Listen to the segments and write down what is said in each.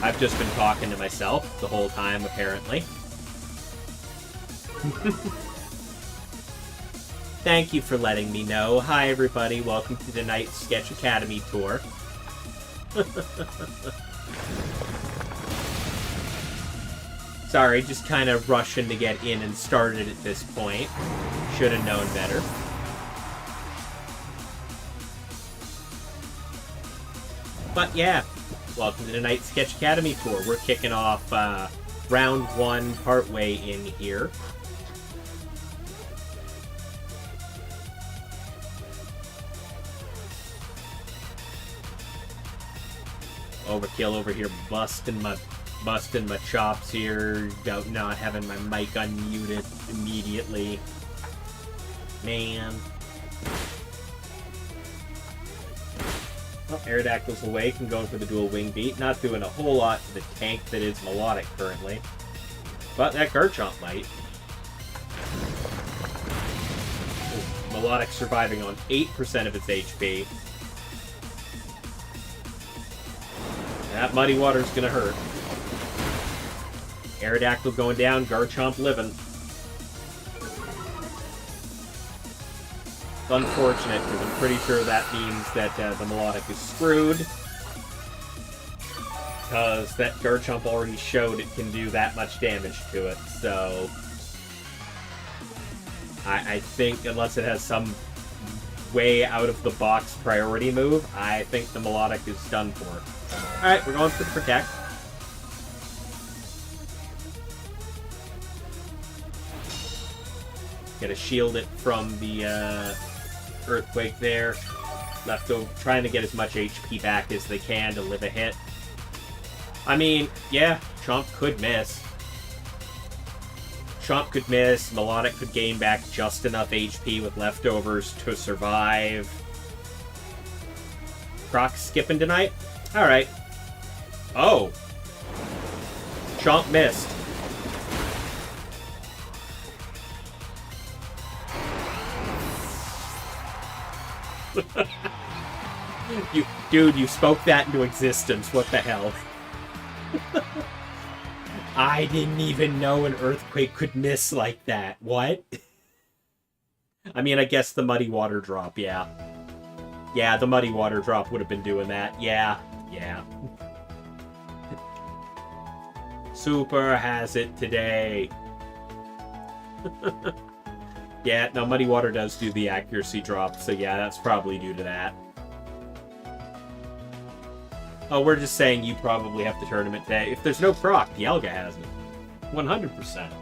I've just been talking to myself the whole time, apparently. Thank you for letting me know. Hi, everybody. Welcome to tonight's Sketch Academy tour. Sorry, just kind of rushing to get in and started at this point. Should have known better. But yeah, welcome to tonight's Sketch Academy tour. We're kicking off round 1 partway in here. Overkill over here busting my chops here about not having my mic unmuted immediately. Man. Well, Aerodactyl's awake and going for the dual wing beat. Not doing a whole lot to the tank that is Melodic currently. But that Garchomp might. Ooh, Melodic surviving on 8% of its HP. That Muddy Water's gonna hurt. Aerodactyl going down, Garchomp living. It's unfortunate, because I'm pretty sure that means that the Melodic is screwed. Because that Garchomp already showed it can do that much damage to it, so... I think, unless it has some way out-of-the-box priority move, I think the Melodic is done for. Alright, we're going for the Protect. Gonna shield it from the Earthquake there. Left over, trying to get as much HP back as they can to live a hit. I mean, yeah, Chomp could miss. Chomp could miss, Melodic could gain back just enough HP with leftovers to survive. Croc skipping tonight? Alright. Oh. Chomp missed. You spoke that into existence. What the hell? I didn't even know an Earthquake could miss like that. What? I mean, I guess the Muddy Water Drop, yeah. Yeah, the Muddy Water Drop would have been doing that. Yeah. Super has it today. Yeah, no, Muddy Water does do the accuracy drop, so yeah, that's probably due to that. Oh, we're just saying you probably have the tournament today. If there's no Croc, Dialga has it. 100%.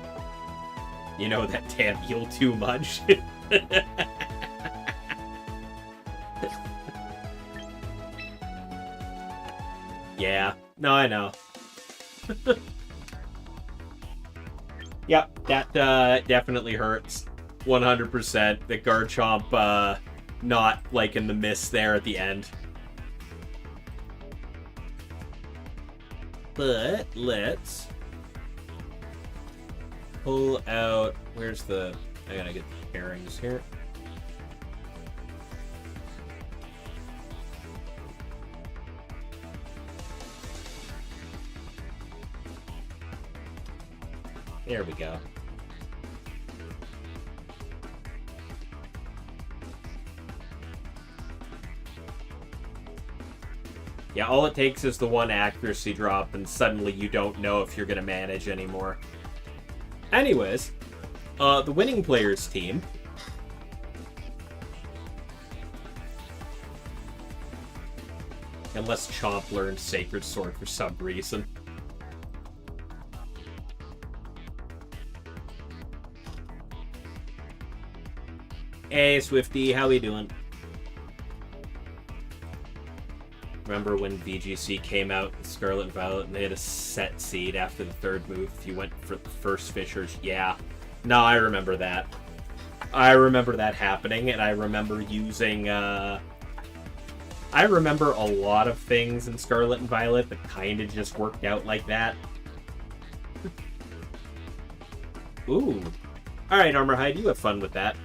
You know that damn heal too much. Yeah. No, I know. Yep, that definitely hurts. 100%. The Garchomp not liking the miss there at the end. But let's pull out... Where's the... I gotta get the bearings here. There we go. Yeah, all it takes is the one accuracy drop, and suddenly you don't know if you're going to manage anymore. Anyways, the winning players team. Unless Chomp learned Sacred Sword for some reason. Hey, Swifty, how we doing? Remember when VGC came out in Scarlet and Violet and they had a set seed after the third move if you went for the first Fishers? Yeah. No, I remember that. I remember that happening, and I remember using, I remember a lot of things in Scarlet and Violet that kind of just worked out like that. Ooh. Alright, Armorhide, you have fun with that.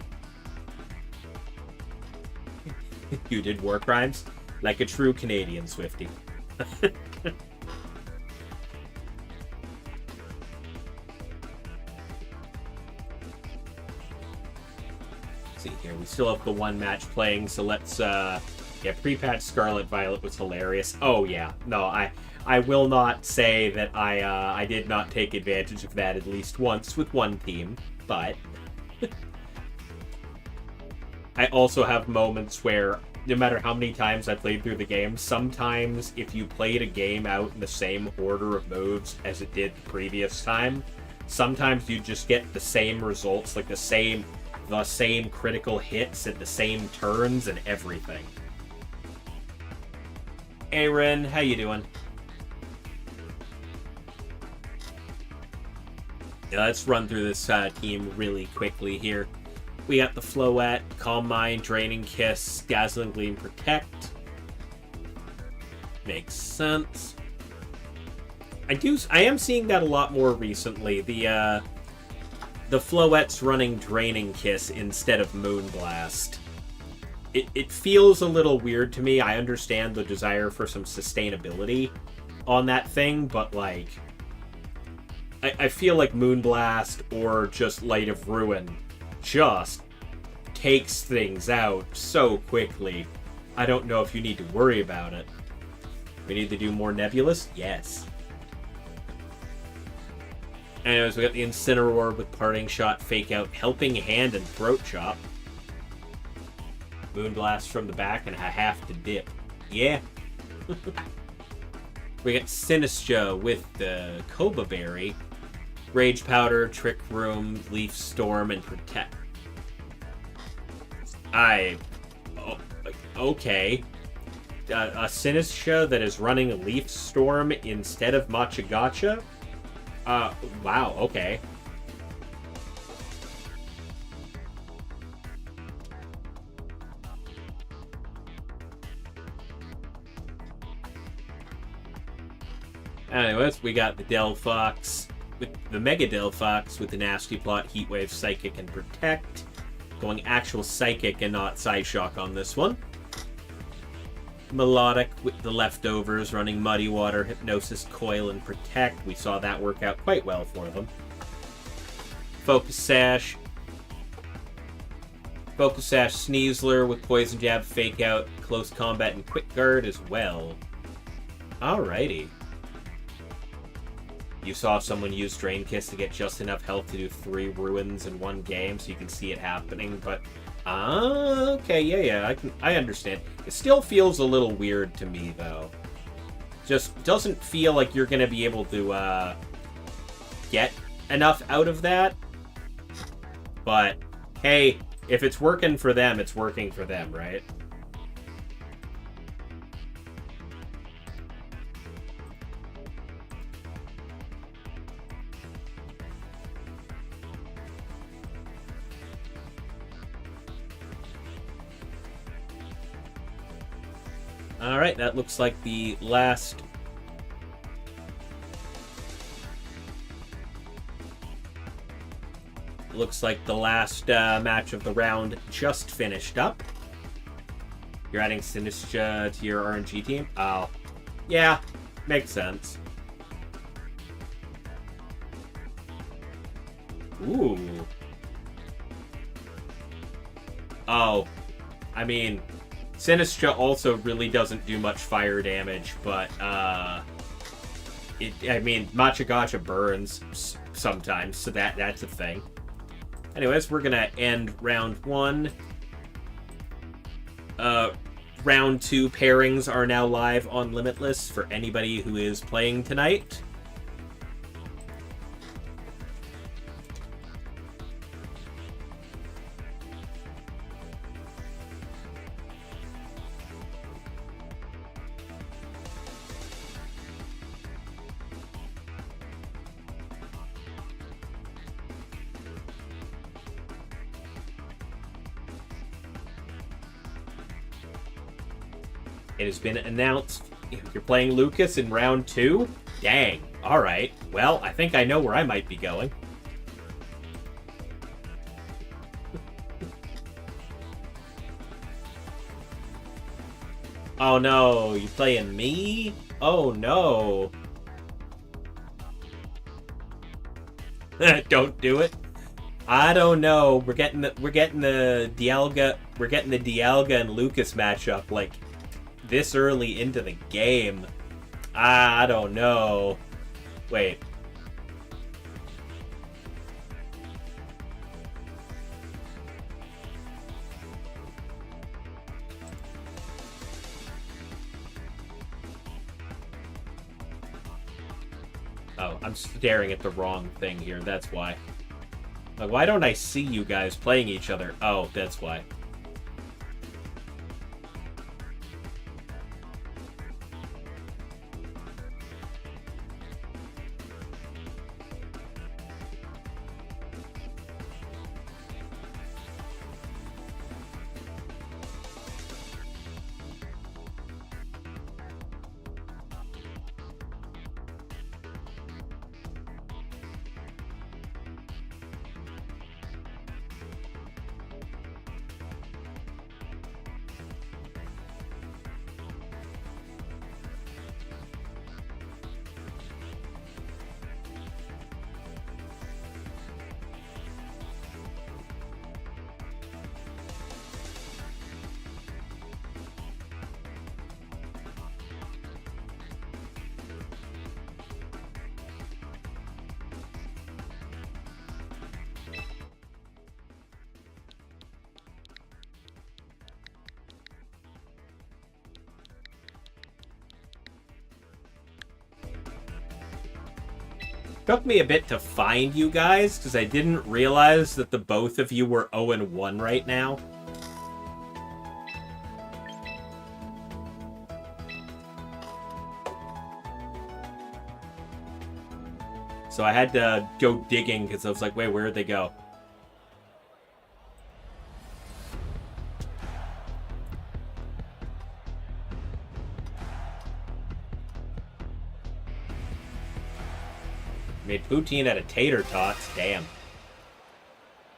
You did war crimes? Like a true Canadian, Swifty. we still have the one match playing, so let's, yeah, pre-patch Scarlet Violet was hilarious. Oh, yeah. No, I will not say that I did not take advantage of that at least once with one team, but I also have moments where, no matter how many times I played through the game, sometimes if you played a game out in the same order of moves as it did the previous time, sometimes you just get the same results, like the same critical hits at the same turns and everything. Hey Ren, how you doing? Yeah, let's run through this team really quickly here. We got the Floette, Calm Mind, Draining Kiss, Dazzling Gleam, Protect. Makes sense. I am seeing that a lot more recently. The Floette's running Draining Kiss instead of Moonblast. It feels a little weird to me. I understand the desire for some sustainability on that thing, but like, I feel like Moonblast or just Light of Ruin just takes things out so quickly. I don't know if you need to worry about it. We need to do more Nebulous? Yes. Anyways, we got the Incineroar with Parting Shot, Fake Out, Helping Hand, and Throat Chop. Moonblast from the back, and I have to dip. Yeah. We got Sinistra with the Koba Berry, Rage Powder, Trick Room, Leaf Storm, and Protect. Okay. A Sinistra that is running Leaf Storm instead of Machagacha? Wow, okay. Anyways, we got the Delphox, with the Mega Delphox with the Nasty Plot, Heatwave, Psychic, and Protect. Going actual Psychic and not Psyshock on this one. Melodic with the Leftovers, running Muddy Water, Hypnosis, Coil, and Protect. We saw that work out quite well for them. Focus Sash, Sneasler with Poison Jab, Fake Out, Close Combat, and Quick Guard as well. Alrighty. You saw someone use Drain Kiss to get just enough health to do 3 ruins in one game, so you can see it happening, but... okay, yeah, I understand. It still feels a little weird to me, though. Just doesn't feel like you're gonna be able to, get enough out of that. But, hey, if it's working for them, it's working for them, right? Alright, that looks like the last... Looks like the last match of the round just finished up. You're adding Sinistra to your RNG team? Oh. Yeah, makes sense. Ooh. Oh. I mean... Sinistra also really doesn't do much fire damage, but, I mean, Machagacha burns sometimes, so that's a thing. Anyways, we're gonna end round 1. Round 2 pairings are now live on Limitless for anybody who is playing tonight. It has been announced you're playing Lucas in round 2? Dang. Alright. Well, I think I know where I might be going. Oh no, you playing me? Oh no. Don't do it. I don't know. We're getting the Dialga and Lucas matchup like this early into the game. I don't know. Wait. Oh, I'm staring at the wrong thing here. That's why. Like, why don't I see you guys playing each other? Oh, that's why. Took me a bit to find you guys, because I didn't realize that the both of you were 0-1 right now. So I had to go digging, because I was like, wait, where'd they go? Made poutine out of tater tots. Damn.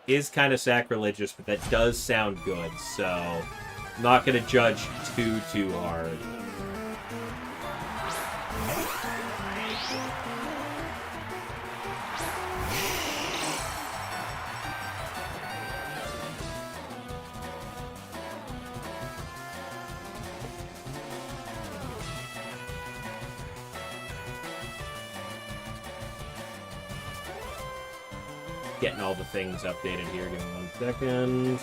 Is kind of sacrilegious, but that does sound good, so I'm not going to judge too hard. Getting all the things updated here. Give me 1 second.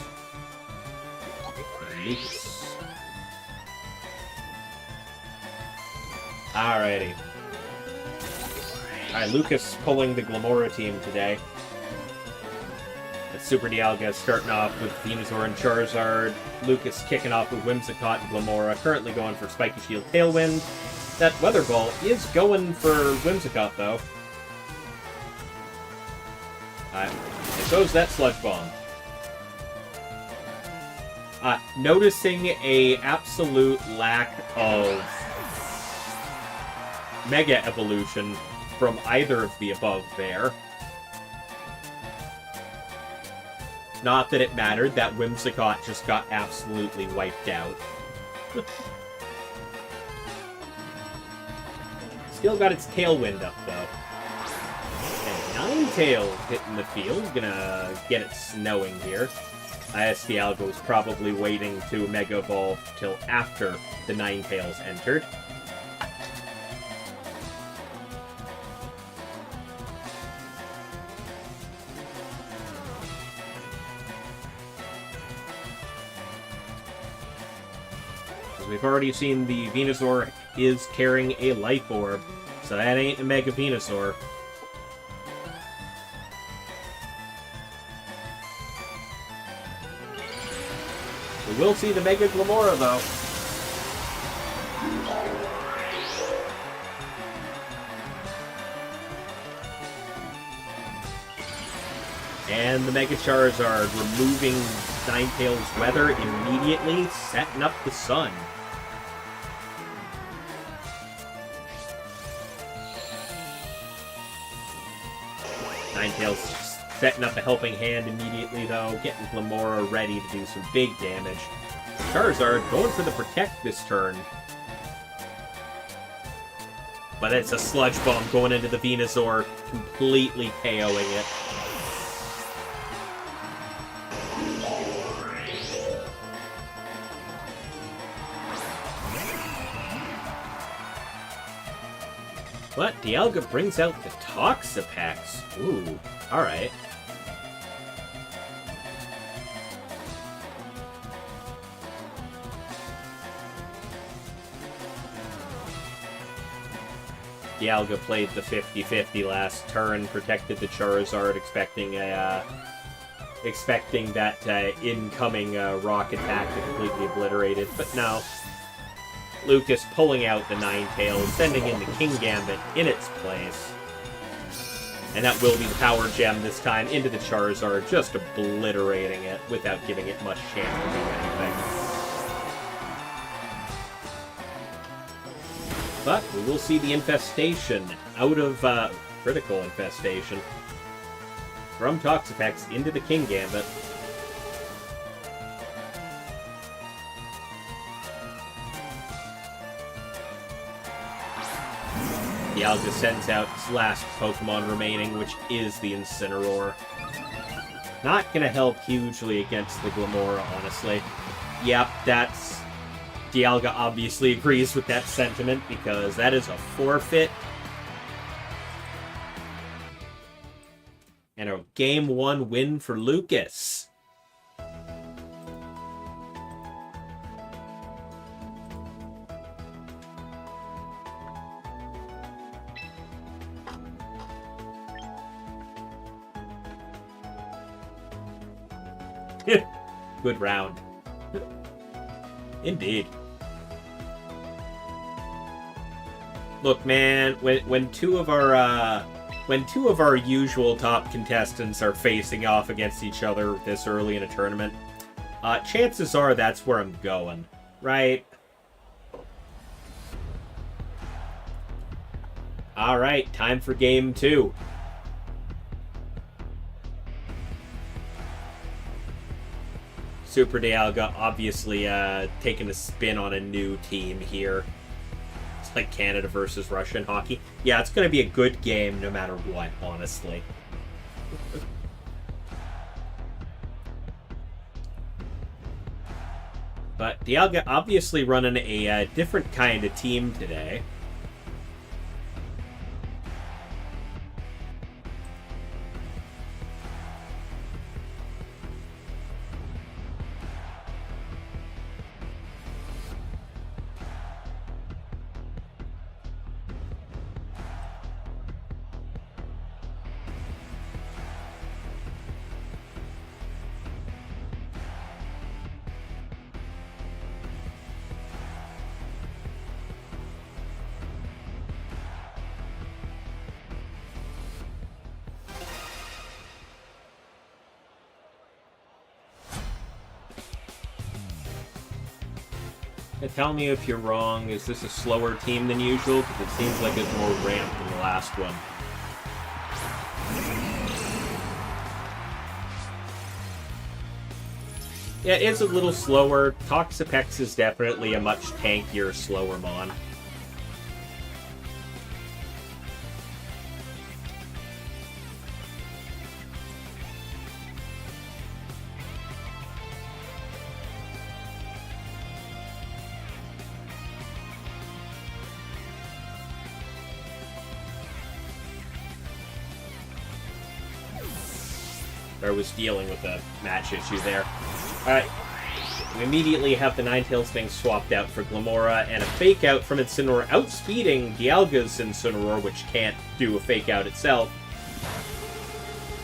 Lucas. Alrighty. Alright, Lucas pulling the Glamora team today. That's Super Dialga starting off with Venusaur and Charizard. Lucas kicking off with Whimsicott and Glamora. Currently going for Spiky Shield Tailwind. That Weather Ball is going for Whimsicott, though. There goes that Sludge Bomb. Noticing a absolute lack of Mega Evolution from either of the above there. Not that it mattered, that Whimsicott just got absolutely wiped out. Still got its Tailwind up, though. Ninetales hitting the field, gonna get it snowing here. Dialga was probably waiting to Mega Evolve till after the Ninetales entered. As we've already seen, the Venusaur is carrying a Life Orb, so that ain't a Mega Venusaur. We will see the Mega Glamora, though. And the Mega Charizard removing Ninetales' weather immediately, setting up the sun. Ninetales setting up a helping hand immediately, though, getting Glamora ready to do some big damage. Charizard going for the Protect this turn. But it's a Sludge Bomb going into the Venusaur, completely KOing it. But Dialga brings out the Toxapex. Ooh, alright. Dialga played the 50-50 last turn, protected the Charizard, expecting that incoming rock attack to completely obliterate it, but no. Lucas pulling out the Ninetales, sending in the Kingambit in its place. And that will be the Power Gem this time into the Charizard, just obliterating it without giving it much chance to do anything. But we will see the Infestation out of Critical Infestation from Toxapex into the Kingambit. Dialga sends out its last Pokemon remaining, which is the Incineroar. Not going to help hugely against the Glamora, honestly. Yep, that's... Dialga obviously agrees with that sentiment, because that is a forfeit. And a Game 1 win for Lucas. Good round. Indeed. Look, man, when two of our usual top contestants are facing off against each other this early in a tournament, chances are that's where I'm going, right? All right, time for game 2. Super Dialga obviously taking a spin on a new team here. It's like Canada versus Russia in hockey. Yeah, it's going to be a good game no matter what, honestly. But Dialga obviously running a different kind of team today. Tell me if you're wrong. Is this a slower team than usual? Because it seems like it's more ramped than the last one. Yeah, it's a little slower. Toxapex is definitely a much tankier, slower mon. Was dealing with a match issue there. Alright, we immediately have the Ninetales thing swapped out for Glamora, and a fake out from Incineroar, outspeeding Dialga's Incineroar, which can't do a fake out itself.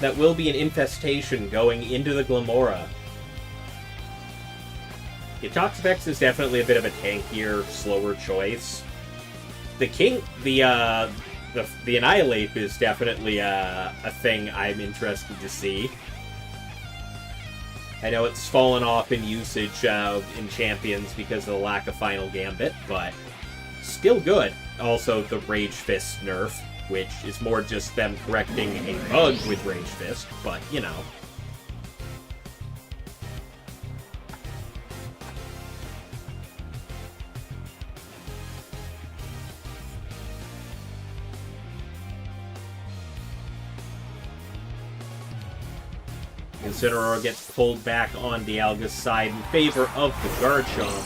That will be an Infestation going into the Glamora. The Toxapex is definitely a bit of a tankier, slower choice. The Annihilate is definitely a thing I'm interested to see. I know it's fallen off in usage in Champions because of the lack of Final Gambit, but still good. Also, the Rage Fist nerf, which is more just them correcting a bug with Rage Fist, but, you know. Incineroar gets pulled back on Dialga's side in favor of the Garchomp.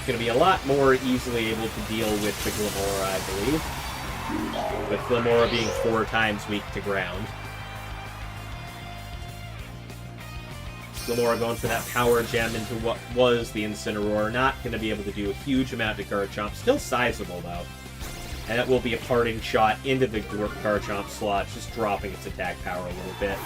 going to be a lot more easily able to deal with the Glamora, I believe. With Glamora being 4 times weak to ground. Glamora going for that power gem into what was the Incineroar. Not going to be able to do a huge amount to Garchomp. Still sizable, though. And it will be a parting shot into the Garchomp slot, just dropping its attack power a little bit.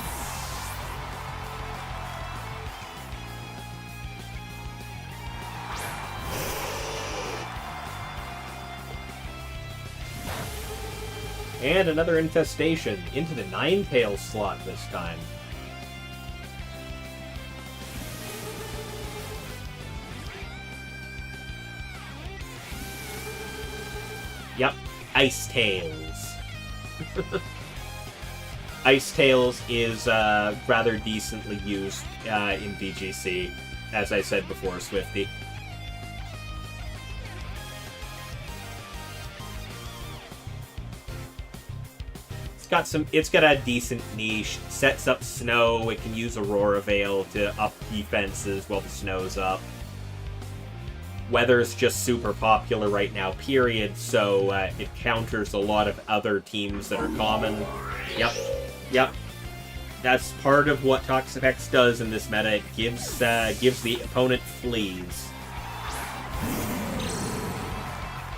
And another infestation into the Ninetales slot this time. Yep, Ice Tails. Ice Tails is rather decently used in VGC, as I said before, Swifty. It's got a decent niche, sets up snow, it can use Aurora Veil to up defenses while the snow's up. Weather's just super popular right now, period, so it counters a lot of other teams that are common. Yep. That's part of what Toxapex does in this meta. It gives the opponent fleas.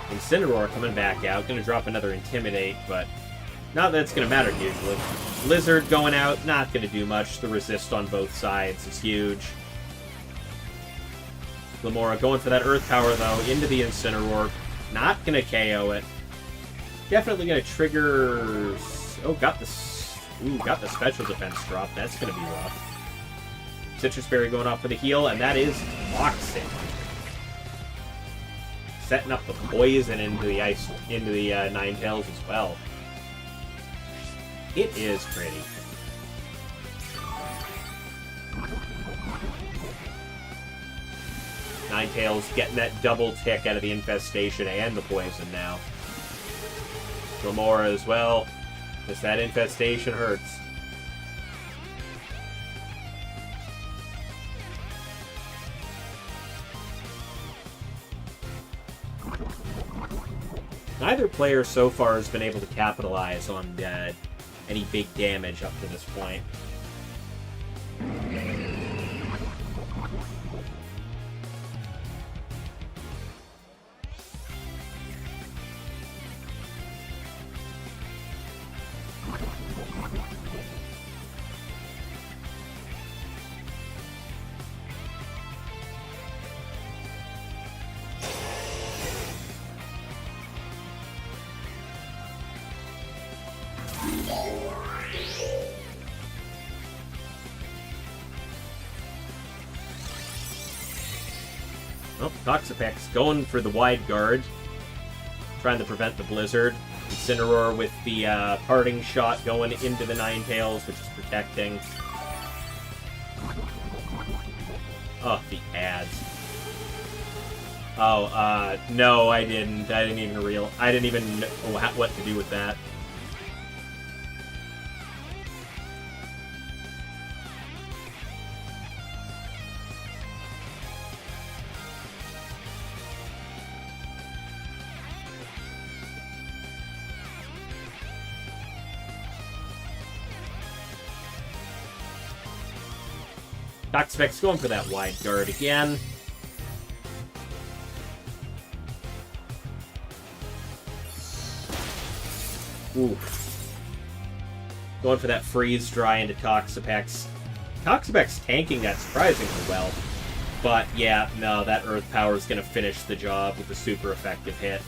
Incineroar coming back out, gonna drop another Intimidate, but not that it's going to matter usually. Blizzard going out, not going to do much. The resist on both sides is huge. Glamora going for that Earth Power, though, into the Incineroar. Not going to KO it. Definitely going to trigger... Oh, got the special defense drop. That's going to be rough. Citrus Berry going off for the heal, and that is Toxic. Setting up the poison into the Ninetales as well. It is pretty. Ninetales getting that double tick out of the infestation and the poison now. Glamora as well. Because that infestation hurts. Neither player so far has been able to capitalize on any big damage up to this point. Oh, Toxapex going for the wide guard. Trying to prevent the Blizzard. Incineroar with the parting shot going into the Ninetales, which is protecting. Oh, the ads. Oh, no, I didn't. I didn't even know what to do with that. Toxapex going for that wide guard again. Oof. Going for that freeze dry into Toxapex. Toxapex tanking that surprisingly well. But yeah, no, that Earth Power is going to finish the job with a super effective hit.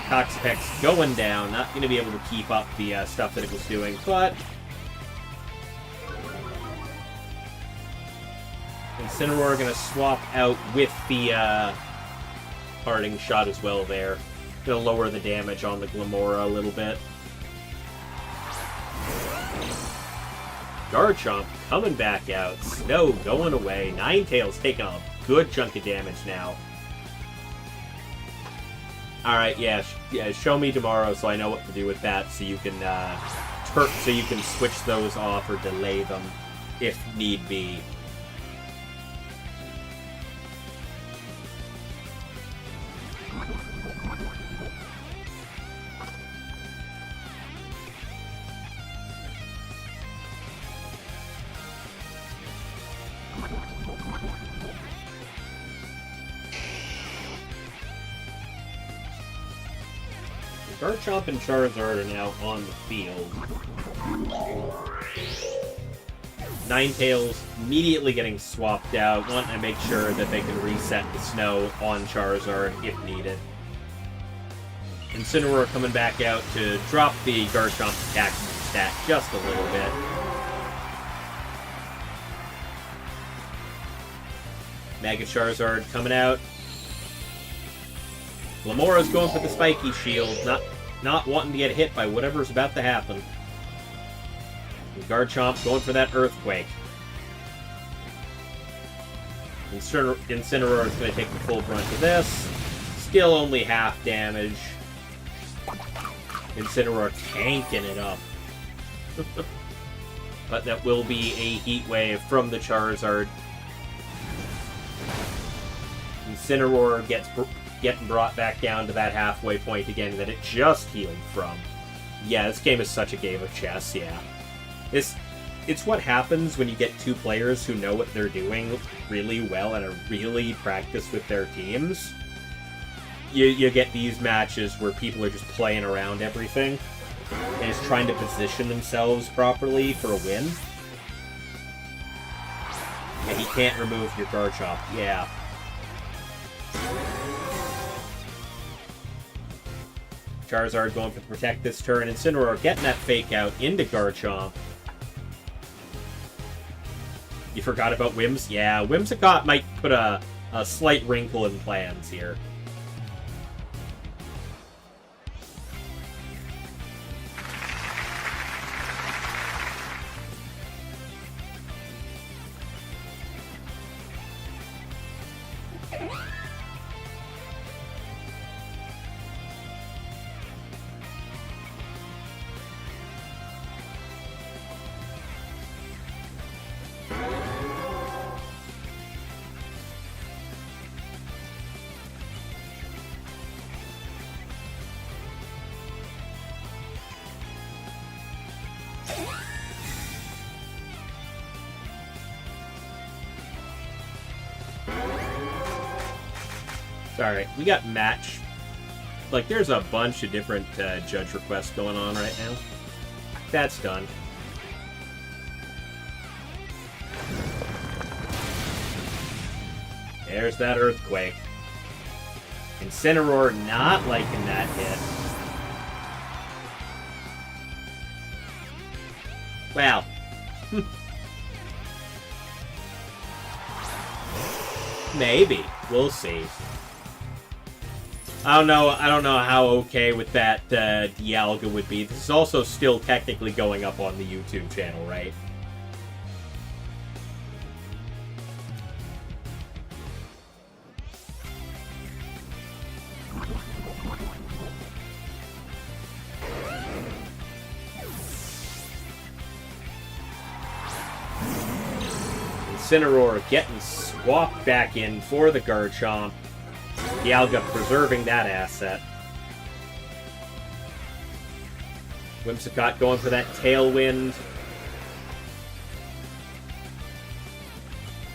Toxapex going down, not going to be able to keep up the stuff that it was doing, but Incineroar going to swap out with the parting shot as well there. Going to lower the damage on the Glamora a little bit. Garchomp coming back out. Snow going away. Ninetales taking a good chunk of damage now. Alright, yeah, show me tomorrow so I know what to do with that, so you can switch those off or delay them if need be. Garchomp and Charizard are now on the field. Ninetales immediately getting swapped out, wanting to make sure that they can reset the snow on Charizard if needed. Incineroar coming back out to drop the Garchomp attack stat just a little bit. Mega Charizard coming out. Lamora's going for the spiky shield, not wanting to get hit by whatever's about to happen. And Garchomp going for that Earthquake. Incineroar is going to take the full brunt of this. Still only half damage. Incineroar tanking it up. But that will be a Heat Wave from the Charizard. Incineroar getting brought back down to that halfway point again that it just healed from. Yeah, this game is such a game of chess, yeah. It's what happens when you get two players who know what they're doing really well and are really practiced with their teams. You get these matches where people are just playing around everything and just trying to position themselves properly for a win. And he can't remove your Garchomp, yeah. Charizard going for the Protect this turn. Incineroar getting that Fake Out into Garchomp. You forgot about Whims? Yeah, Whimsicott might put a slight wrinkle in plans here. Alright, we got match. Like, there's a bunch of different judge requests going on right now. That's done. There's that Earthquake. Incineroar not liking that hit. Well. Maybe. We'll see. I don't know how okay with that Dialga would be. This is also still technically going up on the YouTube channel, right? Incineroar getting swapped back in for the Garchomp. Dialga preserving that asset. Whimsicott going for that Tailwind.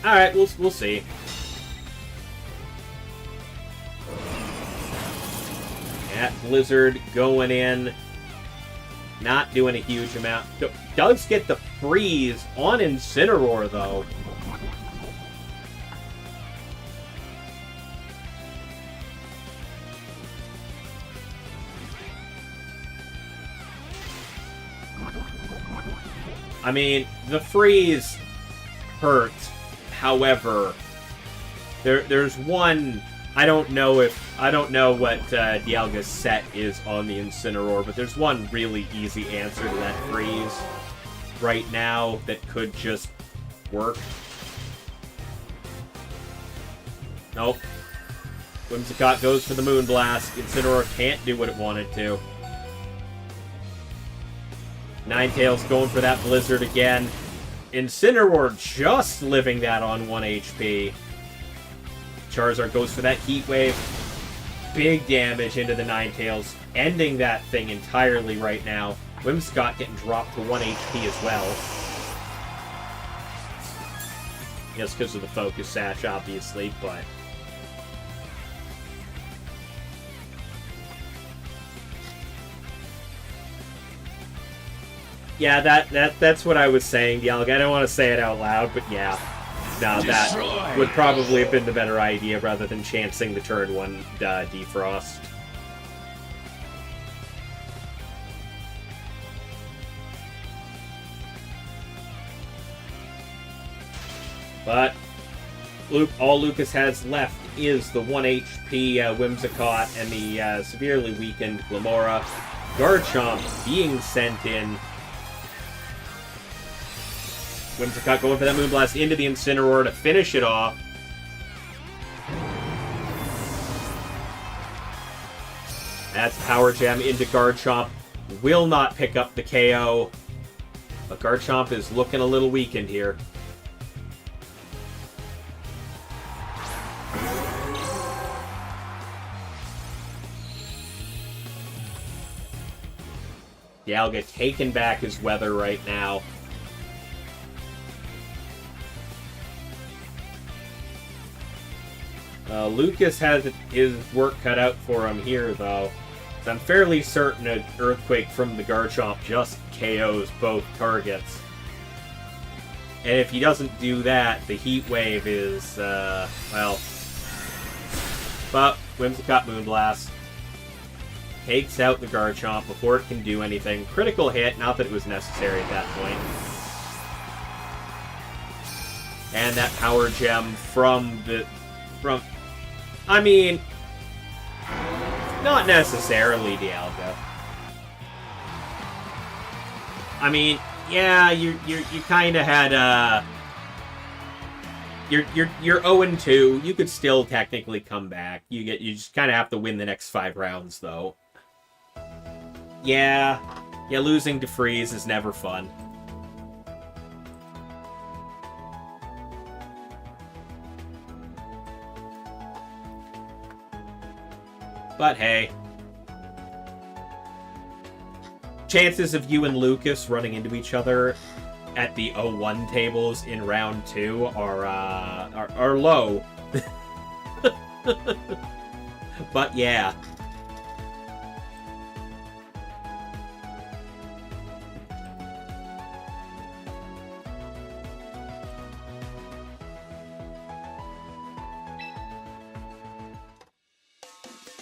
Alright, we'll see. That Blizzard going in. Not doing a huge amount. Does get the freeze on Incineroar, though. I mean, the freeze hurts. However, there's one. I don't know what Dialga's set is on the Incineroar, but there's one really easy answer to that freeze right now that could just work. Nope. Whimsicott goes for the Moonblast. Incineroar can't do what it wanted to. Ninetales going for that Blizzard again. Incineroar just living that on 1 HP. Charizard goes for that Heat Wave. Big damage into the Ninetales, ending that thing entirely right now. Whimsicott getting dropped to 1 HP as well. Yes, because of the Focus Sash, obviously, but... Yeah, that's what I was saying, Dialga. I don't want to say it out loud, but yeah. No, that would probably have been the better idea rather than chancing the turn 1 defrost. But all Lucas has left is the 1 HP Whimsicott and the severely weakened Glamora. Garchomp being sent in. Whimsicott going for that Moonblast into the Incineroar to finish it off. That's Power Gem into Garchomp. Will not pick up the KO. But Garchomp is looking a little weakened here. Dialga taking back his weather right now. Lucas has his work cut out for him here, though. So I'm fairly certain an Earthquake from the Garchomp just KOs both targets. And if he doesn't do that, the Heat Wave is, well... But Whimsicott Moonblast takes out the Garchomp before it can do anything. Critical hit, not that it was necessary at that point. And that Power Gem from... I mean... Not necessarily, Dialga. I mean, yeah, you kind of had, You're 0-2. You could still technically come back. You just kind of have to win the next 5 rounds, though. Yeah, losing to Freeze is never fun. But hey. Chances of you and Lucas running into each other at the 0-1 tables in round 2 are low. But yeah.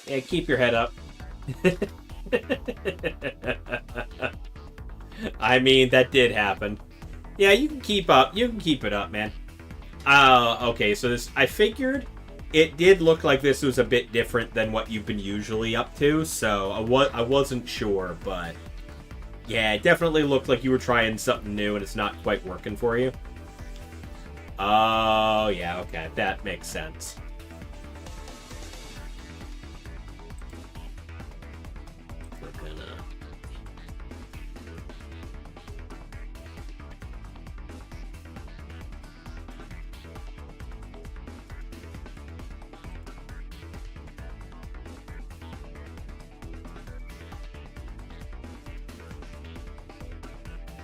Yeah, keep your head up. I mean, that did happen. Yeah, you can keep up. You can keep it up, man. Okay, so this... I figured it did look like this was a bit different than what you've been usually up to, so I wasn't sure, but... Yeah, it definitely looked like you were trying something new and it's not quite working for you. Oh, yeah, okay. That makes sense.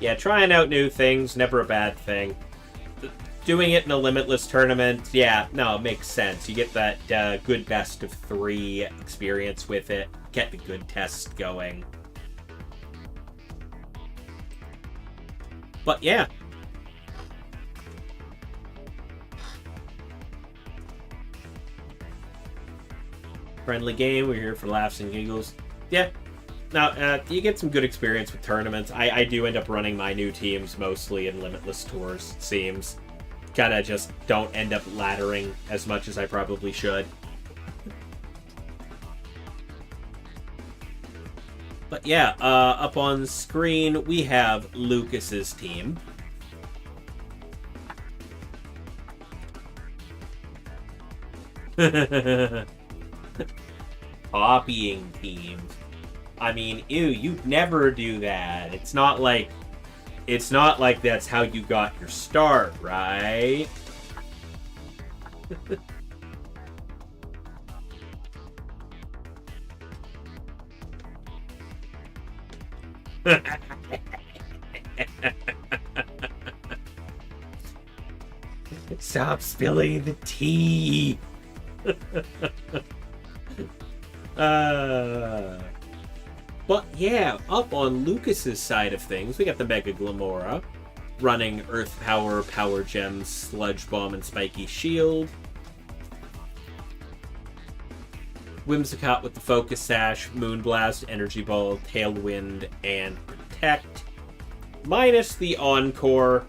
Yeah, trying out new things, never a bad thing. Doing it in a Limitless tournament, yeah, no, it makes sense. You get that good best of 3 experience with it, get the good test going. But yeah. Friendly game, we're here for laughs and giggles. Yeah. Now, you get some good experience with tournaments. I do end up running my new teams mostly in Limitless tours, it seems. Kinda just don't end up laddering as much as I probably should. But yeah, up on screen, we have Lucas's team. Copying teams. I mean, ew, you'd never do that. It's not like that's how you got your start, right? Stop spilling the tea. But yeah, up on Lucas's side of things, we got the Mega Glamora running Earth Power, Power Gems, Sludge Bomb, and Spiky Shield. Whimsicott with the Focus Sash, Moonblast, Energy Ball, Tailwind, and Protect. Minus the Encore.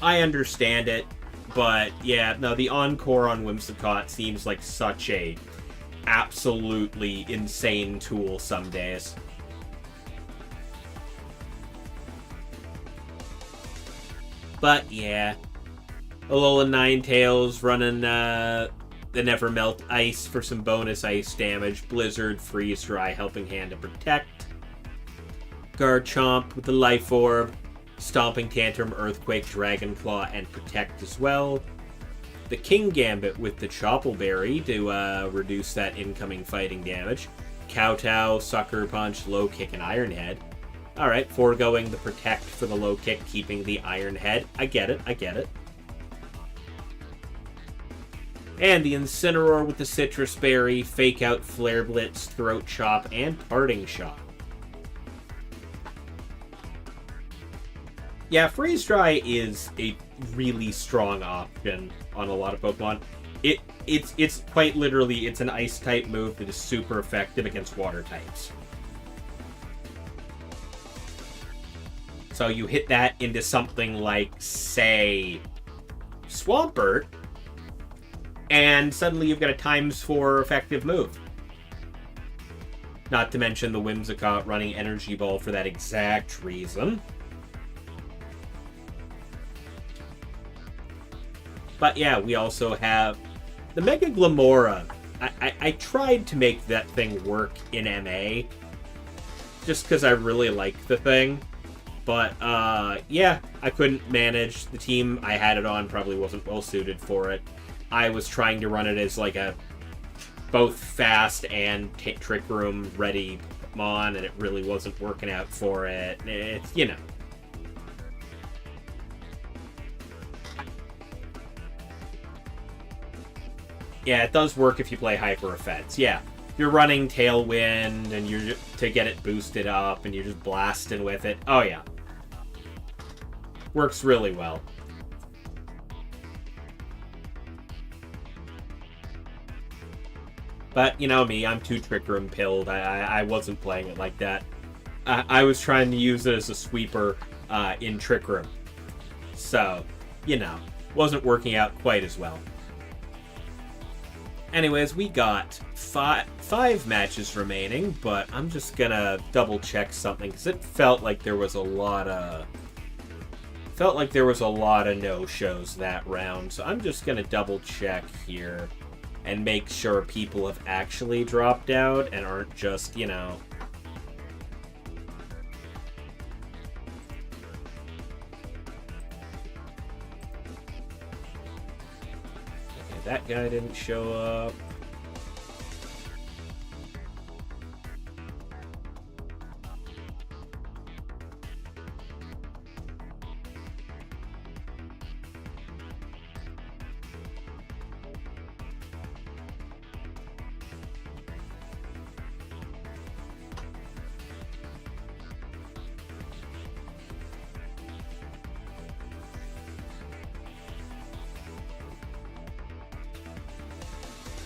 I understand it, but yeah, no, the Encore on Whimsicott seems like such a absolutely insane tool some days. But yeah, Alola Ninetales running the Nevermelt Ice for some bonus ice damage. Blizzard, Freeze Dry, Helping Hand to Protect. Garchomp with the Life Orb. Stomping Tantrum, Earthquake, Dragon Claw, and Protect as well. The Kingambit with the Choppleberry to reduce that incoming fighting damage. Kowtow, Sucker Punch, Low Kick, and Iron Head. Alright, foregoing the Protect for the Low Kick, keeping the Iron Head. I get it, I get it. And the Incineroar with the Citrus Berry, Fake Out, Flare Blitz, Throat Chop, and Parting Shot. Yeah, Freeze Dry is a really strong option on a lot of Pokemon. It's quite literally, it's an Ice-type move that is super effective against Water types. So you hit that into something like, say, Swampert, and suddenly you've got a ×4 effective move. Not to mention the Whimsicott running Energy Ball for that exact reason. But yeah, we also have the Mega Glamora. I tried to make that thing work in MA, just because I really like the thing. But yeah, I couldn't manage. The team I had it on probably wasn't well suited for it. I was trying to run it as like a both fast and Trick Room ready Pokemon, and it really wasn't working out for it. It's, you know. Yeah, it does work if you play Hyper Effects. Yeah, you're running Tailwind and you're to get it boosted up, and you're just blasting with it. Oh yeah, works really well. But you know me, I'm too Trick Room pilled. I wasn't playing it like that. I was trying to use it as a sweeper in Trick Room, so you know, wasn't working out quite as well. Anyways, we got five matches remaining, but I'm just gonna double check something because it felt like there was a lot of no-shows that round. So I'm just gonna double check here and make sure people have actually dropped out and aren't just, you know, that guy didn't show up.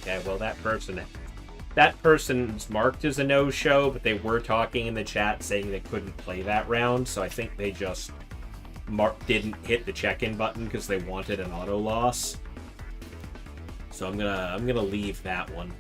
Okay, well, that person's marked as a no-show, but they were talking in the chat saying they couldn't play that round, so I think they just didn't hit the check-in button because they wanted an auto loss. So I'm gonna leave that one.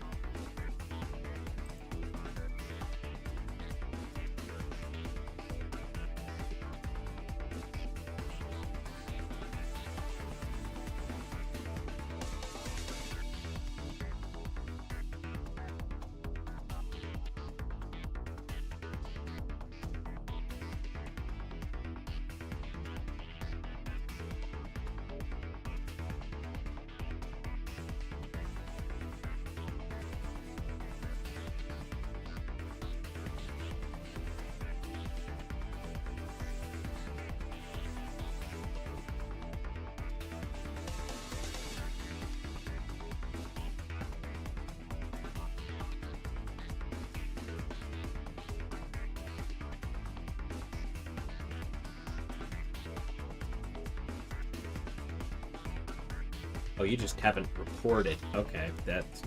Oh, you just haven't reported. Okay, that's...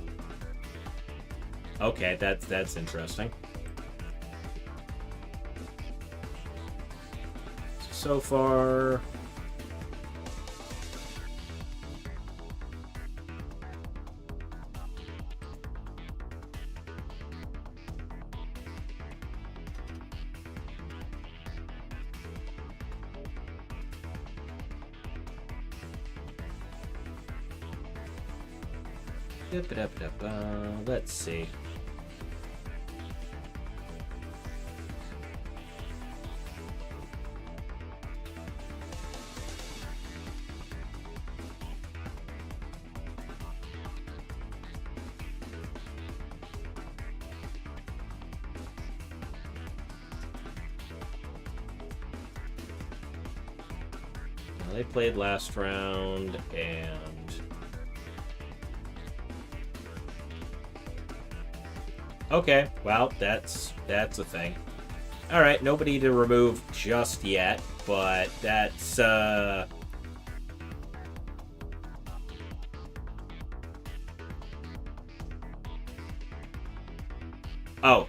Okay, that's interesting. So far... Let's see. Well, they played last round, and... Okay, well, that's a thing. Alright, nobody to remove just yet, but that's, Oh,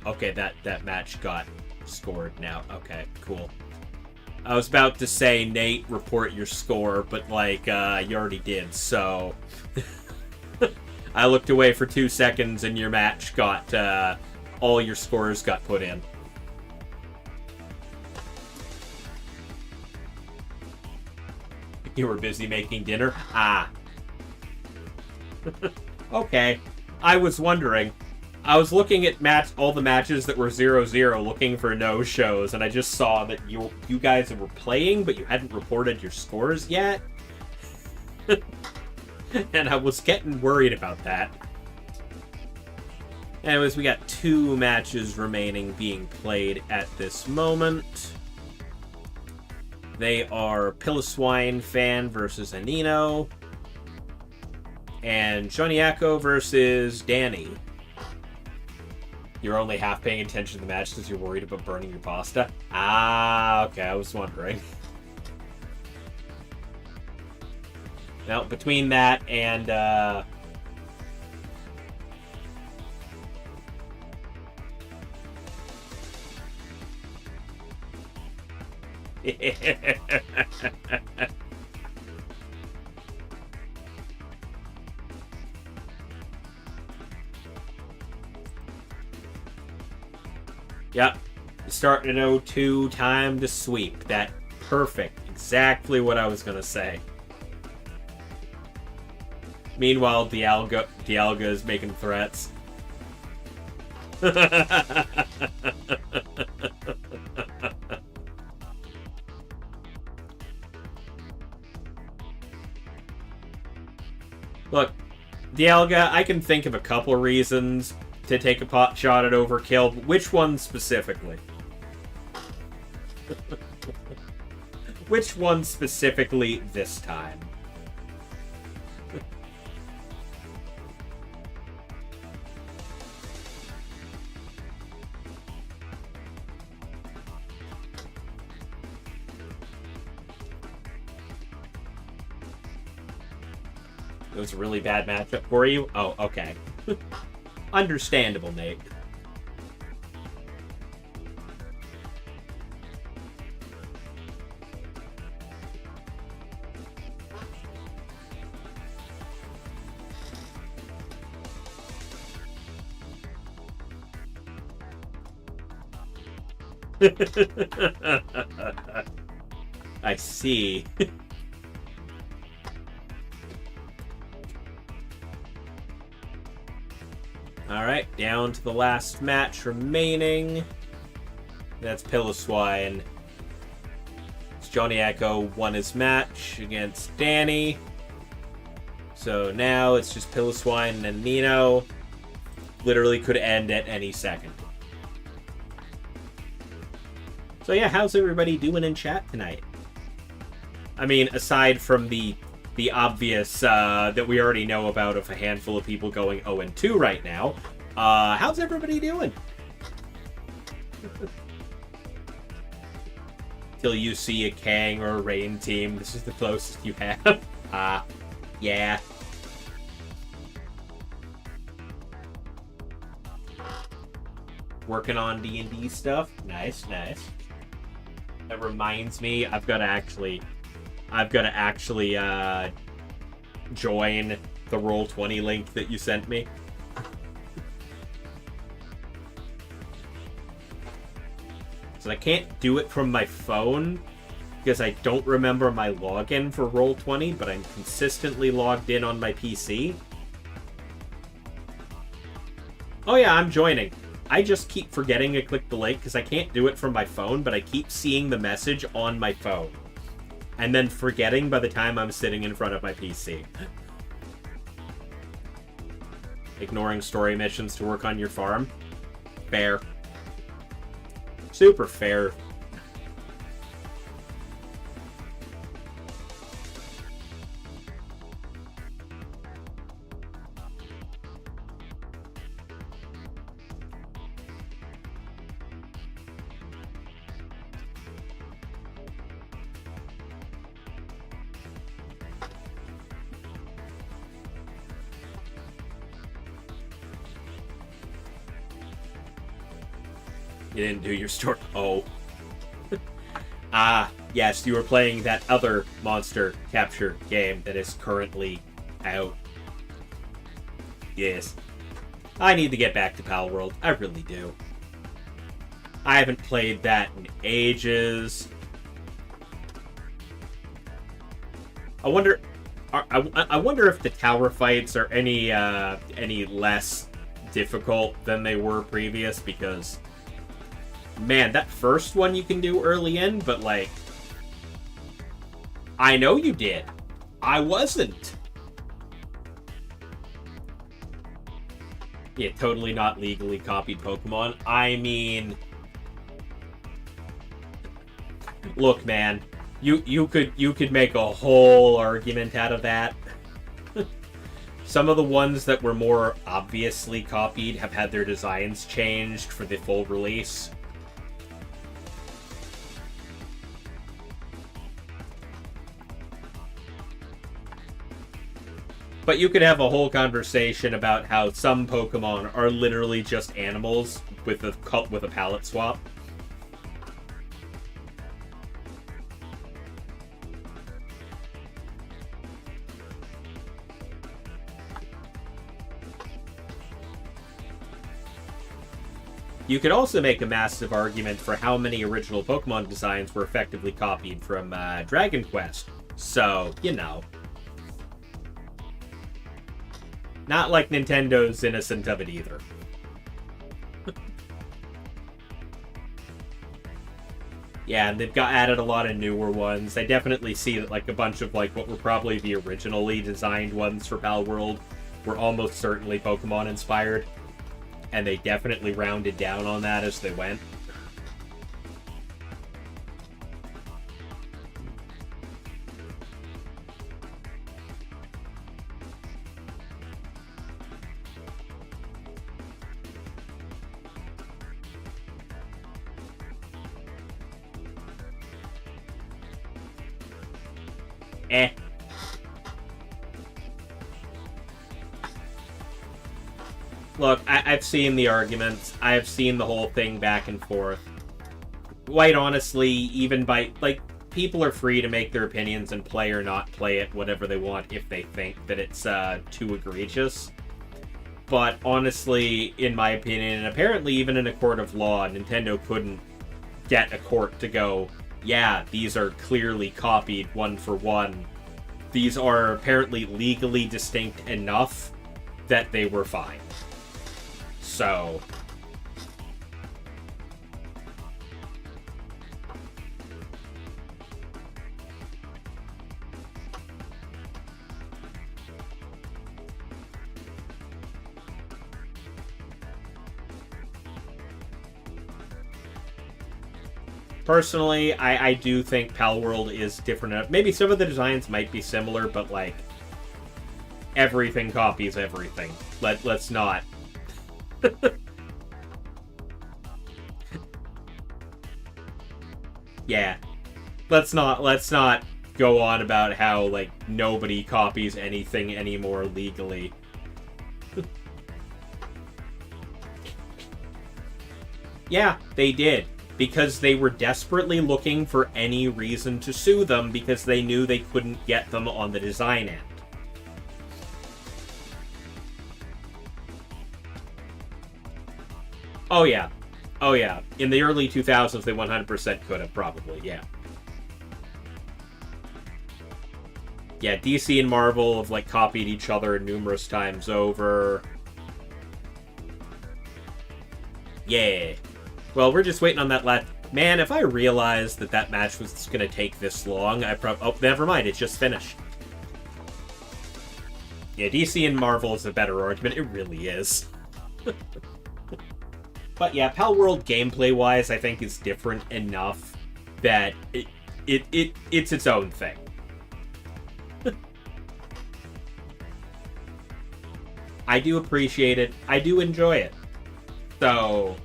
okay, that match got scored now. Okay, cool. I was about to say, Nate, report your score, but, like, you already did, so... I looked away for 2 seconds and your match got, all your scores got put in. You were busy making dinner? Ah. Okay. I was wondering. I was looking at all the matches that were 0-0 looking for no-shows, and I just saw that you guys were playing, but you hadn't reported your scores yet. And I was getting worried about that. Anyways, we got 2 matches remaining being played at this moment. They are Pilliswine Fan versus Anino. And Joniako versus Danny. You're only half paying attention to the match because you're worried about burning your pasta? Ah, okay, I was wondering. Now, between that and, Yep. Starting at 0-2, time to sweep. That perfect. Exactly what I was gonna say. Meanwhile, Dialga is making threats. Look, Dialga, I can think of a couple reasons to take a pot shot at Overkill, but which one specifically? Which one specifically this time? It was a really bad matchup for you? Oh, okay. Understandable, Nate. I see. Alright, down to the last match remaining. That's Pilliswine. Joniako won his match against Danny. So now it's just Pilliswine and Nino. Literally could end at any second. So yeah, how's everybody doing in chat tonight? I mean, aside from the obvious that we already know about of a handful of people going 0-2 right now, how's everybody doing? Till you see a Kang or a Rain team, this is the closest you have. Yeah. working on D&D stuff. Nice. That reminds me, I've got to actually join the Roll20 link that you sent me. So I can't do it from my phone because I don't remember my login for Roll20, but I'm consistently logged in on my PC. Oh yeah, I'm joining. I just keep forgetting to click the link because I can't do it from my phone, but I keep seeing the message on my phone. And then forgetting by the time I'm sitting in front of my PC. Ignoring story missions to work on your farm. Fair. Super fair. You didn't do your story. Oh. Yes, you were playing that other monster capture game that is currently out. Yes. I need to get back to Pal World. I really do. I haven't played that in ages. I wonder if the tower fights are any less difficult than they were previous, because man, that first one you can do early in, but like, I know you did. I wasn't. Yeah, totally not legally copied Pokemon. I mean, look, man, you could make a whole argument out of that. Some of the ones that were more obviously copied have had their designs changed for the full release. But you could have a whole conversation about how some Pokemon are literally just animals with a palette swap. You could also make a massive argument for how many original Pokemon designs were effectively copied from Dragon Quest. So, you know. Not like Nintendo's innocent of it either. Yeah, and they've added a lot of newer ones. I definitely see that like a bunch of like what were probably the originally designed ones for Pal World were almost certainly Pokemon inspired. And they definitely rounded down on that as they went. Look, I've seen the arguments. I've seen the whole thing back and forth. Quite honestly, even by, like, people are free to make their opinions and play or not play it, whatever they want, if they think that it's too egregious. But honestly, in my opinion, and apparently even in a court of law, Nintendo couldn't get a court to go, yeah, these are clearly copied one for one. These are apparently legally distinct enough that they were fine. So, personally, I do think Pal World is different enough. Maybe some of the designs might be similar, but like, everything copies everything. Let's not. Yeah. Let's not go on about how, like, nobody copies anything anymore legally. Yeah, they did. Because they were desperately looking for any reason to sue them because they knew they couldn't get them on the design end. Oh, yeah. Oh, yeah. In the early 2000s, they 100% could have, probably, yeah. Yeah, DC and Marvel have, like, copied each other numerous times over. Yeah. Well, we're just waiting on that last... Man, if I realized that that match was going to take this long, I probably... Oh, never mind, it's just finished. Yeah, DC and Marvel is a better argument. It really is. But yeah, Pal World gameplay-wise, I think is different enough that it's its own thing. I do appreciate it. I do enjoy it. So...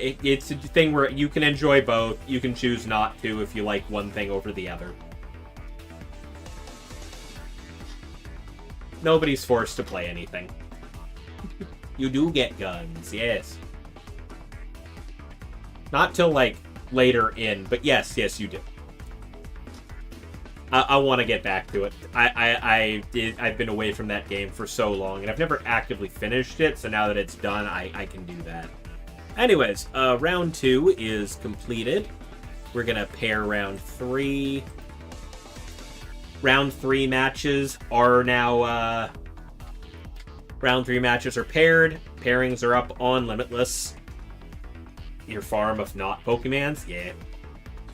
It's a thing where you can enjoy both. You can choose not to if you like one thing over the other. Nobody's forced to play anything. You do get guns, yes. Not till, like, later in, but yes, you do. I want to get back to it. I've been away from that game for so long, and I've never actively finished it, so now that it's done, I can do that. Anyways, round 2 is completed. We're gonna pair round 3. Round 3 matches are now, round 3 matches are paired. Pairings are up on Limitless. Your farm of not Pokemons? Yeah. You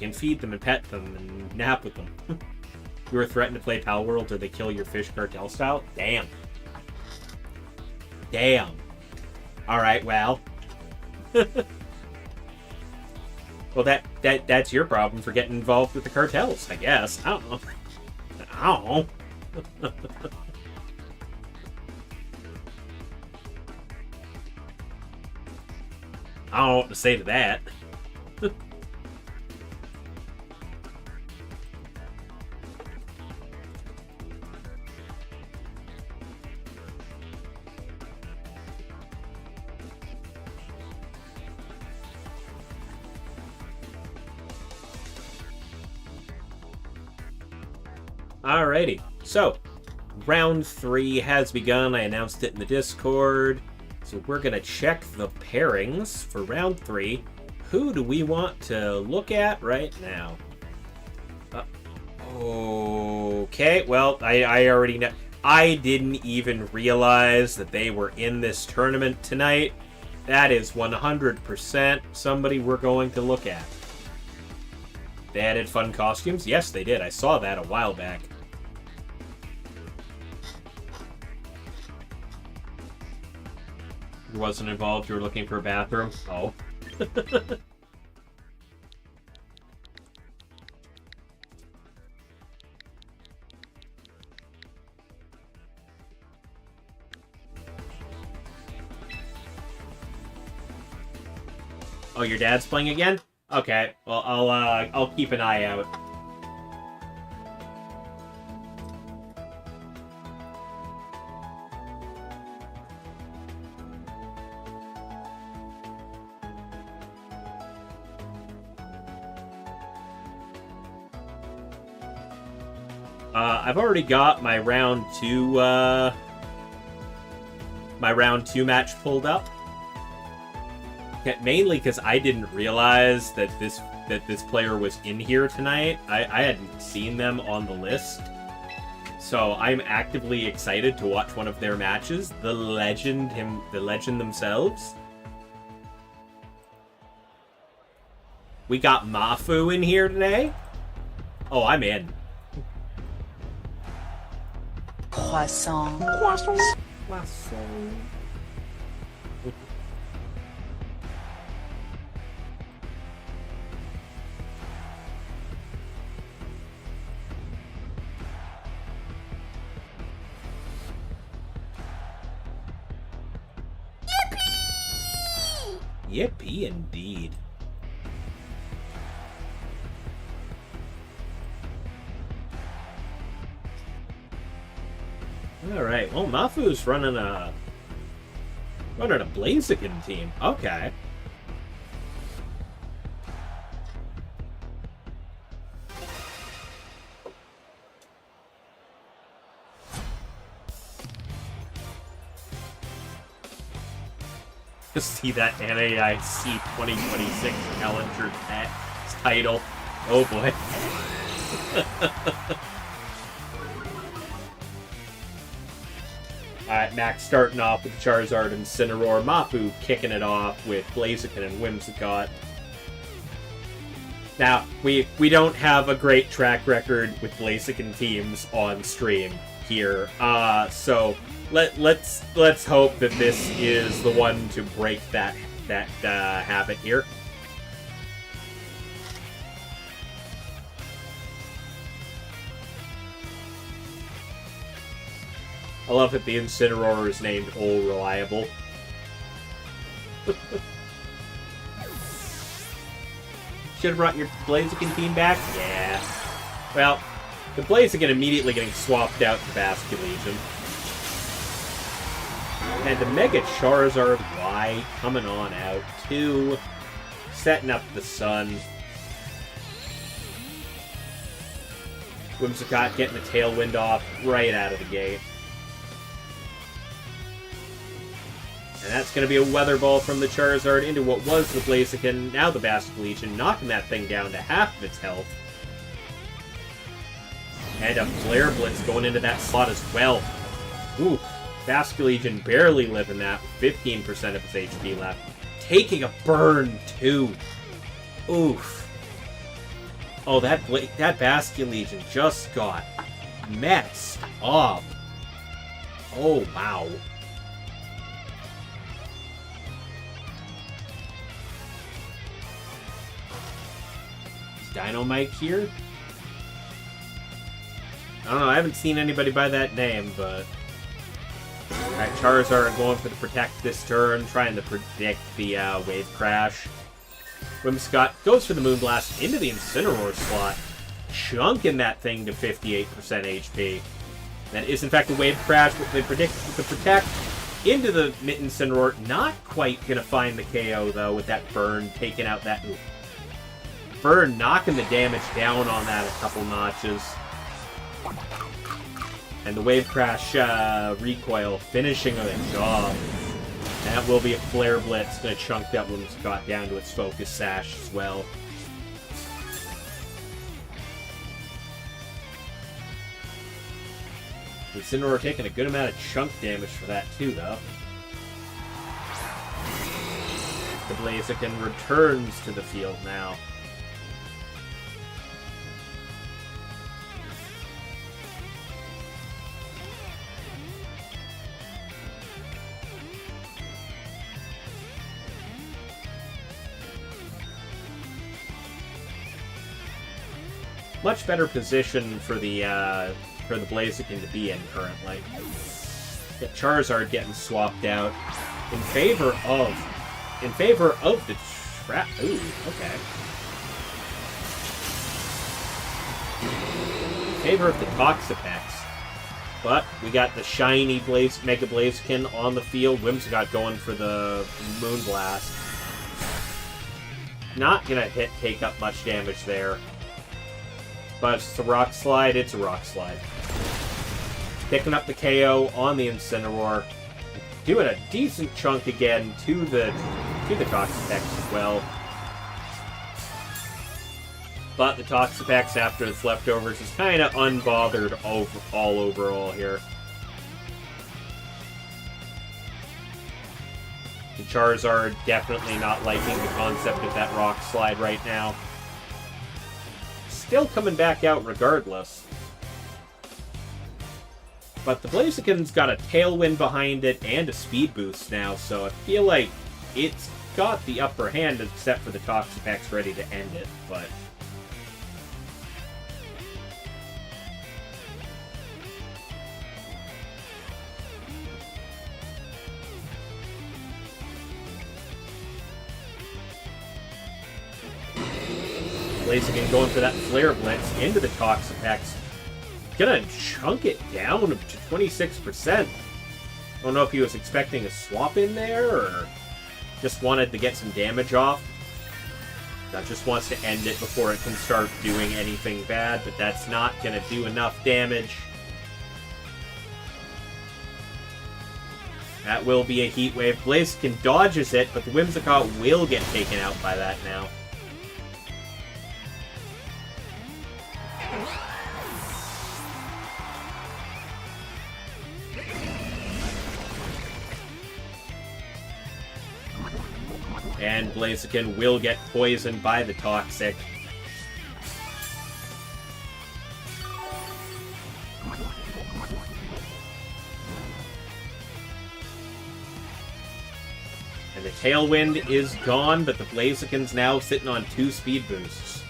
can feed them and pet them and nap with them. You were threatened to play Pal World or they kill your fish cartel style? Damn. Damn. Alright, well... Well, that's your problem for getting involved with the cartels, I guess. I don't know. I don't know. I don't know what to say to that. Alrighty, so round 3 has begun. I announced it in the Discord. So we're going to check the pairings for round 3. Who do we want to look at right now? Okay, well, I already know. I didn't even realize that they were in this tournament tonight. That is 100% somebody we're going to look at. They added fun costumes? Yes, they did. I saw that a while back. You wasn't involved? You were looking for a bathroom? Oh. Oh, your dad's playing again? Okay, well, I'll keep an eye out. I've already got my round 2 match pulled up. Mainly because I didn't realize that this player was in here tonight. I hadn't seen them on the list. So I'm actively excited to watch one of their matches. The legend themselves. We got Mafu in here today. Oh, I'm in. Croissant. Croissant. Croissant. Yippee indeed. Alright, well, Mafu's running a Blaziken team. Okay. See that NAIC 2026 Challenger title. Oh boy. Alright, Max starting off with Charizard and Incineroar. Mapu kicking it off with Blaziken and Whimsicott. Now, we don't have a great track record with Blaziken teams on stream here. So let's hope that this is the one to break that habit here. I love that the Incineroar is named Ol Reliable. Should have brought your Blaziken team back? Yeah. Well, the Blaziken immediately getting swapped out to Basculegion. And the Mega Charizard Y coming on out too. Setting up the sun. Whimsicott getting the Tailwind off right out of the gate. And that's going to be a Weather Ball from the Charizard into what was the Blaziken, now the Basculegion, knocking that thing down to half of its health. And a Flare Blitz going into that slot as well. Ooh, Basculegion barely living that with 15% of its HP left. Taking a burn, too. Oof. Oh, that Basculegion just got messed up. Oh, wow. Dynamite here? I don't know, I haven't seen anybody by that name, but... Alright, Charizard going for the Protect this turn, trying to predict the Wave Crash. Whimsicott goes for the Moonblast into the Incineroar slot, chunking that thing to 58% HP. That is in fact a Wave Crash, but they predict the Protect into the Incineroar. Not quite gonna find the KO though, with that burn taking out that... Ooh. Burn knocking the damage down on that a couple notches. And the Wave Crash recoil finishing the job. That will be a Flare Blitz. Gonna chunk that Whimsicott down to its Focus Sash as well. Incineroar taking a good amount of chunk damage for that too, though. The Blaziken returns to the field now. Much better position for the Blaziken to be in currently. Yeah, Charizard getting swapped out in favor of the trap. Ooh, okay. In favor of the Toxapex. But we got the shiny Mega Blaziken on the field. Whimsicott going for the Moonblast. Not gonna take up much damage there. But it's a Rock Slide, it's a Rock Slide. Picking up the KO on the Incineroar. Doing a decent chunk again to the Toxapex as well. But the Toxapex, after its leftovers, is kind of unbothered overall here. The Charizard definitely not liking the concept of that Rock Slide right now. Still coming back out regardless. But the Blaziken's got a Tailwind behind it and a Speed Boost now, so I feel like it's got the upper hand except for the Toxapex ready to end it, but... Blaziken going for that Flare Blitz into the Toxapex. Gonna chunk it down to 26%. I don't know if he was expecting a swap in there, or just wanted to get some damage off. That just wants to end it before it can start doing anything bad, but that's not gonna do enough damage. That will be a Heat Wave. Blaziken dodges it, but the Whimsicott will get taken out by that now. And Blaziken will get poisoned by the Toxic. And the Tailwind is gone, but the Blaziken's now sitting on 2 speed boosts.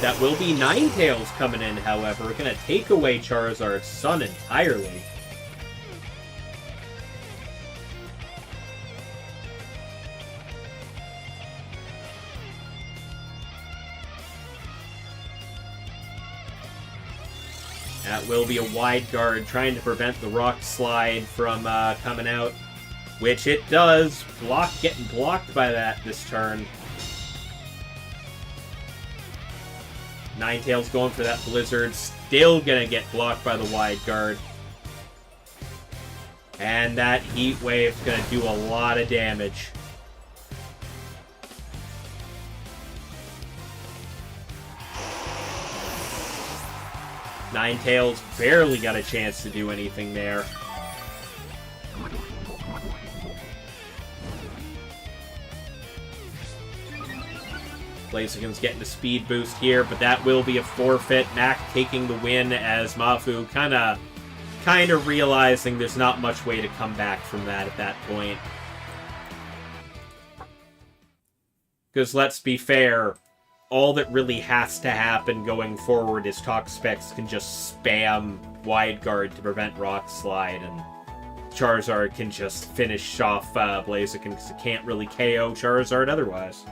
That will be Ninetales coming in, however. Gonna take away Charizard's Sun entirely. That will be a Wide Guard, trying to prevent the Rock Slide from coming out. Which it does. Getting blocked by that this turn. Ninetales going for that Blizzard. Still gonna get blocked by the Wide Guard. And that Heat Wave's gonna do a lot of damage. Ninetales barely got a chance to do anything there. Blaziken's getting the speed boost here, but that will be a forfeit. Mac taking the win as Mafu kind of realizing there's not much way to come back from that at that point. Because let's be fair, all that really has to happen going forward is Toxapex can just spam Wide Guard to prevent Rock Slide, and Charizard can just finish off Blaziken because it can't really KO Charizard otherwise.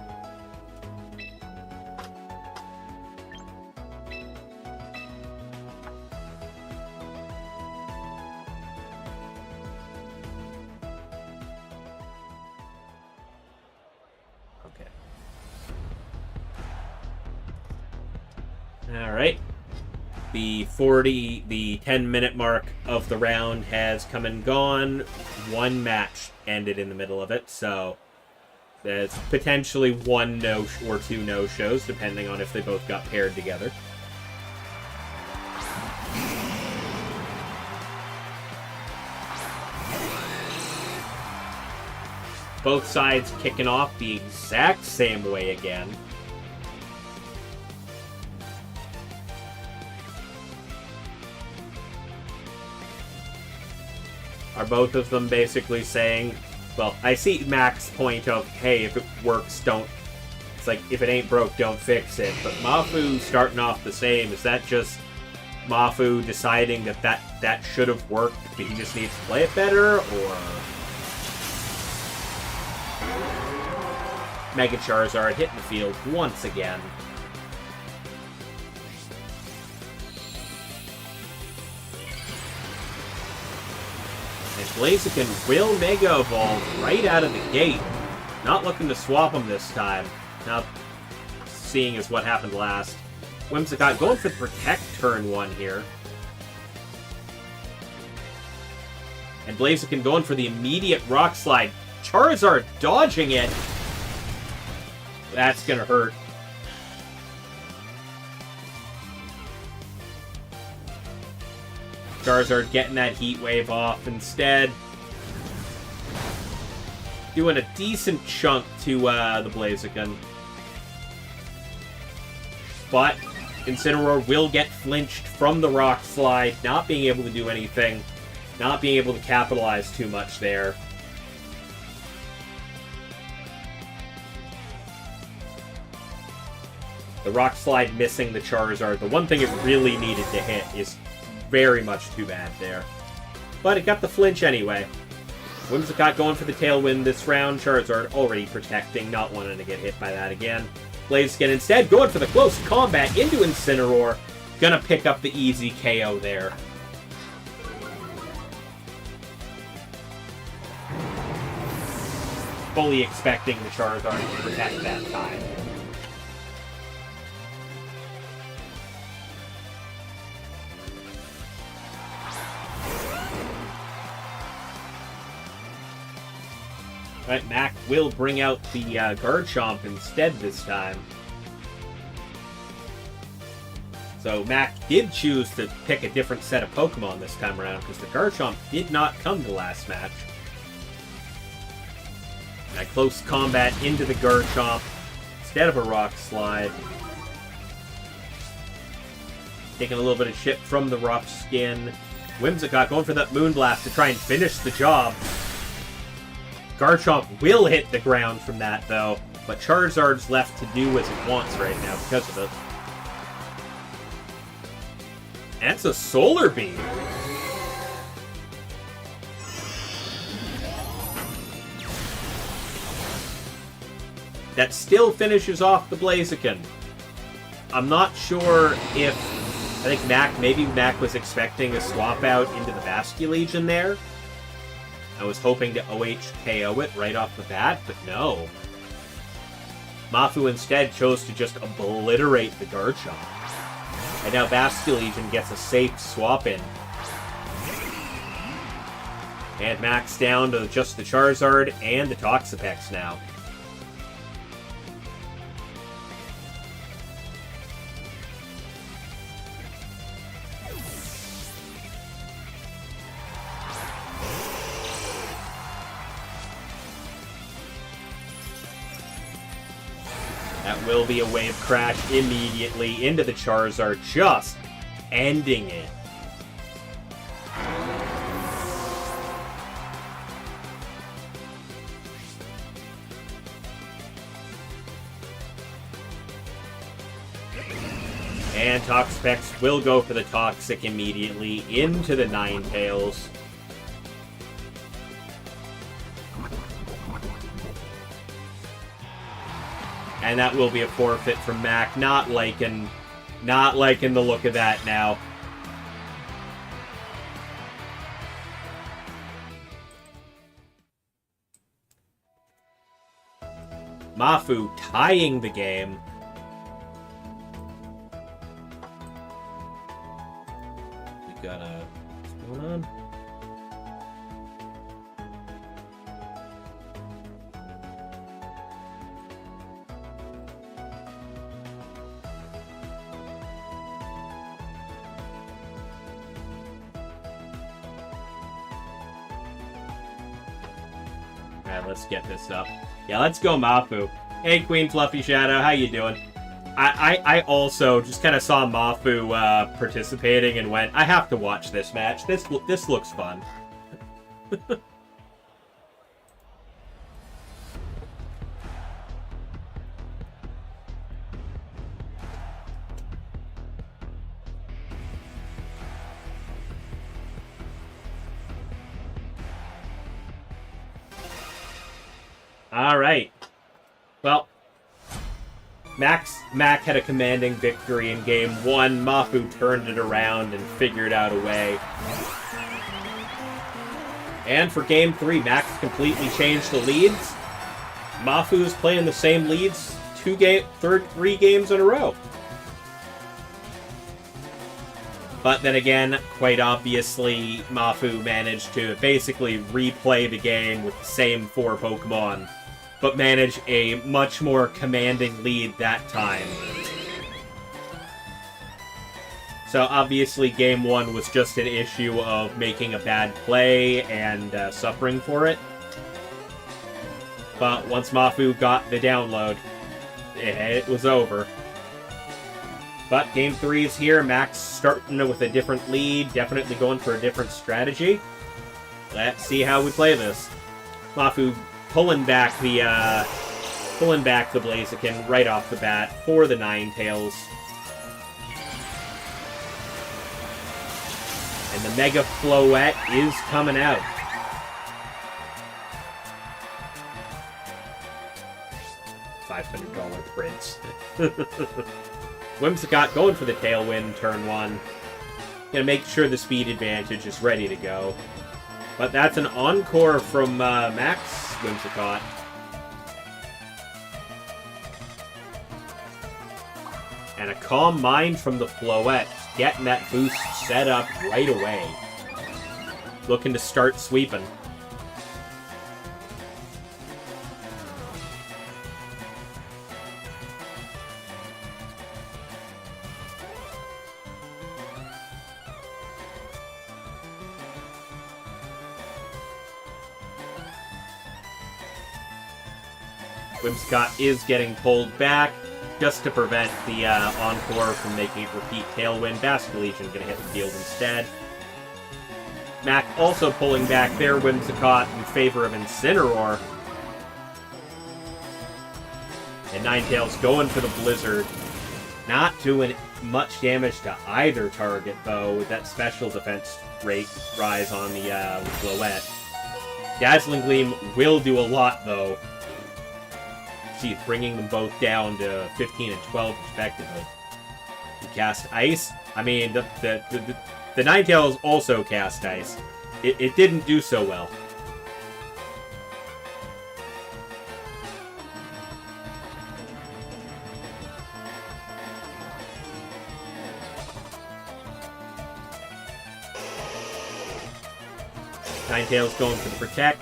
Alright. The 10-minute mark of the round has come and gone. One match ended in the middle of it, so there's potentially 1 no or 2 no-shows, depending on if they both got paired together. Both sides kicking off the exact same way again. Are both of them basically saying, well, I see Mac's point of, hey, if it works, don't... It's like, if it ain't broke, don't fix it. But Mafu starting off the same. Is that just Mafu deciding that should have worked, but he just needs to play it better, or... Mega Charizard hitting the field once again. And Blaziken will Mega Evolve right out of the gate. Not looking to swap him this time. Not seeing as what happened last. Whimsicott going for the Protect turn 1 here. And Blaziken going for the immediate Rock Slide. Charizard dodging it. That's gonna hurt. Charizard getting that Heat Wave off instead. Doing a decent chunk to the Blaziken. But Incineroar will get flinched from the Rock Slide, not being able to do anything. Not being able to capitalize too much there. The Rock Slide missing the Charizard. The one thing it really needed to hit is very much too bad there. But it got the flinch anyway. Whimsicott going for the Tailwind this round. Charizard already protecting, not wanting to get hit by that again. Blaziken instead going for the close combat into Incineroar. Gonna pick up the easy KO there. Fully expecting the Charizard to protect that time. Right, Mac will bring out the Garchomp instead this time. So Mac did choose to pick a different set of Pokemon this time around because the Garchomp did not come to last match. And a close combat into the Garchomp instead of a Rock Slide. Taking a little bit of chip from the Rock Skin. Whimsicott going for that Moonblast to try and finish the job. Garchomp will hit the ground from that, though, but Charizard's left to do as it wants right now because of it. And it's a Solar Beam. That still finishes off the Blaziken. I'm not sure if... I think maybe Mac was expecting a swap out into the Basculegion there. I was hoping to OHKO it right off the bat, but no. Mafu instead chose to just obliterate the Garchomp. And now Basculegion gets a safe swap in. And Mac's down to just the Charizard and the Toxapex now. That will be a Wave Crash immediately into the Charizard, just ending it. And Toxapex will go for the Toxic immediately into the Ninetales. And that will be a forfeit from Mac. Not liking the look of that now. Mafu tying the game. We got what's going on? Alright, let's get this up. Yeah, let's go Mafu. Hey, Queen Fluffy Shadow, how you doing? I also just kind of saw Mafu participating and went, I have to watch this match. This looks fun. Alright. Well, Mac had a commanding victory in Game 1. Mafu turned it around and figured out a way. And for Game 3, Mac's completely changed the leads. Mafu's playing the same leads 3 games in a row. But then again, quite obviously, Mafu managed to basically replay the game with the same 4 Pokemon, but manage a much more commanding lead that time. So obviously Game 1 was just an issue of making a bad play and suffering for it. But once Mafu got the download, it was over. But Game 3 is here. Mac's starting with a different lead, definitely going for a different strategy. Let's see how we play this. Mafu pulling back the Blaziken right off the bat for the Ninetales. And the Mega Floette is coming out. $500 Prince. Whimsicott going for the Tailwind turn 1. Gonna make sure the speed advantage is ready to go. But that's an Encore from Max Whimsicott. And a Calm Mind from the Floette. Getting that boost set up right away. Looking to start sweeping. Whimsicott is getting pulled back just to prevent the Encore from making it repeat Tailwind. Basculegion gonna hit the field instead. Mac also pulling back their Whimsicott in favor of Incineroar. And Ninetales going for the Blizzard. Not doing much damage to either target, though, with that special defense rate rise on the Floette. Dazzling Gleam will do a lot, though. See, bringing them both down to 15 and 12, respectively. You cast Ice. I mean, the Ninetales also cast Ice. It didn't do so well. Ninetales going for the Protect.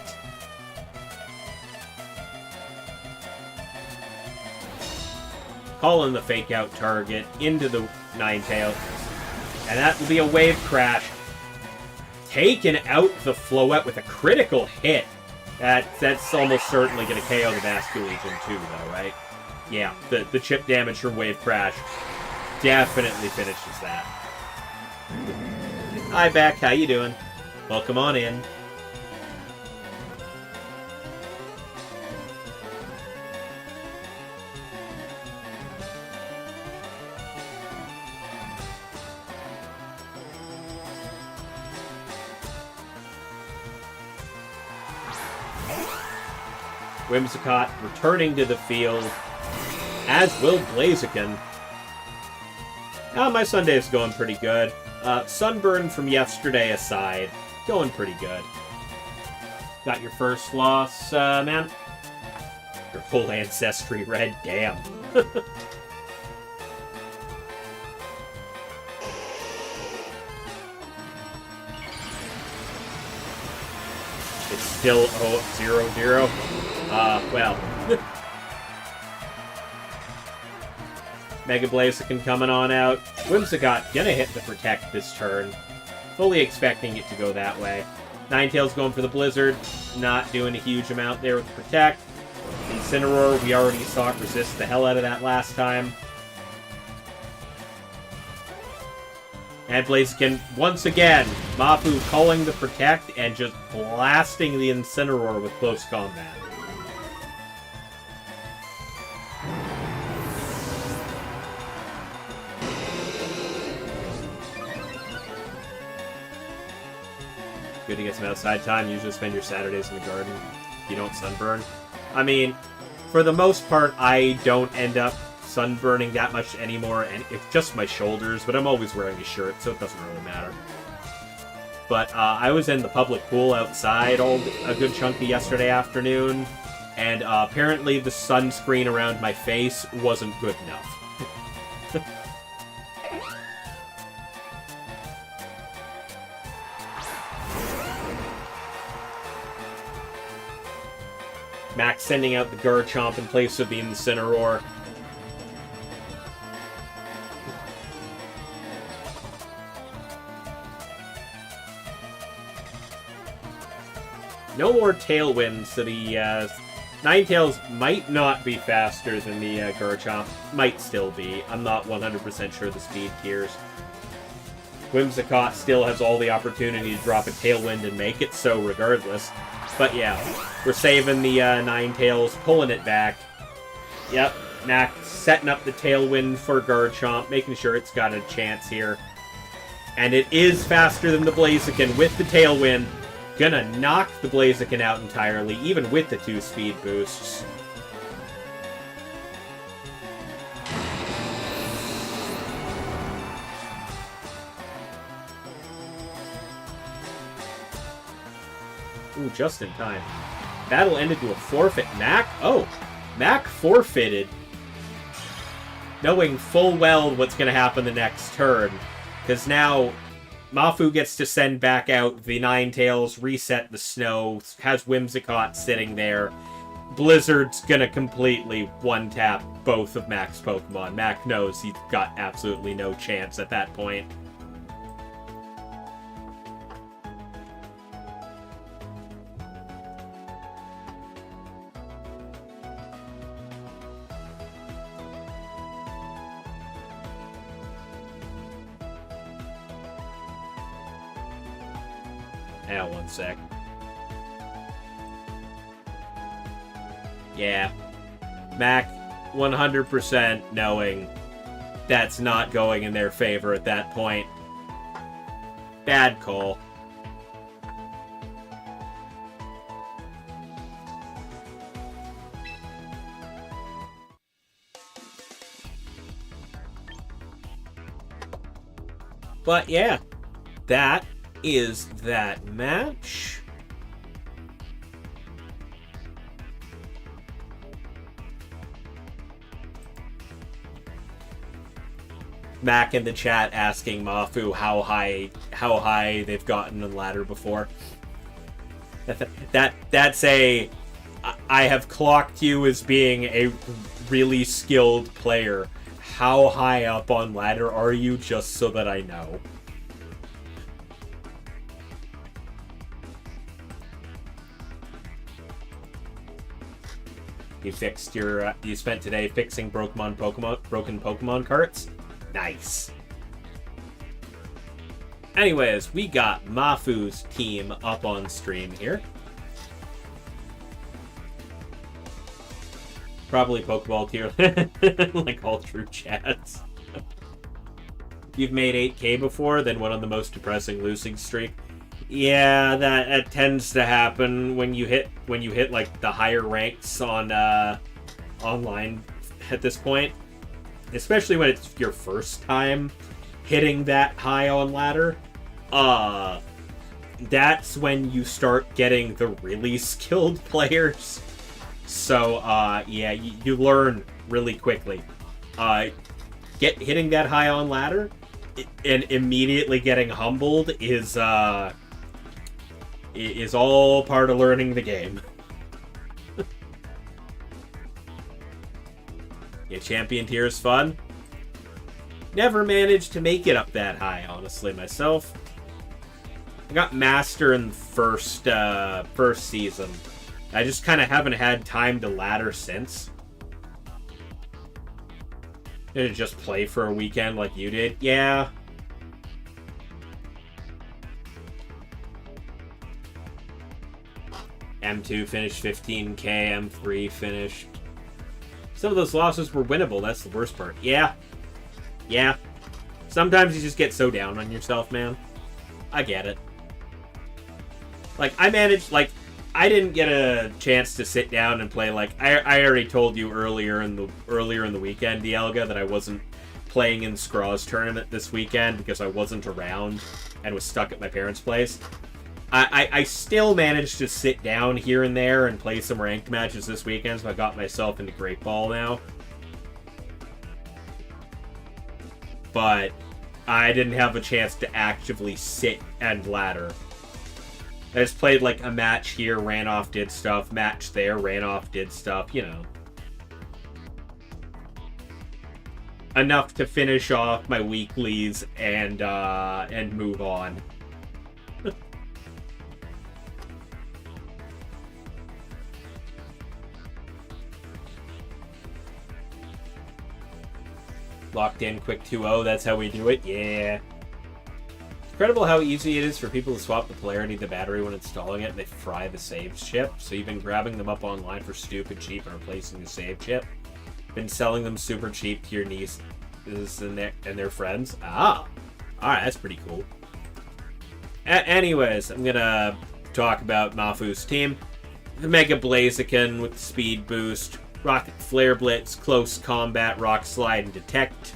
Calling the Fake Out target into the Ninetales. And that will be a Wave Crash. Taking out the Floette with a critical hit. That's almost certainly going to KO the Basculegion too, though, right? Yeah, the chip damage from Wave Crash definitely finishes that. Hi, Beck. How you doing? Welcome on in. Whimsicott returning to the field, as will Blaziken. Now, my Sunday's going pretty good. Sunburn from yesterday aside, going pretty good. Got your first loss, man? Your full Ancestry red, damn. It's still 0-0. Well. Mega Blaziken coming on out. Whimsicott gonna hit the Protect this turn. Fully expecting it to go that way. Ninetales going for the Blizzard. Not doing a huge amount there with the Protect. Incineroar, we already saw it resist the hell out of that last time. And Blaziken, once again, Mafu calling the Protect and just blasting the Incineroar with close combat. Good to get some outside time. Usually spend your Saturdays in the garden. You don't sunburn. I mean, for the most part, I don't end up sunburning that much anymore, and it's just my shoulders, but I'm always wearing a shirt, so it doesn't really matter. But I was in the public pool outside a good chunk of yesterday afternoon, and apparently the sunscreen around my face wasn't good enough. Max sending out the Garchomp in place of the Incineroar. No more Tailwind, so the Ninetales might not be faster than the Garchomp. Might still be. I'm not 100% sure the speed tiers. Whimsicott still has all the opportunity to drop a Tailwind and make it so regardless. But yeah, we're saving the Ninetales, pulling it back. Yep, Mac setting up the Tailwind for Garchomp, making sure it's got a chance here. And it is faster than the Blaziken with the Tailwind. Gonna knock the Blaziken out entirely, even with the 2 speed boosts. Ooh, just in time. Battle ended to a forfeit. Mac? Oh, Mac forfeited. Knowing full well what's going to happen the next turn. Because now, Mafu gets to send back out the Ninetales, reset the snow, has Whimsicott sitting there. Blizzard's going to completely one-tap both of Mac's Pokemon. Mac knows he's got absolutely no chance at that point. Hang on one sec. Yeah. Mac 100% knowing that's not going in their favor at that point. Bad call. But yeah, that is that match. Mac in the chat asking Mafu how high they've gotten on ladder before. That's a I have clocked you as being a really skilled player. How high up on ladder are you, just so that I know? You fixed your you spent today fixing broken Pokemon carts? Nice. Anyways, we got Mafu's team up on stream here. Probably Pokeball tier, like all true chats. You've made 8K before, then went on the most depressing losing streak. Yeah, that tends to happen when you hit like the higher ranks on online at this point. Especially when it's your first time hitting that high on ladder. That's when you start getting the really skilled players. So, yeah, you learn really quickly. Hitting that high on ladder and immediately getting humbled is all part of learning the game. Yeah, champion tier is fun. Never managed to make it up that high, honestly, myself. I got master in the first season. I just kind of haven't had time to ladder since. Did it just play for a weekend like you did? Yeah. M2 finished 15k, M3 finished. Some of those losses were winnable, that's the worst part. Yeah. Yeah. Sometimes you just get so down on yourself, man. I get it. Like, I didn't get a chance to sit down and play, like, I already told you earlier in the weekend, Dialga, that I wasn't playing in Scraw's tournament this weekend because I wasn't around and was stuck at my parents' place. I still managed to sit down here and there and play some ranked matches this weekend, so I got myself into Great Ball now. But I didn't have a chance to actively sit and ladder. I just played like a match here, ran off, did stuff, match there, ran off, did stuff, you know. Enough to finish off my weeklies and move on. Locked in, quick 2-0, that's how we do it, yeah. Incredible how easy it is for people to swap the polarity of the battery when installing it and they fry the save chip. So you've been grabbing them up online for stupid cheap and replacing the save chip. Been selling them super cheap to your nieces and their friends. Ah, alright, that's pretty cool. Anyways, I'm gonna talk about Mafu's team. The Mega Blaziken with the speed boost. Rocket Flare Blitz, Close Combat, Rock Slide, and Detect.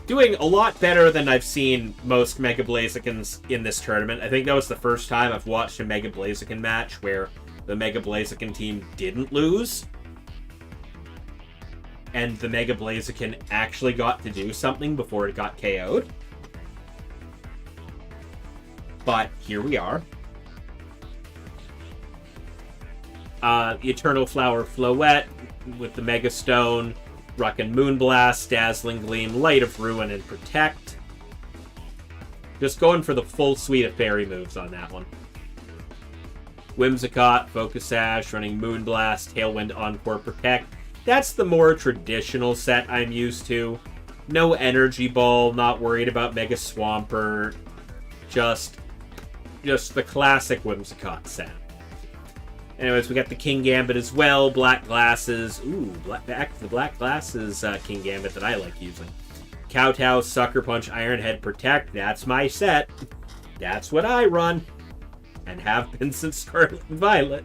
Doing a lot better than I've seen most Mega Blazikens in this tournament. I think that was the first time I've watched a Mega Blaziken match where the Mega Blaziken team didn't lose. And the Mega Blaziken actually got to do something before it got KO'd. But here we are. The Eternal Flower Floette with the Mega Stone, Ruckin' Moonblast, Dazzling Gleam, Light of Ruin, and Protect. Just going for the full suite of fairy moves on that one. Whimsicott, Focus Sash, running Moonblast, Tailwind, Encore, Protect. That's the more traditional set I'm used to. No Energy Ball, not worried about Mega Swampert. Just Just the classic Whimsicott set. Anyways, we got the King Gambit as well. Black glasses. Ooh, back to the black glasses King Gambit that I like using. Kowtow, Sucker Punch, Ironhead, Protect. That's my set. That's what I run. And have been since Scarlet and Violet.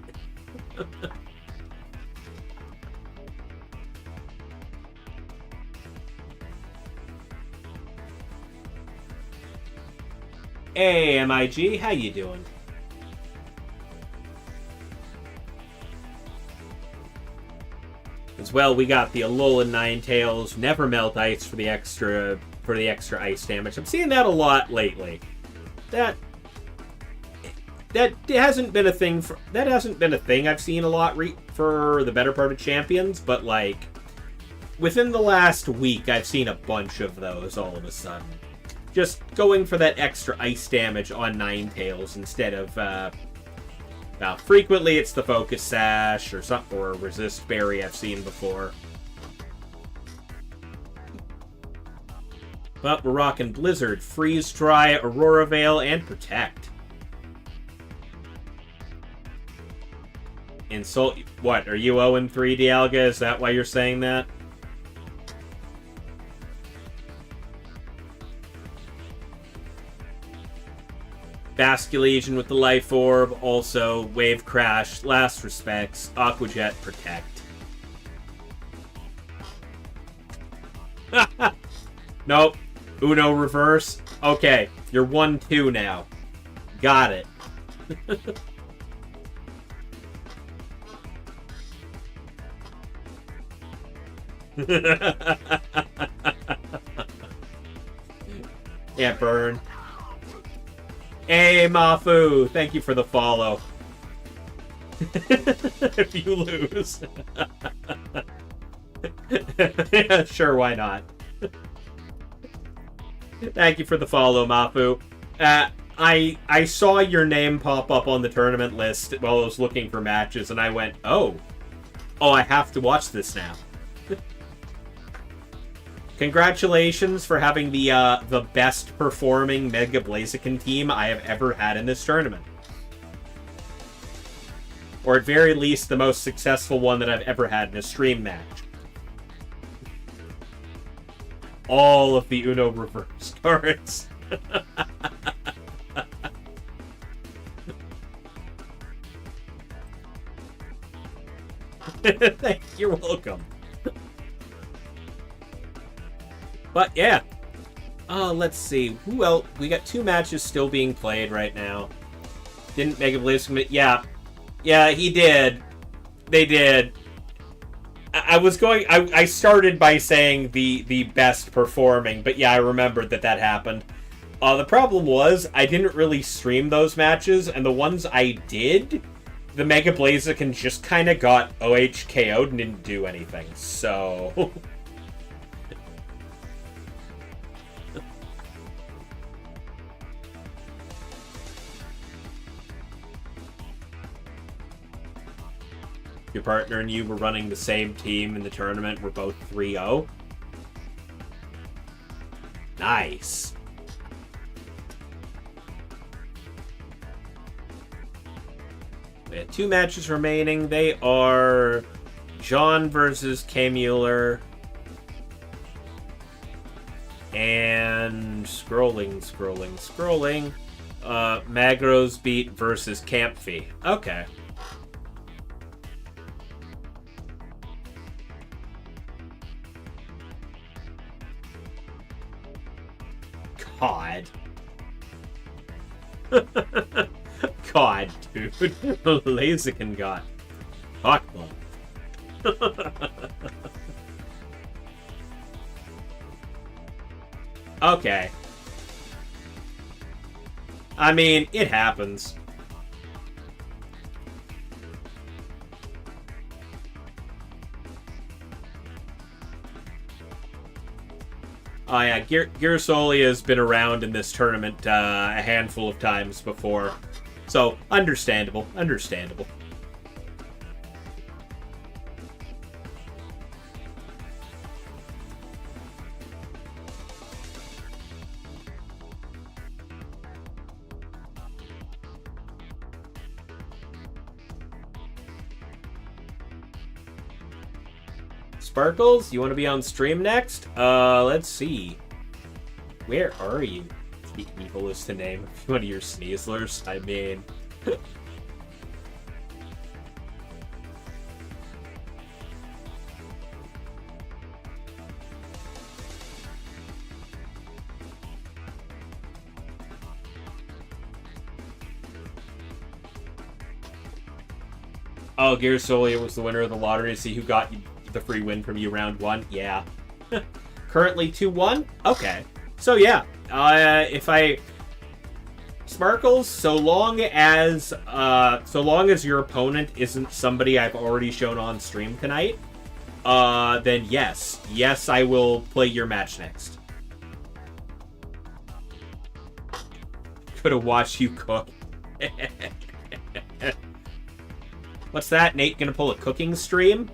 Hey, MIG, how you doing? As well, we got the Alolan Ninetales, Never Melt Ice for the extra ice damage. I'm seeing that a lot lately. That hasn't been a thing I've seen a lot for the better part of Champions, but like within the last week, I've seen a bunch of those all of a sudden. Just going for that extra ice damage on Ninetales instead of, frequently it's the Focus Sash or Resist Berry I've seen before. But we're rocking Blizzard, Freeze Dry, Aurora Veil, and Protect. Insult... What, are you 0-3, Dialga? Is that why you're saying that? Basculation with the Life Orb, also Wave Crash, Last Respects, Aqua Jet, Protect. Nope. Uno Reverse. Okay, you're 1-2 now. Got it. Yeah, burn. Hey, Mafu! Thank you for the follow. If you lose. Yeah, sure, why not? Thank you for the follow, Mafu. I saw your name pop up on the tournament list while I was looking for matches, and I went, oh, I have to watch this now. Congratulations for having the best performing Mega Blaziken team I have ever had in this tournament. Or at very least, the most successful one that I've ever had in a stream match. All of the Uno reverse cards. You're welcome. But yeah. Let's see. Who else? We got 2 matches still being played right now. Didn't Mega Blaze commit? Yeah. Yeah, he did. They did. I started by saying the best performing, but yeah, I remembered that happened. The problem was, I didn't really stream those matches, and the ones I did, the Mega Blaziken just kind of got OHKO'd and didn't do anything, so... Your partner and you were running the same team in the tournament. We're both 3-0. Nice. We have 2 matches remaining. They are John versus K. Mueller. And scrolling. Magros Beat versus Campfee. Okay. God. God, dude. Blaziken got cockblocked. Okay. I mean, it happens. Oh yeah, Girasolia has been around in this tournament a handful of times before. So, understandable. Sparkles, you want to be on stream next? Let's see. Where are you? The evilest to name one of your Sneezlers. I mean... Oh, Gear Solia was the winner of the lottery to see who got the free win from you round 1. Yeah. Currently 2-1? Okay. So yeah, if I... Sparkles, so long as your opponent isn't somebody I've already shown on stream tonight, then yes. Yes, I will play your match next. Could have watched you cook. What's that? Nate gonna pull a cooking stream?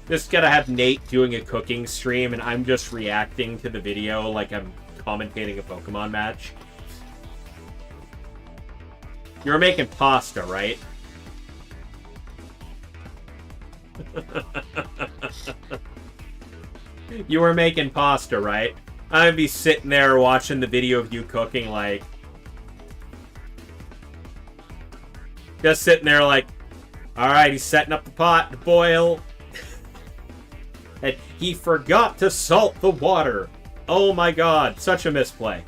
Just gotta have Nate doing a cooking stream and I'm just reacting to the video like I'm commentating a Pokemon match. You're making pasta, right? You were making pasta, right? I'd be sitting there watching the video of you cooking, like... Just sitting there like, alright, he's setting up the pot to boil. And he forgot to salt the water. Oh my god, such a misplay.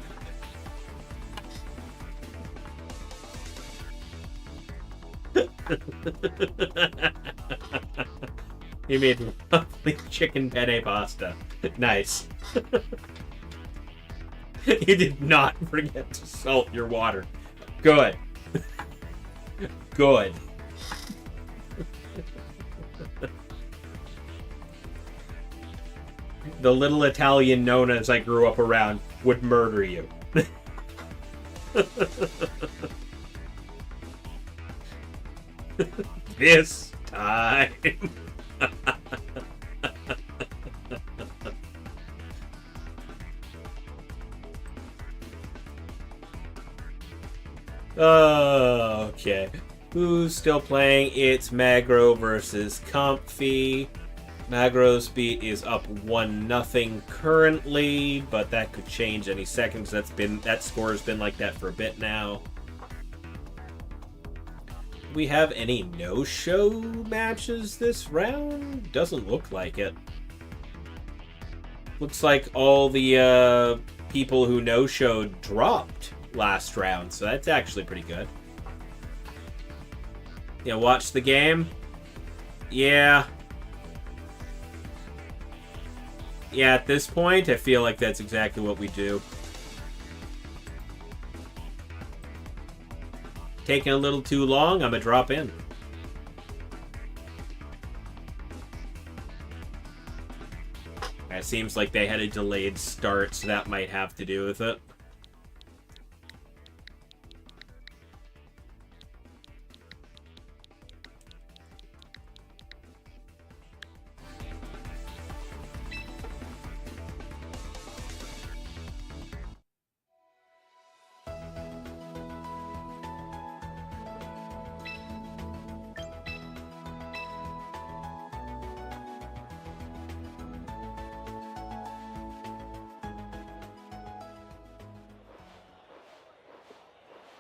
He made lovely chicken penne pasta. Nice. You did not forget to salt your water. Good. Good. The little Italian Nonas I grew up around would murder you. This time. Okay. Who's still playing? It's Magro versus Comfy. Magro's beat is up 1-0 currently, but that could change any second because that score has been like that for a bit now. Do we have any no-show matches this round? Doesn't look like it. Looks like all the people who no-showed dropped last round, so that's actually pretty good. Yeah, watch the game? Yeah. Yeah, at this point, I feel like that's exactly what we do. Taking a little too long, I'm gonna drop in. It seems like they had a delayed start, so that might have to do with it.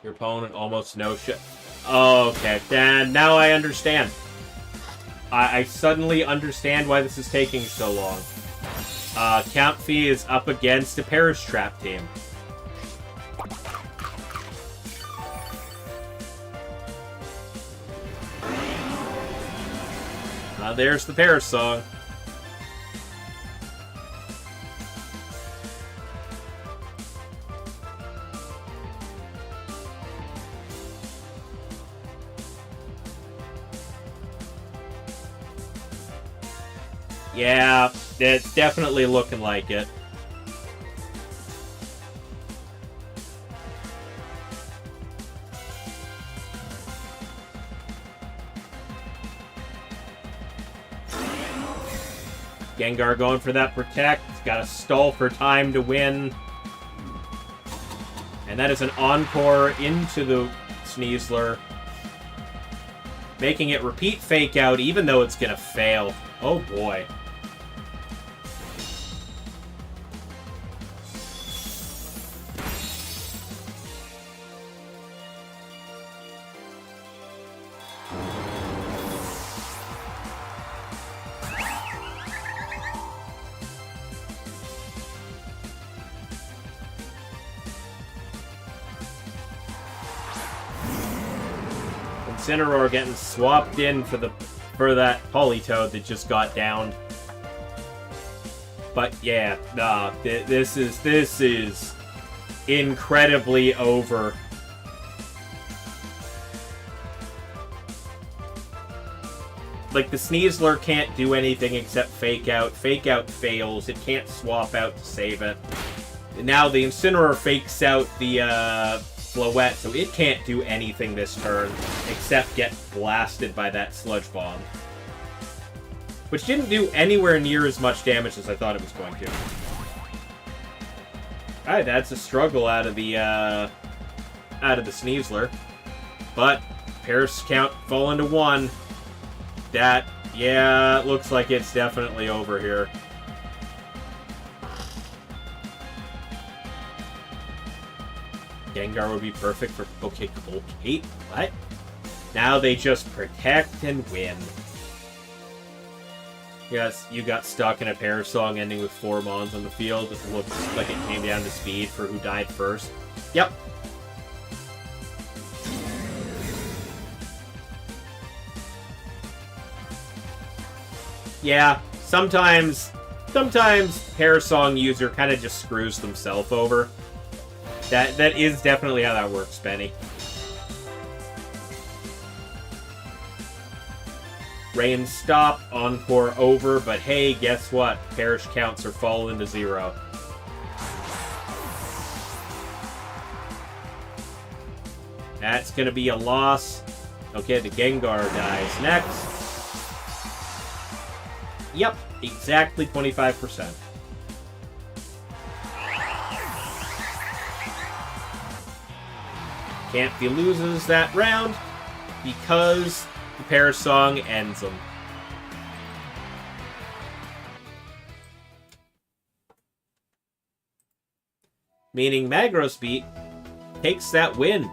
Your opponent almost no shit. Oh, okay, then now I understand. I suddenly understand why this is taking so long. Count Fee is up against a Perish Trap team. There's the Perish song. Yeah, it's definitely looking like it. Gengar going for that protect. He's got to stall for time to win. And that is an encore into the Sneasler. Making it repeat fake out even though it's gonna fail. Oh boy. Incineroar getting swapped in for that Politoed that just got downed. But yeah, nah, this is incredibly over. Like, the Sneasler can't do anything except fake out. Fake out fails. It can't swap out to save it. And now the Incineroar fakes out the Floette, so it can't do anything this turn except get blasted by that Sludge Bomb. Which didn't do anywhere near as much damage as I thought it was going to. Alright, that's a struggle out of the Sneasler. But Paris count falling to 1. That, yeah, it looks like it's definitely over here. Gengar would be perfect for... Okay, what? Now they just protect and win. Yes, you got stuck in a Parasong ending with 4 Mons on the field. It looks like it came down to speed for who died first. Yep. Yeah, sometimes Parasong user kind of just screws themselves over. That is definitely how that works, Benny. Rain stop, Encore over, but hey, guess what? Parish counts are falling to 0. That's gonna be a loss. Okay, the Gengar dies next. Yep, exactly 25%. Campy loses that round because the Parasong ends them. Meaning Magros Beat takes that win.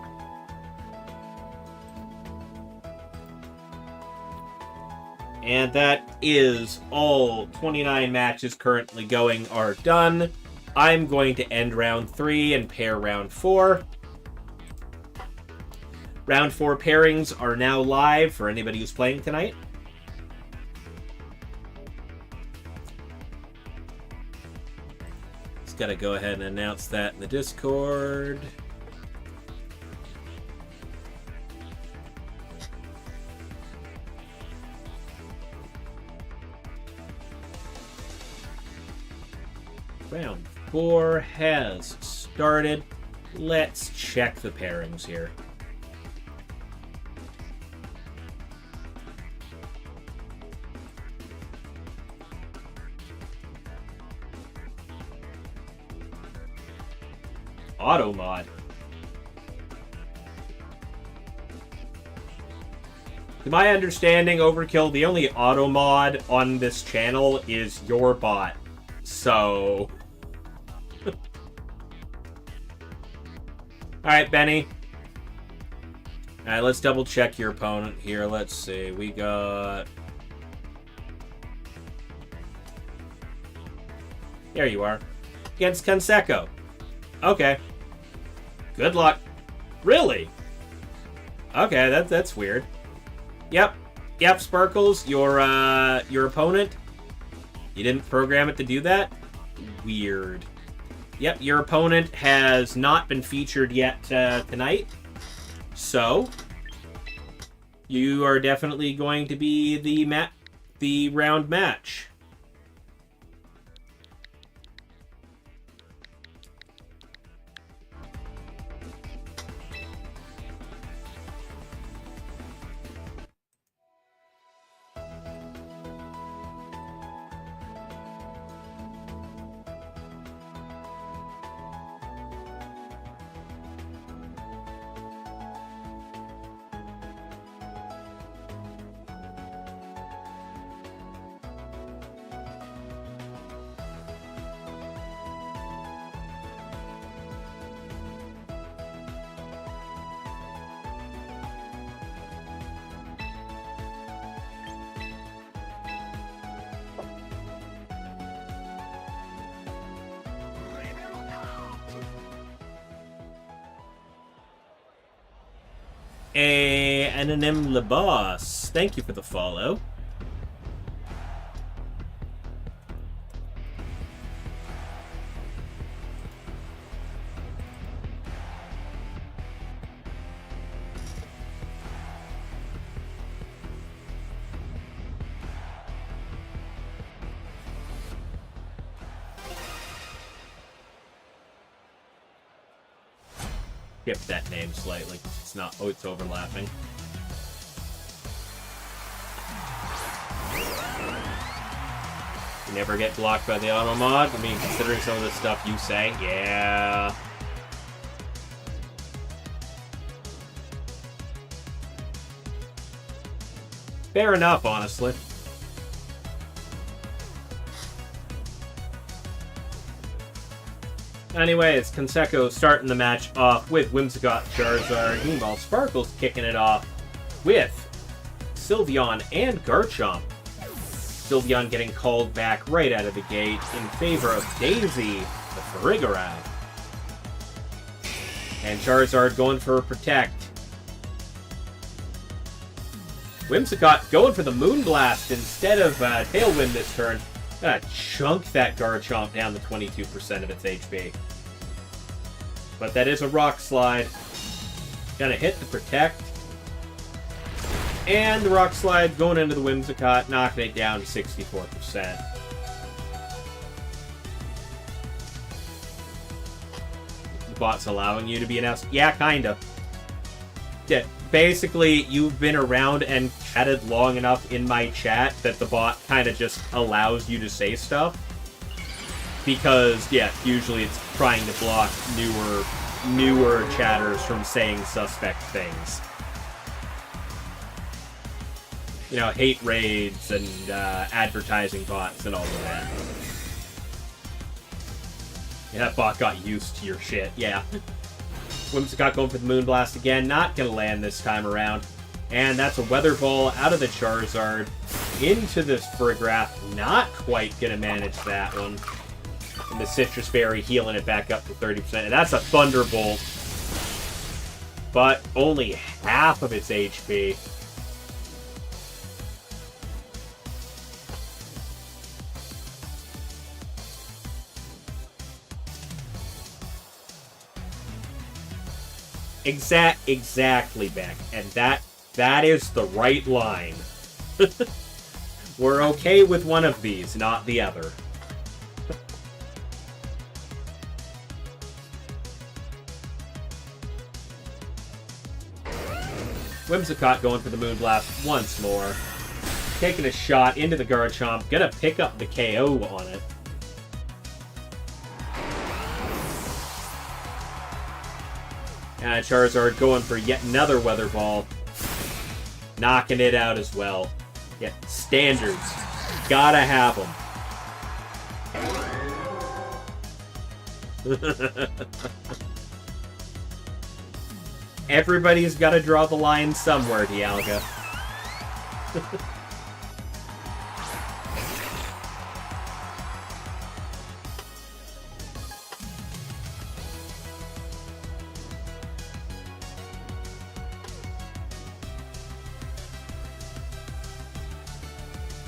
And that is all 29 matches currently going are done. I'm going to end round 3 and pair round 4. Round 4 pairings are now live for anybody who's playing tonight. Just gotta go ahead and announce that in the Discord. Round 4 has started. Let's check the pairings here. Auto mod. To my understanding, Overkill, the only auto mod on this channel is your bot. So... Alright, Benny. Alright, let's double check your opponent here. Let's see. We got... There you are. Against Canseco. Okay. Good luck. Really? Okay, that's weird. Yep, Sparkles, your opponent, you didn't program it to do that? Weird. Yep, your opponent has not been featured yet tonight. So, you are definitely going to be the round match. Anonym Le Boss, thank you for the follow. Skip that name slightly. It's not. Oh, it's overlapping. You never get blocked by the auto mod. I mean, considering some of the stuff you say, yeah. Fair enough, honestly. Anyways, Conseco starting the match off with Whimsicott, Charizard. Meanwhile, Sparkle's kicking it off with Sylveon and Garchomp. Sylveon getting called back right out of the gate in favor of Daisy, the Farigiraf. And Charizard going for a Protect. Whimsicott going for the Moonblast instead of Tailwind this turn. Gonna chunk that Garchomp down to 22% of its HP. But that is a Rock Slide. Gonna hit the Protect. And the Rock Slide going into the Whimsicott, knocking it down to 64%. The bot's allowing you to be announced? Yeah, kinda. Yeah, basically, you've been around and chatted long enough in my chat that the bot kind of just allows you to say stuff. Because, yeah, usually it's trying to block newer chatters from saying suspect things. You know, hate raids and advertising bots and all of that. Yeah, that bot got used to your shit, yeah. Whimsicott going for the Moonblast again. Not going to land this time around. And that's a Weather Ball out of the Charizard into this Farigiraf. Not quite going to manage that one. And the Citrus Berry healing it back up to 30%. And that's a Thunderbolt. But only half of its HP. Exactly, Beck. And that is the right line. We're okay with one of these, not the other. Whimsicott going for the Moonblast once more. Taking a shot into the Garchomp. Gonna pick up the KO on it. And Charizard going for yet another Weather Ball. Knocking it out as well. Yeah, standards. Gotta have them. Everybody's gotta draw the line somewhere, Dialga.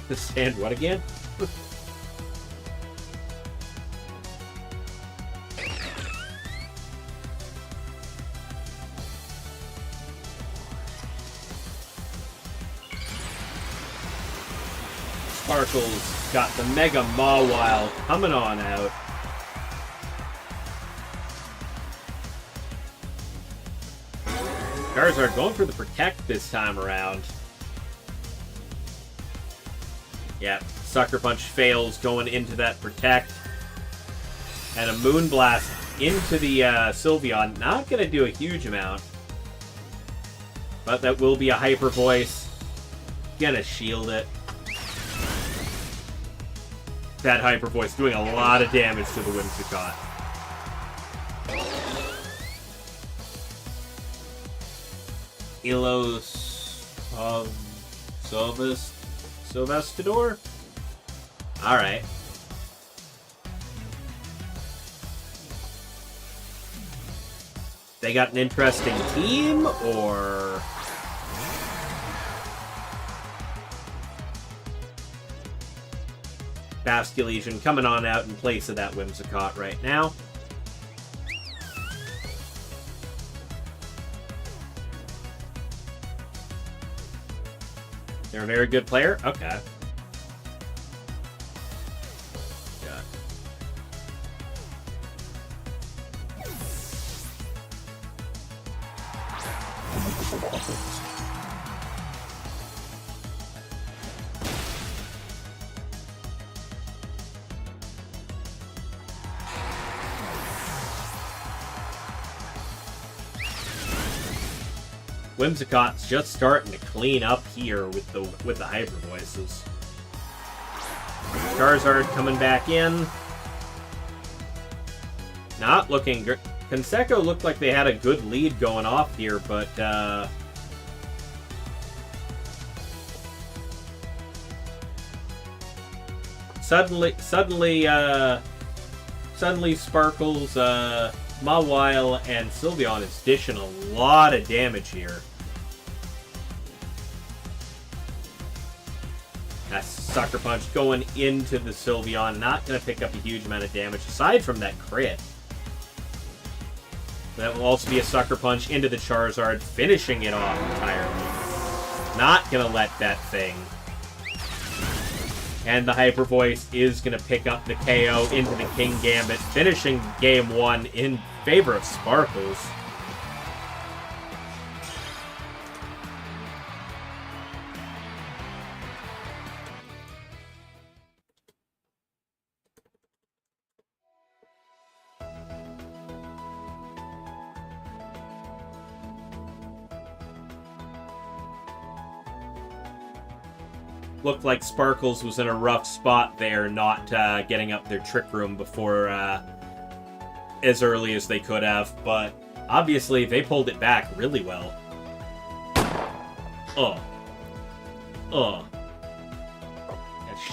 The stand what again? Sparkle's got the Mega Mawile coming on out. Charizard going for the Protect this time around. Yeah, Sucker Punch fails going into that Protect. And a Moonblast into the Sylveon. Not going to do a huge amount. But that will be a Hyper Voice. Gonna shield it. That Hyper Voice doing a lot of damage to the Whimsicott. Ilos of Sylvestador? Alright. They got an interesting team, or... Basculesian coming on out in place of that Whimsicott right now. They're a very good player? Okay. Yeah. Whimsicott's just starting to clean up here with the Hyper Voices. Charizard coming back in. Not looking good. Conseco looked like they had a good lead going off here, but suddenly Sparkles, Mawile, and Sylveon is dishing a lot of damage here. That Sucker Punch going into the Sylveon, not going to pick up a huge amount of damage, aside from that crit. That will also be a Sucker Punch into the Charizard, finishing it off entirely. Not going to let that thing. And the Hyper Voice is going to pick up the KO into the King Gambit, finishing game 1 in favor of Sparkles. Looked like Sparkles was in a rough spot there, not getting up their Trick Room before as early as they could have, but obviously they pulled it back really well. That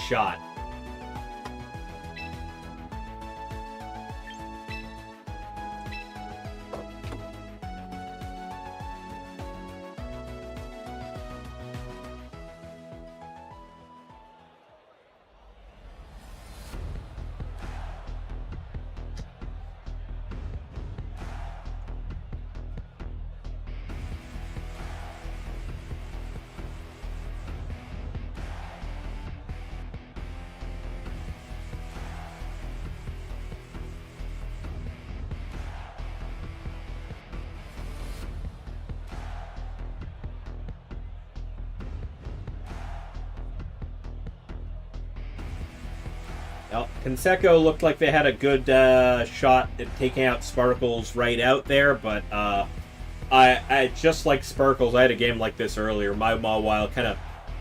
shot. Well, Conseco looked like they had a good shot at taking out Sparkles right out there, but I just like Sparkles, I had a game like this earlier. My Mawile kind of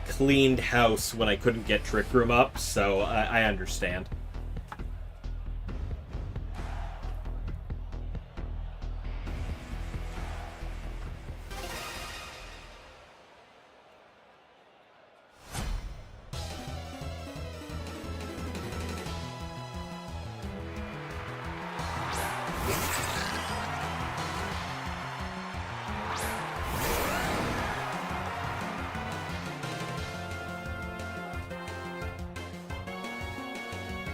cleaned house when I couldn't get Trick Room up, so I understand.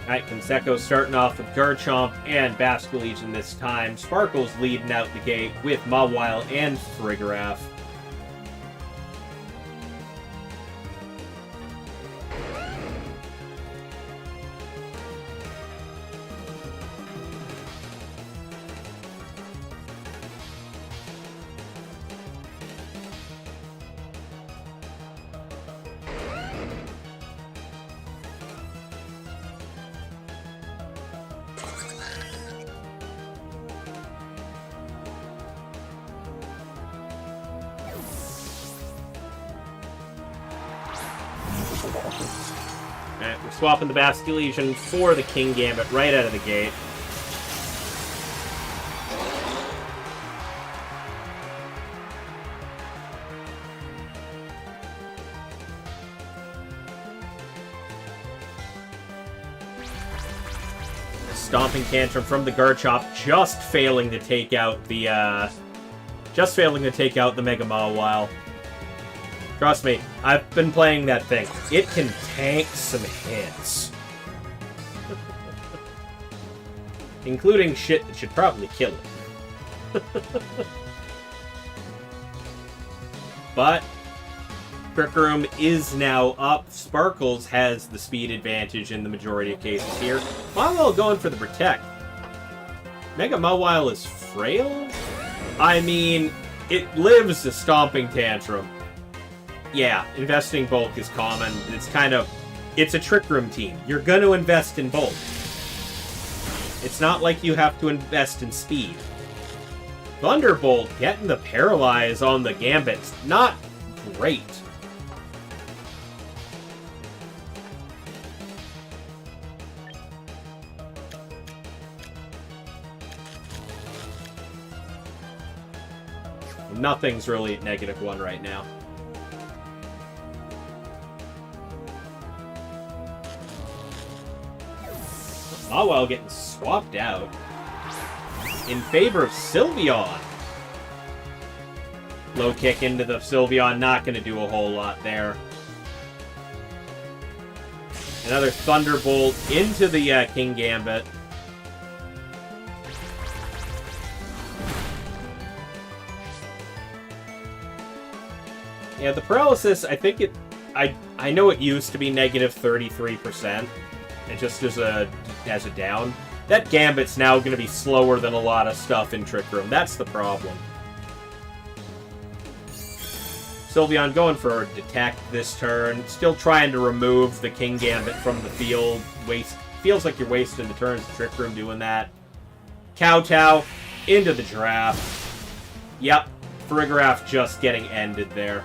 Alright, Conseco starting off with Garchomp and Basculesian this time. Sparkles leading out the gate with Mawile and Farigiraf. Alright, we're swapping the Basculesian for the King Gambit right out of the gate. A Stomping Tantrum from the Garchomp, just failing to take out the Just failing to take out the Mega Mawile. Trust me, I've been playing that thing. It can tank some hits. Including shit that should probably kill it. But Trick Room is now up. Sparkles has the speed advantage in the majority of cases here. Mawile going for the Protect. Mega Mawile is frail? I mean, it lives a stomping tantrum. Yeah, investing bulk is common. It's a Trick Room team. You're going to invest in bulk. It's not like you have to invest in speed. Thunderbolt getting the Paralyze on the Gambit's not great. Nothing's really at -1 right now. Mawile getting swapped out in favor of Sylveon. Low kick into the Sylveon, not going to do a whole lot there. Another Thunderbolt into the King Gambit. Yeah, the Paralysis, I think it... I know it used to be -33%, and just as a down. That Gambit's now going to be slower than a lot of stuff in Trick Room. That's the problem. Sylveon going for a Detect this turn. Still trying to remove the King Gambit from the field. Feels like you're wasting the turns in Trick Room doing that. Kowtow into the Giraffe. Yep, Farigiraf just getting ended there.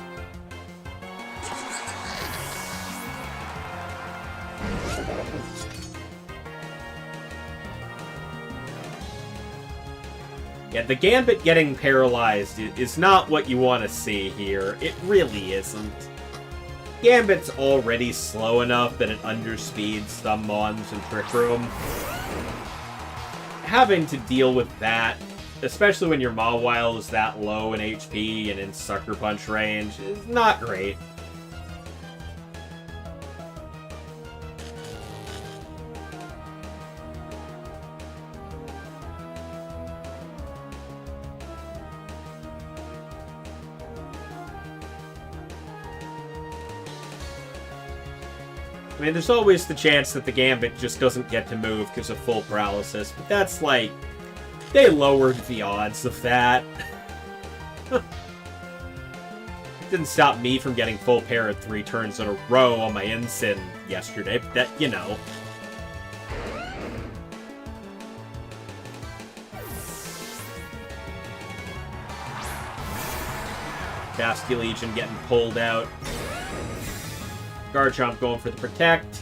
Yeah, the Gambit getting paralyzed is not what you want to see here. It really isn't. Gambit's already slow enough that it underspeeds some mons in Trick Room. Having to deal with that, especially when your Mawile is that low in HP and in Sucker Punch range, is not great. I mean, there's always the chance that the Gambit just doesn't get to move because of full paralysis, but that's like... they lowered the odds of that. It didn't stop me from getting full parried 3 turns in a row on my Ensign yesterday, but that, you know. Basculegion getting pulled out. Garchomp going for the Protect.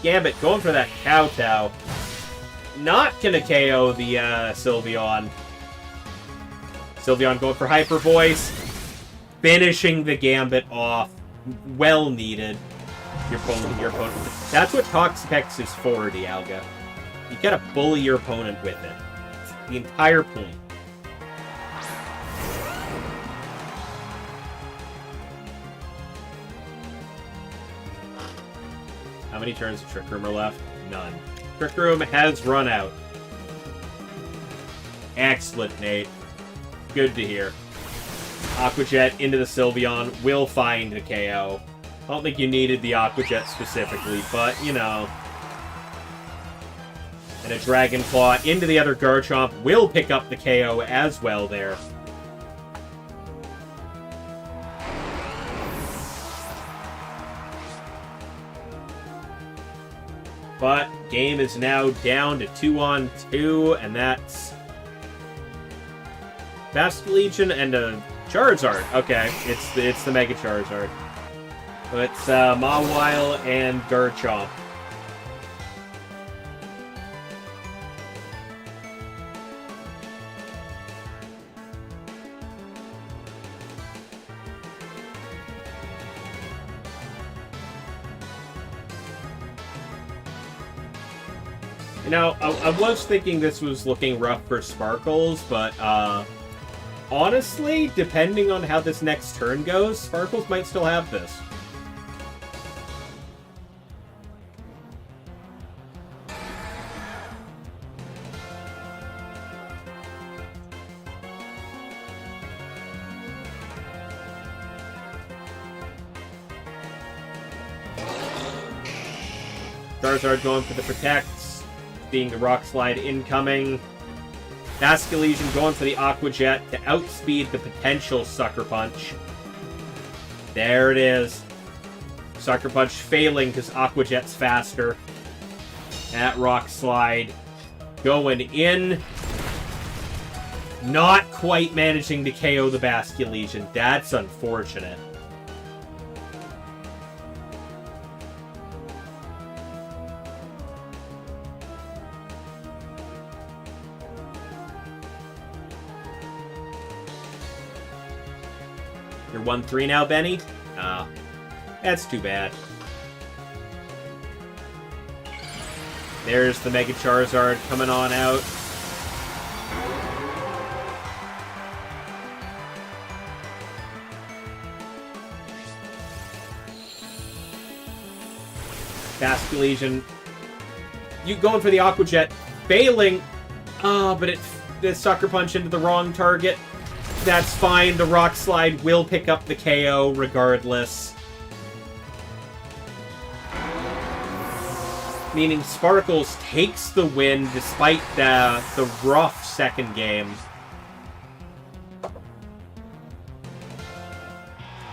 Gambit going for that Kowtow. Not gonna KO the Sylveon. Sylveon going for Hyper Voice. Finishing the Gambit off. Well needed. Your opponent. That's what Toxapex is for, Dialga. You gotta bully your opponent with it. It's the entire point. How many turns of Trick Room are left? None. Trick Room has run out. Excellent, Nate. Good to hear. Aqua Jet into the Sylveon will find the KO. I don't think you needed the Aqua Jet specifically, but, you know. And a Dragon Claw into the other Garchomp will pick up the KO as well there. But game is now down to 2-on-2, and that's Basculegion and a Charizard. Okay, it's the Mega Charizard. So it's Mawile and Garchomp. You know, I was thinking this was looking rough for Sparkles, but honestly, depending on how this next turn goes, Sparkles might still have this. Charizard going for the protects, being the Rock Slide incoming. Basculegion going for the Aqua Jet to outspeed the potential Sucker Punch. There it is. Sucker Punch failing because Aqua Jet's faster. That Rock Slide going in. Not quite managing to KO the Basculegion. That's unfortunate. You're 1-3 now, Benny? Ah, that's too bad. There's the Mega Charizard coming on out. Basculegion. You going for the Aqua Jet. Failing. Ah, but the Sucker Punch into the wrong target. That's fine. The Rock Slide will pick up the KO regardless. Meaning Sparkles takes the win despite the rough second game.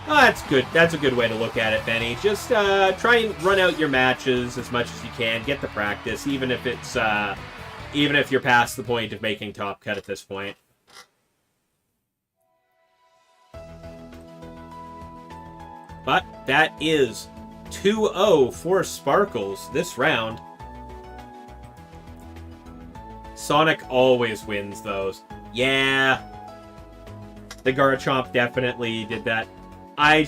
Oh, that's good. That's a good way to look at it, Benny. Just try and run out your matches as much as you can. Get the practice, even if you're past the point of making Top Cut at this point. But that is 2-0 for Sparkles this round. Sonic always wins those. Yeah. The Garchomp definitely did that. At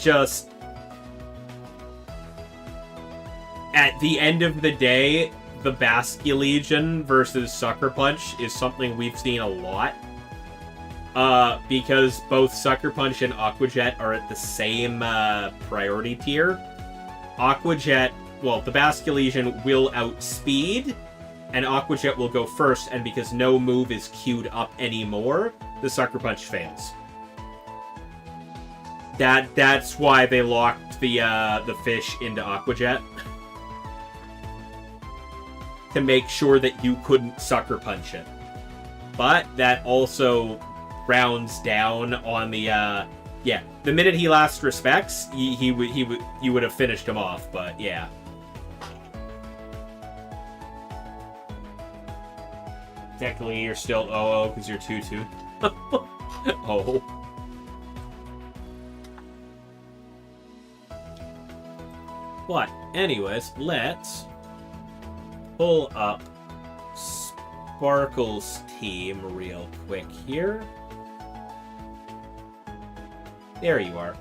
the end of the day, the Basculegion versus Sucker Punch is something we've seen a lot. Because both Sucker Punch and Aqua Jet are at the same priority tier. Aqua Jet, well, the Basculegion will outspeed, and Aqua Jet will go first, and because no move is queued up anymore, the Sucker Punch fails. That's why they locked the fish into Aqua Jet. To make sure that you couldn't Sucker Punch it. But that also rounds down on the yeah, the minute he lost respects, you would have finished him off, but yeah. Technically you're still 0-0 because you're 2-2. Oh. But anyways, let's pull up Sparkle's team real quick here. There you are.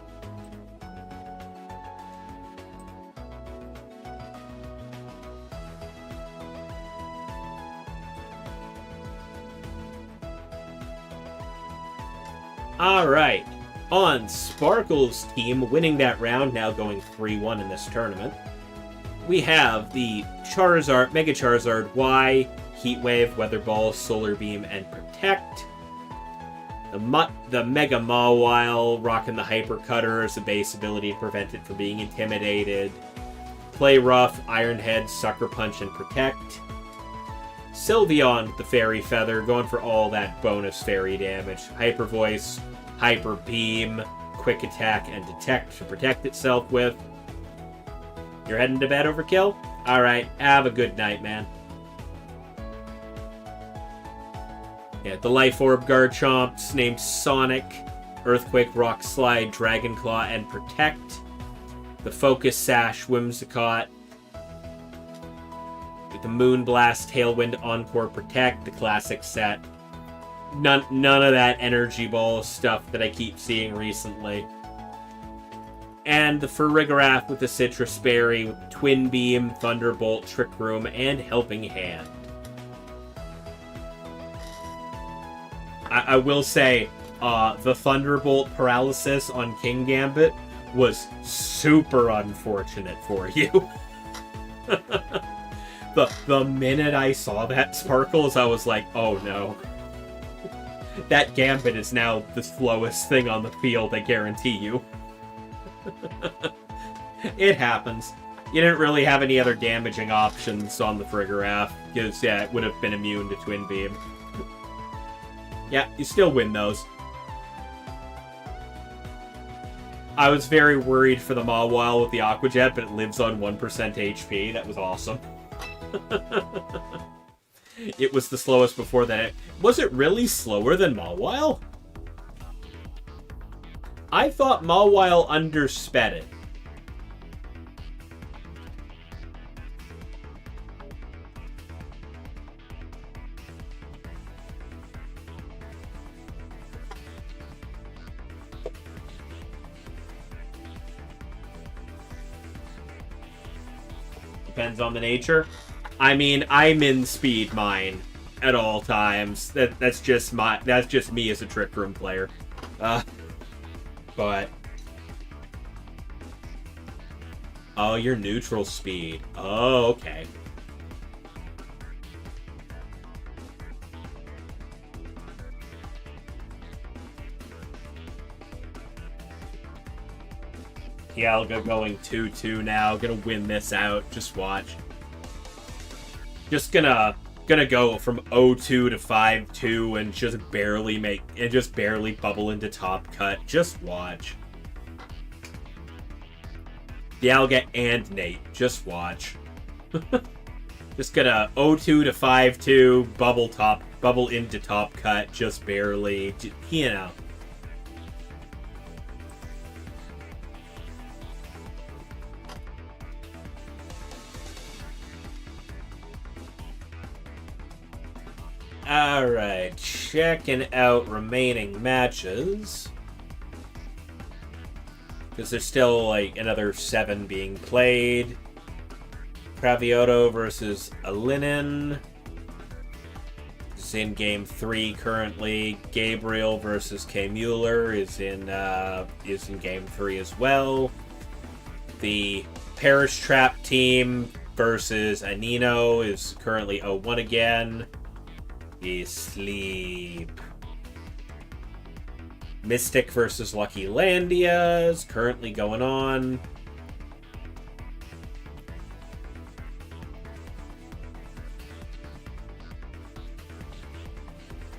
Alright. On Sparkle's team, winning that round, now going 3-1 in this tournament, we have the Charizard, Mega Charizard Y, Heat Wave, Weather Ball, Solar Beam, and Protect. The Mega Mawile, rocking the Hyper Cutter as a base ability to prevent it from being intimidated. Play Rough, Iron Head, Sucker Punch, and Protect. Sylveon with the Fairy Feather, going for all that bonus fairy damage. Hyper Voice, Hyper Beam, Quick Attack, and Detect to protect itself with. You're heading to bed, Overkill? Alright, have a good night, man. Yeah, the Life Orb Garchomps named Sonic, Earthquake, Rock Slide, Dragon Claw, and Protect. The Focus Sash, Whimsicott. With the Moonblast, Tailwind, Encore, Protect, the classic set. None of that Energy Ball stuff that I keep seeing recently. And the Farigiraf with the Citrus Berry, with Twin Beam, Thunderbolt, Trick Room, and Helping Hand. I will say, the Thunderbolt paralysis on King Gambit was super unfortunate for you. The minute I saw that Sparkles, I was like, oh no. That Gambit is now the slowest thing on the field, I guarantee you. It happens. You didn't really have any other damaging options on the Frigoraph, because, yeah, it would have been immune to Twin Beam. Yeah, you still win those. I was very worried for the Mawile with the Aqua Jet, but it lives on 1% HP. That was awesome. It was the slowest before that. Was it really slower than Mawile? I thought Mawile undersped it. Depends on the nature. I mean, I'm in Speed Mine at all times. That's just me as a Trick Room player. But oh, you're neutral speed. Oh, okay. Dialga going 2-2 now. Gonna win this out. Just watch. Just gonna go from 0-2 to 5-2 and just barely bubble into top cut. Just watch. Dialga and Nate. Just watch. Just gonna 0-2 to 5-2, bubble into top cut, just barely. You know. Alright, checking out remaining matches. Because there's still, like, another 7 being played. Cravioto versus Alinen. Is in game 3 currently. Gabriel versus K. Mueller is in game 3 as well. The Parish Trap team versus Anino is currently 0-1 again. Is sleep. Mystic versus Lucky Landia is currently going on.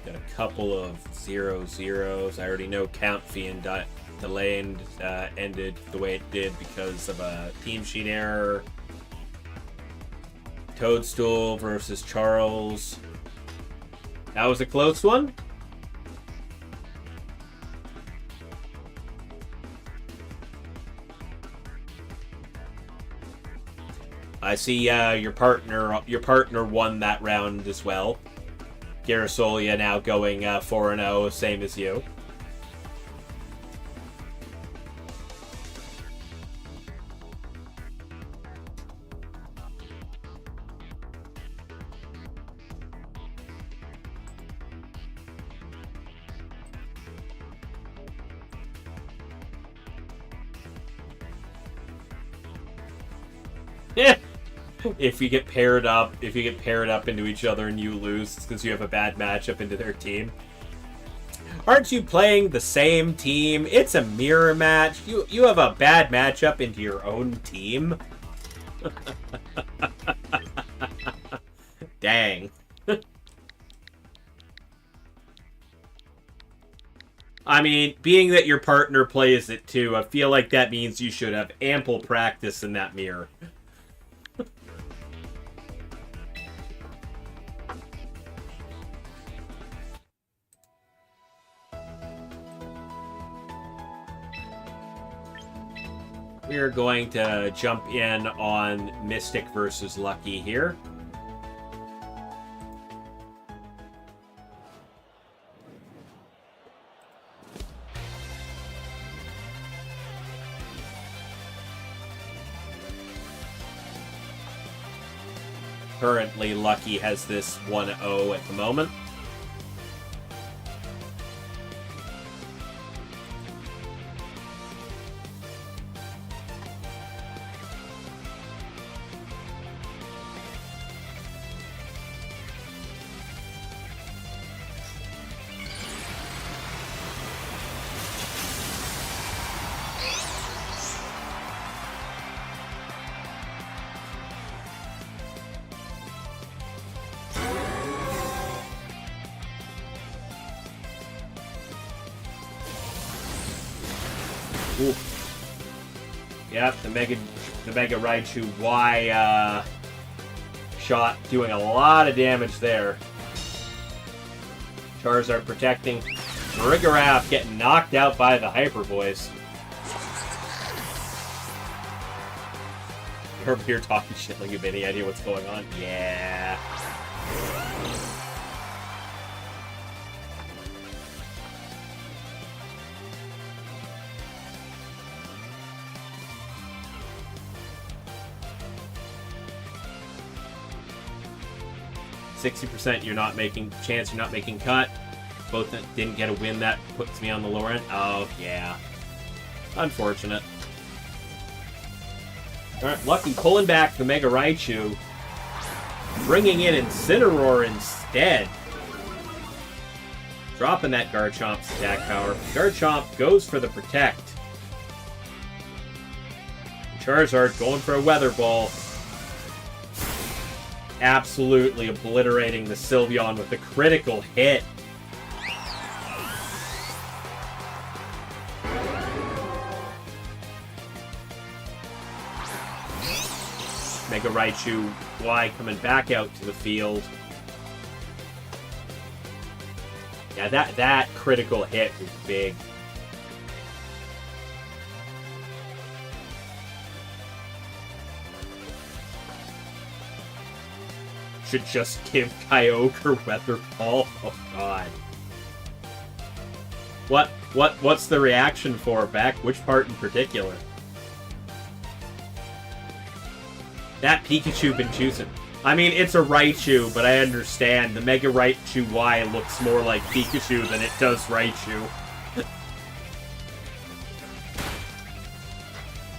Got a couple of 0-0s. I already know Count Fee and Delayed ended the way it did because of a team sheet error. Toadstool versus Charles. That was a close one. I see your partner won that round as well. Garasolia now going 4-0, same as you. If you get paired up into each other and you lose, it's because you have a bad matchup into their team. Aren't you playing the same team? It's a mirror match. You have a bad matchup into your own team. Dang. I mean, being that your partner plays it too, I feel like that means you should have ample practice in that mirror. We're going to jump in on Mystic versus Lucky here. Currently, Lucky has this 1-0 at the moment. Ooh. Yep, the Mega Raichu Y shot doing a lot of damage there. Charizard protecting. Rigoraph getting knocked out by the Hyper Voice. You're over here talking shit like you have any idea what's going on. Yeah. %, you're not making cut. Both didn't get a win. That puts me on the lower end. Oh, yeah. Unfortunate. Alright, Lucky pulling back the Mega Raichu. Bringing in Incineroar instead. Dropping that Garchomp's attack power. Garchomp goes for the Protect. Charizard going for a Weather Ball. Absolutely obliterating the Sylveon with a critical hit. Mega Raichu Y coming back out to the field. Yeah, that critical hit was big. Should just give Kyogre Weather Ball. Oh god. What's the reaction for, Beck? Which part in particular? That Pikachu been choosing. I mean, it's a Raichu, but I understand. The Mega Raichu Y looks more like Pikachu than it does Raichu.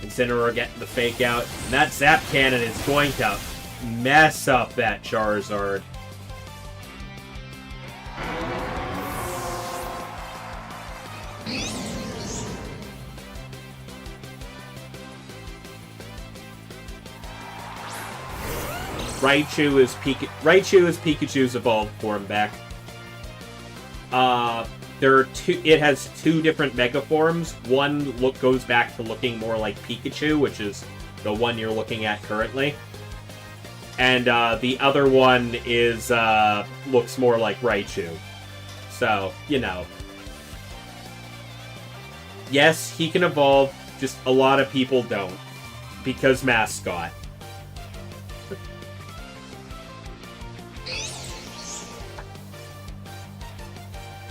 Incineroar getting the fake out. And that Zap Cannon is going to mess up that Charizard. Raichu is Pikachu's evolved form back. It has two different Mega Forms. One goes back to looking more like Pikachu, which is the one you're looking at currently. And the other one is looks more like Raichu. So, you know. Yes, he can evolve, just a lot of people don't. Because mascot.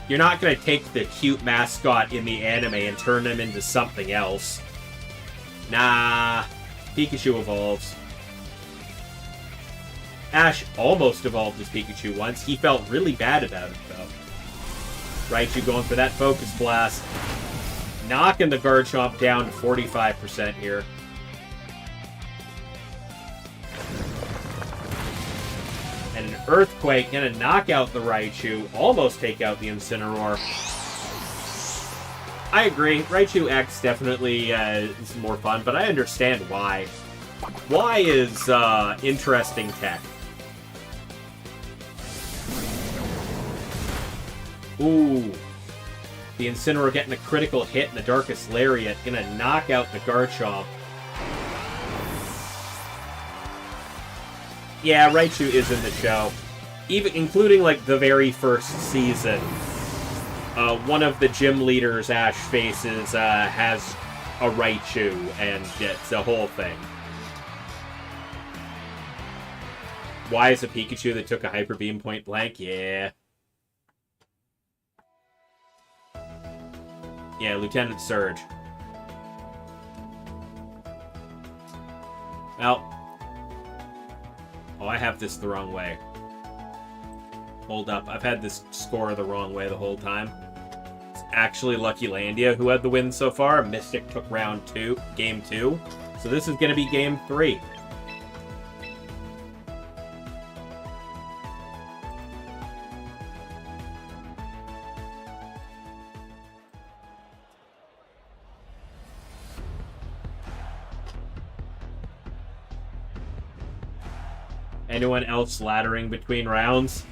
You're not going to take the cute mascot in the anime and turn him into something else. Nah. Pikachu evolves. Ash almost evolved as Pikachu once. He felt really bad about it, though. Raichu going for that Focus Blast. Knocking the Garchomp down to 45% here. And an Earthquake gonna knock out the Raichu, almost take out the Incineroar. I agree, Raichu X definitely is more fun, but I understand why. Y is interesting tech. Ooh. The Incineroar getting a critical hit in the Darkest Lariat, gonna knock out the Garchomp. Yeah, Raichu is in the show. Even including like the very first season. One of the gym leaders Ash faces has a Raichu, and it's a whole thing. Why is a Pikachu that took a Hyper Beam point blank? Yeah. Yeah, Lieutenant Surge. Well. Oh, I have this the wrong way. Hold up. I've had this score the wrong way the whole time. It's actually Lucky Landia who had the win so far. Mystic took game 2. So this is going to be game 3. Anyone else laddering between rounds?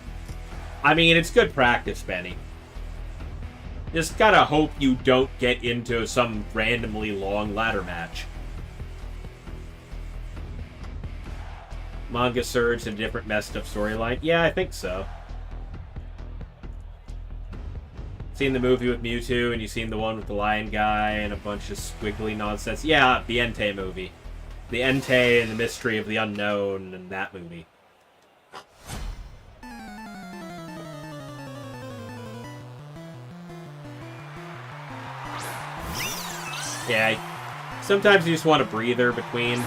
I mean, it's good practice, Benny. Just gotta hope you don't get into some randomly long ladder match. Manga Surge and a different messed up storyline? Yeah, I think so. Seen the movie with Mewtwo, and you've seen the one with the lion guy and a bunch of squiggly nonsense. Yeah, the Entei movie. The Entei and the Mystery of the Unknown and that movie. Yeah, sometimes you just want a breather between.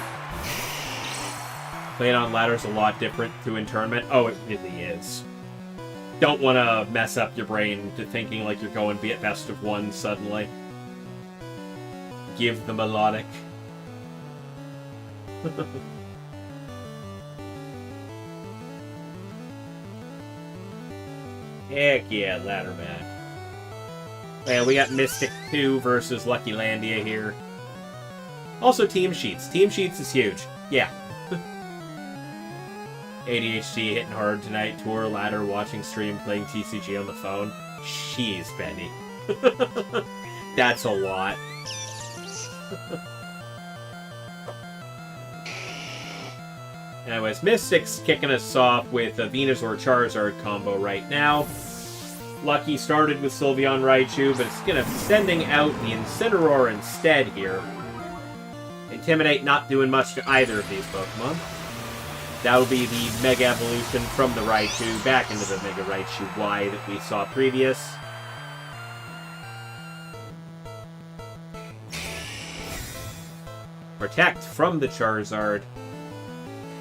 Playing on ladder's a lot different to in tournament. Oh, it really is. Don't want to mess up your brain to thinking like you're going be at best of one suddenly. Give the melodic. Heck yeah, ladder match. Yeah, we got Mystic 2 versus Lucky Landia here. Also Team Sheets. Team Sheets is huge. Yeah. ADHD hitting hard tonight. Tour, ladder, watching stream, playing TCG on the phone. Jeez, Benny. That's a lot. Anyways, Mystic's kicking us off with a Venusaur Charizard combo right now. Lucky started with Sylveon Raichu, but it's gonna sending out the Incineroar instead here. Intimidate not doing much to either of these Pokemon. That will be the Mega Evolution from the Raichu back into the Mega Raichu Y that we saw previous. Protect from the Charizard.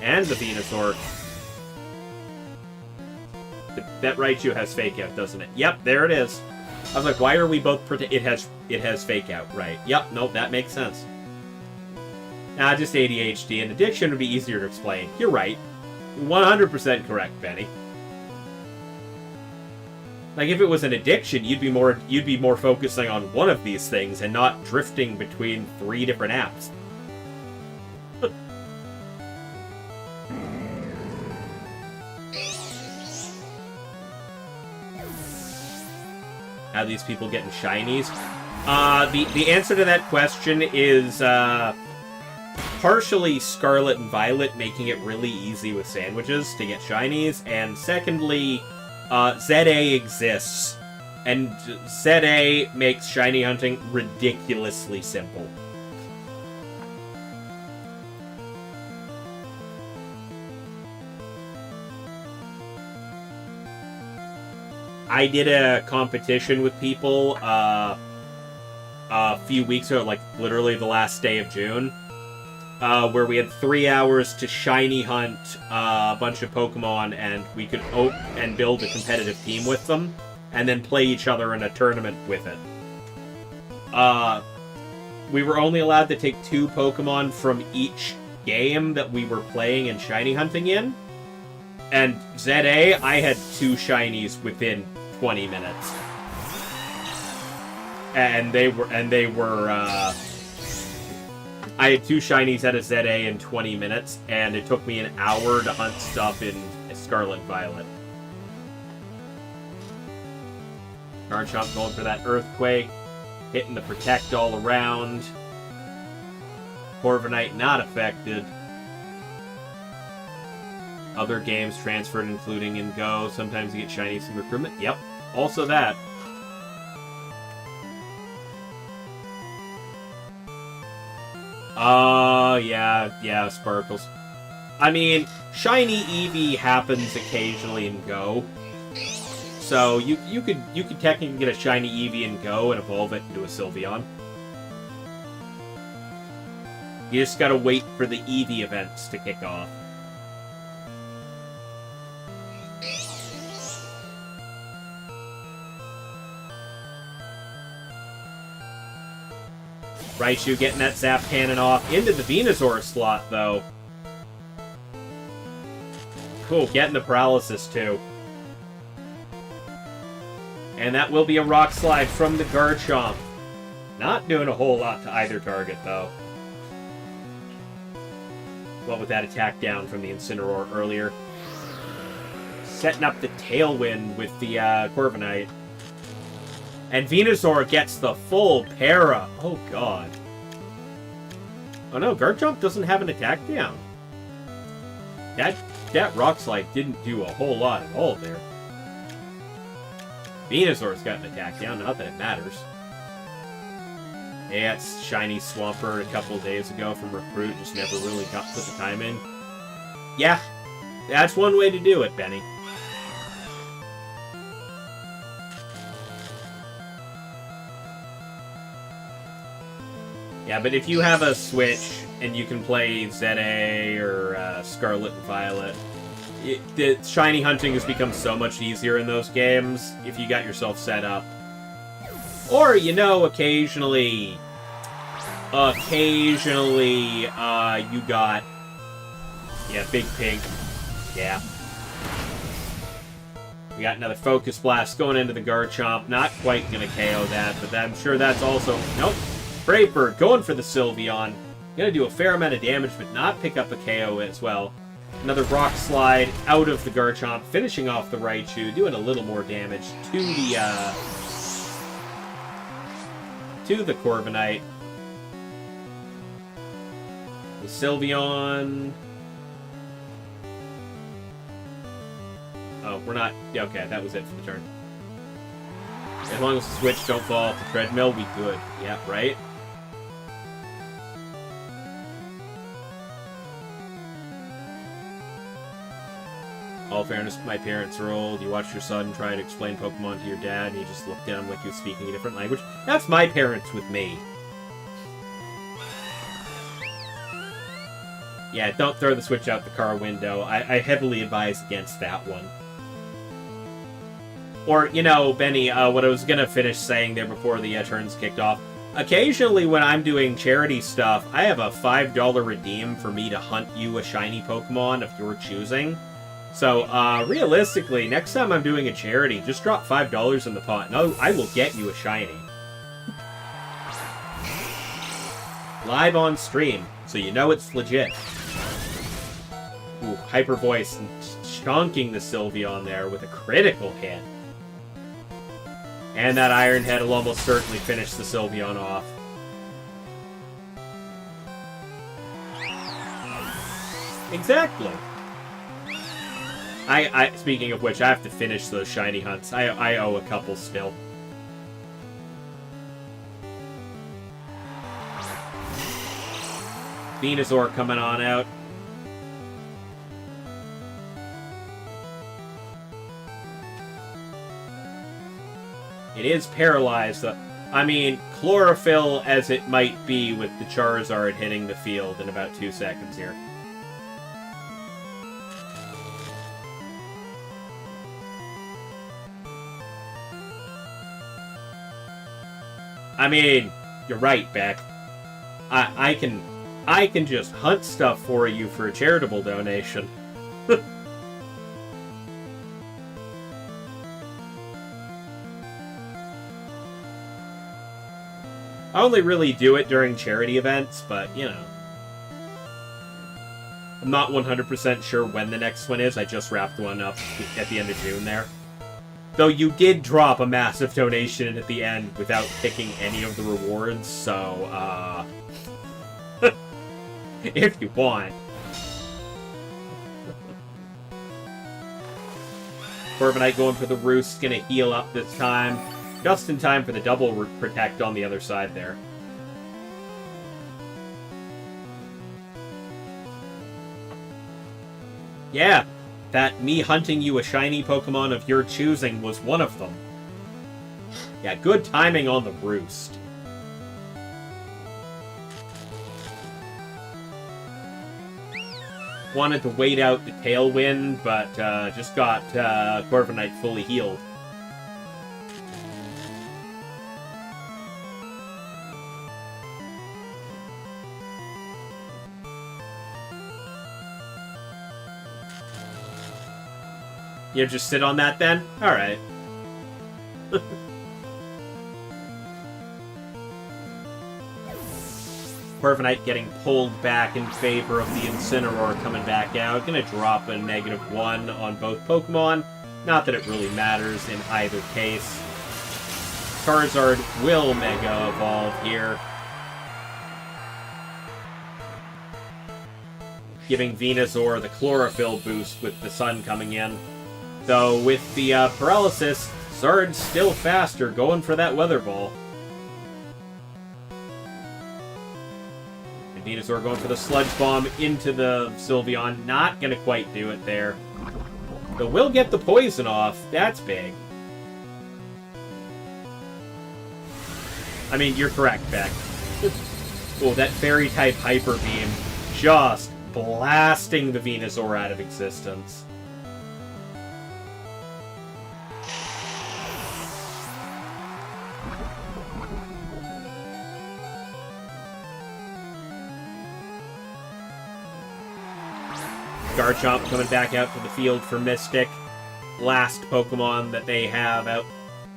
And the Venusaur. That Raichu has Fake Out, doesn't it? Yep, there it is. I was like, why are we both it has Fake Out, right. Yep, nope, that makes sense. Nah, just ADHD, and addiction would be easier to explain. You're right. 100% correct, Benny. Like, if it was an addiction, you'd be more focusing on one of these things and not drifting between 3 different apps. How these people getting shinies? The answer to that question is partially Scarlet and Violet making it really easy with sandwiches to get shinies, and secondly, ZA exists, and ZA makes shiny hunting ridiculously simple. I did a competition with people a few weeks ago, like literally the last day of June, where we had 3 hours to shiny hunt a bunch of Pokemon, and we could build a competitive team with them, and then play each other in a tournament with it. We were only allowed to take 2 Pokemon from each game that we were playing and shiny hunting in, and ZA, I had 2 shinies within 20 minutes. And they were I had 2 shinies out of ZA in 20 minutes, and it took me an hour to hunt stuff in Scarlet and Violet. Garchomp going for that Earthquake, hitting the Protect all around. Corviknight not affected. Other games transferred, including in Go. Sometimes you get shinies from recruitment. Yep, also that. Yeah, Sparkles. I mean, shiny Eevee happens occasionally in Go. So you could technically get a shiny Eevee in Go and evolve it into a Sylveon. You just gotta wait for the Eevee events to kick off. Raichu getting that Zap Cannon off into the Venusaur slot, though. Cool, getting the Paralysis, too. And that will be a Rock Slide from the Garchomp. Not doing a whole lot to either target, though. What with that attack down from the Incineroar earlier. Setting up the Tailwind with the Corviknight. And Venusaur gets the full para. Oh, God. Oh, no. Garchomp doesn't have an attack down. That Rock Slide didn't do a whole lot at all there. Venusaur's got an attack down. Not that it matters. Yeah, it's Shiny Swampert a couple days ago from Recruit. Just never really got put the time in. Yeah. That's one way to do it, Benny. Yeah, but if you have a Switch and you can play ZA or Scarlet and Violet, the shiny hunting has become so much easier in those games if you got yourself set up. Or, you know, occasionally, you got, yeah, Big Pink, yeah. We got another Focus Blast going into the Garchomp, not quite gonna KO that, but I'm sure that's also, nope. Brave Bird going for the Sylveon. Gonna do a fair amount of damage, but not pick up a KO as well. Another Rock Slide out of the Garchomp, finishing off the Raichu, doing a little more damage to the Corviknight. The Sylveon. Oh, we're not. Yeah, okay, that was it for the turn. As long as the Switch don't fall off the treadmill, we good. Yeah, right? All fairness, my parents are old. You watch your son try to explain Pokemon to your dad, and you just looked at him like he was speaking a different language. That's my parents with me. Yeah, don't throw the Switch out the car window. I heavily advise against that one. Or, you know, Benny, what I was going to finish saying there before the turns kicked off. Occasionally when I'm doing charity stuff, I have a $5 redeem for me to hunt you a shiny Pokemon of your choosing. So, realistically, next time I'm doing a charity, just drop $5 in the pot, and I will get you a shiny. Live on stream, so you know it's legit. Ooh, Hyper Voice chonking the Sylveon there with a critical hit. And that Iron Head will almost certainly finish the Sylveon off. Exactly. Speaking of which, I have to finish those shiny hunts. I owe a couple still. Venusaur coming on out. It is paralyzed. I mean, chlorophyll as it might be with the Charizard hitting the field in about 2 seconds here. I mean, you're right, Beck. I can just hunt stuff for you for a charitable donation. I only really do it during charity events, but, you know. I'm not 100% sure when the next one is. I just wrapped one up at the end of June there. Though you did drop a massive donation at the end without picking any of the rewards, so, if you want. Corviknight going for the Roost, gonna heal up this time. Just in time for the double protect on the other side there. Yeah, that me hunting you a shiny Pokemon of your choosing was one of them. Yeah, good timing on the Roost. Wanted to wait out the Tailwind, but just got Corviknight fully healed. You just sit on that then? Alright. Corviknight getting pulled back in favor of the Incineroar coming back out. Gonna drop a -1 on both Pokemon. Not that it really matters in either case. Charizard will Mega Evolve here, giving Venusaur the Chlorophyll boost with the sun coming in. Though with the Paralysis, Zard's still faster, going for that Weather Ball. And Venusaur going for the Sludge Bomb into the Sylveon, not going to quite do it there. But will get the poison off, that's big. I mean, you're correct, Beck. Oh, that Fairy-type Hyper Beam just blasting the Venusaur out of existence. Garchomp coming back out to the field for Mystic. Last Pokemon that they have out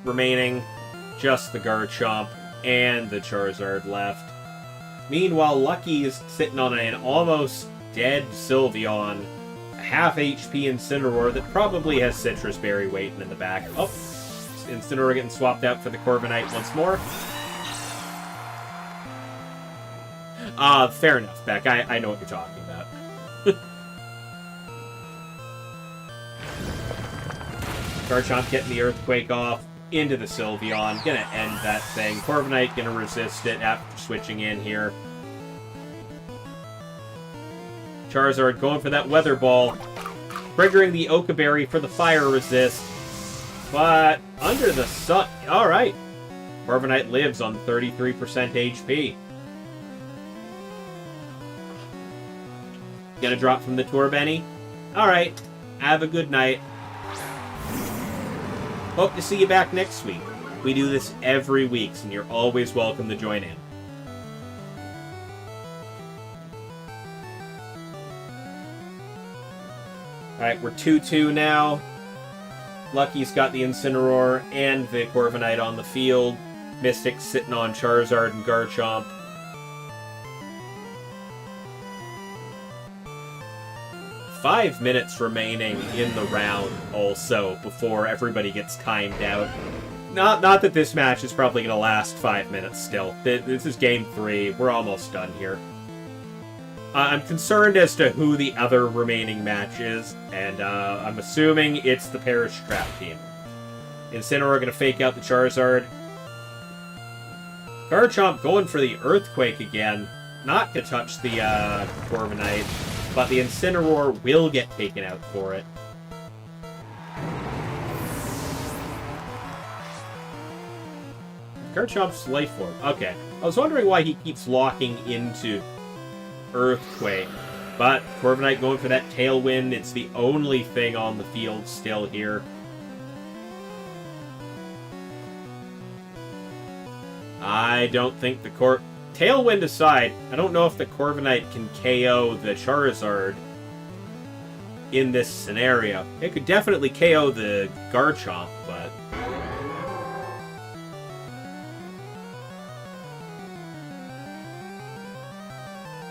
remaining. Just the Garchomp and the Charizard left. Meanwhile, Lucky is sitting on an almost dead Sylveon. A half HP Incineroar that probably has Citrus Berry waiting in the back. Oh, Incineroar getting swapped out for the Corviknight once more. Fair enough, Beck. I know what you're talking about. Garchomp getting the Earthquake off into the Sylveon. Gonna end that thing. Corviknight gonna resist it after switching in here. Charizard going for that Weather Ball. Triggering the Oka Berry for the Fire Resist. But under the sun... Alright. Corviknight lives on 33% HP. Gonna drop from the Torbenny. Alright. Have a good night. Hope to see you back next week. We do this every week, and you're always welcome to join in. Alright, we're 2-2 now. Lucky's got the Incineroar and the Corviknight on the field. Mystic's sitting on Charizard and Garchomp. Five minutes remaining in the round also before everybody gets timed out. Not that this match is probably going to last 5 minutes still. This is game 3. We're almost done here. I'm concerned as to who the other remaining match is, and I'm assuming it's the Perish Trap team. Incineroar going to fake out the Charizard. Garchomp going for the Earthquake again. Not to touch the Corviknight. But the Incineroar will get taken out for it. Garchomp's Life Orb. Okay. I was wondering why he keeps locking into Earthquake. But Corviknight going for that Tailwind. It's the only thing on the field still here. I don't think the Tailwind aside, I don't know if the Corviknight can KO the Charizard in this scenario. It could definitely KO the Garchomp, but...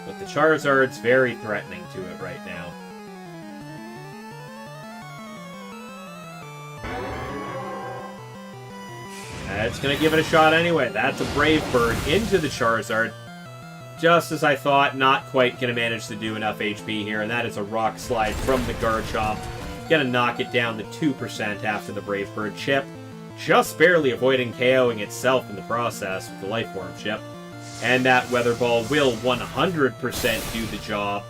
But the Charizard's very threatening to it right now. It's going to give it a shot anyway. That's a Brave Bird into the Charizard. Just as I thought, not quite going to manage to do enough HP here, and that is a Rock Slide from the Garchomp. Going to knock it down to 2% after the Brave Bird chip. Just barely avoiding KOing itself in the process with the Life Orb chip. And that Weather Ball will 100% do the job,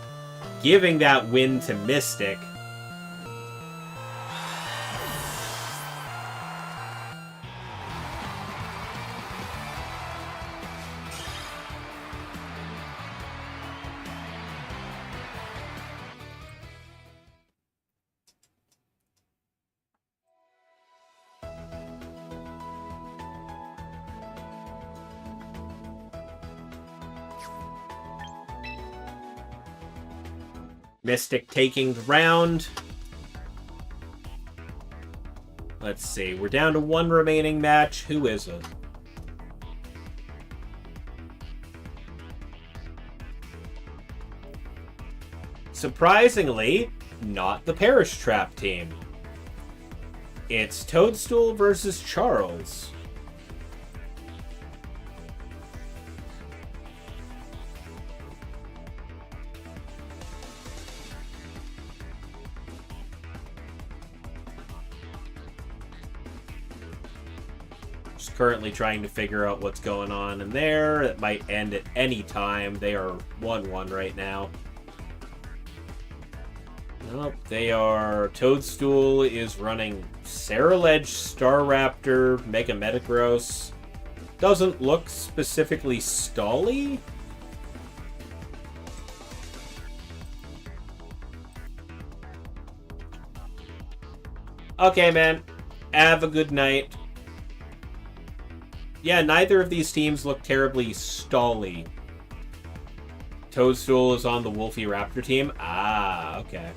giving that win to Mystic. Mystic taking the round. Let's see. We're down to one remaining match. Who is it? Surprisingly, not the Perish Trap team. It's Toadstool versus Charles. Just currently trying to figure out what's going on in there. It might end at any time. They are 1-1 right now. Nope, they are... Toadstool is running Saraledge, Staraptor, Mega Metagross. Doesn't look specifically stally. Okay, man. Have a good night. Yeah, neither of these teams look terribly stally. Toadstool is on the Wolfie Raptor team. Ah, okay.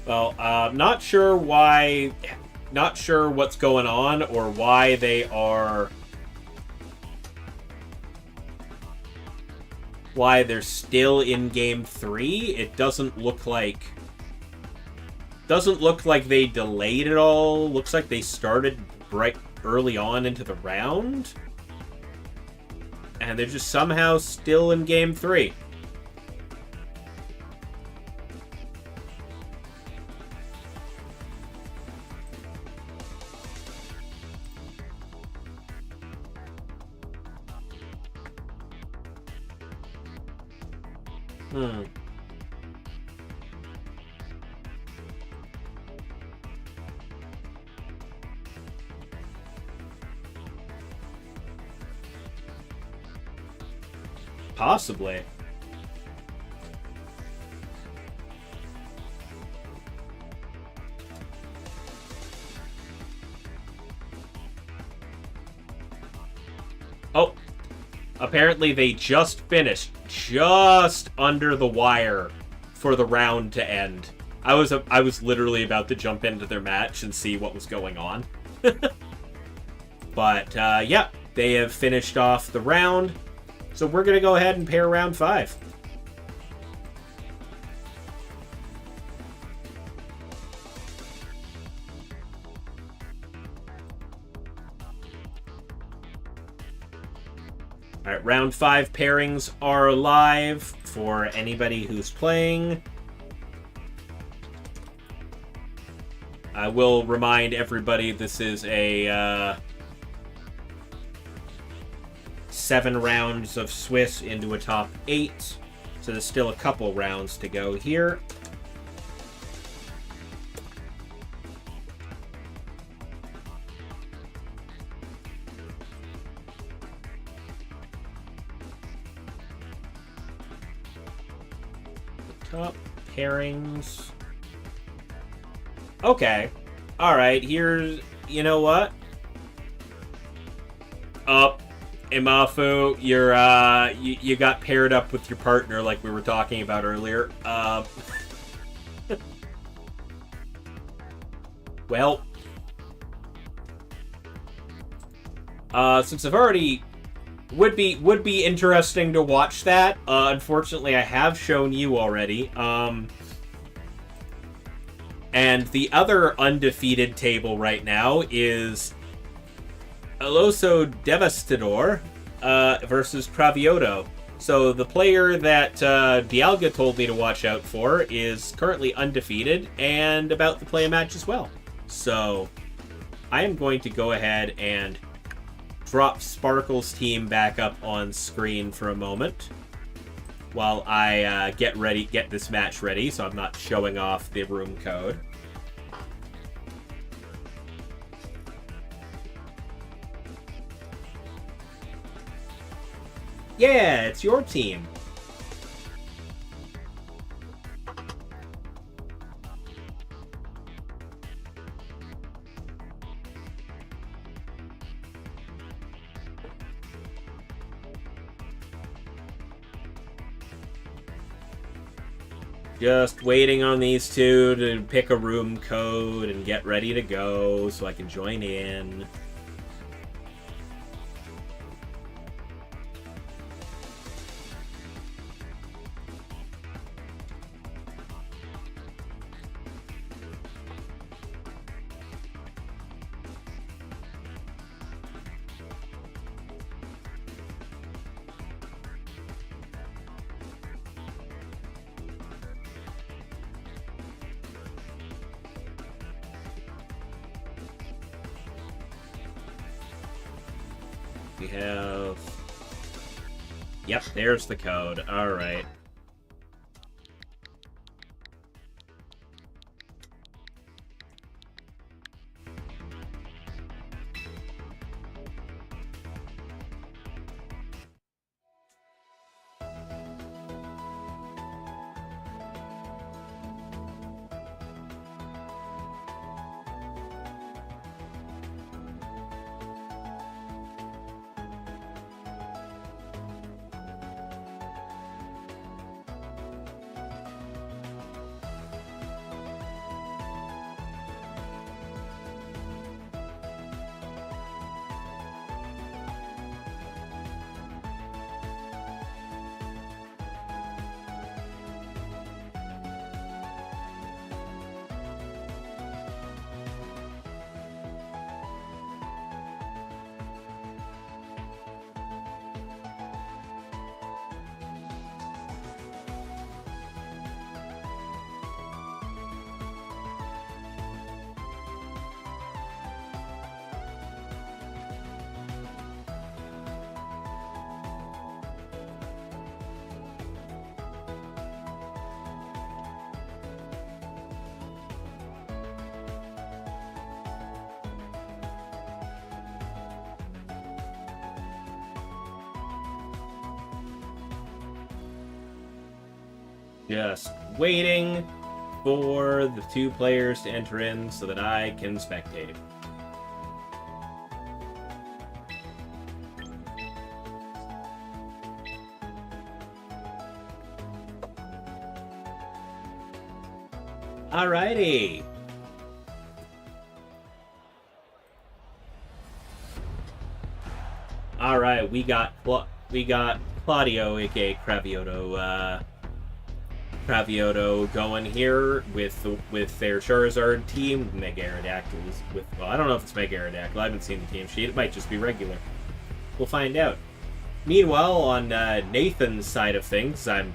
Well, not sure why... Not sure what's going on or why they are... Why they're still in Game 3. It doesn't look like... Doesn't look like they delayed it all. Looks like they started right early on into the round. And they're just somehow still in Game 3. Possibly. Oh, apparently they just finished just under the wire for the round to end. I was literally about to jump into their match and see what was going on. But yeah, they have finished off the round. So we're going to go ahead and pair round 5. Alright, round 5 pairings are live for anybody who's playing. I will remind everybody this is a 7 rounds of Swiss into a top 8. So there's still a couple rounds to go here. The top pairings. Okay. Alright, here's... You know what? Imafu, you're you got paired up with your partner like we were talking about earlier. Well, since I've already would be interesting to watch that. Unfortunately, I have shown you already. And the other undefeated table right now is Eloso Devastador versus Pravioto. So the player that Dialga told me to watch out for is currently undefeated and about to play a match as well. So I am going to go ahead and drop Sparkle's team back up on screen for a moment while I get this match ready, so I'm not showing off the room code. Yeah, it's your team. Just waiting on these two to pick a room code and get ready to go so I can join in. We have... Yep, there's the code. Alright. Just waiting for the two players to enter in so that I can spectate. Alrighty. Alright, we got Claudio, aka Cravioto going here with their Charizard team. Mega Aerodactyl is with... Well, I don't know if it's Mega Aerodactyl. I haven't seen the team sheet. It might just be regular. We'll find out. Meanwhile, on Nathan's side of things, I'm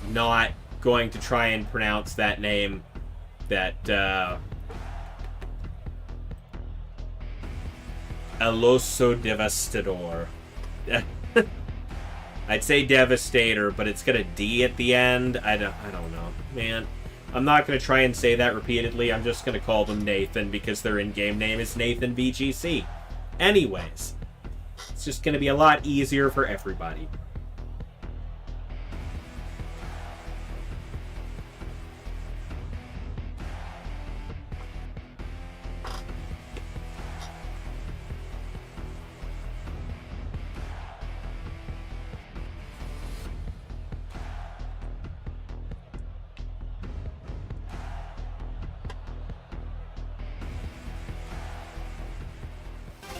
not going to try and pronounce that name. That, Aloso Devastador. I'd say Devastator, but it's got a D at the end. I don't know, man. I'm not going to try and say that repeatedly. I'm just going to call them Nathan because their in-game name is Nathan VGC. Anyways, it's just going to be a lot easier for everybody.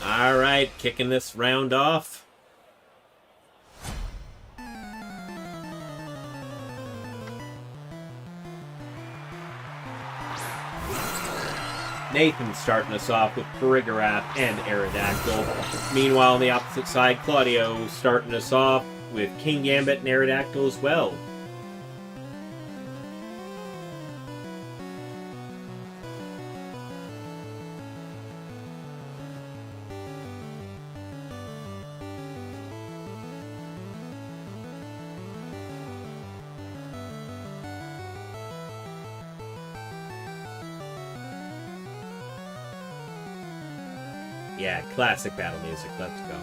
Alright, kicking this round off. Nathan starting us off with Farigiraf and Aerodactyl. Meanwhile, on the opposite side, Claudio starting us off with Kingambit and Aerodactyl as well. Yeah, classic battle music. Let's go.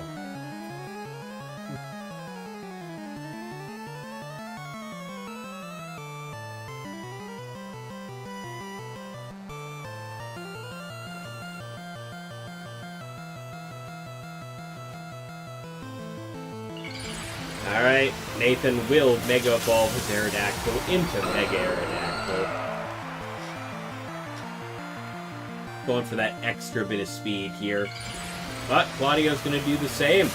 Alright, Nathan will Mega Evolve his Aerodactyl into Mega Aerodactyl. Going for that extra bit of speed here. But Claudio's going to do the same.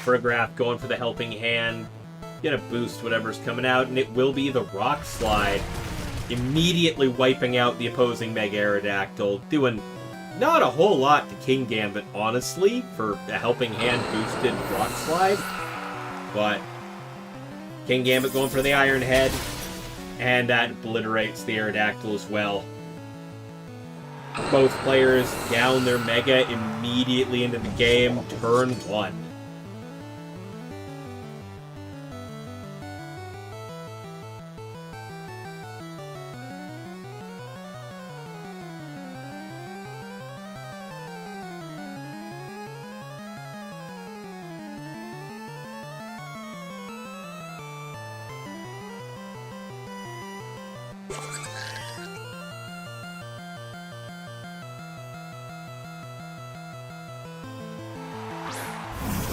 Farigiraf going for the helping hand. Gonna boost whatever's coming out, and it will be the Rock Slide. Immediately wiping out the opposing Mega Aerodactyl. Doing not a whole lot to Kingambit, honestly, for a helping hand boosted Rock Slide. But King Gambit going for the Iron Head, and that obliterates the Aerodactyl as well. Both players down their Mega immediately into the game, turn 1.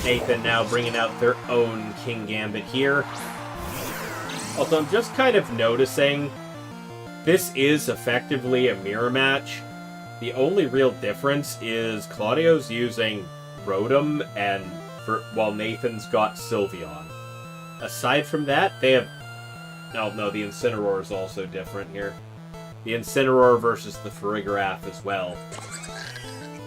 Nathan now bringing out their own King Gambit here. Although I'm just kind of noticing, this is effectively a mirror match. The only real difference is Claudio's using Rotom, while Nathan's got Sylveon. Aside from that, they have... No, the Incineroar is also different here. The Incineroar versus the Farigiraf as well.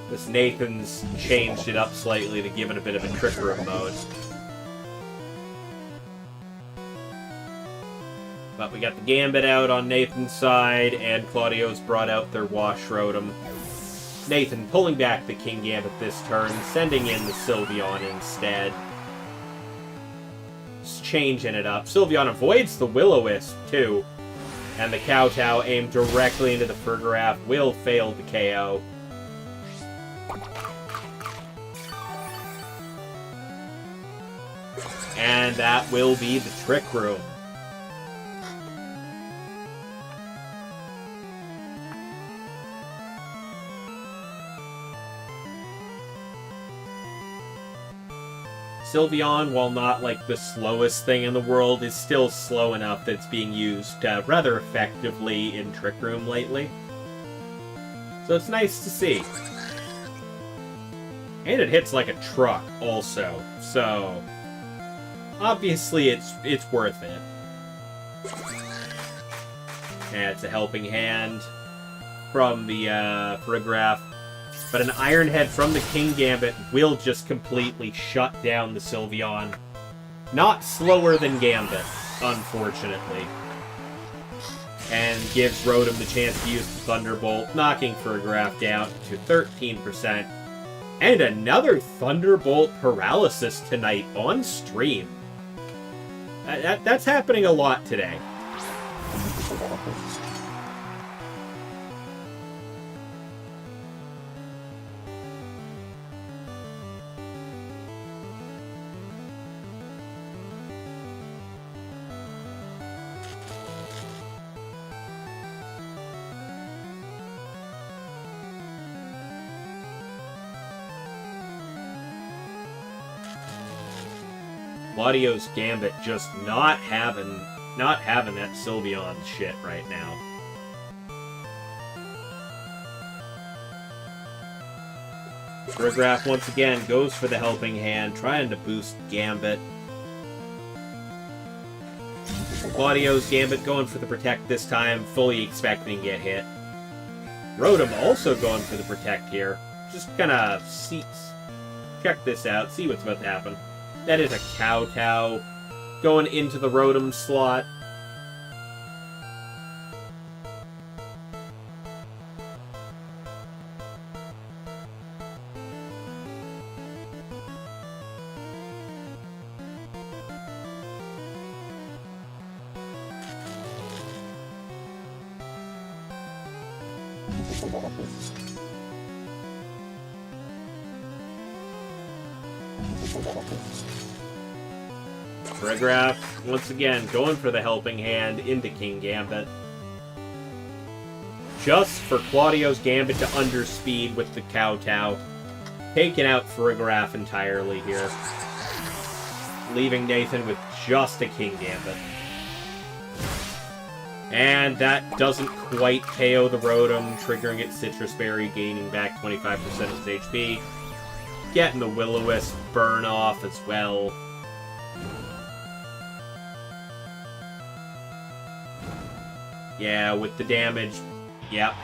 This Nathan's changed it up slightly to give it a bit of a Trick Room mode. But we got the Gambit out on Nathan's side, and Claudio's brought out their Wash Rotom. Nathan pulling back the King Gambit this turn, sending in the Sylveon instead. Just changing it up. Sylveon avoids the Will-O-Wisp, too. And the Kowtow aimed directly into the Farigiraf will fail the KO. And that will be the Trick Room. Sylveon, while not like the slowest thing in the world, is still slow enough that it's being used rather effectively in Trick Room lately. So it's nice to see. And it hits like a truck also, so... obviously, it's worth it. And it's a helping hand from the Farigiraf. But an Iron Head from the King Gambit will just completely shut down the Sylveon. Not slower than Gambit, unfortunately. And gives Rotom the chance to use the Thunderbolt, knocking Farigiraf down to 13%. And another Thunderbolt paralysis tonight on stream. That's happening a lot today. Claudio's Gambit just not having that Sylveon shit right now. Farigiraf once again goes for the helping hand, trying to boost Gambit. Claudio's Gambit going for the Protect this time, fully expecting to get hit. Rotom also going for the Protect here. Just gonna check this out, see what's about to happen. That is a Kowtow going into the Rotom slot. Farigiraf, once again, going for the helping hand into King Gambit. Just for Claudio's Gambit to underspeed with the Kowtow. Taking out Farigiraf entirely here. Leaving Nathan with just a King Gambit. And that doesn't quite KO the Rotom, triggering its Citrus Berry, gaining back 25% of its HP. Getting the Will-O-Wisp burn off as well. Yeah, with the damage, yep.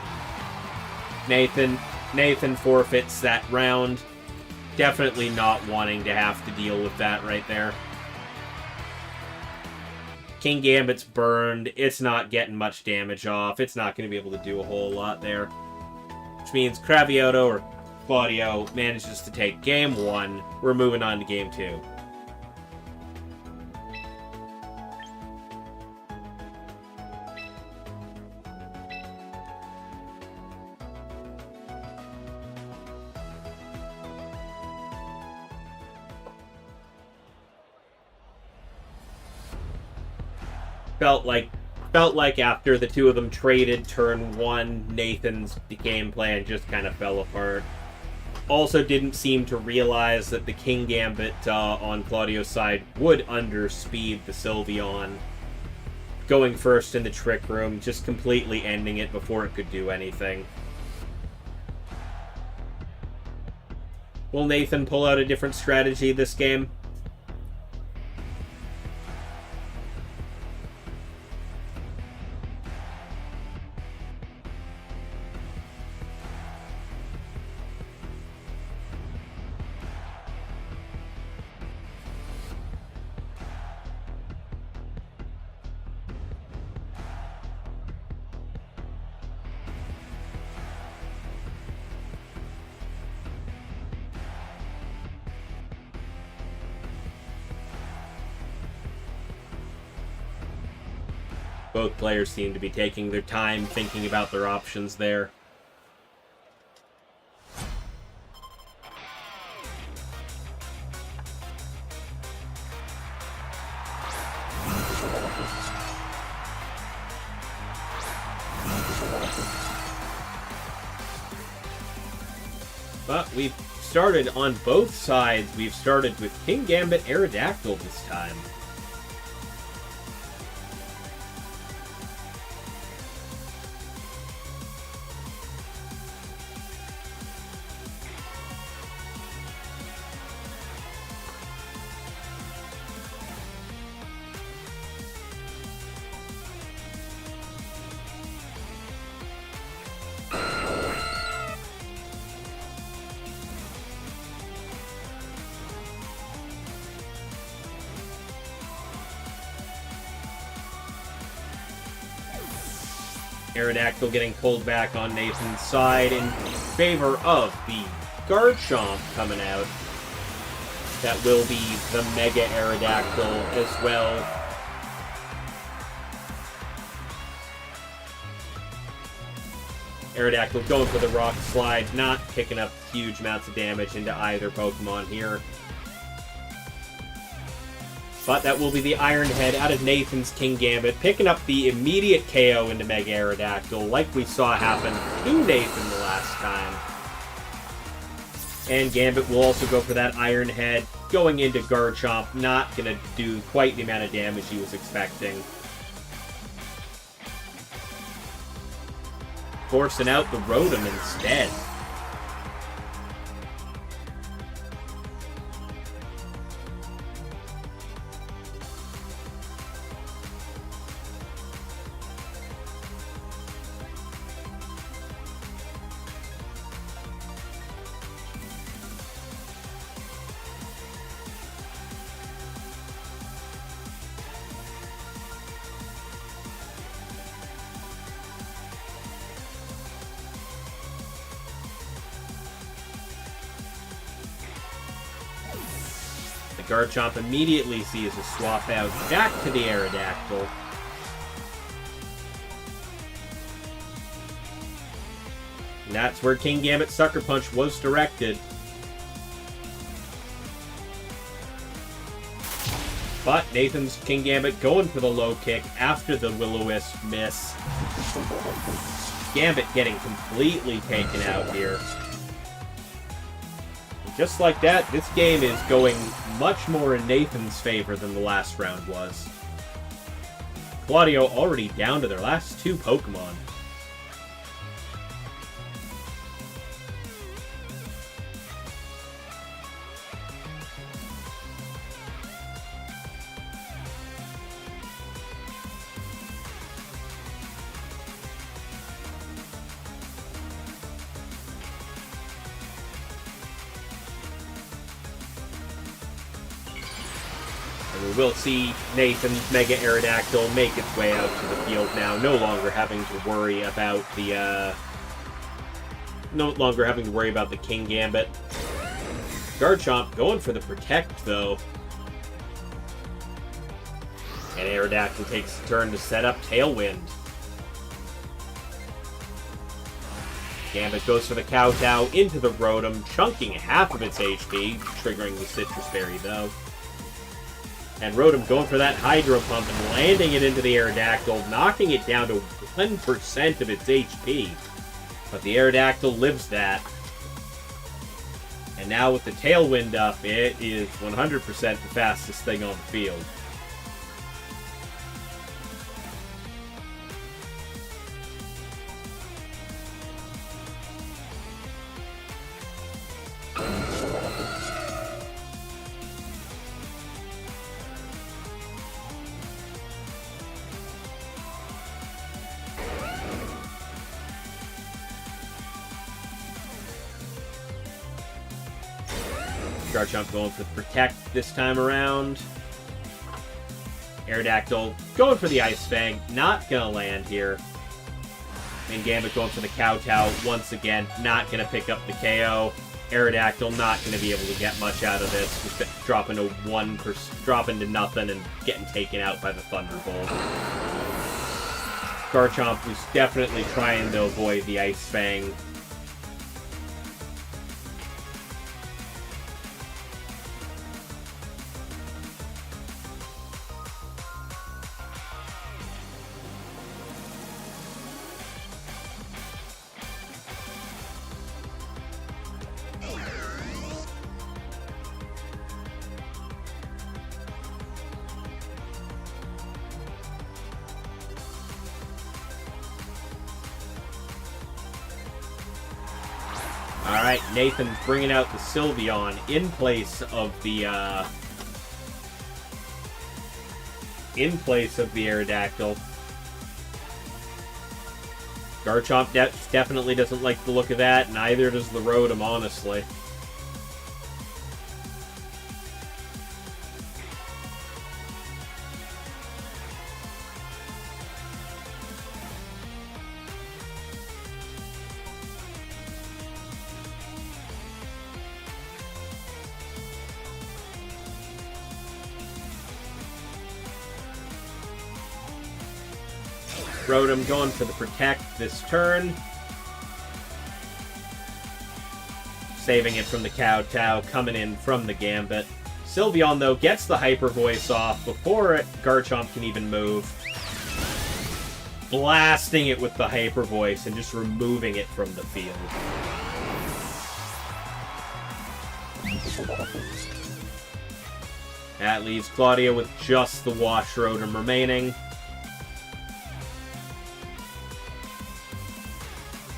Nathan forfeits that round. Definitely not wanting to have to deal with that right there. King Gambit's burned. It's not getting much damage off. It's not going to be able to do a whole lot there. Which means Cravioto or Claudio manages to take game 1. We're moving on to game 2. Felt like after the two of them traded turn 1, Nathan's game plan just kind of fell apart. Also didn't seem to realize that the King Gambit on Claudio's side would underspeed the Sylveon. Going first in the Trick Room, just completely ending it before it could do anything. Will Nathan pull out a different strategy this game? Both players seem to be taking their time thinking about their options there. But we've started on both sides. We've started with King Gambit Aerodactyl this time. Aerodactyl getting pulled back on Nathan's side in favor of the Garchomp coming out. That will be the Mega Aerodactyl as well. Aerodactyl going for the Rock Slide, not picking up huge amounts of damage into either Pokemon here. But that will be the Iron Head out of Nathan's King Gambit, picking up the immediate KO into Mega Aerodactyl, like we saw happen to Nathan the last time. And Gambit will also go for that Iron Head, going into Garchomp, not going to do quite the amount of damage he was expecting. Forcing out the Rotom instead. Garchomp immediately sees a swap out back to the Aerodactyl. And that's where King Gambit Sucker Punch was directed. But Nathan's King Gambit going for the low kick after the Will-O-Wisp miss. Gambit getting completely taken out here. Just like that, this game is going much more in Nathan's favor than the last round was. Claudio already down to their last 2 Pokemon. And we will see Nathan's Mega Aerodactyl make its way out to the field now, no longer having to worry about the King Gambit. Garchomp going for the Protect, though. And Aerodactyl takes a turn to set up Tailwind. Gambit goes for the Kowtow into the Rotom, chunking half of its HP, triggering the Citrus Berry, though. And Rotom going for that Hydro Pump and landing it into the Aerodactyl, knocking it down to 1% of its HP. But the Aerodactyl lives that. And now with the Tailwind up, it is 100% the fastest thing on the field. Garchomp going for the Protect this time around. Aerodactyl going for the Ice Fang. Not going to land here. And Gambit going for the Kowtow once again. Not going to pick up the KO. Aerodactyl not going to be able to get much out of this. Just dropping to nothing and getting taken out by the Thunderbolt. Garchomp was definitely trying to avoid the Ice Fang. Alright, Nathan's bringing out the Sylveon in place of the Aerodactyl. Garchomp definitely doesn't like the look of that, neither does the Rotom, honestly. Rotom going for the Protect this turn. Saving it from the Kowtow, coming in from the Gambit. Sylveon, though, gets the Hyper Voice off before Garchomp can even move. Blasting it with the Hyper Voice and just removing it from the field. That leaves Claudia with just the Wash Rotom remaining.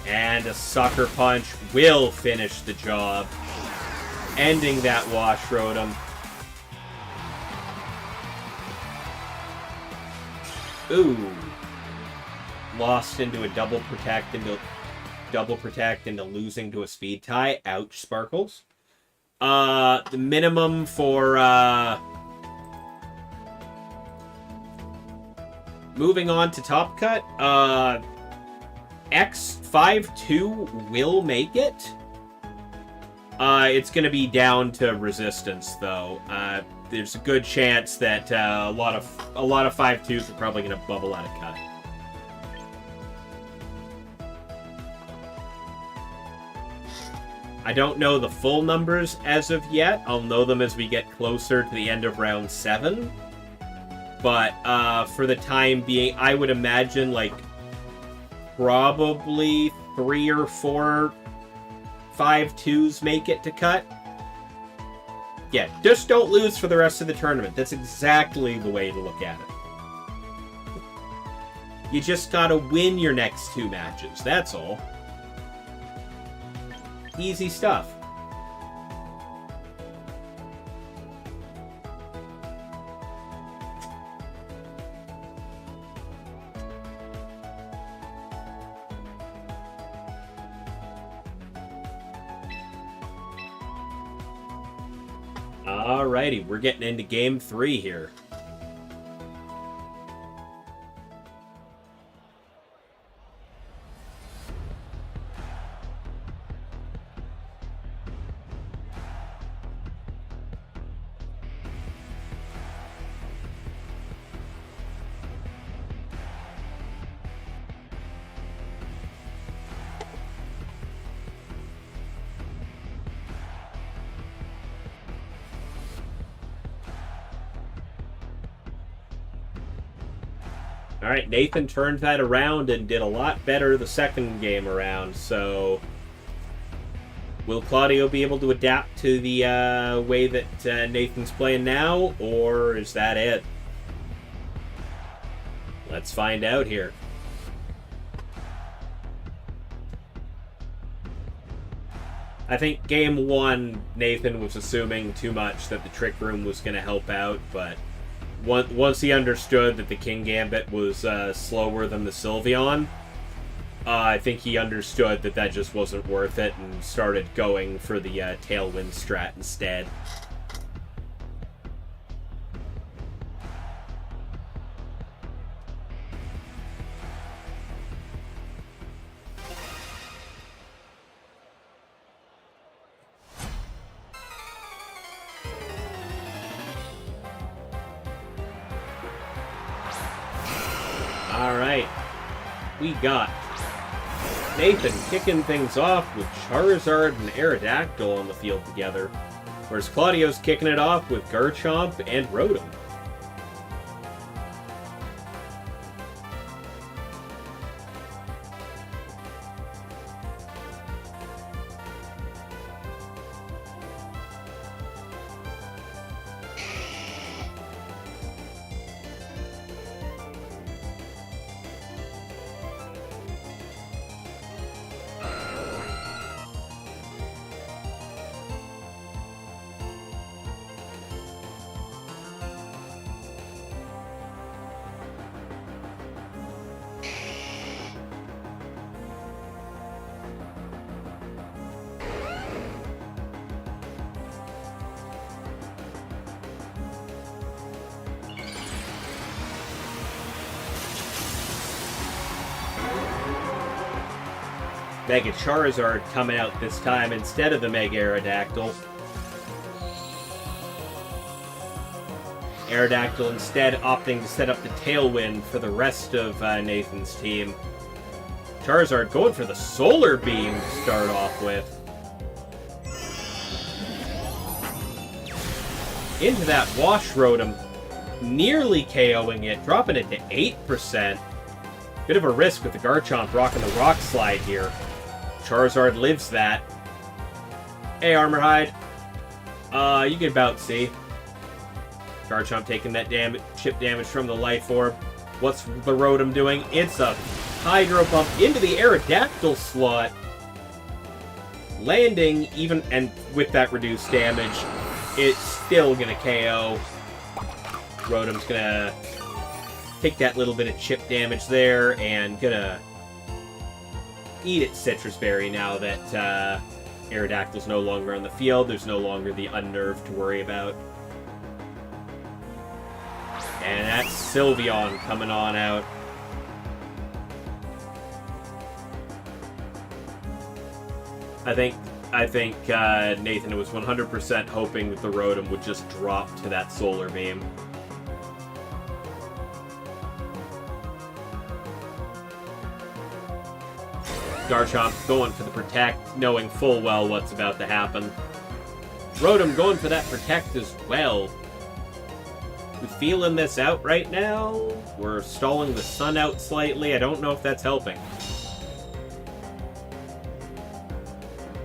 And a Sucker Punch will finish the job, ending that Wash Rotom. Ooh. Lost into a double protect into losing to a speed tie. Ouch, Sparkles. The minimum for moving on to Top Cut, X52 will make it. It's going to be down to resistance, though. There's a good chance that a lot of 5.2s are probably going to bubble out of cut. I don't know the full numbers as of yet. I'll know them as we get closer to the end of round 7. But for the time being, I would imagine like probably 3 or 4 5.2s make it to cut. Yeah, just don't lose for the rest of the tournament. That's exactly the way to look at it. You just gotta win your next 2 matches, that's all. Easy stuff. Alrighty, we're getting into game 3 here. Alright, Nathan turned that around and did a lot better the second game around, so... Will Claudio be able to adapt to the way that Nathan's playing now, or is that it? Let's find out here. I think game 1, Nathan was assuming too much that the Trick Room was going to help out, but... Once he understood that the King Gambit was slower than the Sylveon, I think he understood that that just wasn't worth it and started going for the Tailwind strat instead. Alright, we got Nathan kicking things off with Charizard and Aerodactyl on the field together, whereas Claudio's kicking it off with Garchomp and Rotom. Mega Charizard coming out this time instead of the Mega Aerodactyl. Aerodactyl instead opting to set up the Tailwind for the rest of Nathan's team. Charizard going for the Solar Beam to start off with. Into that Wash Rotom, nearly KOing it, dropping it to 8%. Bit of a risk with the Garchomp rocking the Rock Slide here. Charizard lives that. Hey, Armorhide. You can about see. Garchomp taking that chip damage from the Life Orb. What's the Rotom doing? It's a Hydro Pump into the Aerodactyl slot. Landing, even, and with that reduced damage, it's still gonna KO. Rotom's gonna take that little bit of chip damage there and gonna eat its Citrus Berry now that Aerodactyl's no longer on the field. There's no longer the Unnerve to worry about. And that's Sylveon coming on out. I think Nathan was 100% hoping that the Rotom would just drop to that Solar Beam. Garchomp going for the Protect, knowing full well what's about to happen. Rotom going for that Protect as well. We feeling this out right now? We're stalling the sun out slightly. I don't know if that's helping.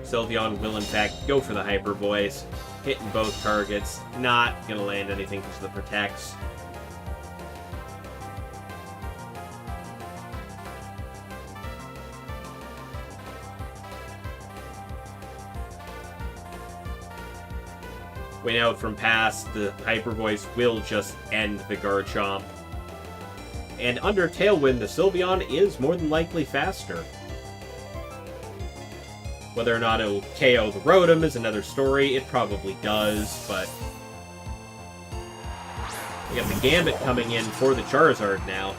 Sylveon will in fact go for the Hyper Voice. Hitting both targets. Not gonna land anything because of the Protects. We know from past, the Hyper Voice will just end the Garchomp. And under Tailwind, the Sylveon is more than likely faster. Whether or not it'll KO the Rotom is another story. It probably does, but We got the Gambit coming in for the Charizard now.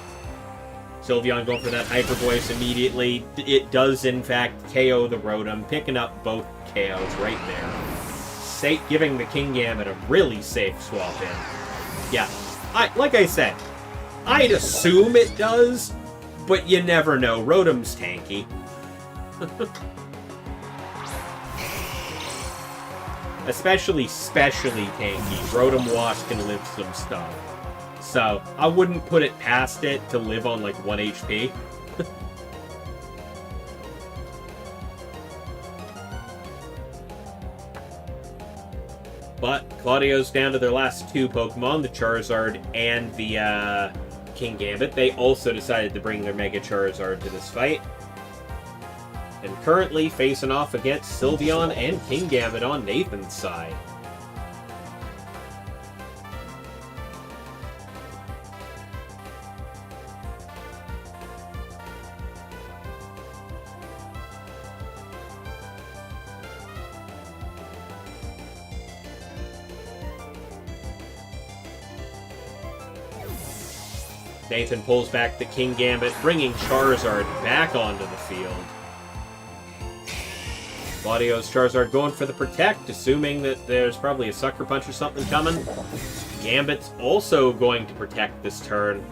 Sylveon going for that Hyper Voice immediately. It does, in fact, KO the Rotom, picking up both KOs right there. Giving the Kingambit a really safe swap in. Yeah, like I said, I'd assume it does, but you never know. Rotom's tanky. Especially tanky. Rotom Wash can live some stuff. So, I wouldn't put it past it to live on like 1 HP. But Claudio's down to their last 2 Pokemon, the Charizard and the Kingambit. They also decided to bring their Mega Charizard to this fight. And currently facing off against Sylveon and Kingambit on Nathan's side. Nathan pulls back the Kingambit, bringing Charizard back onto the field. Claudio's Charizard going for the Protect, assuming that there's probably a Sucker Punch or something coming. Gambit's also going to Protect this turn.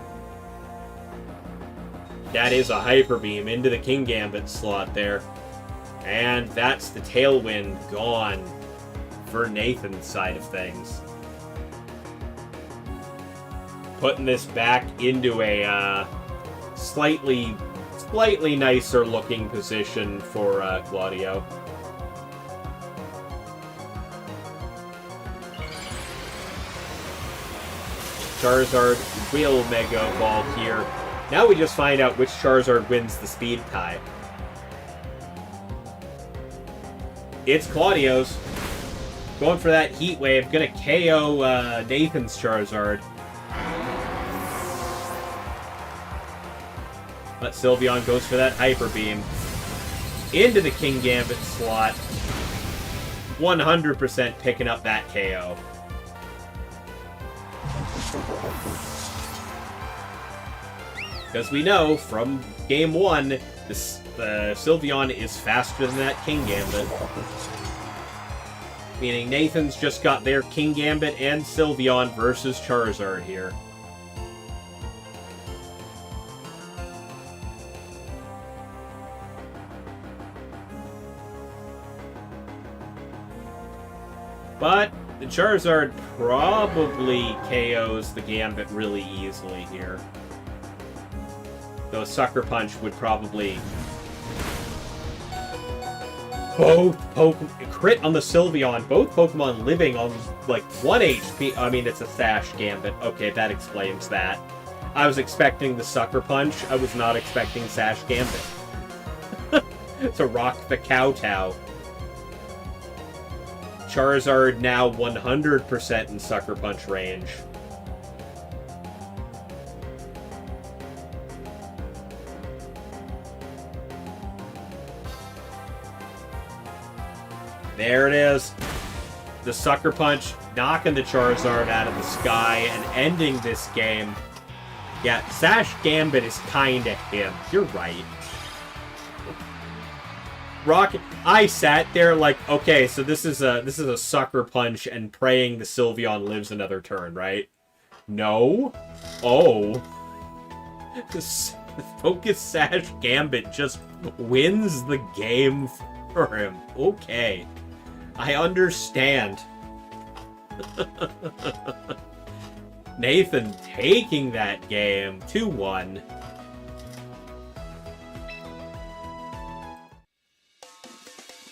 That is a Hyper Beam into the Kingambit slot there. And that's the Tailwind gone for Nathan's side of things. Putting this back into a slightly nicer looking position for Claudio. Charizard will Mega Evolve here. Now we just find out which Charizard wins the Speed tie. It's Claudio's. Going for that Heat Wave. Gonna KO Nathan's Charizard. But Sylveon goes for that Hyper Beam. Into the Kingambit slot. 100% picking up that KO. Because we know from Game 1, the Sylveon is faster than that Kingambit. Meaning Nathan's just got their Kingambit and Sylveon versus Charizard here. But the Charizard probably KOs the Gambit really easily here. Though Sucker Punch would probably... Both Pokemon... Crit on the Sylveon. Both Pokemon living on, like, 1 HP. I mean, it's a Sash Gambit. Okay, that explains that. I was expecting the Sucker Punch. I was not expecting Sash Gambit. To rock the Kowtow. Charizard now 100% in Sucker Punch range. There it is. The Sucker Punch knocking the Charizard out of the sky and ending this game. Yeah, Sash Gambit is kinda him. You're right. Rocket. I sat there like, okay, so this is a Sucker Punch and praying the Sylveon lives another turn, right? No. Oh. This Focus Sash Gambit just wins the game for him. Okay. I understand. Nathan taking that game 2-1.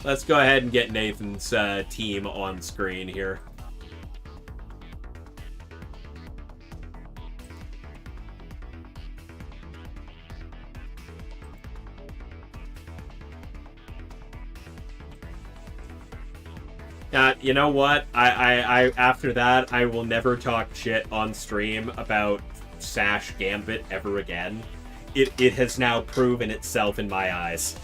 Let's go ahead and get Nathan's team on screen here. You know what? I after that, I will never talk shit on stream about Sash Gambit ever again. It has now proven itself in my eyes.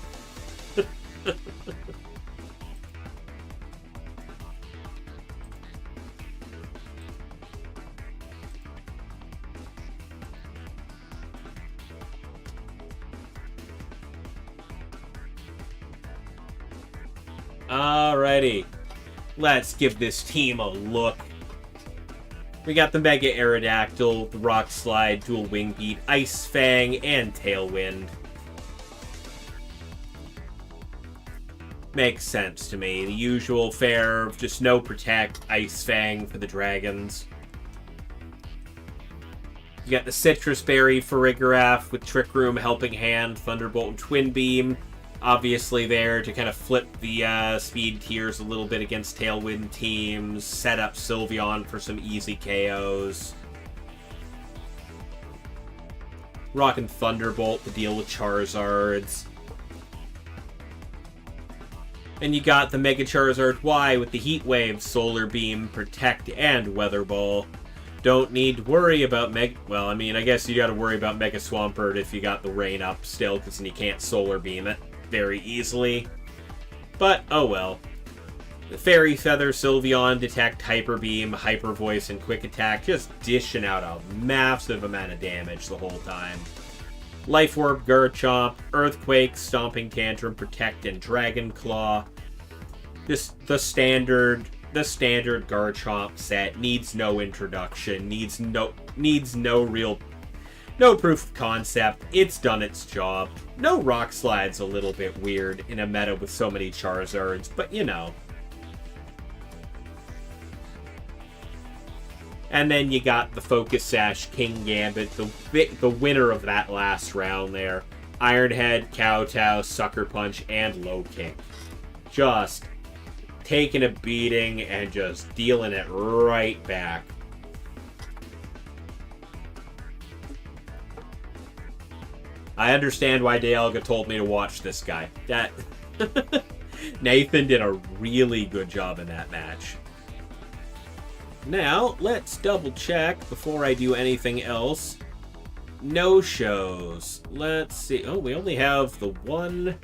Alrighty. Let's give this team a look. We got the Mega Aerodactyl, the Rock Slide, Dual Wing Beat, Ice Fang, and Tailwind. Makes sense to me. The usual fare of just no Protect, Ice Fang for the dragons. You got the Citrus Berry for Farigiraf with Trick Room, Helping Hand, Thunderbolt, and Twin Beam. Obviously there to kind of flip the speed tiers a little bit against Tailwind teams. Set up Sylveon for some easy KOs. Rockin' Thunderbolt to deal with Charizards. And you got the Mega Charizard Y with the Heat Wave, Solar Beam, Protect, and Weather Ball. Don't need to worry about well, I mean, I guess you gotta worry about Mega Swampert if you got the Rain up still, because then you can't Solar Beam it very easily. But, oh well. The Fairy Feather, Sylveon, Detect, Hyper Beam, Hyper Voice, and Quick Attack, just dishing out a massive amount of damage the whole time. Life Orb, Garchomp, Earthquake, Stomping Tantrum, Protect, and Dragon Claw. The standard Garchomp set needs no introduction, needs no proof of concept. It's done its job. No Rock Slide's a little bit weird in a meta with so many Charizards, but you know. And then you got the Focus Sash, King Gambit, the winner of that last round there. Iron Head, Kowtow, Sucker Punch, and Low Kick. Just taking a beating and just dealing it right back. I understand why Dialga told me to watch this guy. That Nathan did a really good job in that match. Now, let's double check before I do anything else. No-shows. Let's see. Oh, we only have the one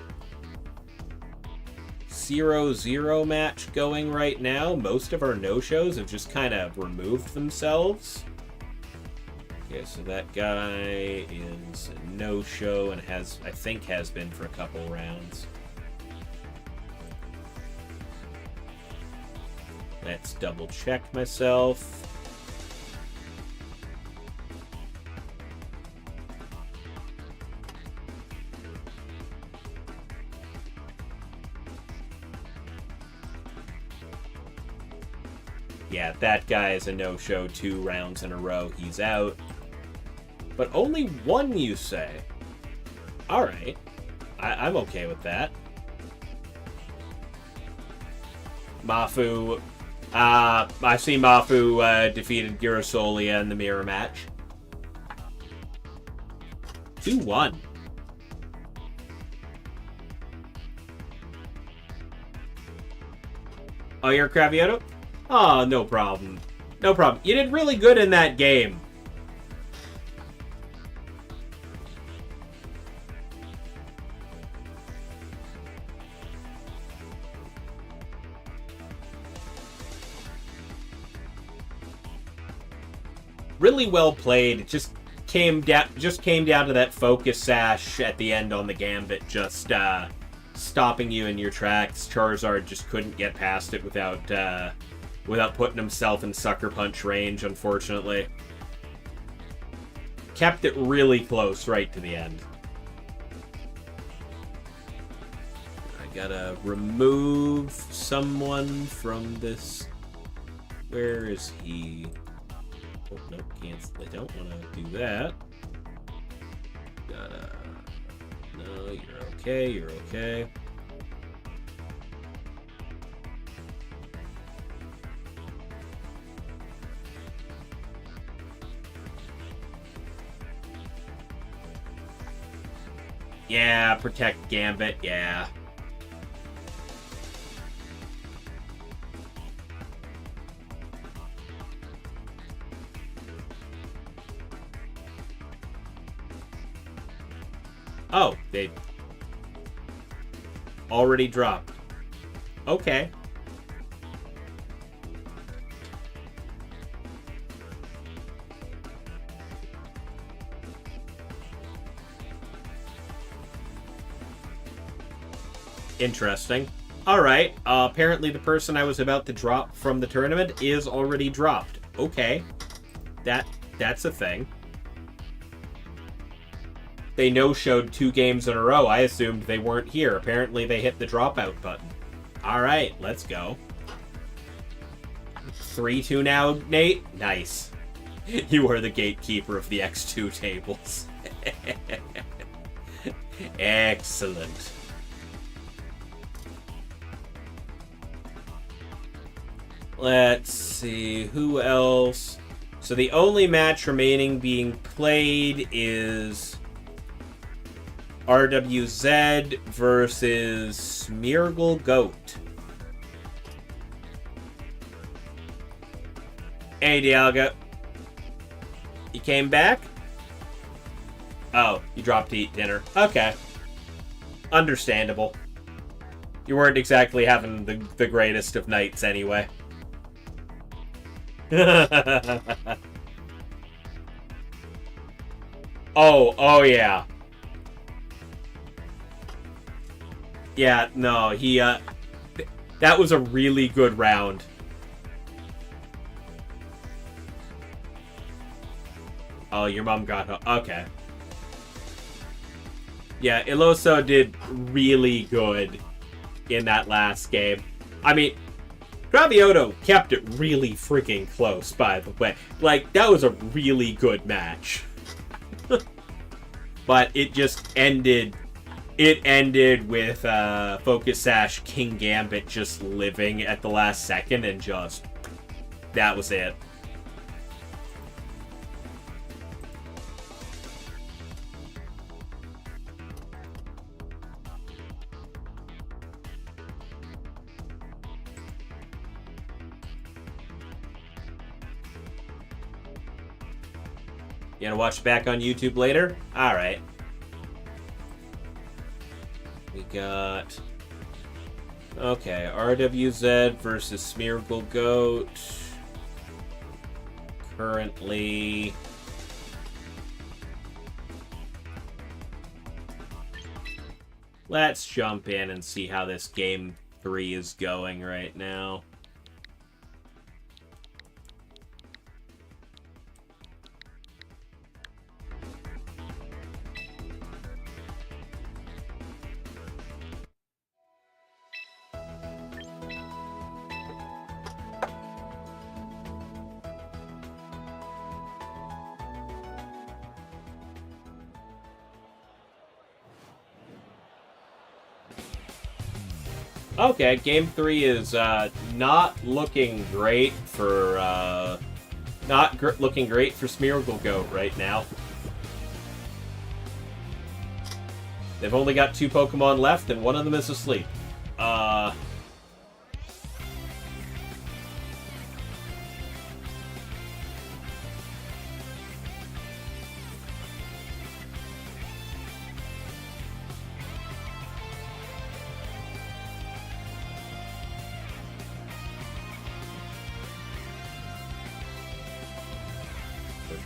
0-0 match going right now. Most of our no-shows have just kind of removed themselves. Okay, so that guy is a no-show and I think has been for a couple rounds. Let's double check myself. Yeah, that guy is a no-show 2 rounds in a row. He's out. But only one, you say? Alright. I'm okay with that. Mafu. I see Mafu defeated Girasolia in the mirror match. 2-1. Oh, you're a Cravioto? Oh, no problem. No problem. You did really good in that game. Really well played. It just came down to that Focus Sash at the end on the Gambit, just stopping you in your tracks. Charizard just couldn't get past it without putting himself in Sucker Punch range, unfortunately. Kept it really close right to the end. I gotta remove someone from this. Where is he? Oh, no, can't. I don't want to do that. No, you're okay, you're okay. Yeah, protect Gambit, yeah. Oh, they already dropped. Okay. Interesting. Alright, apparently the person I was about to drop from the tournament is already dropped. Okay. That's a thing. They no-showed 2 games in a row. I assumed they weren't here. Apparently they hit the dropout button. Alright, let's go. 3-2 now, Nate? Nice. You are the gatekeeper of the X2 tables. Excellent. Let's see, who else? So the only match remaining being played is RWZ versus Smeargle Goat. Hey, Dialga. You came back? Oh, you dropped to eat dinner. Okay. Understandable. You weren't exactly having the greatest of nights anyway. Oh yeah. Yeah, no, he, that was a really good round. Oh, your mom got home. Okay. Yeah, Iloso did really good in that last game. I mean, Gravioto kept it really freaking close, by the way. Like, that was a really good match. But it just ended... It ended with Focus Sash King Gambit just living at the last second and just... That was it. You gonna watch it back on YouTube later? Alright. We got... Okay, RWZ versus Smeargle Goat. Currently... Let's jump in and see how this game 3 is going right now. Okay, game 3 is not looking great for looking great for Smeargle Goat right now. They've only got 2 Pokemon left, and one of them is asleep.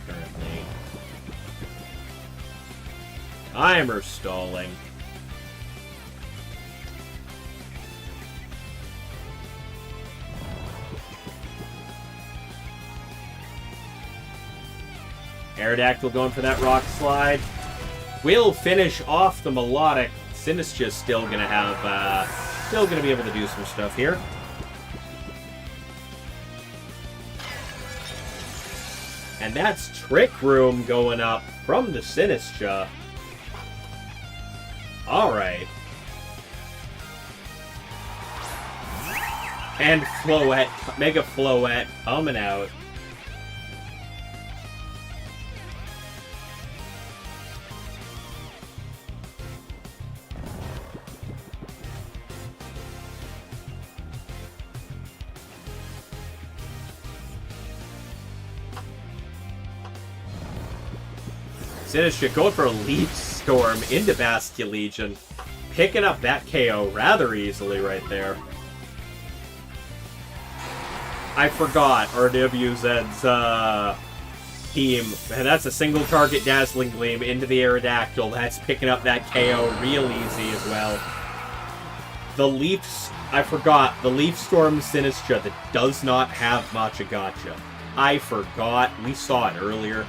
Currently, timer stalling. Aerodactyl going for that rock slide. Will finish off the melodic. Sinistcha's still gonna have, still gonna be able to do some stuff here. And that's Trick Room going up from the Sinistcha. Alright. And Floette, Mega Floette coming out. Sinistcha going for a Leaf Storm into Basculegion. Picking up that KO rather easily right there. I forgot RWZ's team. And that's a single target Dazzling Gleam into the Aerodactyl. That's picking up that KO real easy as well. The Leafs... I forgot. The Leaf Storm Sinistra that does not have Matcha Gotcha. I forgot. We saw it earlier.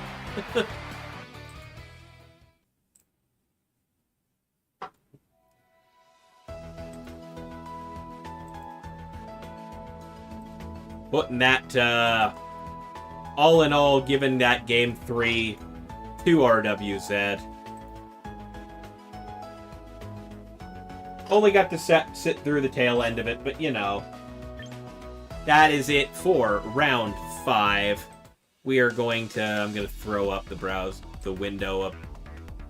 Putting that, all in all, given that Game 3 to RWZ. Only got to sit through the tail end of it, but you know. That is it for round 5. We are going to... I'm going to throw up the window up,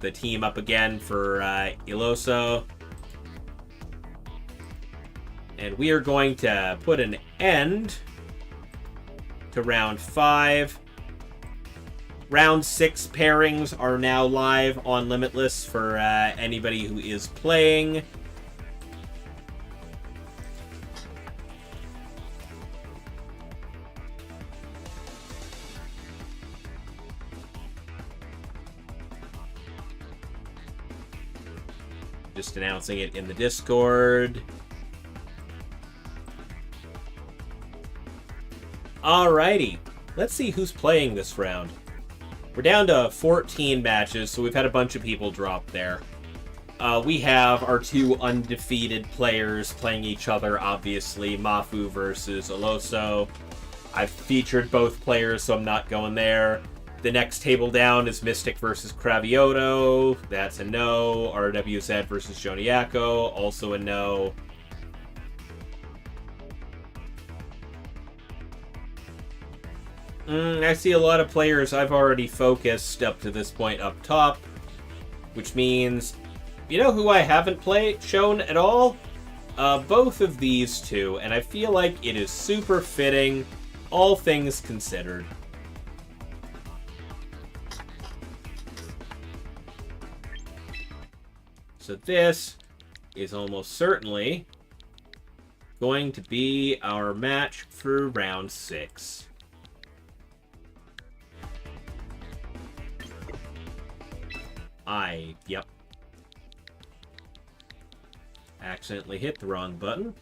the team up again for Iloso. And we are going to put an end to round 5. Round 6 pairings are now live on Limitless for anybody who is playing. Just announcing it in the Discord. Alrighty, let's see who's playing this round. We're down to 14 matches, so we've had a bunch of people drop there. We have our 2 undefeated players playing each other, obviously. Mafu versus Oloso. I've featured both players, so I'm not going there. The next table down is Mystic versus Cravioto. That's a no. RWZ versus Joniaco. Also a no. I see a lot of players I've already focused up to this point up top. Which means... You know who I haven't shown at all? Both of these two. And I feel like it is super fitting, all things considered. So this is almost certainly going to be our match for round 6. Yep. Accidentally hit the wrong button.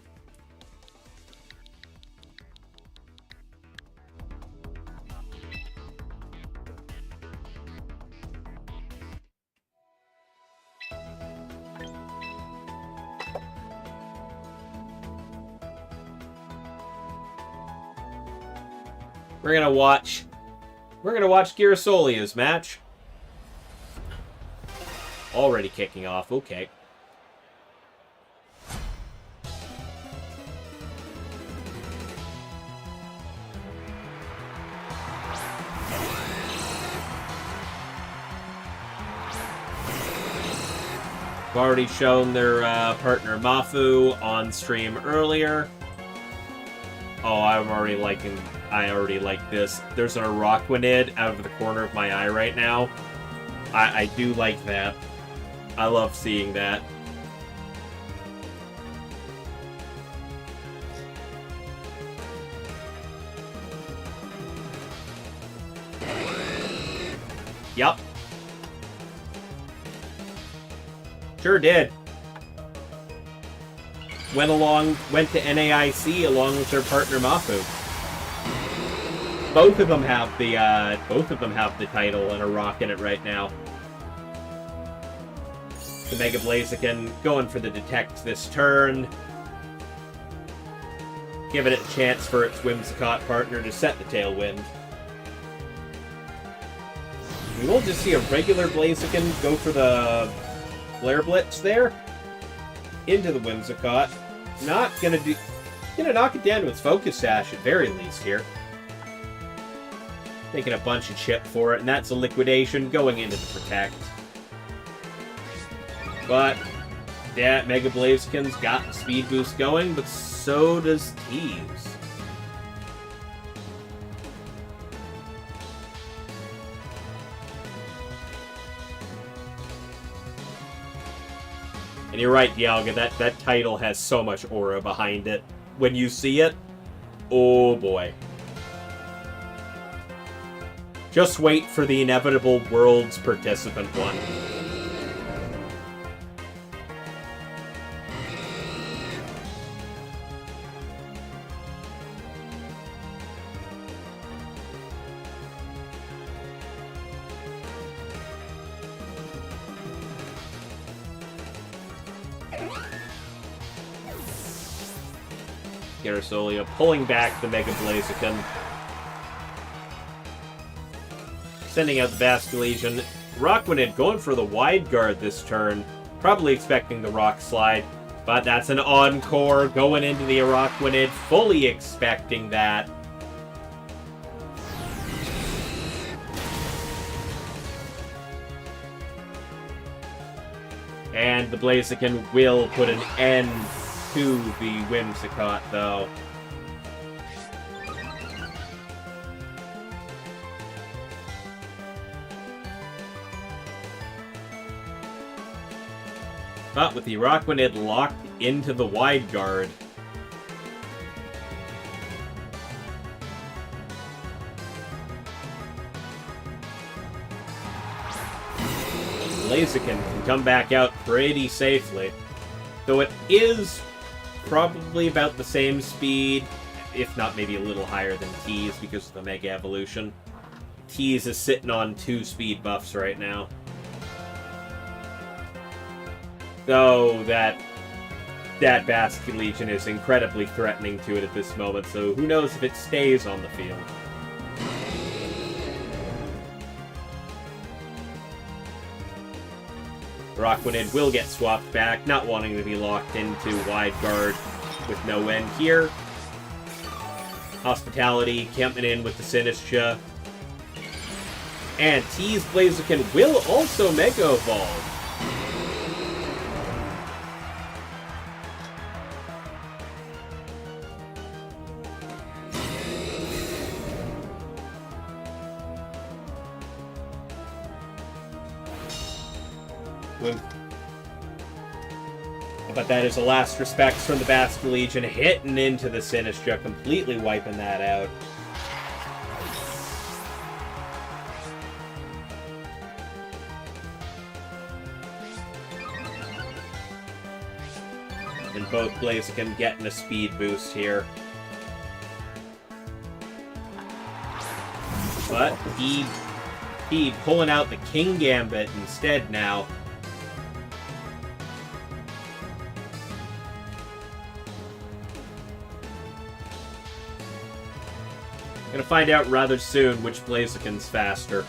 We're gonna watch Girasolia's match. Already kicking off, okay. I've already shown their partner Mafu on stream earlier. Oh, I already like this. There's an Araquanid out of the corner of my eye right now. I do like that. I love seeing that. Yup. Sure did. Went to NAIC along with their partner Mafu. Both of them have the title and are rocking it right now. The Mega Blaziken going for the Detect this turn. Giving it a chance for its Whimsicott partner to set the Tailwind. We will just see a regular Blaziken go for the Flare Blitz there. Into the Whimsicott. Gonna knock it down to its Focus Sash at very least here. Taking a bunch of chip for it, and that's a Liquidation going into the Protect. But that Mega Blaziken's got the speed boost going, but so does Tease. And you're right, Dialga, that title has so much aura behind it. When you see it, oh boy. Just wait for the inevitable Worlds Participant one. Gyarasolia pulling back the Mega Blaziken. Sending out the Basculegion. Rockwanid going for the wide guard this turn. Probably expecting the Rock Slide. But that's an Encore going into the Rockwanid. Fully expecting that. And the Blaziken will put an end to the Whimsicott, though. But with the Rockwanid locked into the wide guard, Blaziken can come back out pretty safely. Though it is probably about the same speed, if not maybe a little higher than T's because of the Mega Evolution. T's is sitting on 2 speed buffs right now. Though that Basculegion is incredibly threatening to it at this moment, so who knows if it stays on the field. Rockwanid will get swapped back, not wanting to be locked into wide guard with no end here. Hospitality coming in with the Sinistcha. And T's Blaziken will also Mega Evolve. But that is the last respects from the Basculegion, hitting into the Sinistcha, completely wiping that out. And both Blaziken getting a speed boost here. But he pulling out the King Gambit instead now. Gonna find out rather soon which Blaziken's faster.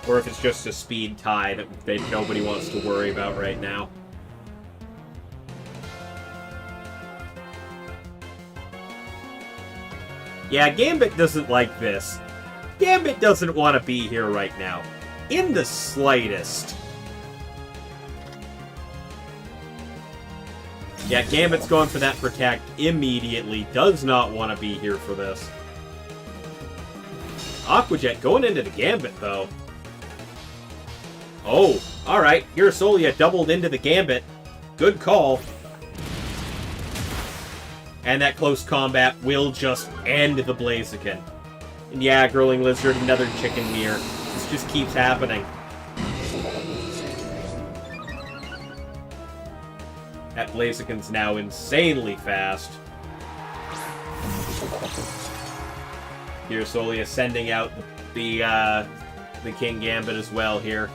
Or if it's just a speed tie that nobody wants to worry about right now. Yeah, Gambit doesn't like this. Gambit doesn't want to be here right now. In the slightest. Yeah, Gambit's going for that Protect immediately. Does not want to be here for this. Aqua Jet going into the Gambit, though. Oh, alright. Gyarasolia doubled into the Gambit. Good call. And that close combat will just end the Blaziken. And yeah, Growling Lizard, another Chicken Mirror. This just keeps happening. That Blaziken's now insanely fast. Gyarasolia sending out the King Gambit as well here.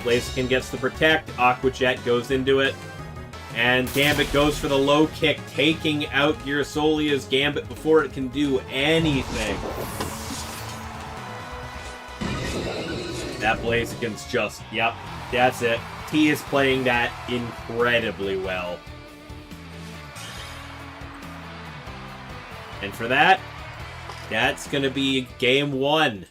Blaziken gets the Protect, Aqua Jet goes into it, and Gambit goes for the low kick, taking out Gyarasolia's Gambit before it can do anything. That Blaziken's just, yep, that's it. T is playing that incredibly well. And for that, that's going to be game 1.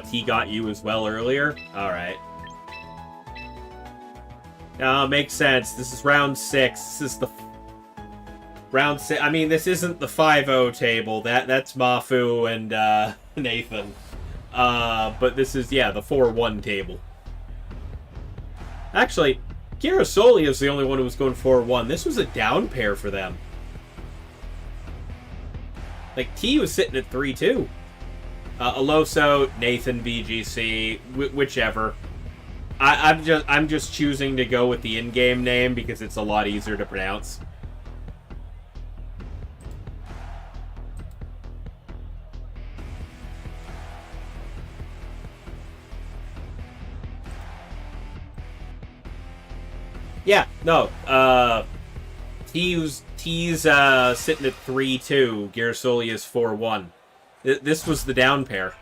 T got you as well earlier? Alright. Makes sense. This is round 6. This is the... round 6. I mean, this isn't the 5-0 table. That's Mafu and Nathan. But this is, yeah, the 4-1 table. Actually, Gyarasolia is the only one who was going 4-1. This was a down pair for them. Like, T was sitting at 3-2. Aloso, Nathan, VGC, whichever. I'm just choosing to go with the in-game name because it's a lot easier to pronounce. Yeah, no. T's sitting at 3-2. Girasoli is 4-1. This was the down pair.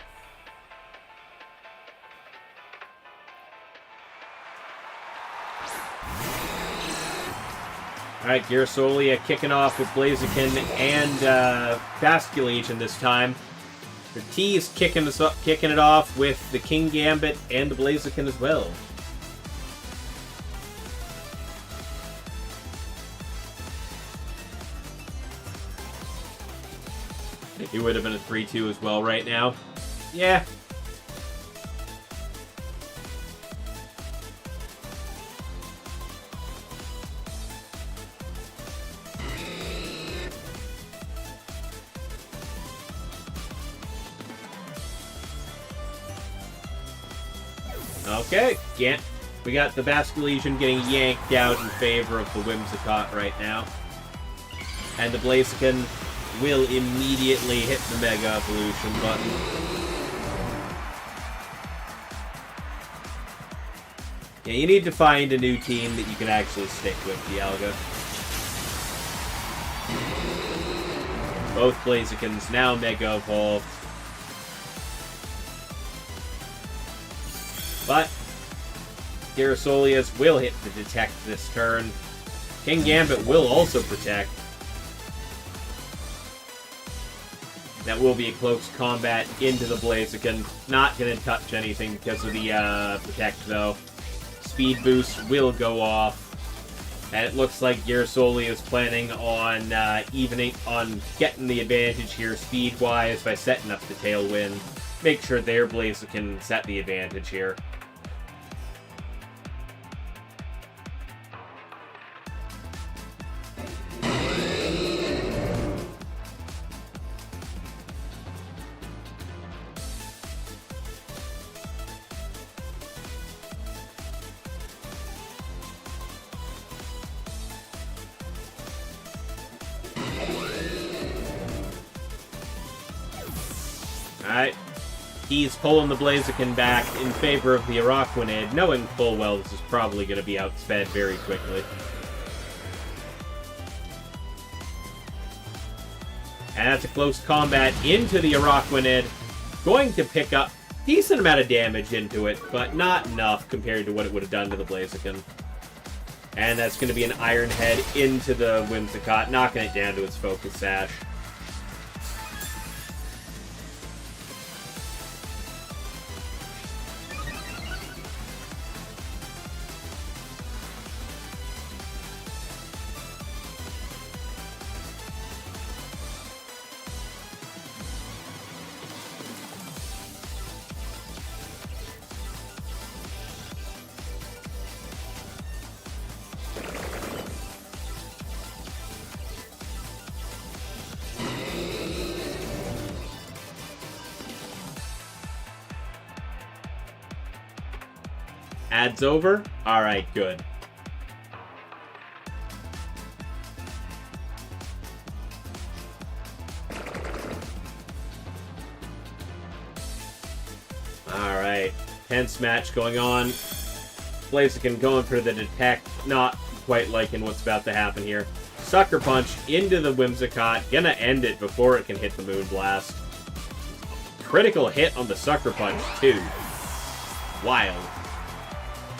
Alright, Girasoli kicking off with Blaziken and Basculegion this time. The T is kicking it off with the King Gambit and the Blaziken as well. It would have been a 3-2 as well right now. Yeah. Okay, yeah. We got the Basculegion getting yanked out in favor of the Whimsicott right now. And the Blaziken will immediately hit the Mega Evolution button. Yeah, you need to find a new team that you can actually stick with, Dialga. Both Blazikens now Mega Evolved. But Girasolius will hit the Detect this turn. King Gambit will also Protect. That will be a close combat into the Blaziken. Not going to touch anything because of the Protect, though. Speed Boost will go off. And it looks like Girasoli is planning on getting the advantage here speed-wise by setting up the Tailwind. Make sure their Blaziken set the advantage here. Alright. He's pulling the Blaziken back in favor of the Araquanid, knowing full well this is probably going to be outsped very quickly. And that's a close combat into the Araquanid. Going to pick up a decent amount of damage into it, but not enough compared to what it would have done to the Blaziken. And that's going to be an Iron Head into the Whimsicott, knocking it down to its Focus Sash. Ads over? Alright, good. Alright. Tense match going on. Blaziken going for the Detect. Not quite liking what's about to happen here. Sucker Punch into the Whimsicott. Gonna end it before it can hit the Moonblast. Critical hit on the Sucker Punch, too. Wild.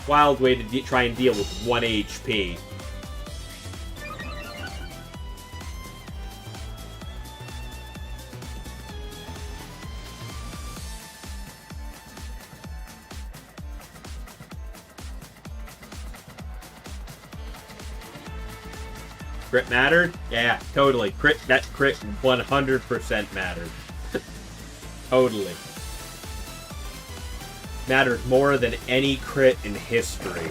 Wild way to try and deal with 1 HP. Crit mattered? Yeah, totally. That crit 100% mattered. Totally. Mattered more than any crit in history.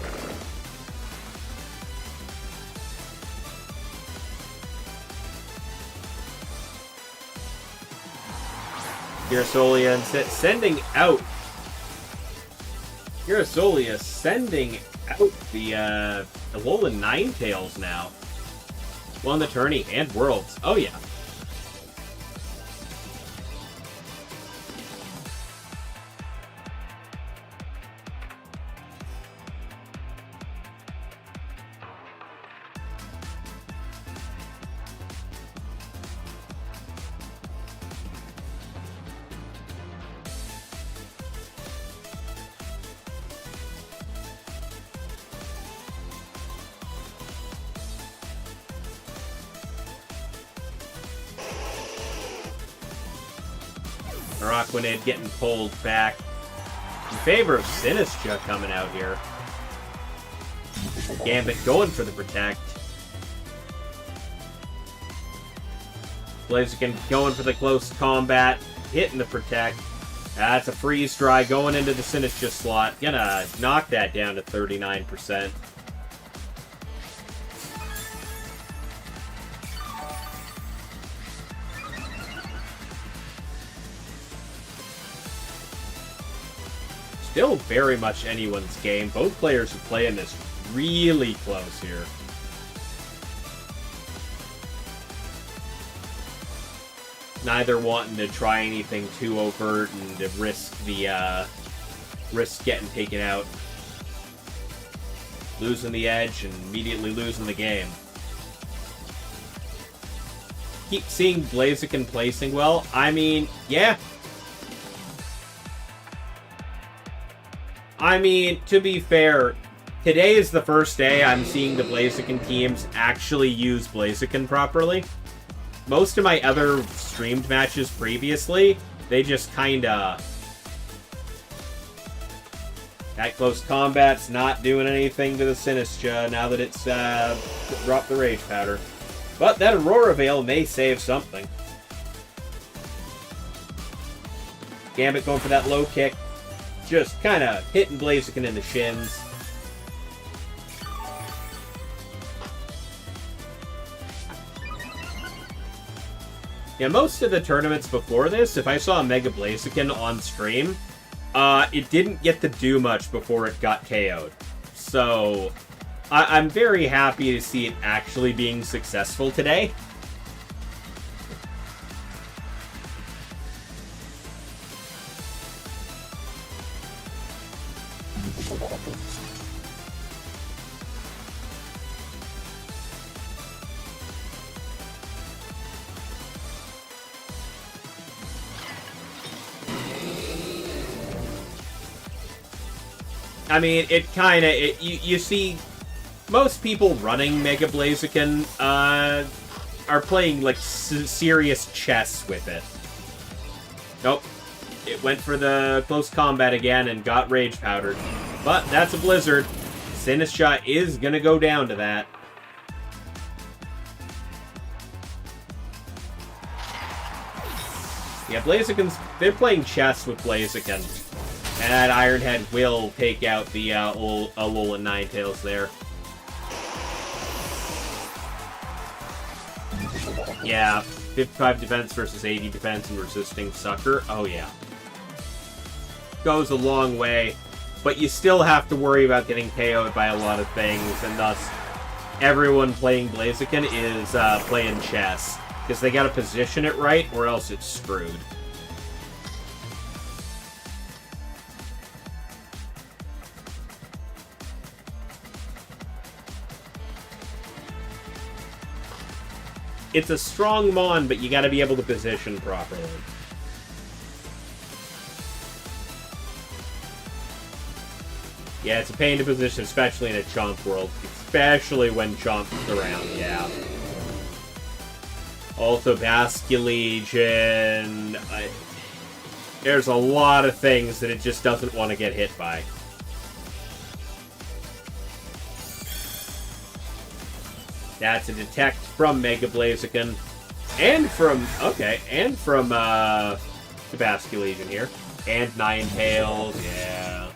Girasolia sending out. Girasolia sending out the Alolan Ninetales now. Won the tourney and Worlds. Oh yeah. Araquanid getting pulled back in favor of Sinistcha coming out here. Gambit going for the Protect. Blaziken going for the close combat, hitting the Protect. That's a Freeze Dry going into the Sinistcha slot. Gonna knock that down to 39%. Still very much anyone's game. Both players are playing this really close here. Neither wanting to try anything too overt and to risk getting taken out. Losing the edge and immediately losing the game. Keep seeing Blaziken placing well. I mean, yeah. I mean, to be fair, today is the first day I'm seeing the Blaziken teams actually use Blaziken properly. Most of my other streamed matches previously, they just kinda... That close combat's not doing anything to the Sinistcha now that it's dropped the Rage Powder. But that Aurora Veil may save something. Gambit going for that low kick. Just kind of hitting Blaziken in the shins. Yeah, most of the tournaments before this, if I saw a Mega Blaziken on stream, it didn't get to do much before it got KO'd. So, I'm very happy to see it actually being successful today. I mean, it kind of... You see, most people running Mega Blaziken are playing, like, serious chess with it. Nope. It went for the close combat again and got Rage Powdered. But that's a Blizzard. Sinistcha is going to go down to that. Yeah, Blaziken's... They're playing chess with Blaziken. And that Iron Head will take out the Alolan Ninetales there. Yeah, 55 defense versus 80 defense and resisting Sucker. Oh yeah. Goes a long way. But you still have to worry about getting KO'd by a lot of things, and thus everyone playing Blaziken is playing chess. Because they gotta position it right, or else it's screwed. It's a strong Mon, but you gotta be able to position properly. Yeah, it's a pain to position, especially in a Chomp world. Especially when Chomp's around, yeah. Also, Basculegion... there's a lot of things that it just doesn't want to get hit by. That's a Detect from Mega Blaziken. And from... Okay, and from, the Basculegion here. And Ninetales, yeah.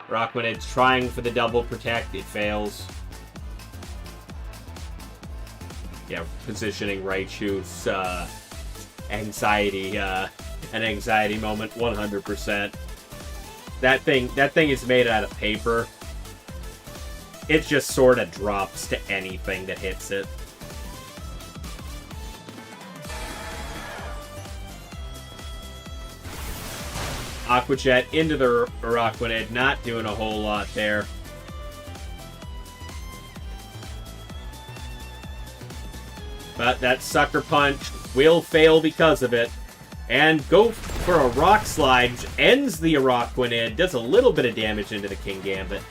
Rockmanid's trying for the double protect, it fails. yeah, positioning Raichu's anxiety, an anxiety moment, 100%. That thing is made out of paper. It just sort of drops to anything that hits it. Aqua Jet into the Araquanid, not doing a whole lot there. But that Sucker Punch will fail because of it. And go for a Rock Slide, which ends the Araquanid, does a little bit of damage into the King Gambit.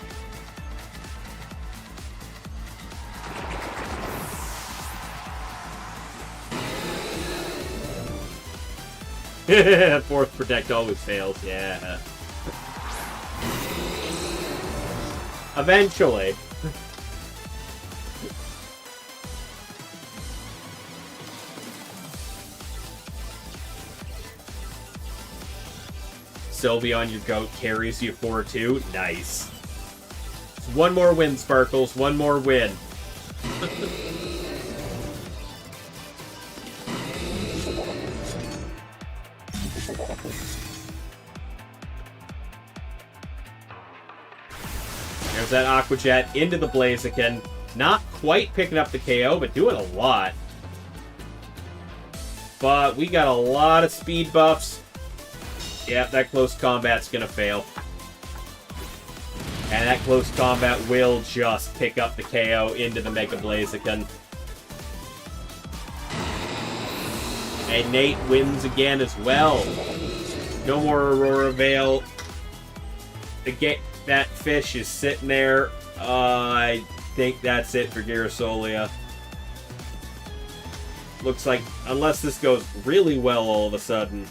Fourth Protect always fails, yeah. Eventually. Sylveon, your goat, carries you 4-2. Nice. One more win, Sparkles. One more win. There's that Aqua Jet into the Blaziken. Not quite picking up the KO, but doing a lot. But we got a lot of speed buffs. Yep, that close combat's gonna fail. And that close combat will just pick up the KO into the Mega Blaziken. And Nate wins again as well. No more Aurora Veil. That fish is sitting there. I think that's it for Gyarasolia. Looks like, unless this goes really well all of a sudden.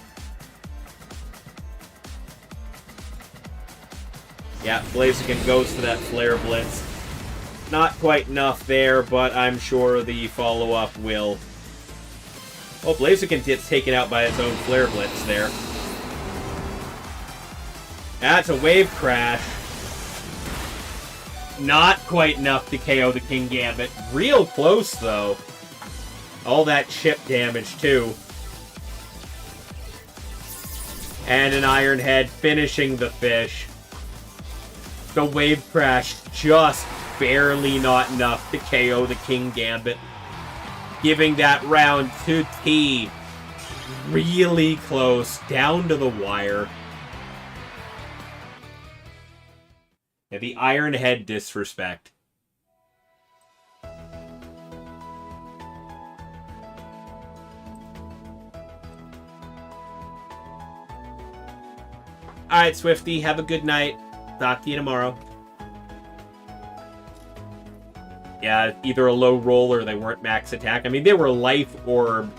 Yeah, Blaziken goes for that Flare Blitz. Not quite enough there, but I'm sure the follow-up will. Oh, Blaziken gets taken out by his own Flare Blitz there. That's a Wave Crash. Not quite enough to KO the King Gambit. Real close, though. All that chip damage, too. And an Iron Head finishing the fish. The Wave Crash just barely not enough to KO the King Gambit. Giving that round to T. Really close, down to the wire. Yeah, the Iron Head disrespect. Alright, Swifty, have a good night. Talk to you tomorrow. Yeah, either a low roll or they weren't max attack. I mean, they were Life Orb.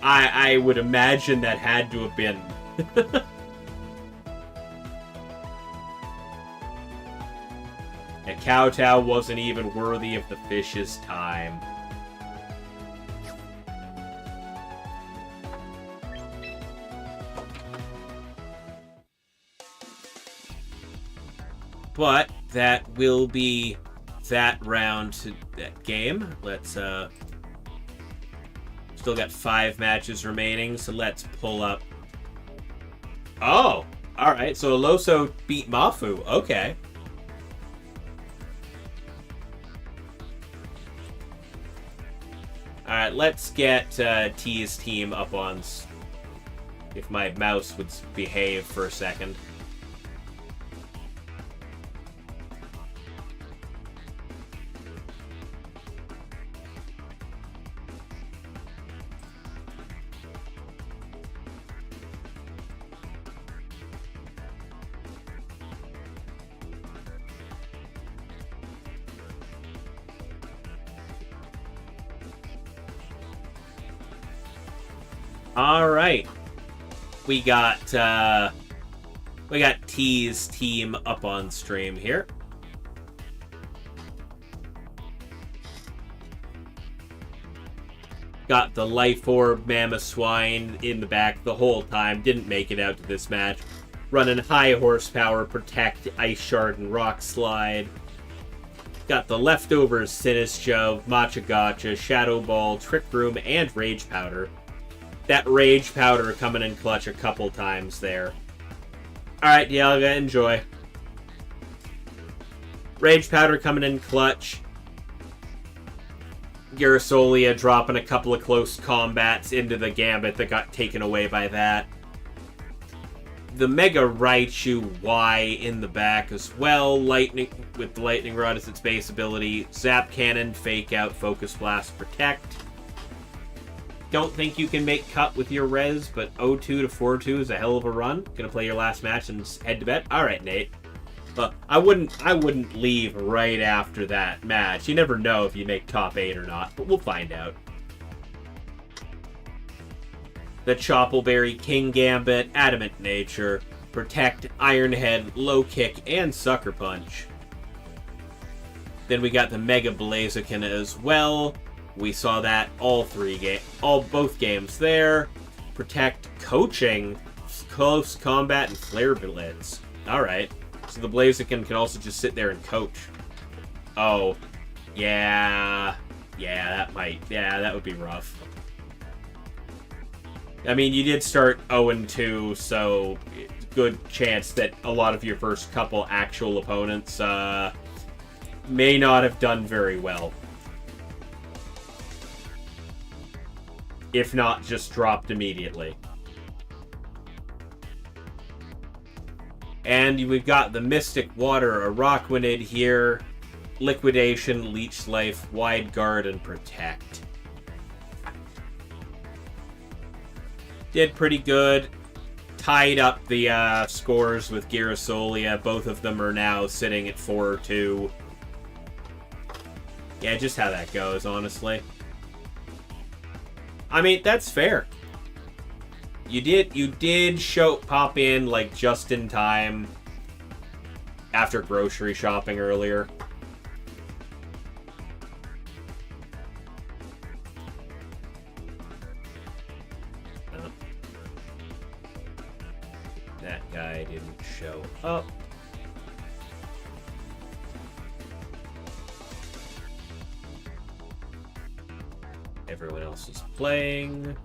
I would imagine that had to have been. And Kowtow wasn't even worthy of the fish's time. But that will be that round to that game. Let's still got 5 matches remaining, so let's pull up. Oh, all right. So Aloso beat Mafu. Okay. All right, let's get T's team up on. If my mouse would behave for a second. All right, we got T's team up on stream here. Got the Life Orb Mamoswine in the back the whole time. Didn't make it out to this match. Running high horsepower, Protect, Ice Shard, and Rock Slide. Got the leftovers, Sinistro, Matcha Gotcha, Shadow Ball, Trick Room, and Rage Powder. That Rage Powder coming in clutch a couple times there. Alright, Dialga, enjoy. Rage Powder coming in clutch. Gyarasolia dropping a couple of close combats into the Gambit that got taken away by that. The Mega Raichu Y in the back as well. Lightning with the Lightning Rod as its base ability. Zap Cannon, Fake Out, Focus Blast, Protect. Don't think you can make cut with your res, but 0-2 to 4-2 is a hell of a run. Gonna play your last match and head to bed. All right, Nate. But I wouldn't leave right after that match. You never know if you make top 8 or not, but we'll find out. The Choppleberry, King Gambit, Adamant Nature, Protect, Iron Head, Low Kick, and Sucker Punch. Then we got the Mega Blaziken as well. We saw that both games there. Protect, Coaching, Close Combat, and Flare Blitz. Alright. So the Blaziken can also just sit there and coach. Oh. Yeah. Yeah, that would be rough. I mean, you did start 0-2, so good chance that a lot of your first couple actual opponents may not have done very well. If not, just dropped immediately. And we've got the Mystic Water, Araquanid here, Liquidation, Leech Life, Wide Guard, and Protect. Did pretty good. Tied up the scores with Gyarasolia. Both of them are now sitting at 4-2. Yeah, just how that goes, honestly. I mean, that's fair. You did pop in like just in time after grocery shopping earlier. That guy didn't show up. Everyone else is playing.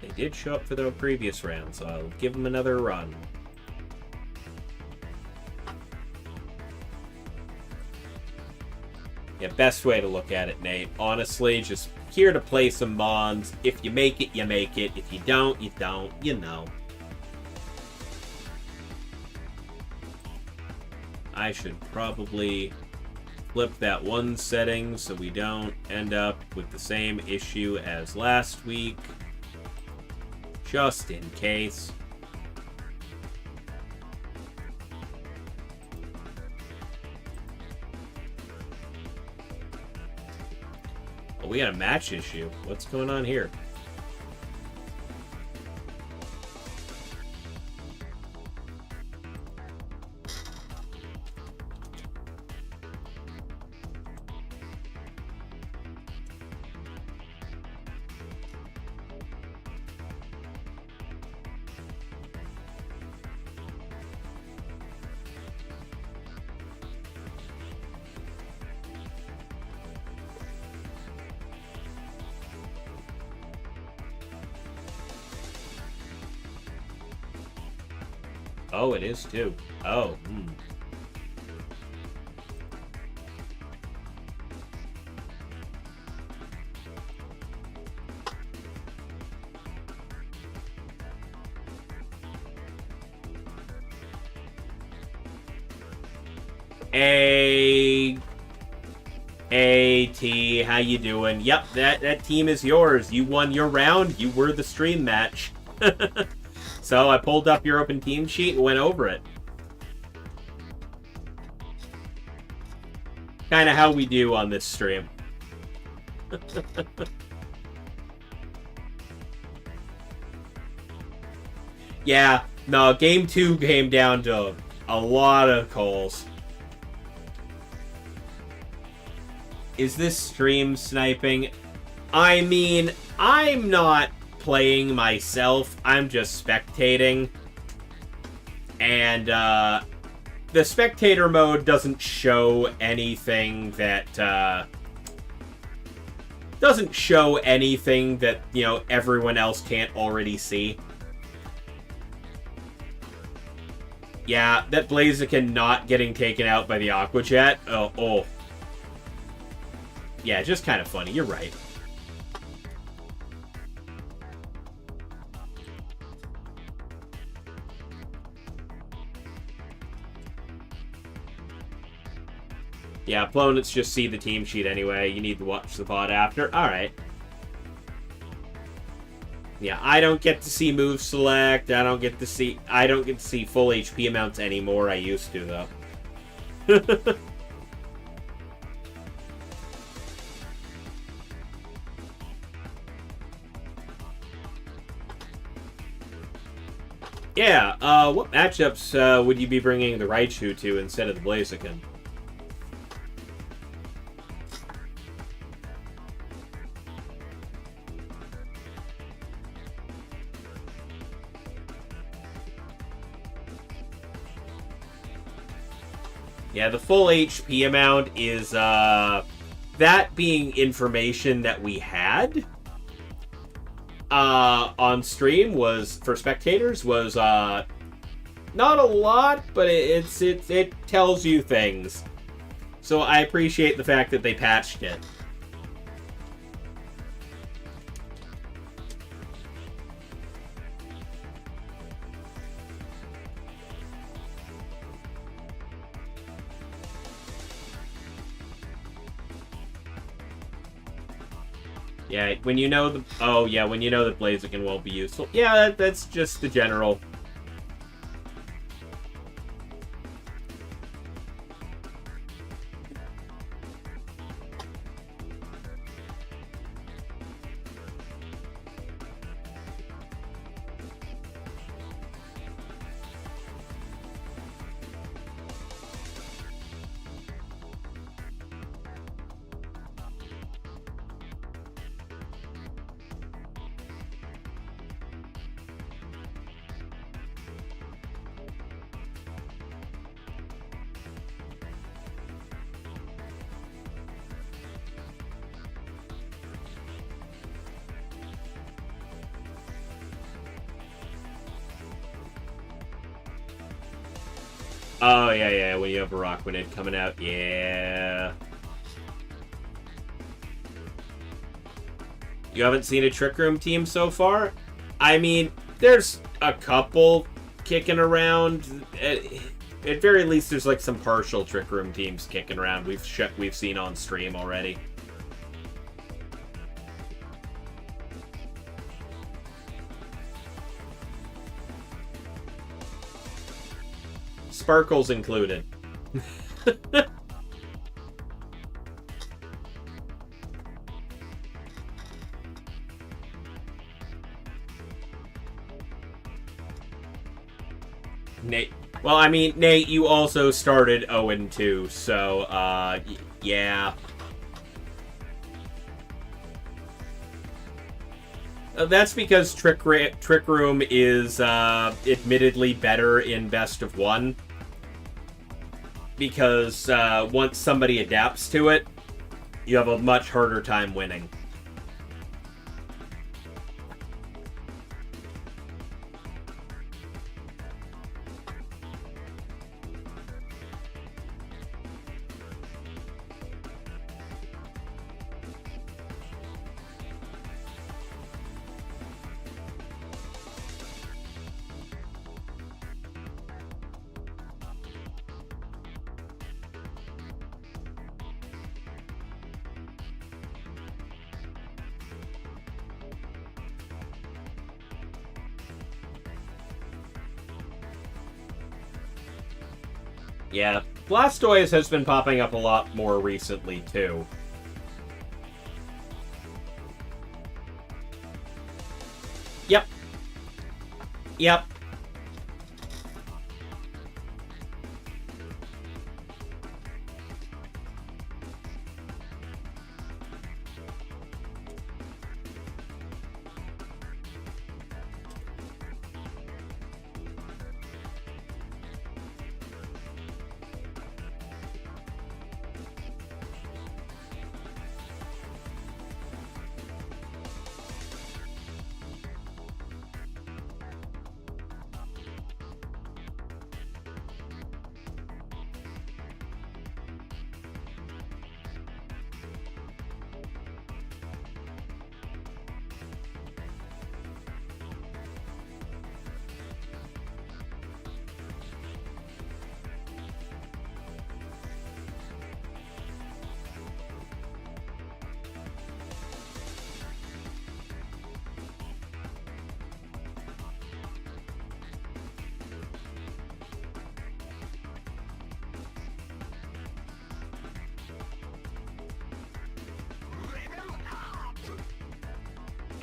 They did show up for the previous round, so I'll give them another run. Yeah, best way to look at it, Nate. Honestly, just here to play some Mons. If you make it, you make it. If you don't, you don't. You know. I should probably flip that one setting so we don't end up with the same issue as last week. Just in case. Oh, we got a match issue. What's going on here? Oh, it is too. Oh, T, how you doing? Yep, that team is yours. You won your round. You were the stream match. So I pulled up your open team sheet and went over it. Kind of how we do on this stream. Yeah, no, game 2 came down to a lot of calls. Is this stream sniping? I mean, I'm not playing myself. I'm just spectating. And the spectator mode doesn't show anything that you know, everyone else can't already see. Yeah, that Blaziken not getting taken out by the Aqua Jet. Oh. Yeah, just kind of funny. You're right. Yeah, opponents just see the team sheet anyway. You need to watch the VOD after. Alright. Yeah, I don't get to see move select. I don't get to see full HP amounts anymore. I used to, though. Yeah, what matchups would you be bringing the Raichu to instead of the Blaziken? Yeah, the full HP amount is, that being information that we had on stream was, for spectators, was, not a lot, but it tells you things. So I appreciate the fact that they patched it. Yeah, when you know the... Oh, yeah, when you know that Blaziken won't be useful. Yeah, that's just the general... Oh, yeah, when you have a Rockwanid coming out, yeah. You haven't seen a Trick Room team so far? I mean, there's a couple kicking around. At very least, there's like some partial Trick Room teams kicking around we've seen on stream already. Sparkles included. Nate. Well, I mean, Nate, you also started 0-2, so, yeah. That's because Trick Room is, admittedly better in Best of 1. Because once somebody adapts to it, you have a much harder time winning. Yeah, Blastoise has been popping up a lot more recently, too. Yep.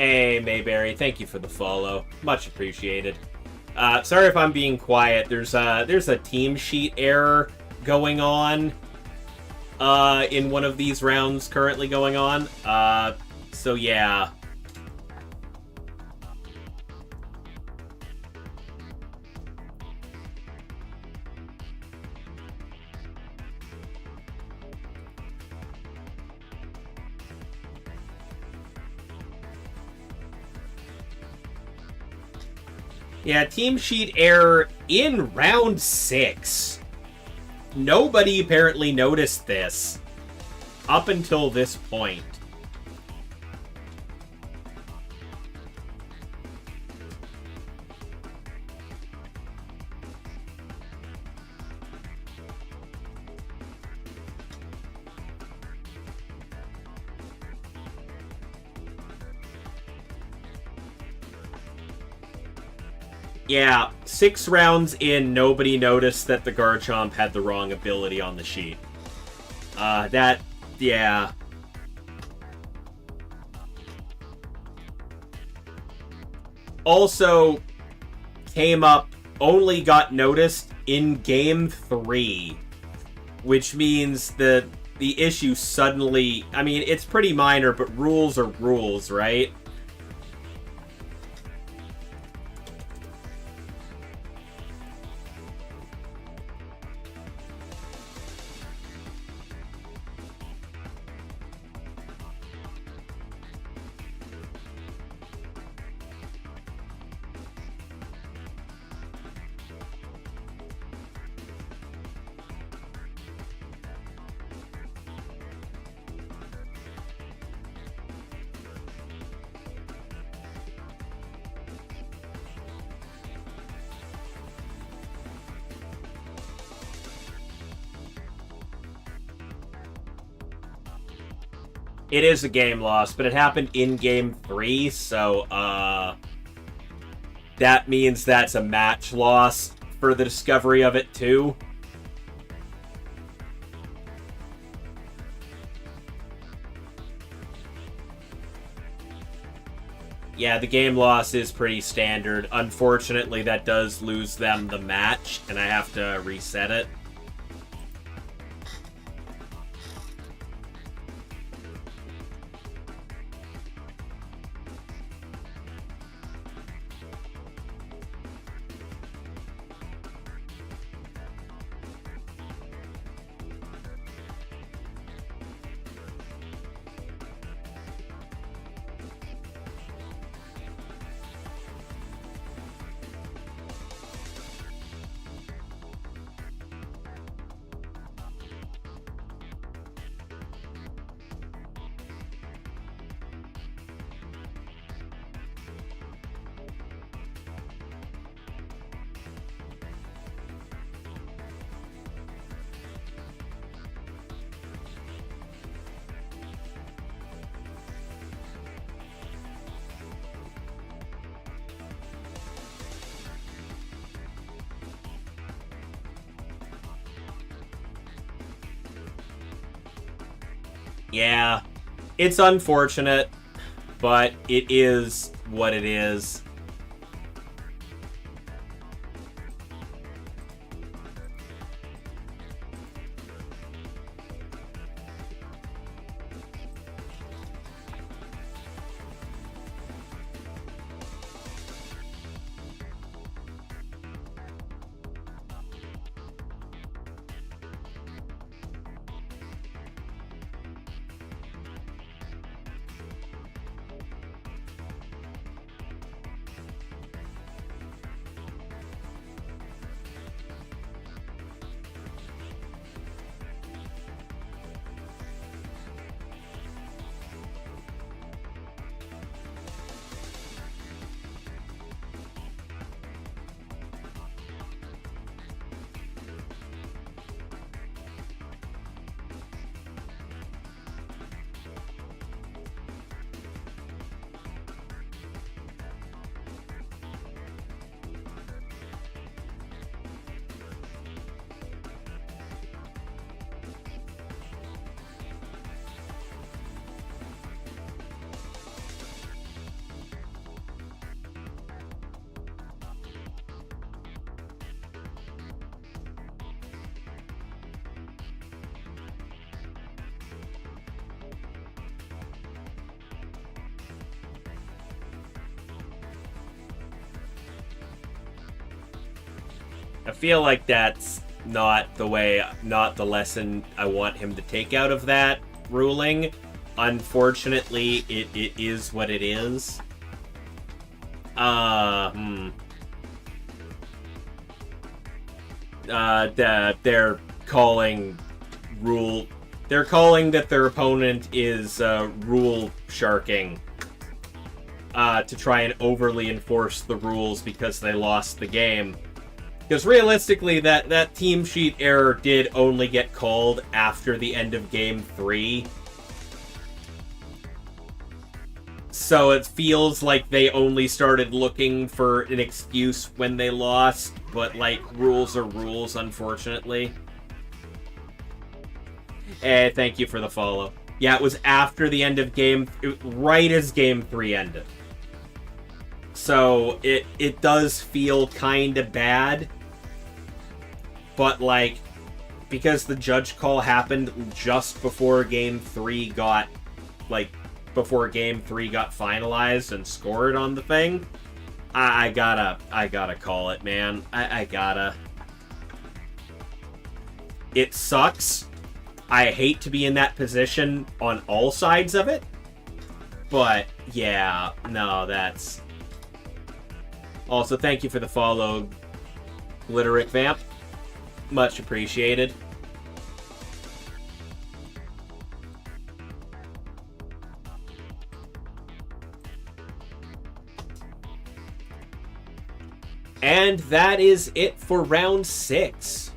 Hey, Mayberry, thank you for the follow. Much appreciated. Sorry if I'm being quiet. There's a team sheet error going on in one of these rounds currently going on. So yeah. Yeah, team sheet error in round 6. Nobody apparently noticed this up until this point. Yeah, 6 rounds in, nobody noticed that the Garchomp had the wrong ability on the sheet. Yeah. Also, came up, only got noticed in Game 3. Which means the issue suddenly... I mean, it's pretty minor, but rules are rules, right? It is a game loss, but it happened in Game 3, so, that means that's a match loss for the discovery of it, too. Yeah, the game loss is pretty standard. Unfortunately, that does lose them the match, and I have to reset it. Yeah, it's unfortunate, but it is what it is. I feel like that's not the lesson I want him to take out of that ruling. Unfortunately, it is what it is. They're calling that their opponent is rule sharking to try and overly enforce the rules because they lost the game. Because realistically, that team sheet error did only get called after the end of Game 3. So it feels like they only started looking for an excuse when they lost, but, like, rules are rules, unfortunately. Thank you for the follow. Yeah, it was after the end of right as Game 3 ended. So it does feel kind of bad. But, like, because the judge call happened just before Game 3 got finalized and scored on the thing, I gotta call it, man. I gotta. It sucks. I hate to be in that position on all sides of it. But, yeah, no, that's... Also, thank you for the follow, Glitteric Vamp. Much appreciated. And that is it for round 6.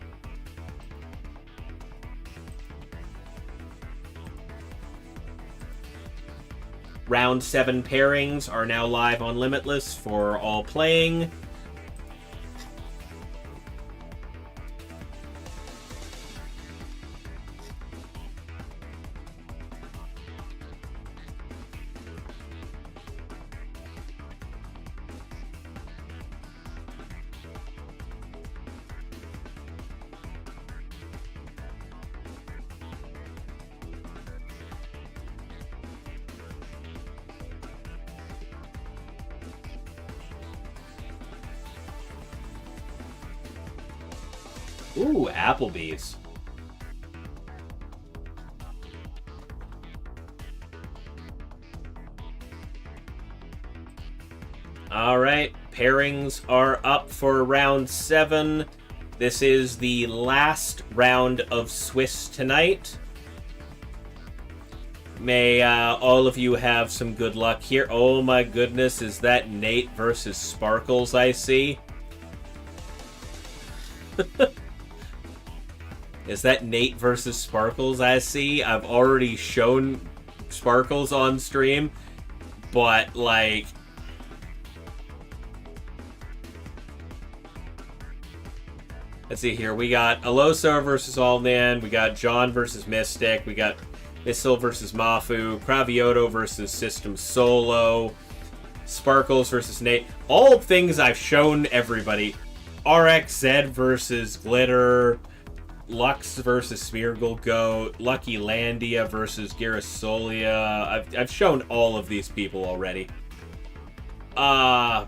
Round 7 pairings are now live on Limitless for all playing. Ooh, Applebee's. Alright, pairings are up for round 7. This is the last round of Swiss tonight. May all of you have some good luck here. Oh my goodness, is that Nate versus Sparkles I see? Is that Nate versus Sparkles I see? I've already shown Sparkles on stream, but, like... Let's see here. We got Aloso versus Alnan. We got John versus Mystic. We got Missile versus Mafu. Cravioto versus System Solo. Sparkles versus Nate. All things I've shown everybody. RXZ versus Glitter. Lux versus Smeargle Goat, Lucky Landia versus Girasolia. I've shown all of these people already. I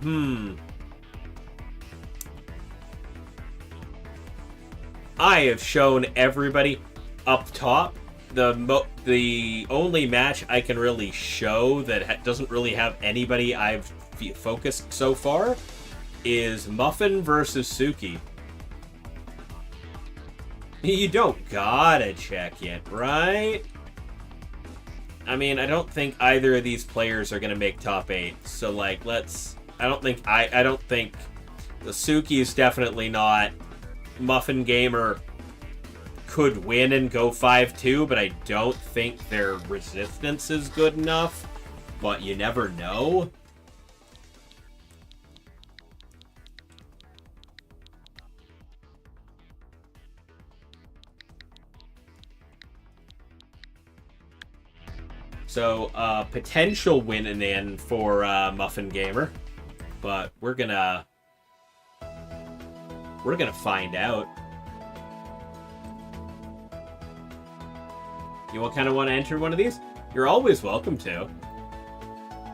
have shown everybody up top. The only match I can really show that doesn't really have anybody I've focused so far is Muffin versus Suki. You don't gotta check yet, right? I mean, I don't think either of these players are gonna make top 8. So, like, I don't think the Suki is definitely not. Muffin Gamer could win and go 5-2, but I don't think their resistance is good enough. But you never know. So, potential win and in for Muffin Gamer, but we're gonna find out. You kind of want to enter one of these? You're always welcome to.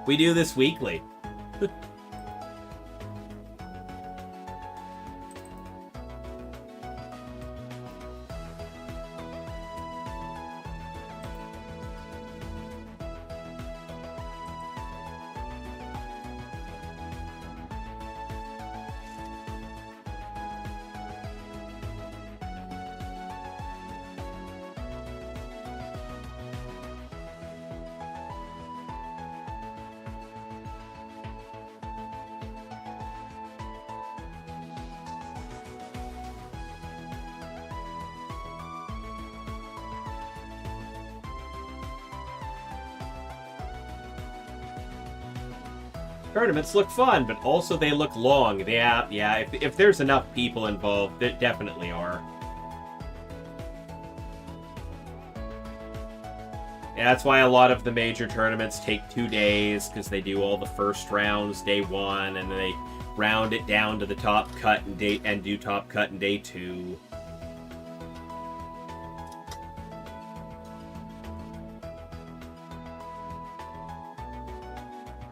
We do this weekly. Tournaments look fun, but also they look long. Yeah. If there's enough people involved, there definitely are. Yeah, that's why a lot of the major tournaments take 2 days, because they do all the first rounds day 1, and then they round it down to the top cut and do top cut in day 2.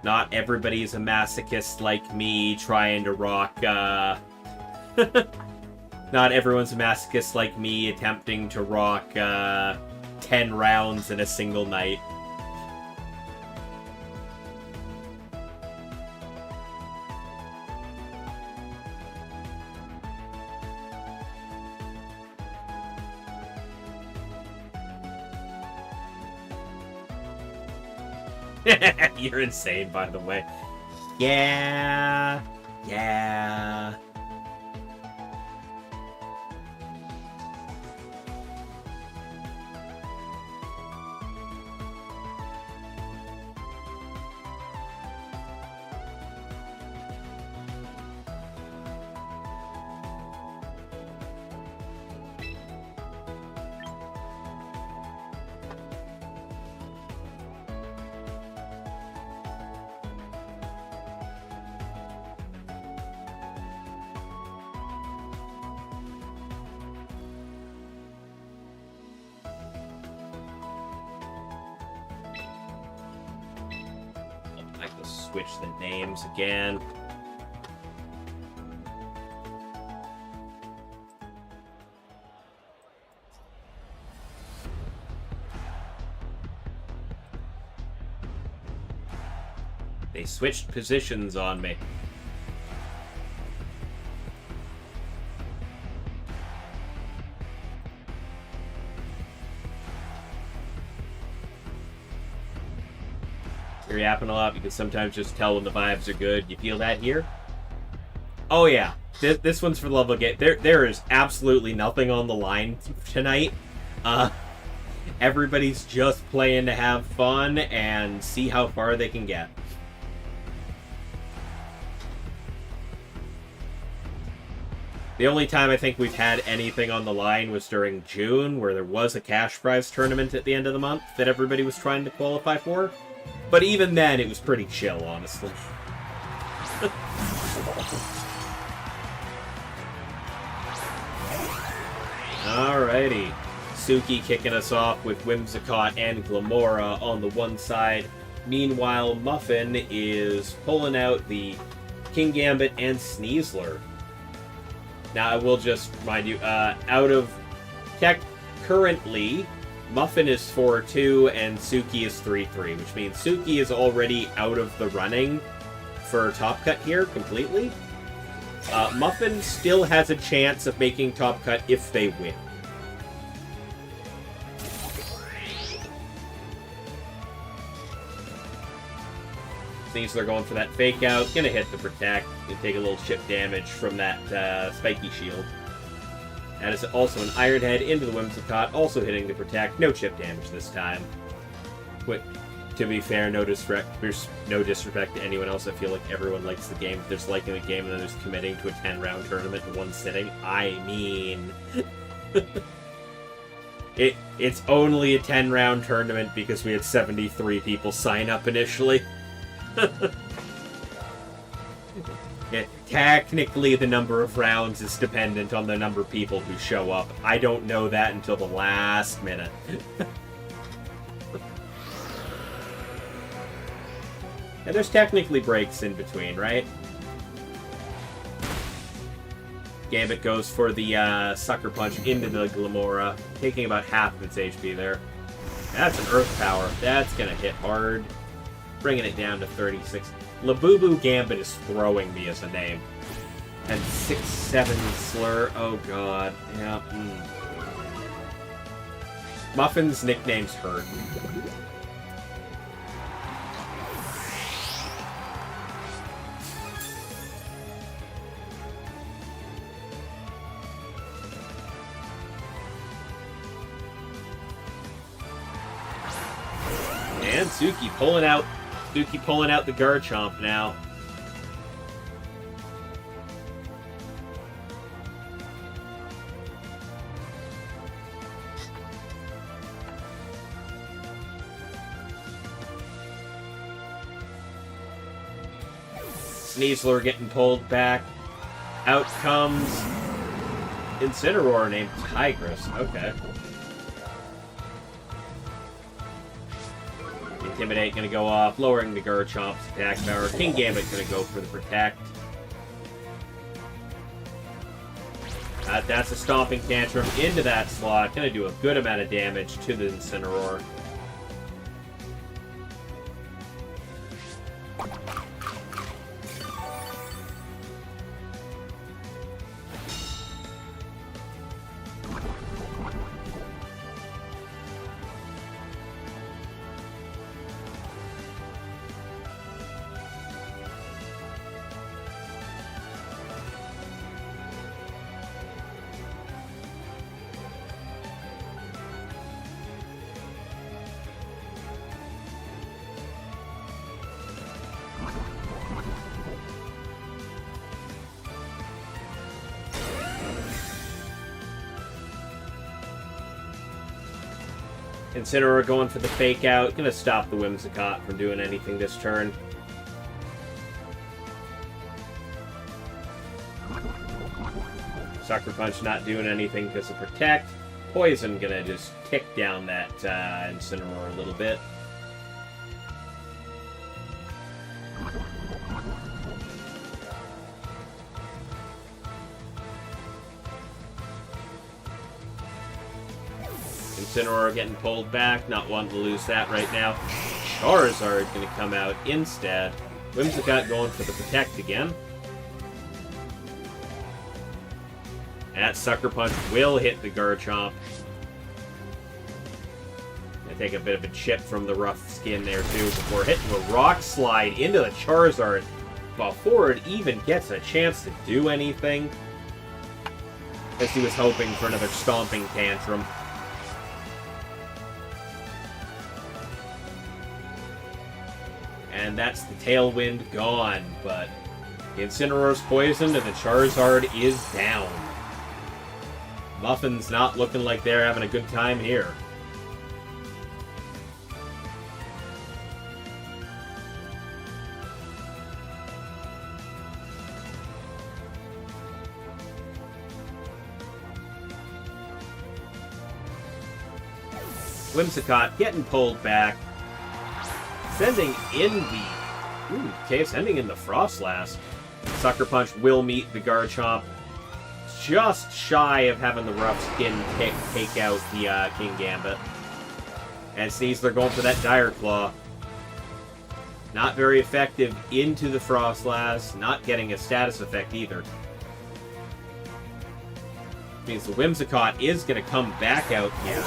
Not everybody's a masochist like me trying to rock, Not everyone's a masochist like me attempting to rock, 10 rounds in a single night. You're insane, by the way. Yeah. I can switch the names again. They switched positions on me. You're yapping a lot because sometimes just tell when the vibes are good. You feel that here? Oh yeah, this one's for the love of game. There is absolutely nothing on the line tonight. Everybody's just playing to have fun and see how far they can get. The only time I think we've had anything on the line was during June, where there was a cash prize tournament at the end of the month that everybody was trying to qualify for. But even then, it was pretty chill, honestly. Alrighty. Suki kicking us off with Whimsicott and Glamora on the one side. Meanwhile, Muffin is pulling out the King Gambit and Sneasler. Now, I will just remind you, out of tech currently, Muffin is 4-2 and Suki is 3-3, which means Suki is already out of the running for Top Cut here completely. Muffin still has a chance of making Top Cut if they win. Sneasler going for that fake out, gonna hit the protect, and take a little chip damage from that spiky shield. That is also an Iron Head into the Whimsicott, also hitting the protect. No chip damage this time. But to be fair, no disrespect to anyone else. I feel like everyone likes the game. They're just liking the game and then just committing to a 10-round tournament in one sitting. I mean... It's only a 10-round tournament because we had 73 people sign up initially. Yeah, technically, the number of rounds is dependent on the number of people who show up. I don't know that until the last minute. And there's technically breaks in between, right? Gambit goes for the Sucker Punch into the Glamora, taking about half of its HP there. That's an Earth Power. That's gonna hit hard. Bringing it down to 36. Labubu Gambit is throwing me as a name. And 6-7 Slur. Oh god. Yeah. Muffin's nicknames hurt. And Suki pulling out the Garchomp now. Sneasler getting pulled back. Out comes Incineroar named Tigress. Okay. Intimidate gonna go off, lowering the Garchomp's attack power. King Gambit gonna go for the Protect. That's a Stomping Tantrum into that slot. Gonna do a good amount of damage to the Incineroar. Incineroar going for the Fake Out. Gonna stop the Whimsicott from doing anything this turn. Sucker Punch not doing anything because of Protect. Poison gonna just tick down that Incineroar a little bit. Incineroar getting pulled back, not wanting to lose that right now. Charizard going to come out instead. Whimsicott going for the Protect again. And that Sucker Punch will hit the Garchomp. Gonna take a bit of a chip from the rough skin there too before hitting a Rock Slide into the Charizard before it even gets a chance to do anything. As he was hoping for another Stomping Tantrum. And that's the Tailwind gone, but Incineroar's poisoned and the Charizard is down. Muffin's not looking like they're having a good time here. Whimsicott getting pulled back. Sending in the... Ooh, okay, sending in the Frostlass. Sucker Punch will meet the Garchomp. Just shy of having the rough skin take out the King Gambit. And Sneasler going for that Dire Claw. Not very effective into the Frostlass. Not getting a status effect either. Means the Whimsicott is going to come back out here.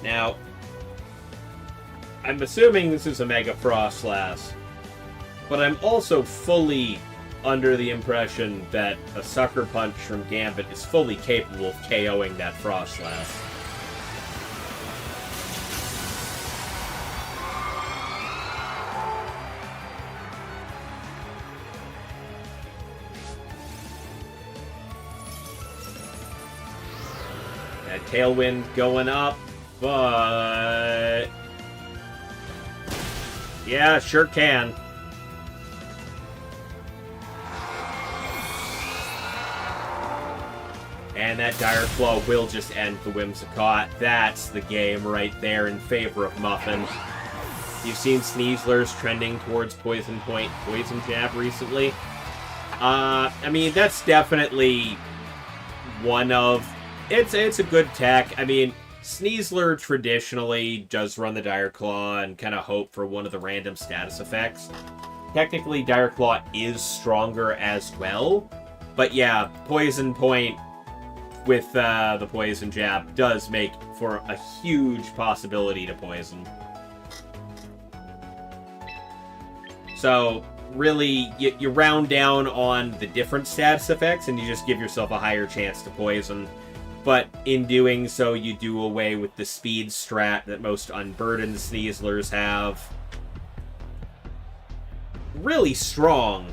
Now, I'm assuming this is a Mega Frostlass, but I'm also fully under the impression that a Sucker Punch from Gambit is fully capable of KOing that Frostlass. That Tailwind going up. But... yeah, sure can. And that Dire Claw will just end the Whimsicott. That's the game right there in favor of Muffin. You've seen Sneasler's trending towards Poison Point, Poison Jab recently. I mean, that's definitely one of... It's a good tech. I mean... Sneasler traditionally does run the Dire Claw and kind of hope for one of the random status effects. Technically, Dire Claw is stronger as well. But yeah, Poison Point with the Poison Jab does make for a huge possibility to poison. So, really, you round down on the different status effects and you just give yourself a higher chance to poison. But in doing so, you do away with the speed strat that most unburdened Sneaslers have. Really strong.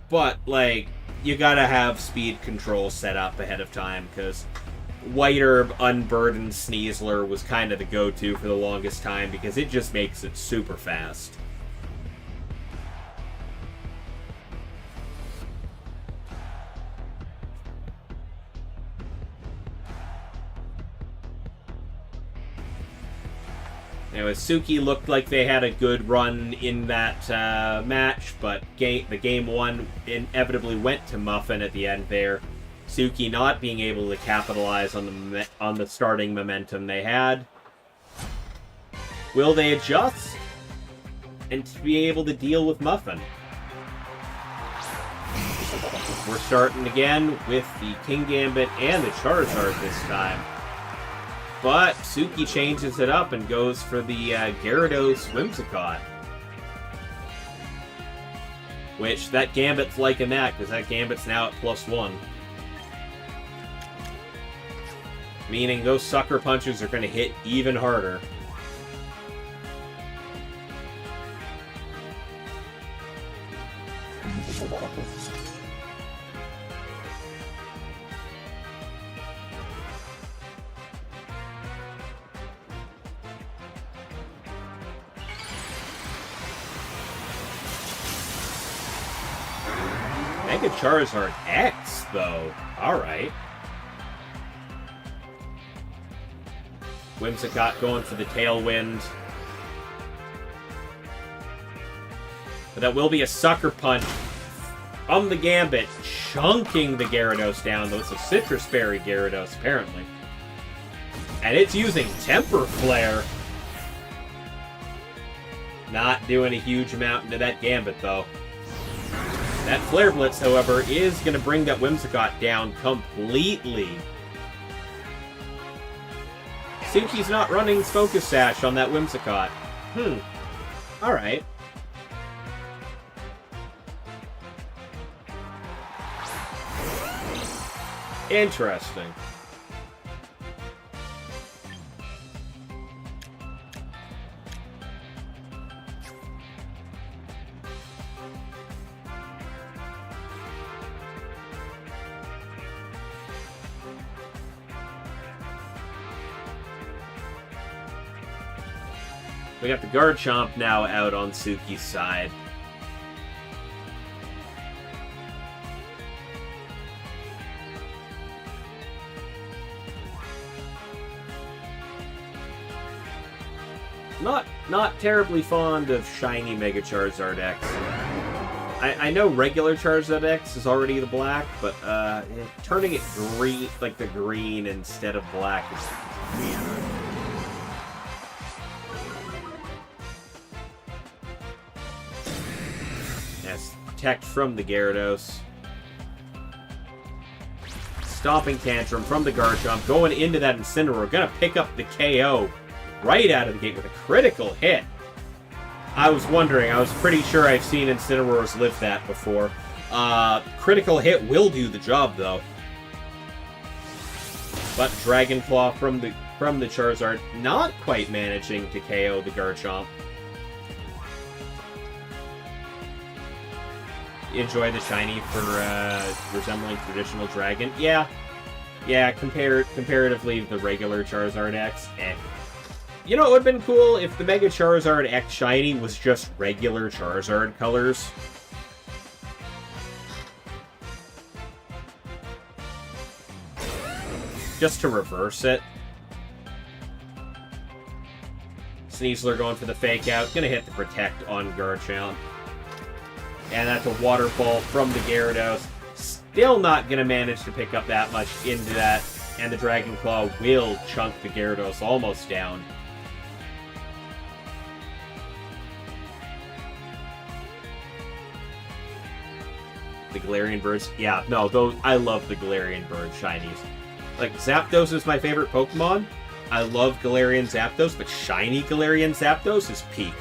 But, like, you gotta have speed control set up ahead of time, because White Herb Unburdened Sneasler was kind of the go-to for the longest time, because it just makes it super fast. Anyway, Suki looked like they had a good run in that match, but the game one inevitably went to Muffin at the end there. Suki not being able to capitalize on the starting momentum they had. Will they adjust and be able to deal with Muffin? We're starting again with the King Gambit and the Charizard this time. But Suki changes it up and goes for the Gyarados Whimsicott. Which, that Gambit's liking that, because that Gambit's now at +1. Meaning those sucker punches are going to hit even harder. Mega Charizard X, though. Alright. Whimsicott going for the Tailwind. But that will be a Sucker Punch from the Gambit, chunking the Gyarados down. Though it's a Citrus Berry Gyarados, apparently. And it's using Temper Flare. Not doing a huge amount into that Gambit, though. That Flare Blitz, however, is going to bring that Whimsicott down completely. Suki's not running Focus Sash on that Whimsicott. Alright. Interesting. We got the Garchomp now out on Suki's side. Not terribly fond of shiny Mega Charizard X. I know regular Charizard X is already the black, but turning it green, like the green instead of black, is weird. Yes, Protect from the Gyarados. Stomping Tantrum from the Garchomp, going into that Incineroar, gonna pick up the KO right out of the gate with a critical hit. I was wondering, I was pretty sure I've seen Incineroars live that before. Critical hit will do the job, though. But Dragon Claw from the Charizard, not quite managing to KO the Garchomp. Enjoy the shiny for resembling traditional dragon. Yeah, comparatively the regular Charizard X, You know, it would have been cool if the Mega Charizard X shiny was just regular Charizard colors. Just to reverse it. Sneasler going for the Fake Out, gonna hit the Protect on Garchomp. And that's a Waterfall from the Gyarados. Still not going to manage to pick up that much into that. And the Dragon Claw will chunk the Gyarados almost down. The Galarian Birds. Yeah, no, those, I love the Galarian Bird shinies. Like, Zapdos is my favorite Pokemon. I love Galarian Zapdos, but shiny Galarian Zapdos is peak.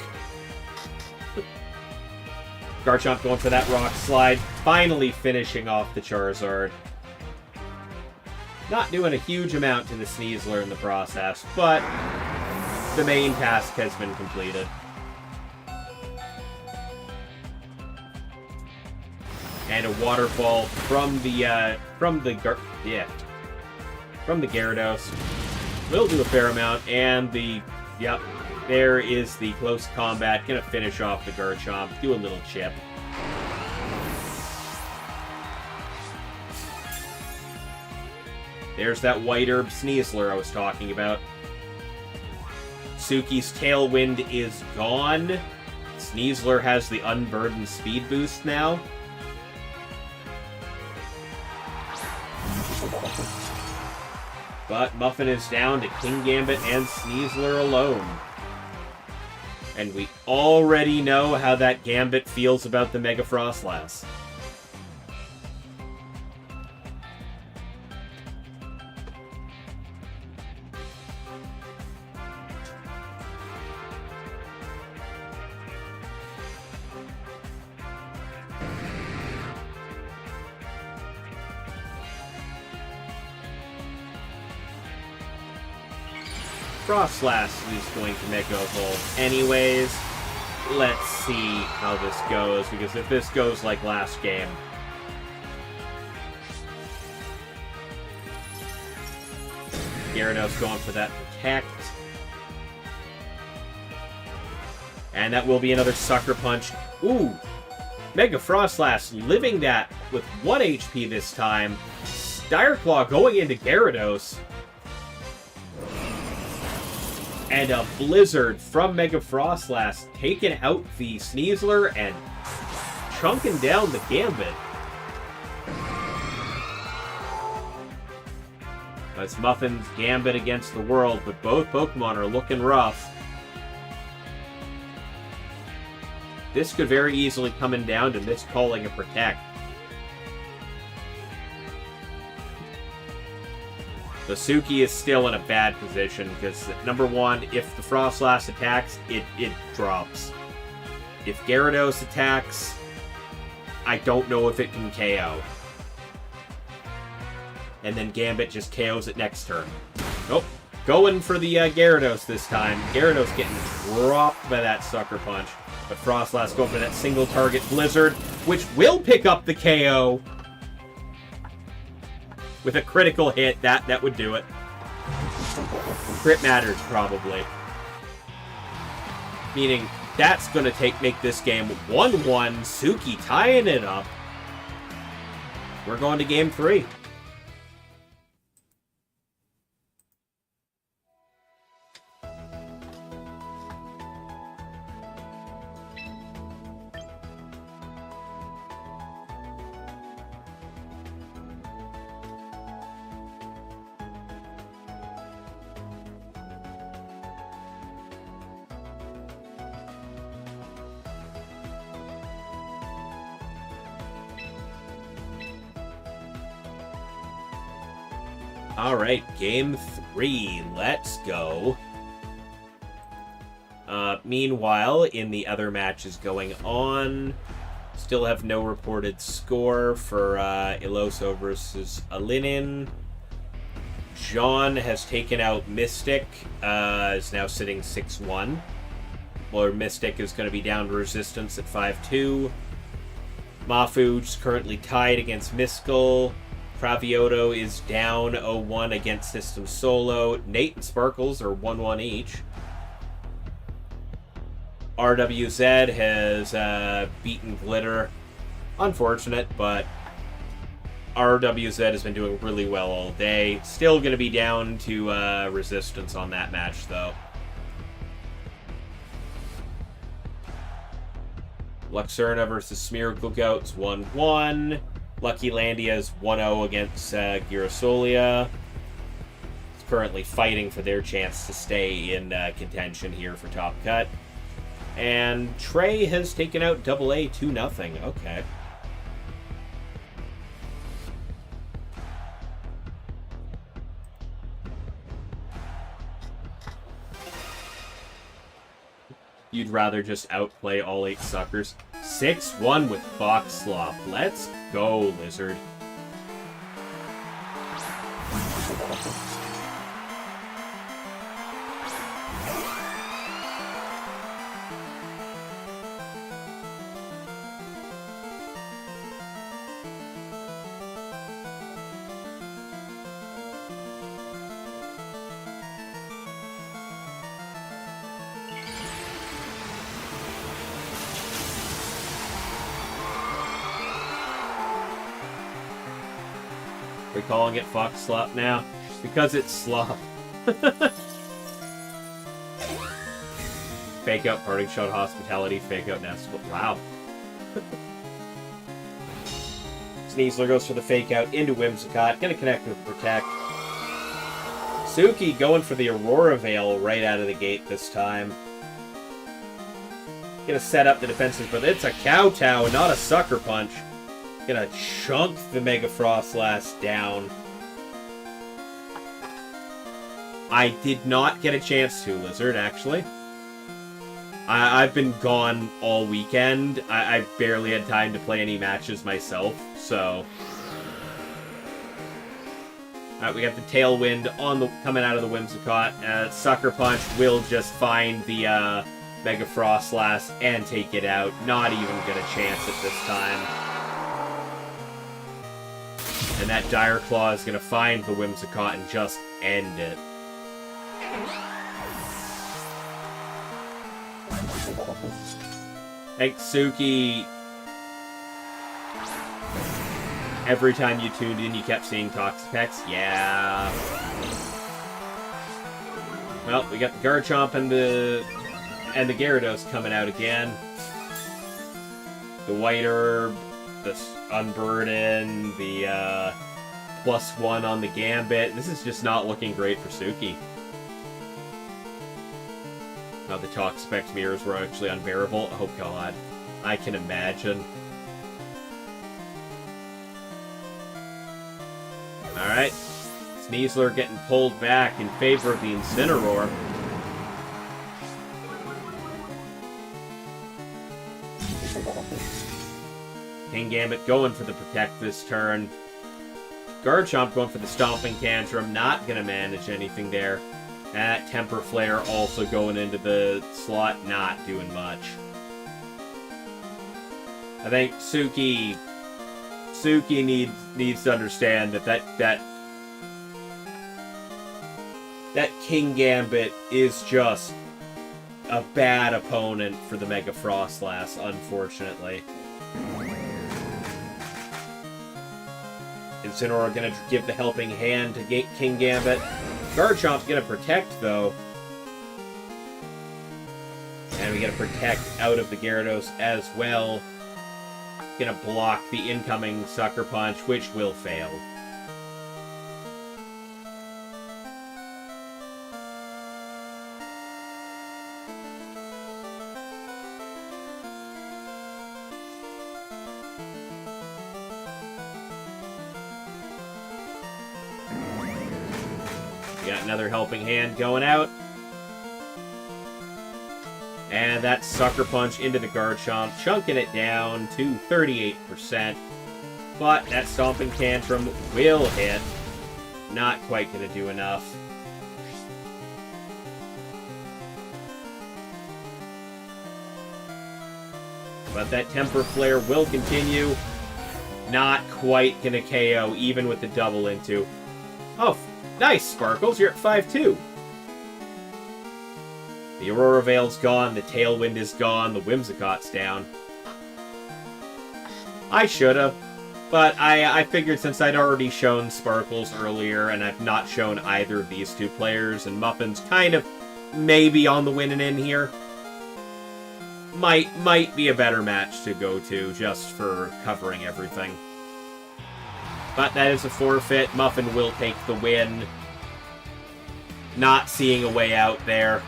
Garchomp going for that Rock Slide, finally finishing off the Charizard. Not doing a huge amount to the Sneasler in the process, but the main task has been completed. And a waterfall from the Gyarados. Will do a fair amount, and there is the close combat. Gonna finish off the Garchomp, do a little chip. There's that White Herb Sneasler I was talking about. Suki's Tailwind is gone. Sneasler has the Unburdened Speed Boost now. But Muffin is down to King Gambit and Sneasler alone. And we already know how that Gambit feels about the Mega Frostlass. Frostlass is going to Mega Evolve anyways. Let's see how this goes, because if this goes like last game... Gyarados going for that Protect. And that will be another Sucker Punch. Ooh! Mega Frostlass living that with 1 HP this time. Dire Claw going into Gyarados. And a Blizzard from Mega Frostlass taking out the Sneasler and chunking down the Gambit. That's Muffin's Gambit against the world, but both Pokemon are looking rough. This could very easily come down to miscalling a Protect. The Suki is still in a bad position because, number one, if the Frostlass attacks, it drops. If Gyarados attacks, I don't know if it can KO. And then Gambit just KOs it next turn. Nope. Going for the Gyarados this time. Gyarados getting dropped by that Sucker Punch. But Frostlass going for that single target Blizzard, which will pick up the KO. With a critical hit, that would do it. Crit matters, probably. Meaning, that's going to make this game 1-1. Suki tying it up. We're going to game 3. Alright, game 3. Let's go. Meanwhile, in the other matches going on, still have no reported score for Iloso versus Alinin. John has taken out Mystic, is now sitting 6-1. While Mystic is going to be down to Resistance at 5-2. Mafu's currently tied against Miskull. Cravioto is down 0-1 against System Solo. Nate and Sparkles are 1-1 each. RWZ has beaten Glitter. Unfortunate, but RWZ has been doing really well all day. Still going to be down to Resistance on that match, though. Luxurna versus Smeargle Goats 1-1. Lucky Landia is 1-0 against Girasolia. It's currently fighting for their chance to stay in contention here for Top Cut. And Trey has taken out Double A 2-0. Okay. You'd rather just outplay all 8 suckers. 6-1 with Fox Slop. Let's go, Lizard. We're calling it Fox Slop now because it's slop. Fake out parting shot hospitality, fake out nest. Wow. Sneasler goes for the fake out into Whimsicott. Gonna connect with Protect. Suki going for the Aurora Veil right out of the gate this time. Gonna set up the defenses, but it's a Kowtow, not a Sucker Punch. Gonna chunk the Mega Frostlass down. I did not get a chance to, Lizard, actually. I've been gone all weekend. I barely had time to play any matches myself, so... Alright, we got the Tailwind coming out of the Whimsicott. Sucker Punch will just find the Mega Frostlass and take it out. Not even get a chance at this time. And that Dire Claw is going to find the Whimsicott and just end it. Thanks, Suki. Every time you tuned in, you kept seeing Toxapex. Yeah. Well, we got the Garchomp and the Gyarados coming out again. The White Herb, the Unburden, the +1 on the Gambit. This is just not looking great for Suki. Oh, the Toxapex mirrors were actually unbearable. Oh god. I can imagine. Alright. Sneasler getting pulled back in favor of the Incineroar. King Gambit going for the Protect this turn. Garchomp going for the Stomping Tantrum. Not going to manage anything there. That Temper Flare also going into the slot, not doing much. I think Suki needs to understand that King Gambit is just a bad opponent for the Mega Frostlass, unfortunately. Incineroar gonna give the helping hand to King Gambit. Garchomp gonna Protect, though. And we gotta Protect out of the Gyarados as well. Gonna block the incoming Sucker Punch, which will fail. We got another helping hand going out. And that Sucker Punch into the Garchomp, chunking it down to 38%. But that Stomping Tantrum will hit. Not quite going to do enough. But that Temper Flare will continue. Not quite going to KO, even with the double into. Oh, nice, Sparkles. You're at 5-2. The Aurora Veil's gone, the Tailwind is gone, the Whimsicott's down. I should've, but I figured since I'd already shown Sparkles earlier, and I've not shown either of these two players, and Muffin's kind of maybe on the winning end here, might be a better match to go to, just for covering everything. But that is a forfeit. Muffin will take the win. Not seeing a way out there.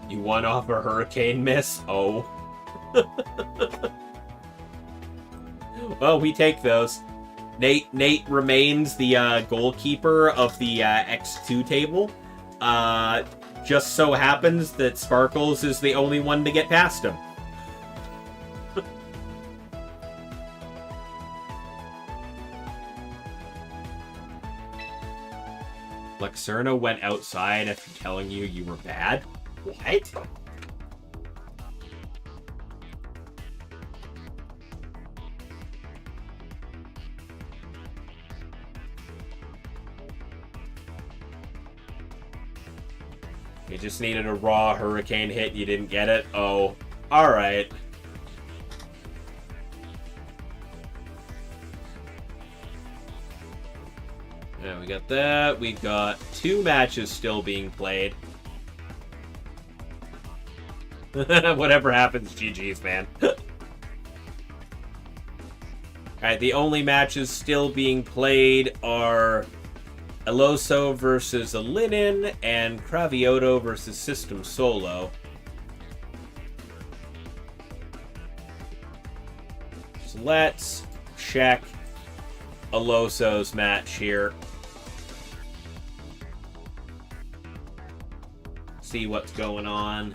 You won off a Hurricane Miss? Oh. Well, we take those. Nate remains the goalkeeper of the X2 table. Just so happens that Sparkles is the only one to get past him. Luxurna went outside after telling you you were bad? What? You just needed a raw hurricane hit, you didn't get it? Oh, alright. Yeah, we got that. We got 2 matches still being played. Whatever happens, GG's, man. Alright, the only matches still being played are Eloso versus Alinin and Cravioto versus System Solo. So let's check Eloso's match here. See what's going on.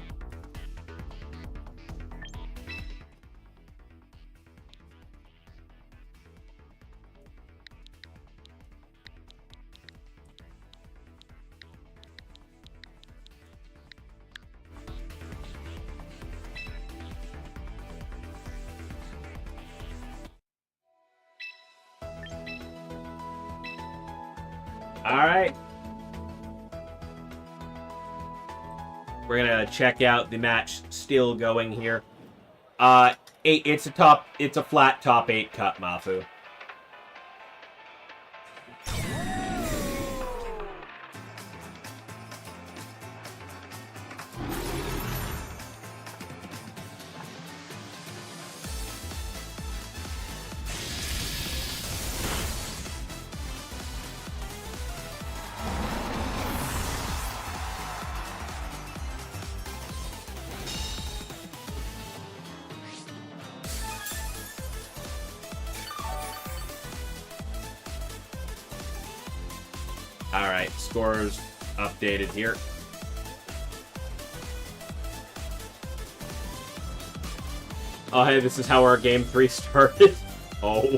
Alright. We're gonna check out the match still going here. It's a flat top 8 cut, Mafu. Alright, scores updated here. Oh, hey, this is how our game 3 started. Oh.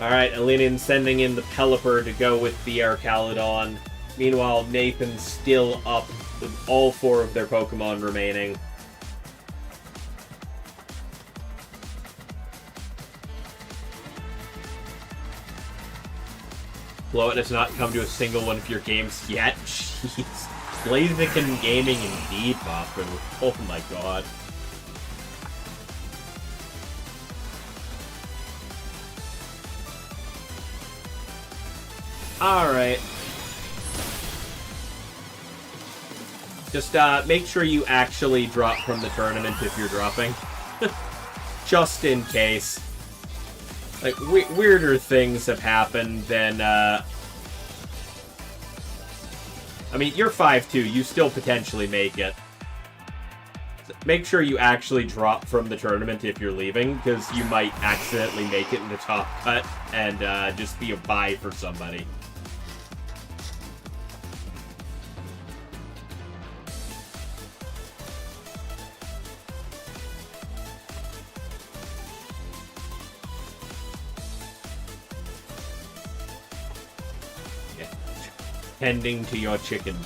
Alright, Alinin sending in the Pelipper to go with the Archaludon. Meanwhile, Nathan's still up with all 4 of their Pokemon remaining. Blowout has not come to a single one of your games yet. Jeez. Blaziken Gaming indeed, Bopper. Oh my god. Alright. Just make sure you actually drop from the tournament if you're dropping. Just in case. Like, weirder things have happened than, I mean, you're 5'2", you still potentially make it. So make sure you actually drop from the tournament if you're leaving, because you might accidentally make it in the top cut and just be a bye for somebody. Tending to your chicken.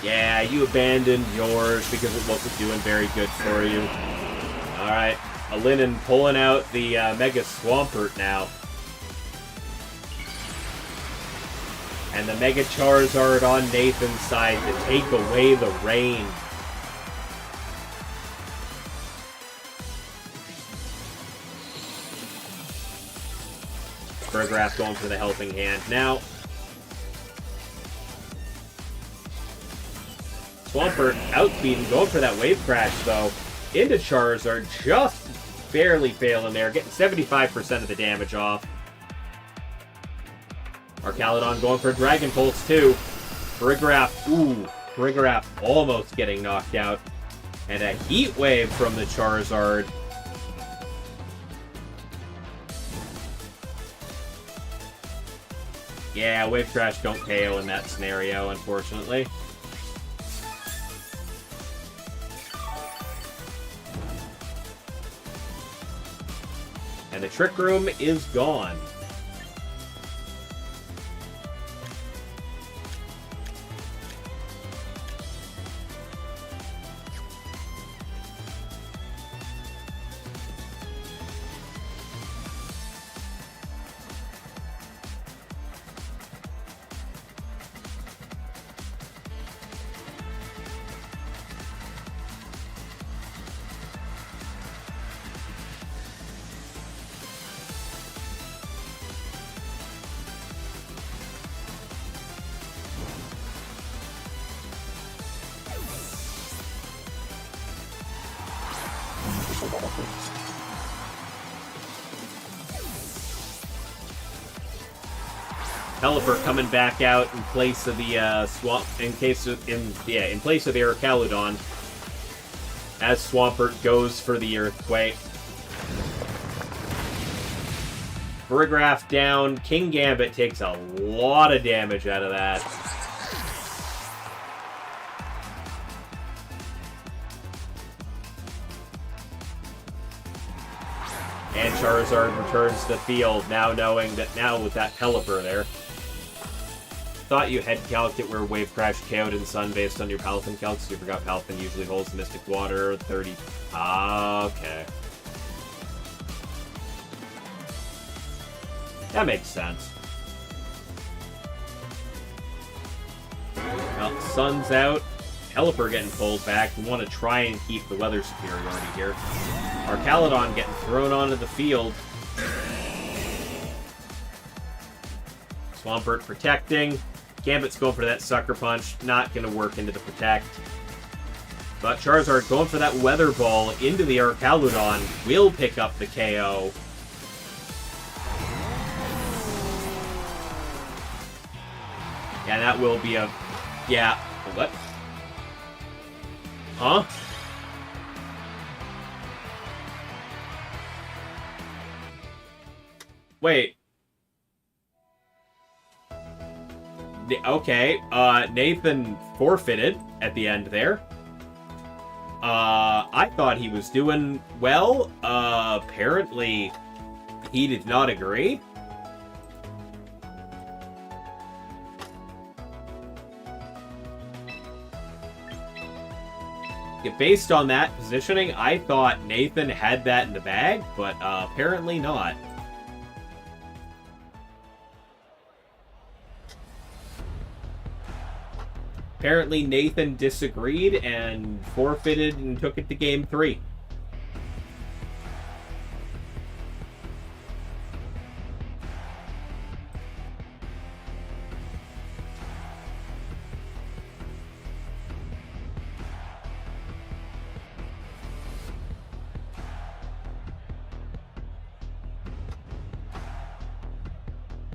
Yeah, you abandoned yours because it wasn't doing very good for you. Alright, Alinin pulling out the Mega Swampert now. And the Mega Charizard on Nathan's side to take away the rain. Burgrass going for the helping hand. Now, Swampert outspeeding, going for that Wave Crash though. Into Charizard, just barely failing there, getting 75% of the damage off. Archaludon going for a Dragon Pulse too. Farigiraf almost getting knocked out. And a Heat Wave from the Charizard. Yeah, Wave Crash don't KO in that scenario, unfortunately. And the Trick Room is gone. Pelipper coming back out in place of the swamp, in place of the Archaludon, as Swampert goes for the Earthquake. Verigraph down. King Gambit takes a lot of damage out of that. And Charizard returns to the field, now knowing that now with that Pelipper there. Thought you had calced it where Wave Crash KO'd in Sun based on your Palafin calcs. You forgot Palafin usually holds Mystic Water, 30... Ah, okay. That makes sense. Well, Sun's out. Pelipper getting pulled back. We want to try and keep the weather superiority here. Archaludon getting thrown onto the field. Swampert protecting. Gambit's going for that Sucker Punch. Not going to work into the Protect. But Charizard going for that Weather Ball into the Archaludon will pick up the KO. Yeah, that will be a... Yeah. What? Huh? Wait. Okay, Nathan forfeited at the end there. I thought he was doing well. Apparently, he did not agree. Based on that positioning, I thought Nathan had that in the bag, but apparently not. Apparently Nathan disagreed and forfeited and took it to Game 3.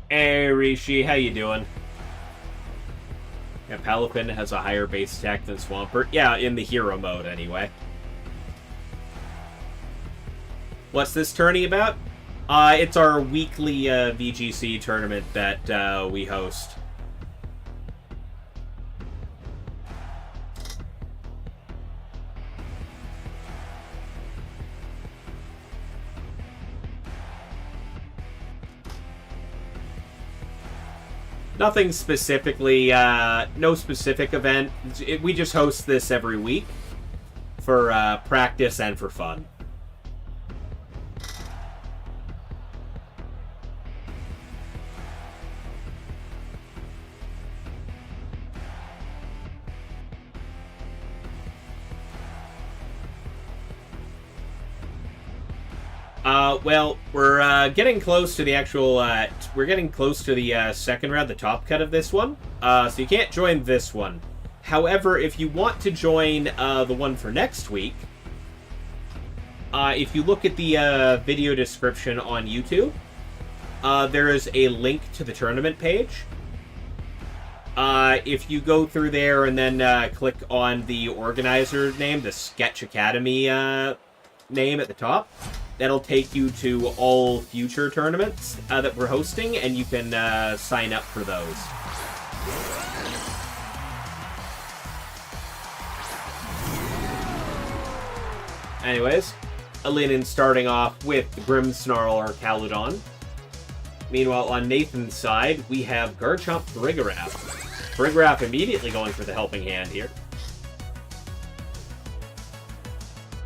Hey Rishi, how you doing? Yeah, Palafin has a higher base attack than Swampert. Yeah, in the hero mode, anyway. What's this tourney about? It's our weekly VGC tournament that we host. Nothing specifically, no specific event. We just host this every week for practice and for fun. Well, we're getting close to the actual, we're getting close to the second round, the top cut of this one. So you can't join this one. However, if you want to join the one for next week, if you look at the video description on YouTube, there is a link to the tournament page. If you go through there and then click on the organizer name, the Sketch Academy name at the top, that'll take you to all future tournaments that we're hosting, and you can sign up for those. Anyways, Linen starting off with the Grimmsnarl or Caludon. Meanwhile, on Nathan's side, we have Garchomp Farigiraf. Farigiraf immediately going for the helping hand here.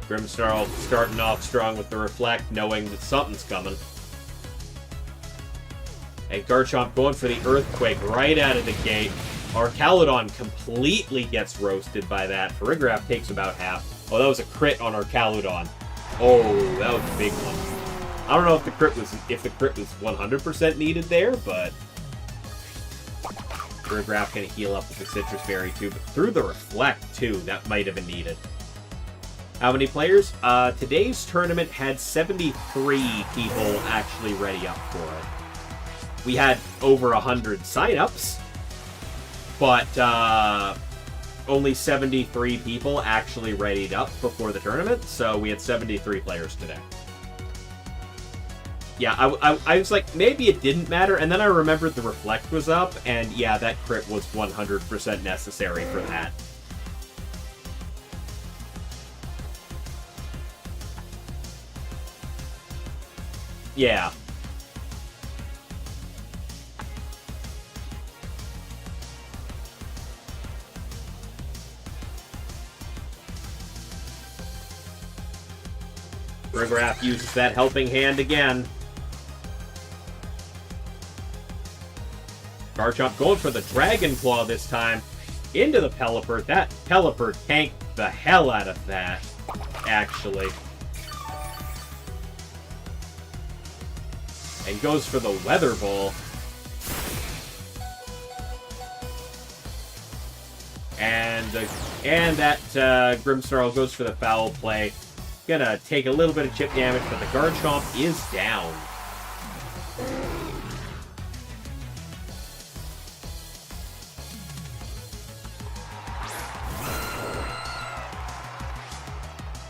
Grimmsnarl starting off strong with the Reflect, knowing that something's coming. And Garchomp going for the Earthquake right out of the gate. Our Caludon completely gets roasted by that. Farigiraf takes about half. Oh, that was a crit on our Caludon. Oh, that was a big one. I don't know if the crit was 100% needed there, but Farigiraf gonna heal up with the Citrus Berry too. But through the Reflect too, that might have been needed. How many players? Today's tournament had 73 people actually ready up for it. We had over 100 signups, but only 73 people actually readied up before the tournament, so we had 73 players today. Yeah, I was like, maybe it didn't matter, and then I remembered the Reflect was up, and yeah, that crit was 100% necessary for that. Yeah. Farigiraf uses that helping hand again. Garchomp going for the Dragon Claw this time. Into the Pelipper. That Pelipper tanked the hell out of that, actually. And goes for the Weather Ball. And that Grimmsnarl goes for the Foul Play. Gonna take a little bit of chip damage, but the Garchomp is down.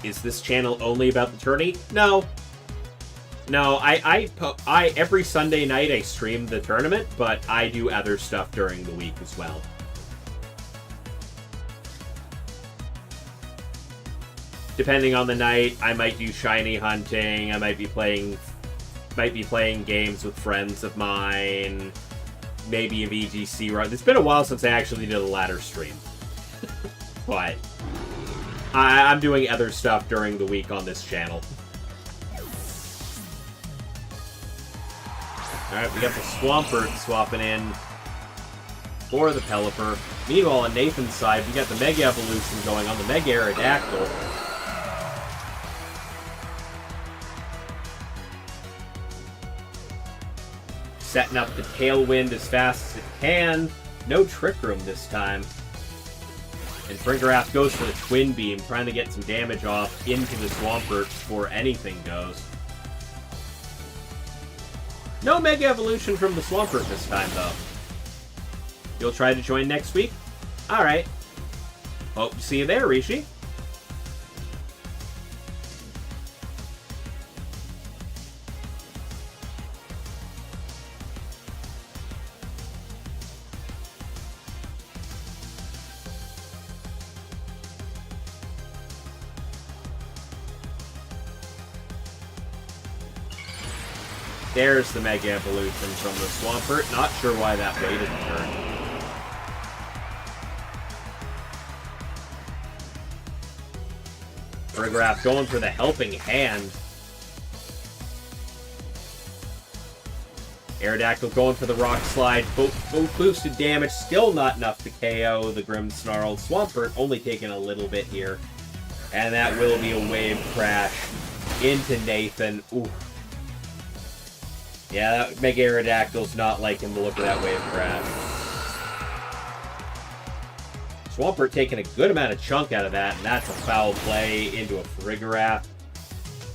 Is this channel only about the tourney? No. No, I every Sunday night I stream the tournament, but I do other stuff during the week as well. Depending on the night, I might do shiny hunting. I might be playing games with friends of mine. Maybe a VGC run. It's been a while since I actually did a ladder stream, but I'm doing other stuff during the week on this channel. Alright, we got the Swampert swapping in for the Pelipper. Meanwhile, on Nathan's side, we got the Mega Evolution going on the Mega Aerodactyl. Setting up the Tailwind as fast as it can. No Trick Room this time. And Farigiraf goes for the Twin Beam, trying to get some damage off into the Swampert before anything goes. No Mega Evolution from the Swampert this time, though. You'll try to join next week? Alright. Hope to see you there, Rishi. There's the Mega Evolution from the Swampert. Not sure why that waited a turn. Farigiraf going for the helping hand. Aerodactyl going for the Rock Slide. Both boosted damage. Still not enough to KO the Grimmsnarl. Swampert only taking a little bit here. And that will be a Wave Crash into Nathan. Ooh. Yeah, that Mega Aerodactyl's not liking the look of that Wave Crash. Swampert taking a good amount of chunk out of that, and that's a Foul Play into a Farigiraf.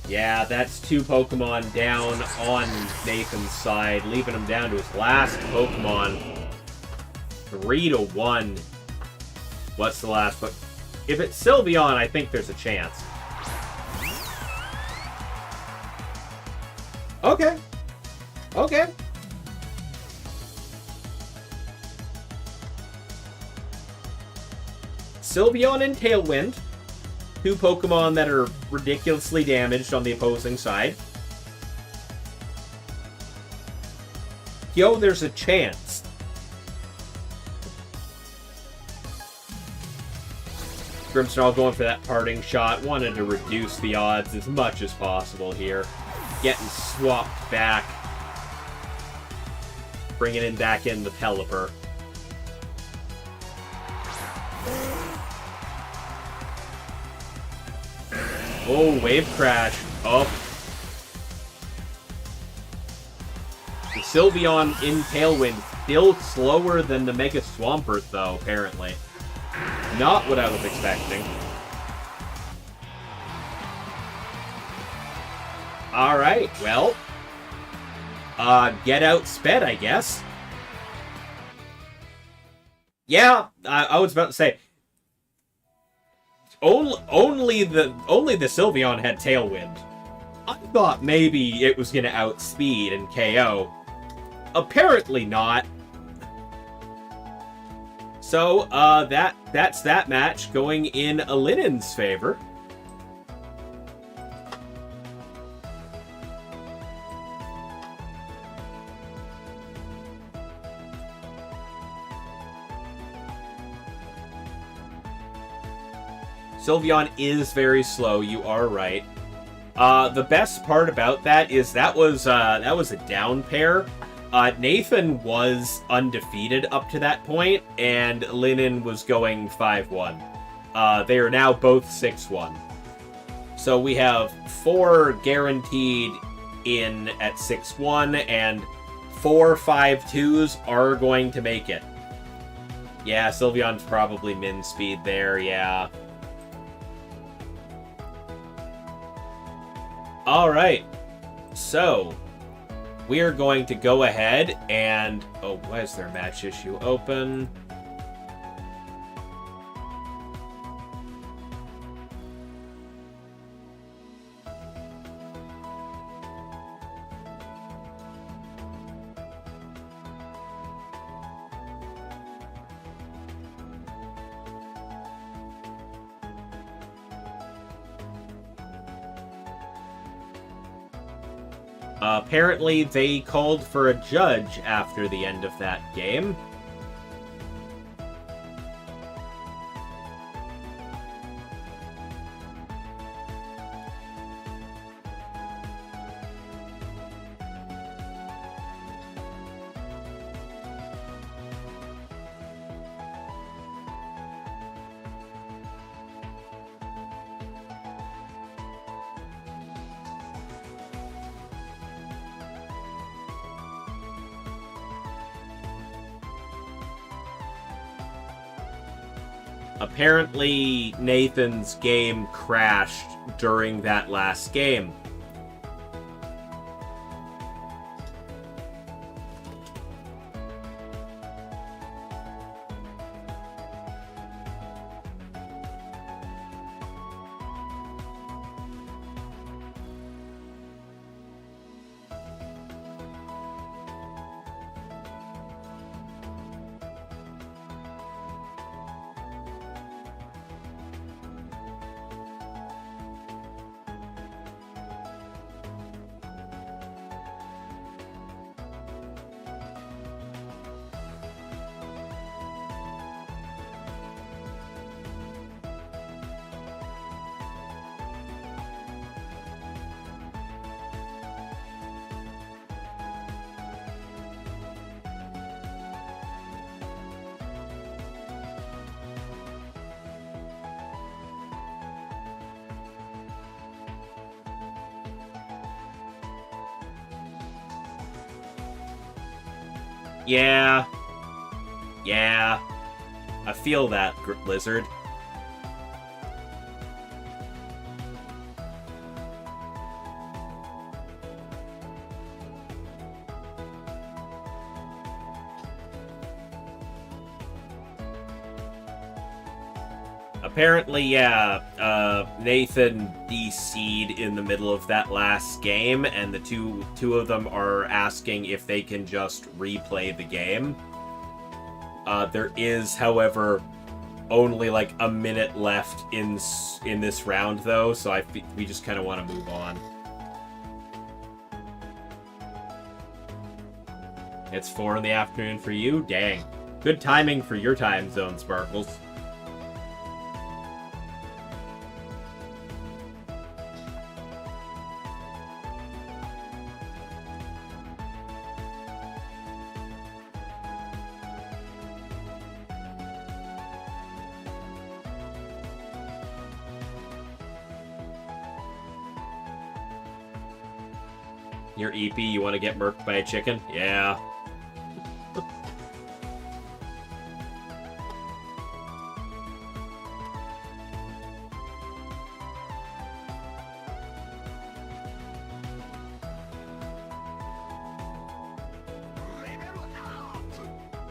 Yeah, that's two Pokemon down on Nathan's side, leaving him down to his last Pokemon. 3-1. What's the last? But if it's Sylveon, I think there's a chance. Okay. Okay. Sylveon and Tailwind. Two Pokemon that are ridiculously damaged on the opposing side. Yo, there's a chance. Grimmsnarl going for that parting shot. Wanted to reduce the odds as much as possible here. Getting swapped back. Bringing in back in the Pelipper. Oh, Wave Crash. Oh. The Sylveon in Tailwind. Still slower than the Mega Swampert, though, apparently. Not what I was expecting. Alright, well. Get out sped, I guess. Yeah, I was about to say. Only the Sylveon had Tailwind. I thought maybe it was gonna outspeed and KO. Apparently not. So, that's that match going in Alinen's favor. Sylveon is very slow, you are right. The best part about that is that was a down pair. Nathan was undefeated up to that point, and Linen was going 5-1. They are now both 6-1. So we have 4 guaranteed in at 6-1, and 4 5-2s are going to make it. Yeah, Sylveon's probably min speed there, yeah. Alright, so we are going to go ahead and... Oh, why is there a match issue open? Apparently, they called for a judge after the end of that game. Apparently, Nathan's game crashed during that last game. Yeah. Yeah. I feel that, Blizzard. Apparently, yeah, Nathan DC'd in the middle of that last game, and the two of them are asking if they can just replay the game. There is, however, only like a minute left in this round, though, so we just kind of want to move on. It's 4 in the afternoon for you? Dang. Good timing for your time zone, Sparkles. Your EP, you want to get murked by a chicken? Yeah.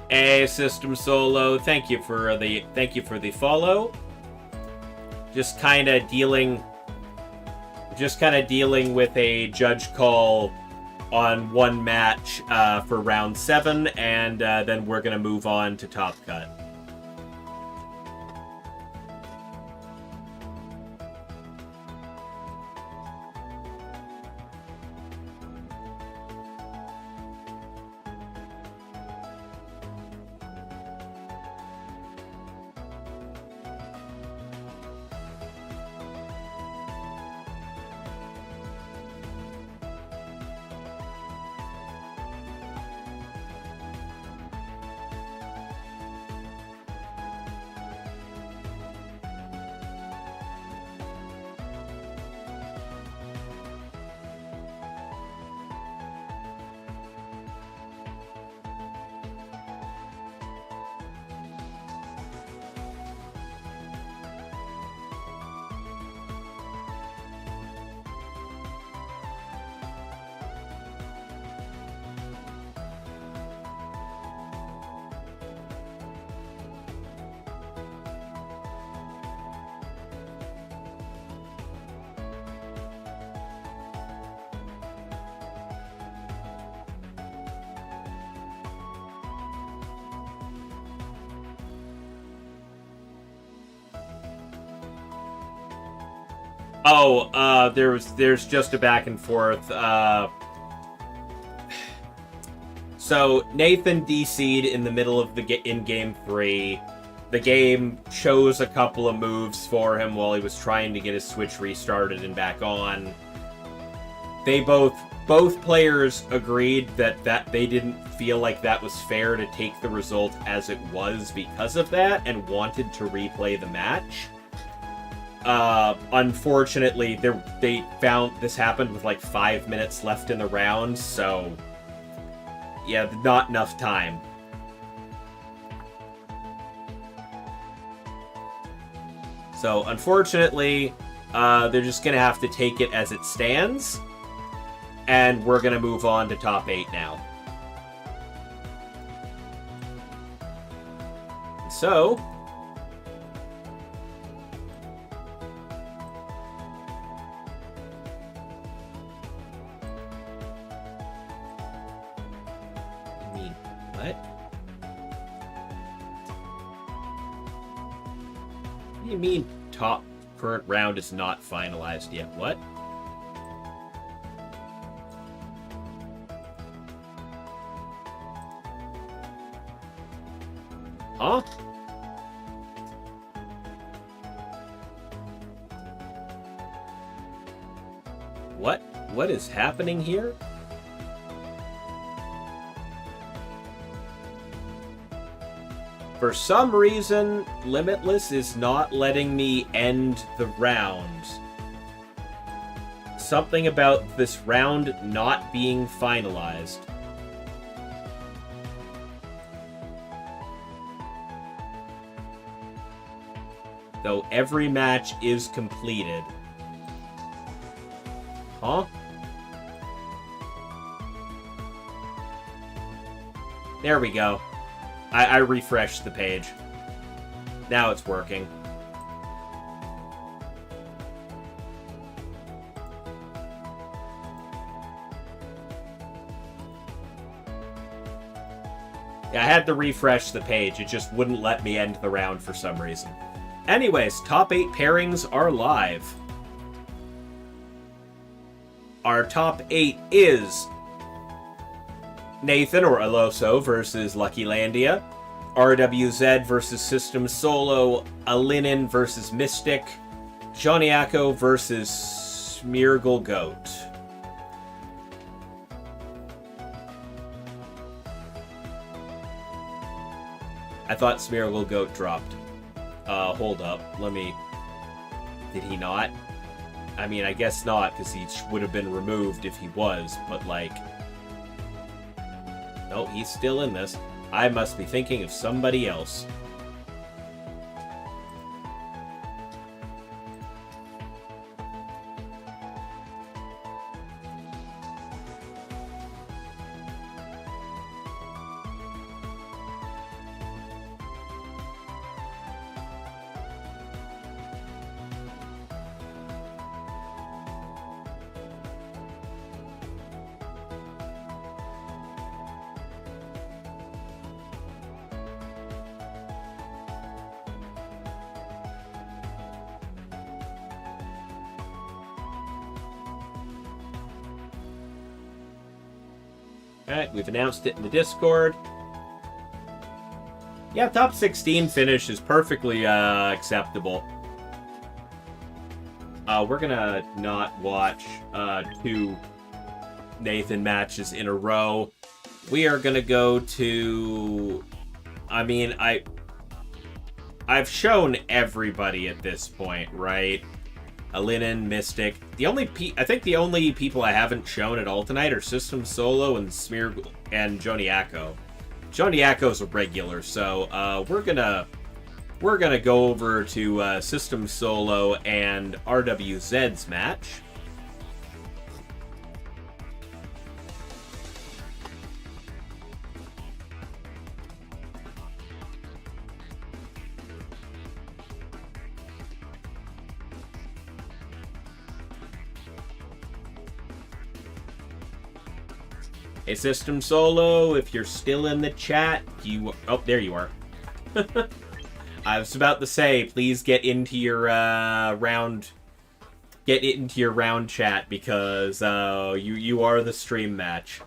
Hey, System Solo, thank you for the follow. Just kind of dealing with a judge call on one match for round 7, and then we're gonna move on to Top Cut. Oh, there's just a back and forth. So Nathan DC'd in the middle of in game 3. The game chose a couple of moves for him while he was trying to get his Switch restarted and back on. They both players agreed that they didn't feel like that was fair to take the result as it was because of that, and wanted to replay the match. Unfortunately, they found this happened with like 5 minutes left in the round, so yeah, not enough time. So unfortunately, they're just gonna have to take it as it stands, and we're gonna move on to top 8 now. So what? What do you mean top current round is not finalized yet? What? Huh? What is happening here? For some reason, Limitless is not letting me end the round. Something about this round not being finalized. Though every match is completed. Huh? There we go. I refreshed the page. Now it's working. Yeah, I had to refresh the page. It just wouldn't let me end the round for some reason. Anyways, top 8 pairings are live. Our top 8 is Nathan or Aloso versus Lucky Landia, RWZ versus System Solo, Alinin versus Mystic, Johnnyako versus Smeargle Goat. I thought Smeargle Goat dropped. Hold up. Let me... Did he not? I mean, I guess not, because he would have been removed if he was, but like... No, he's still in this. I must be thinking of somebody else. Alright, we've announced it in the Discord. Yeah, top 16 finish is perfectly acceptable. We're gonna not watch 2 Nathan matches in a row. We are gonna go to... I mean, I've shown everybody at this point, right? Alinin, Mystic. I think the only people I haven't shown at all tonight are System Solo and Smeargle and Johnnyako. Johnnyako a regular, so we're gonna go over to System Solo and RWZ's match. Hey, System Solo, if you're still in the chat, oh, there you are. I was about to say, please get into your round chat because you are the stream match.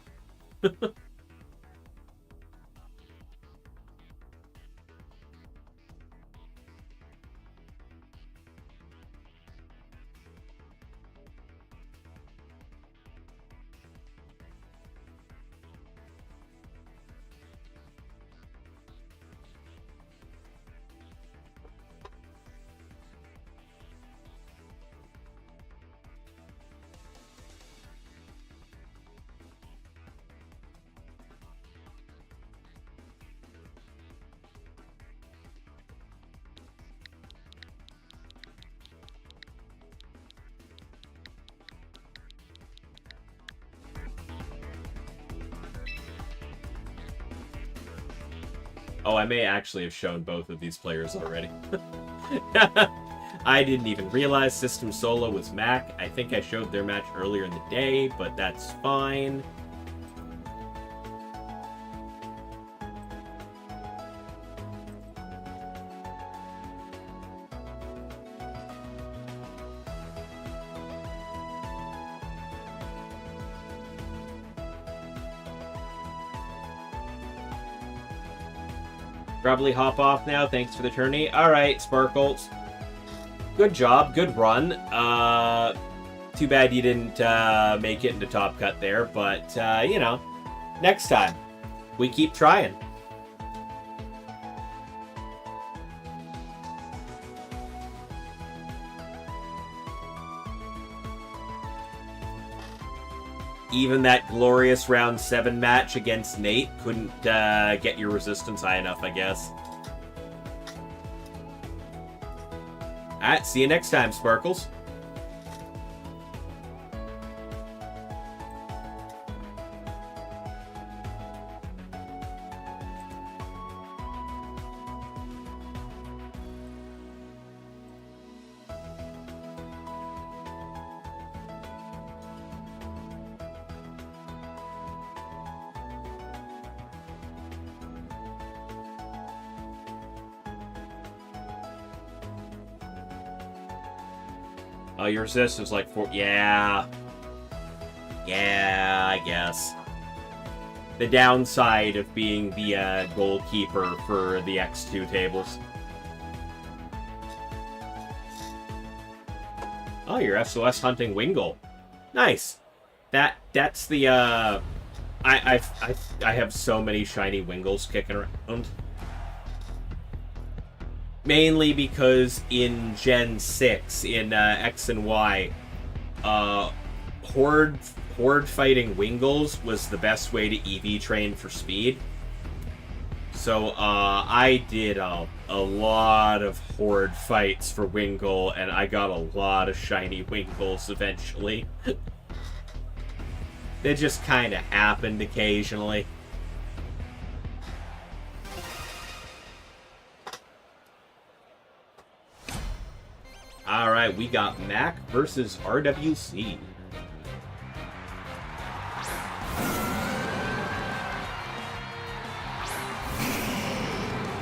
Oh, I may actually have shown both of these players already. I didn't even realize System Solo was Mac. I think I showed their match earlier in the day, but that's fine. Probably hop off now. Thanks for the tourney. Alright, Sparkles. Good job. Good run. Too bad you didn't make it into Top Cut there, but, you know, next time. We keep trying. Even that glorious round 7 match against Nate couldn't get your resistance high enough, I guess. Alright, see you next time, Sparkles. Oh, your resistance is like 4. Yeah. Yeah, I guess. The downside of being the goalkeeper for the X2 tables. Oh, you're SOS hunting Wingull. Nice. That's the I have so many shiny Wingulls kicking around. Mainly because in Gen 6, in X and Y, Horde fighting Wingulls was the best way to EV train for speed. So I did a lot of Horde fights for Wingull, and I got a lot of shiny Wingulls eventually. They just kind of happened occasionally. Alright, we got Mac versus RWC.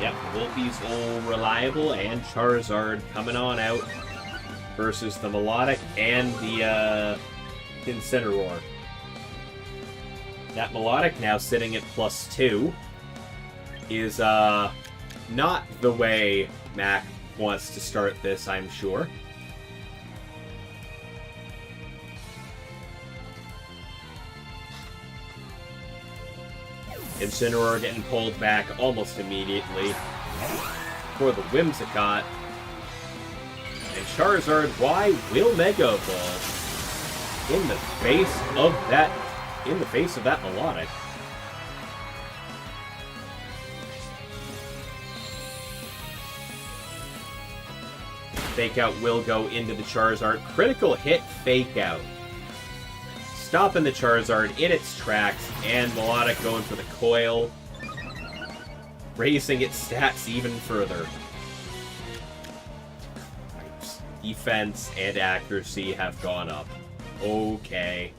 Yep, Wolfie's old Reliable and Charizard coming on out versus the Melodic and the Incineroar. That Melodic now sitting at +2 is not the way Mac wants to start this, I'm sure. Incineroar getting pulled back almost immediately for the Whimsicott. And Charizard, why will Mega Evolve in the face of that Melodic? Fake Out will go into the Charizard. Critical hit Fake Out. Stopping the Charizard in its tracks, and Melodic going for the Coil, raising its stats even further. Defense and accuracy have gone up. Okay.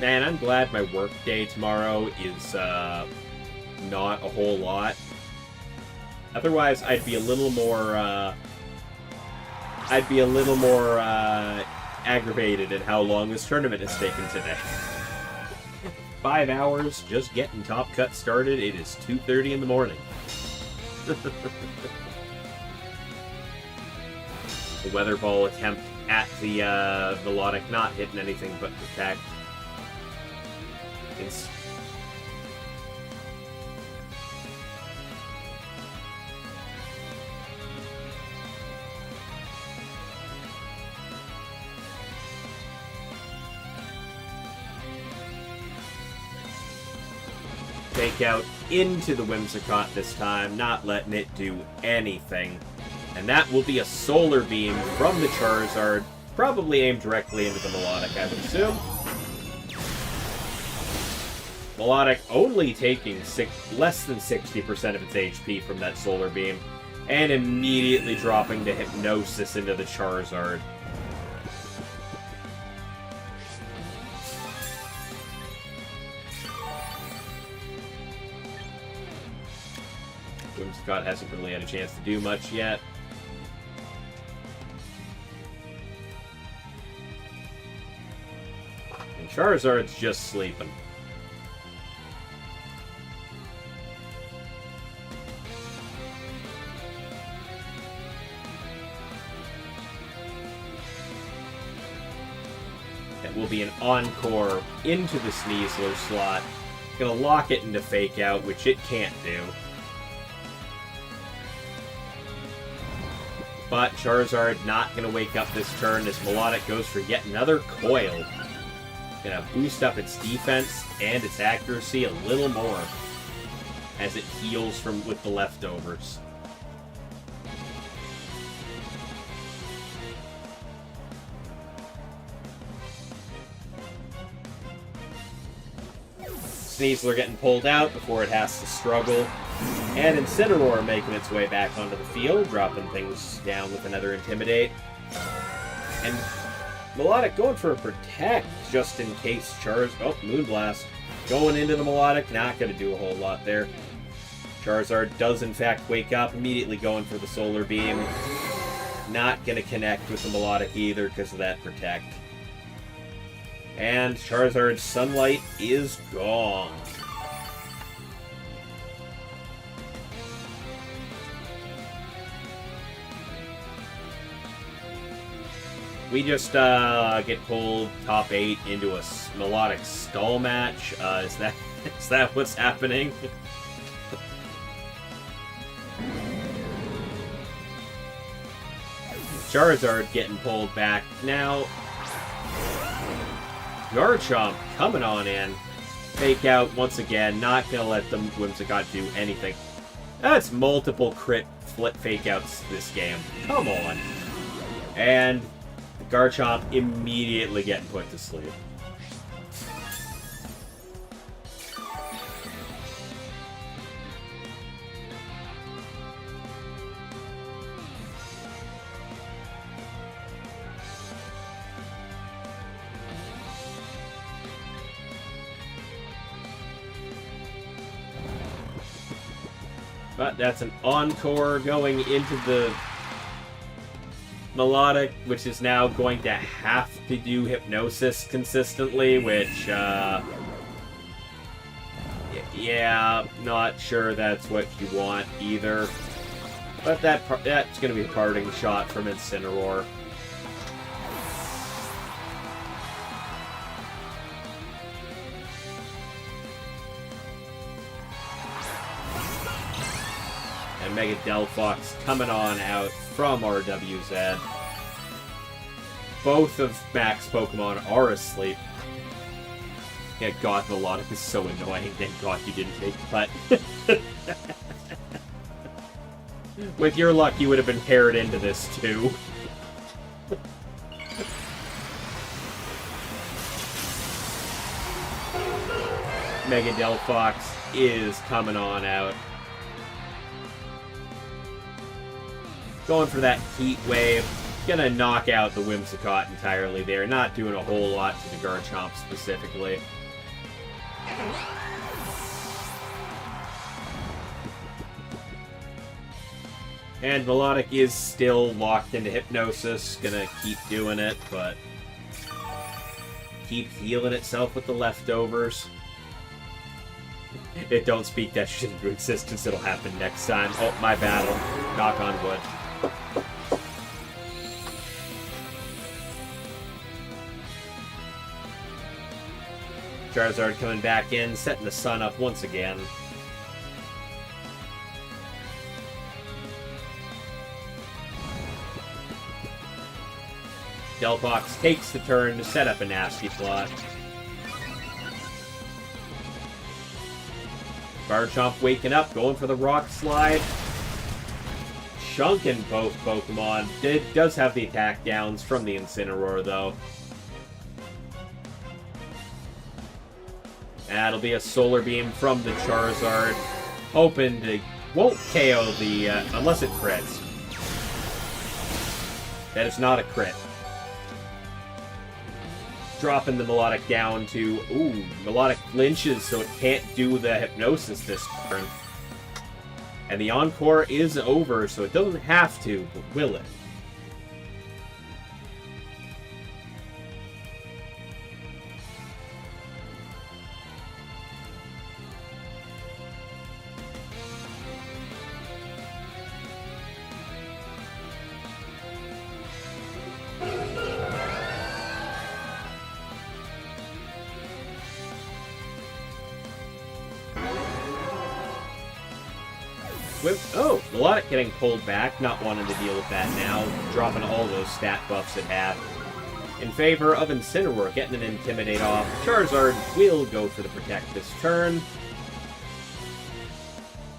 Man, I'm glad my work day tomorrow is not a whole lot. Otherwise, I'd be a little more aggravated at how long this tournament has taken today. 5 hours just getting Top Cut started. It is 2:30 in the morning. The Weather Ball attempt at the Melodic not hitting anything but protect. It's Fake Out into the Whimsicott this time, not letting it do anything. And that will be a Solar Beam from the Charizard, probably aimed directly into the Melodic, I would assume. Melodic only taking less than 60% of its HP from that Solar Beam, and immediately dropping to Hypnosis into the Charizard. Whimsicott hasn't really had a chance to do much yet. And Charizard's just sleeping. Will be an Encore into the Sneasler slot. Gonna lock it into Fake Out, which it can't do. But Charizard not gonna wake up this turn as Melodic goes for yet another Coil. Gonna boost up its defense and its accuracy a little more as it heals with the leftovers. Sneasler getting pulled out before it has to struggle. And Incineroar making its way back onto the field, dropping things down with another Intimidate. And Melodic going for a protect, just in case Oh, Moonblast. Going into the Melodic, not going to do a whole lot there. Charizard does in fact wake up, immediately going for the Solar Beam. Not going to connect with the Melodic either because of that protect. And Charizard's Sunlight is gone. We just get pulled top 8 into a Melodic stall match. Is that what's happening? Charizard getting pulled back. Now, Garchomp coming on in. Fake out once again. Not going to let the Whimsicott do anything. That's multiple crit flip fake outs this game. Come on. And Garchomp immediately getting put to sleep. But that's an Encore going into the Melodic, which is now going to have to do Hypnosis consistently, which, yeah, not sure that's what you want either. But that's going to be a parting shot from Incineroar. And Mega Delphox coming on out from RWZ. Both of Mac's Pokemon are asleep. Yeah, God, Melodic is so annoying. Thank God you didn't take the putt. With your luck, you would have been paired into this, too. Mega Delphox is coming on out. Going for that Heat Wave. Gonna knock out the Whimsicott entirely there. Not doing a whole lot to the Garchomp specifically. And Melodic is still locked into Hypnosis. Gonna keep doing it, but keep healing itself with the leftovers. It don't speak that shit into existence. It'll happen next time. Oh, my battle. Knock on wood. Charizard coming back in, setting the sun up once again. Delphox takes the turn to set up a nasty plot. Garchomp waking up, going for the Rock Slide. Chunking both Pokemon. It does have the attack downs from the Incineroar, though. That'll be a Solar Beam from the Charizard. Hoping to... won't KO the... unless it crits. That is not a crit. Dropping the Melodic down to... ooh, Melodic flinches, so it can't do the Hypnosis this turn. And the Encore is over, so it doesn't have to, but will it? Oh, Melodic getting pulled back, not wanting to deal with that now, dropping all those stat buffs it had. In favor of Incineroar, getting an Intimidate off. Charizard will go for the Protect this turn.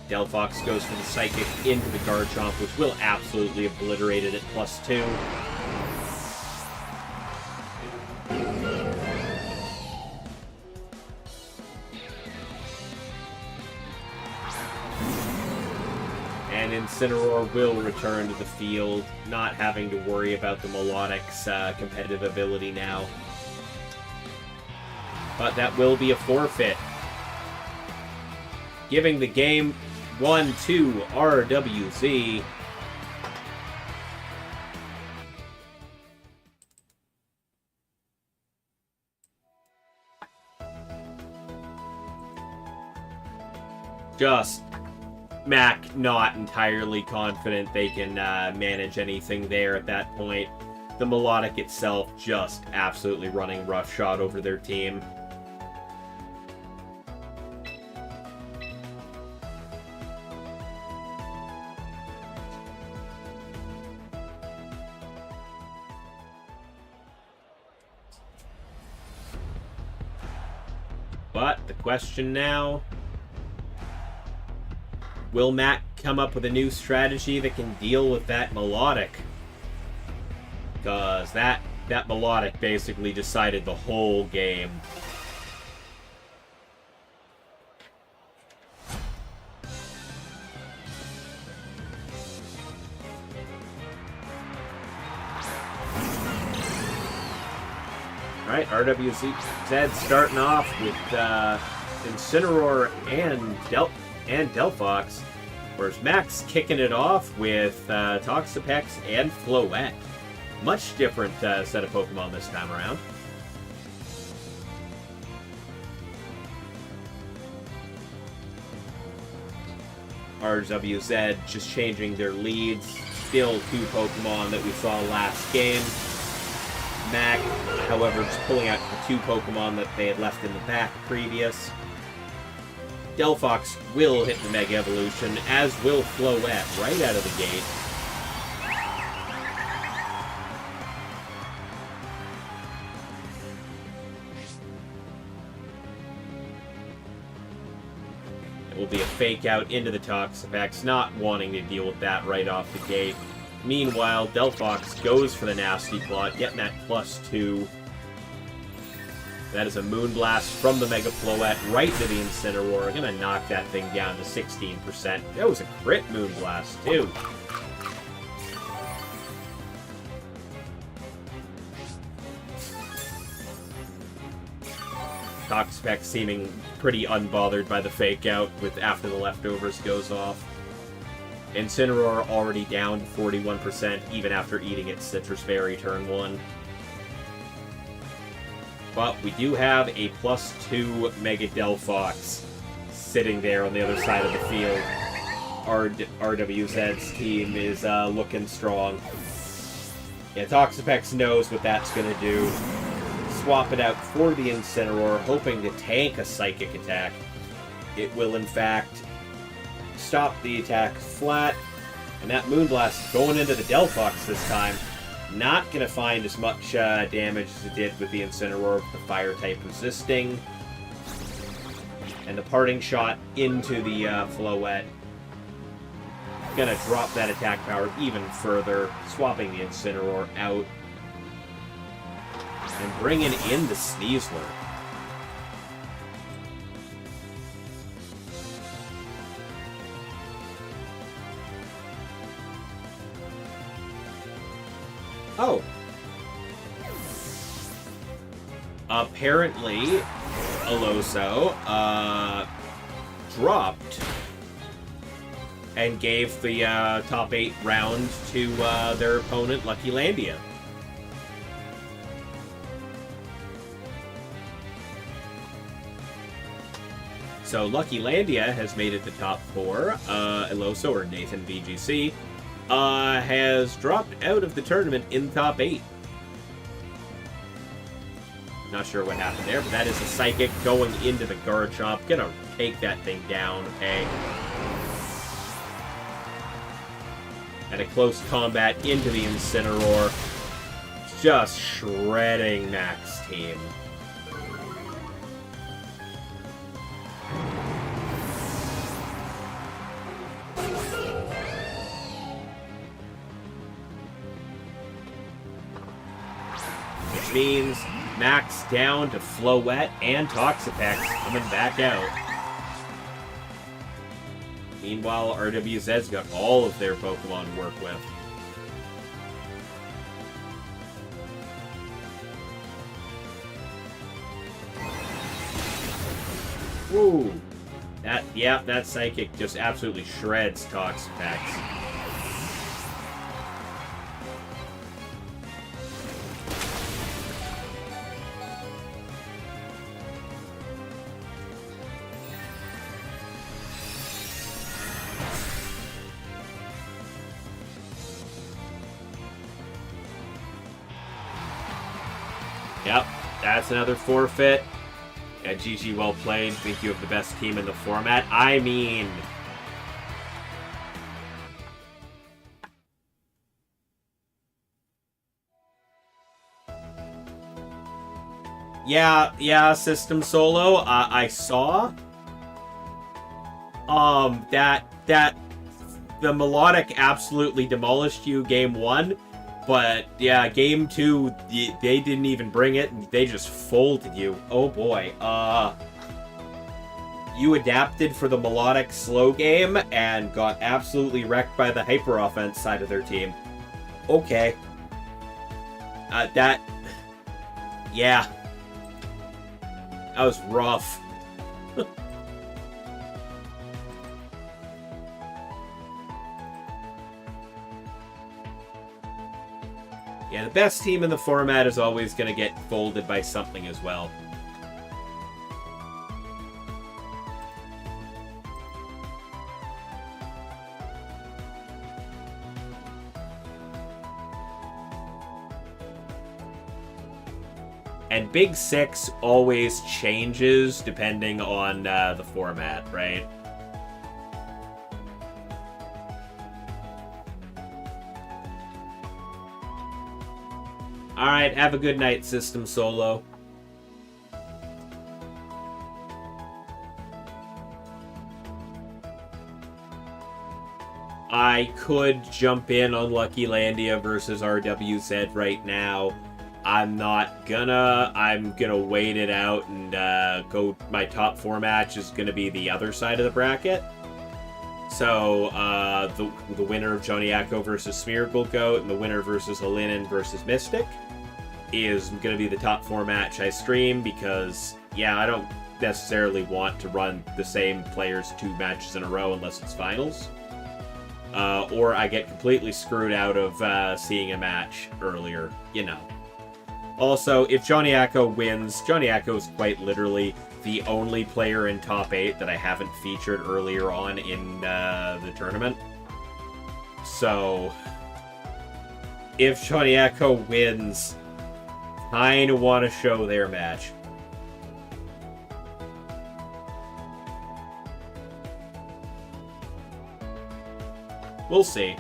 Delphox goes for the Psychic into the Garchomp, which will absolutely obliterate it at +2. And Incineroar will return to the field, not having to worry about the Melodic's competitive ability now. But that will be a forfeit, giving the game 1-2 RWZ. Just Mac not entirely confident they can manage anything there at that point. The Melodic itself just absolutely running roughshod over their team. But the question now, will Mac come up with a new strategy that can deal with that Melodic? Because that Melodic basically decided the whole game. Alright, RWZ starting off with Incineroar and Delphox, whereas Mac's kicking it off with Toxapex and Floette. Much different set of Pokemon this time around. RWZ just changing their leads. Still two Pokemon that we saw last game. Mac, however, just pulling out the two Pokemon that they had left in the back previous. Delphox will hit the Mega Evolution, as will Floette right out of the gate. It will be a fake out into the Toxapex, not wanting to deal with that right off the gate. Meanwhile, Delphox goes for the Nasty Plot, getting that +2. That is a Moonblast from the Mega Floette right to the Incineroar. Gonna knock that thing down to 16%. That was a crit Moonblast, too. Toxapex seeming pretty unbothered by the fake out with after the leftovers goes off. Incineroar already down to 41%, even after eating its Citrus Berry turn 1. But we do have a +2 Mega Delphox sitting there on the other side of the field. RWZ's team is looking strong. Yeah, Toxapex knows what that's going to do. Swap it out for the Incineroar, hoping to tank a Psychic attack. It will, in fact, stop the attack flat, and that Moonblast going into the Delphox this time. Not going to find as much damage as it did with the Incineroar, with the Fire-type resisting. And the Parting Shot into the Floette. Going to drop that attack power even further, swapping the Incineroar out. And bringing in the Sneasler. Oh. Apparently, Aloso dropped and gave the top 8 round to their opponent, Lucky Landia. So Lucky Landia has made it to top 4. Aloso, or Nathan VGC, has dropped out of the tournament in the top 8. Not sure what happened there, but that is a Psychic going into the Garchomp. Gonna take that thing down, okay? And a close combat into the Incineroar. Just shredding Mac's team. Means Max down to Floette and Toxapex coming back out. Meanwhile, RWZ's got all of their Pokemon to work with. Woo! That Psychic just absolutely shreds Toxapex. Yep, that's another forfeit. Yeah, GG, well played. Think you have the best team in the format. I mean... Yeah, System Solo, I saw. That the Melodic absolutely demolished you game 1. But, yeah, game 2, they didn't even bring it, and they just folded you. Oh, boy. You adapted for the Melodic slow game, and got absolutely wrecked by the Hyper Offense side of their team. Okay. Yeah. That was rough. Yeah, the best team in the format is always going to get folded by something as well. And Big Six always changes depending on the format, right? Alright, have a good night, System Solo. I could jump in on Lucky Landia versus RWZ right now. I'm not gonna. I'm gonna wait it out and go. My top 4 match is gonna be the other side of the bracket. So, the winner of Johnny Acko versus Smeargle Goat and the winner versus Alinen versus Mystic is going to be the top 4 match I stream because, yeah, I don't necessarily want to run the same players 2 matches in a row unless it's finals. Or I get completely screwed out of seeing a match earlier, you know. Also, if Johnny Acko wins, Johnny Acko is quite literally the only player in top 8 that I haven't featured earlier on in the tournament. So, if Johnny Acko wins, I kinda want to show their match. We'll see.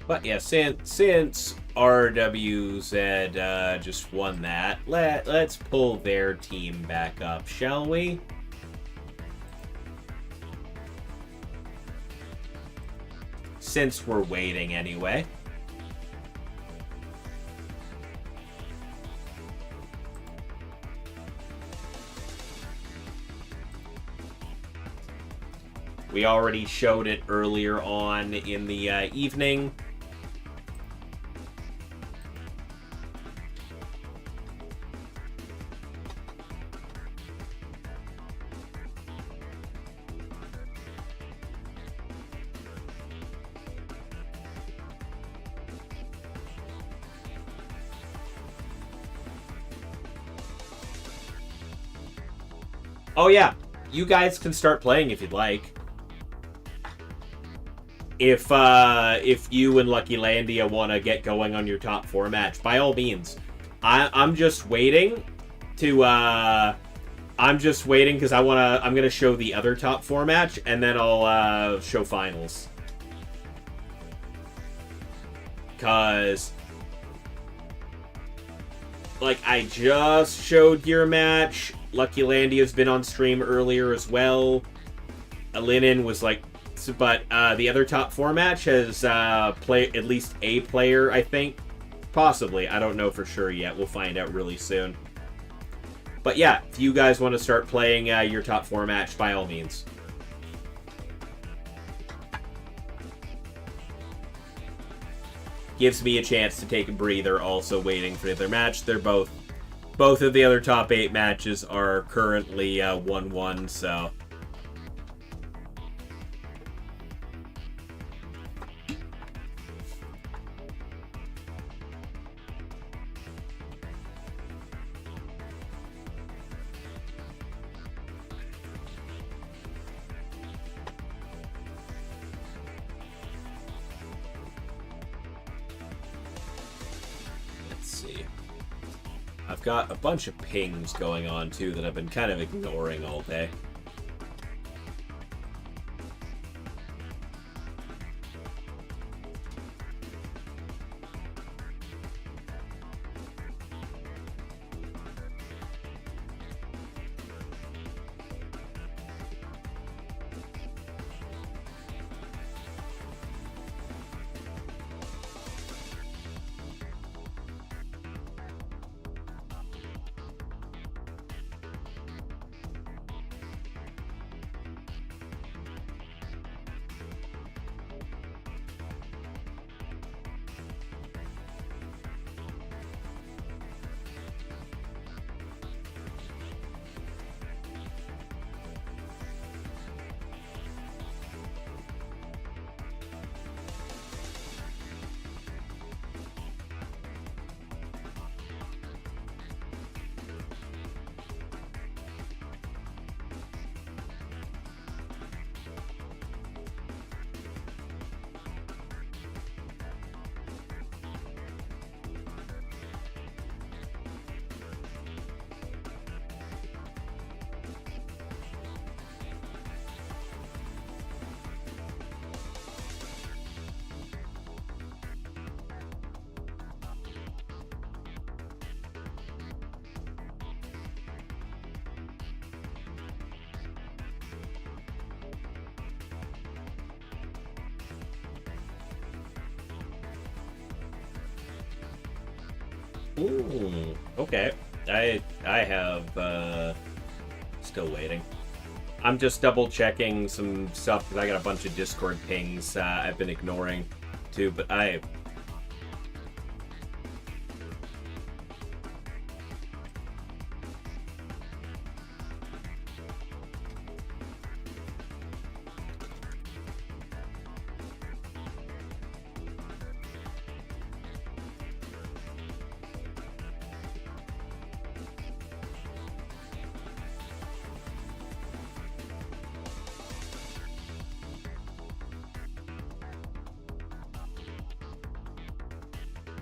But yeah, since RWZ just won that, let's pull their team back up, shall we? Since we're waiting anyway. We already showed it earlier on in the evening. Oh yeah, you guys can start playing if you'd like. If you and Lucky Landia want to get going on your top 4 match, by all means. I'm just waiting to I'm just waiting because I'm gonna show the other top 4 match and then I'll show finals. because, like, I just showed your match. Lucky Landia's been on stream earlier as well. Linen was like, but the other top 4 match has play at least a player, I think. Possibly. I don't know for sure yet. We'll find out really soon. But yeah, if you guys want to start playing your top 4 match, by all means. Gives me a chance to take a breather also waiting for their match. They're both of the other top 8 matches are currently 1-1, so... I've got a bunch of pings going on, too, that I've been kind of ignoring all day. Ooh, okay. I have, still waiting. I'm just double checking some stuff because I got a bunch of Discord pings I've been ignoring too, but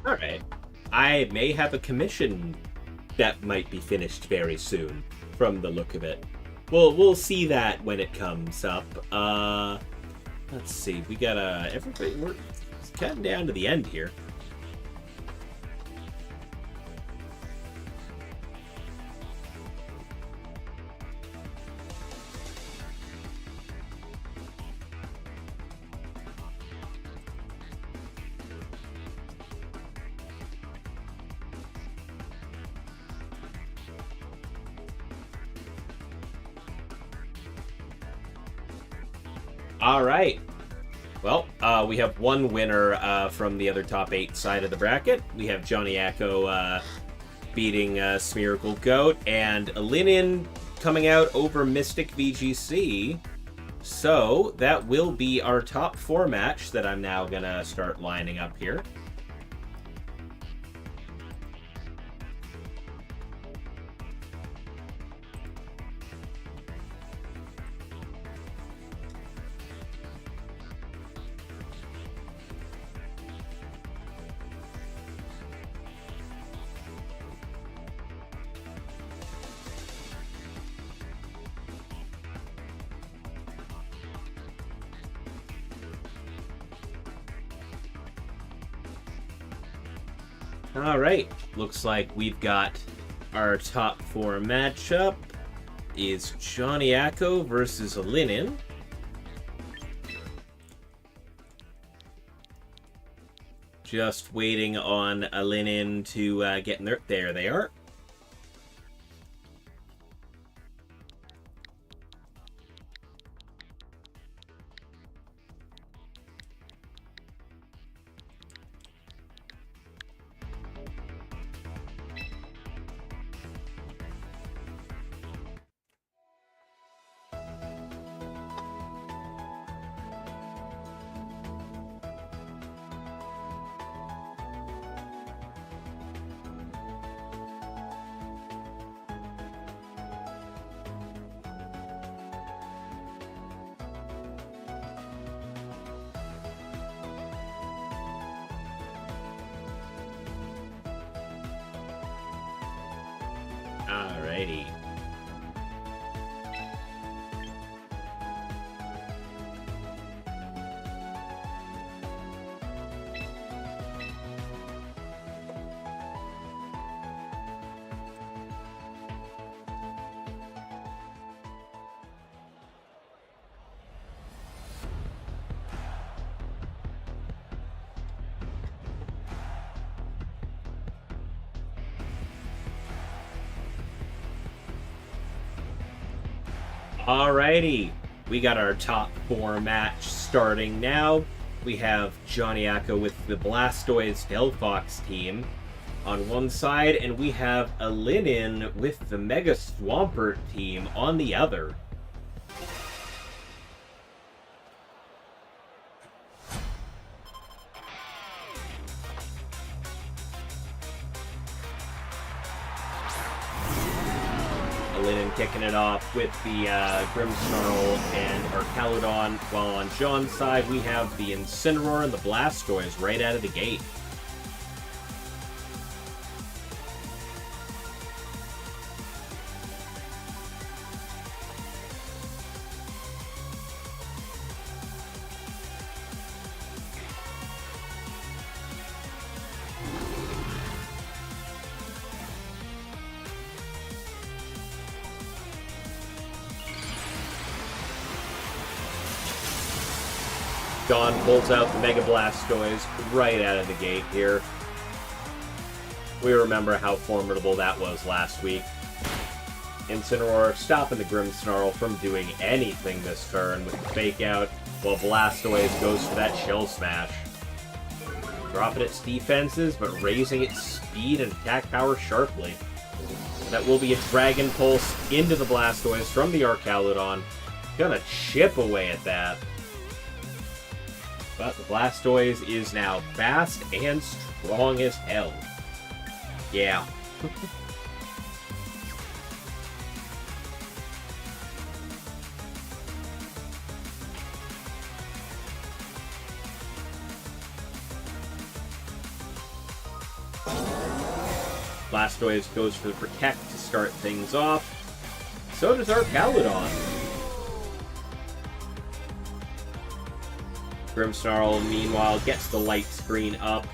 Alright. I may have a commission that might be finished very soon, from the look of it. We'll see that when it comes up. Let's see. We got everybody. We're cutting down to the end here. All right. Well, we have one winner from the other top 8 side of the bracket. We have Johnny Acko beating Smeargle Goat and Linen coming out over Mystic VGC. So that will be our top 4 match that I'm now going to start lining up here. Alright, looks like we've got our top 4 matchup is Johnny Acko versus Linen. Just waiting on Linen to get in there. There they are. Alrighty. Alrighty, we got our top 4 match starting now. We have Johnny Acko with the Blastoise Delphox team on one side, and we have a Linen with the Mega Swampert team on the other. Linen kicking it off with the Grimmsnarl and Archaludon, while on John's side we have the Incineroar and the Blastoise right out of the gate. John pulls out the Mega Blastoise right out of the gate here. We remember how formidable that was last week. Incineroar stopping the Grimmsnarl from doing anything this turn with the Fake Out, while Blastoise goes for that Shell Smash. Dropping its defenses, but raising its speed and attack power sharply. That will be a Dragon Pulse into the Blastoise from the Archaludon. Gonna chip away at that. But the Blastoise is now fast and strong as hell. Yeah. Blastoise goes for the Protect to start things off. So does Archaludon. Grimmsnarl, meanwhile, gets the light screen up,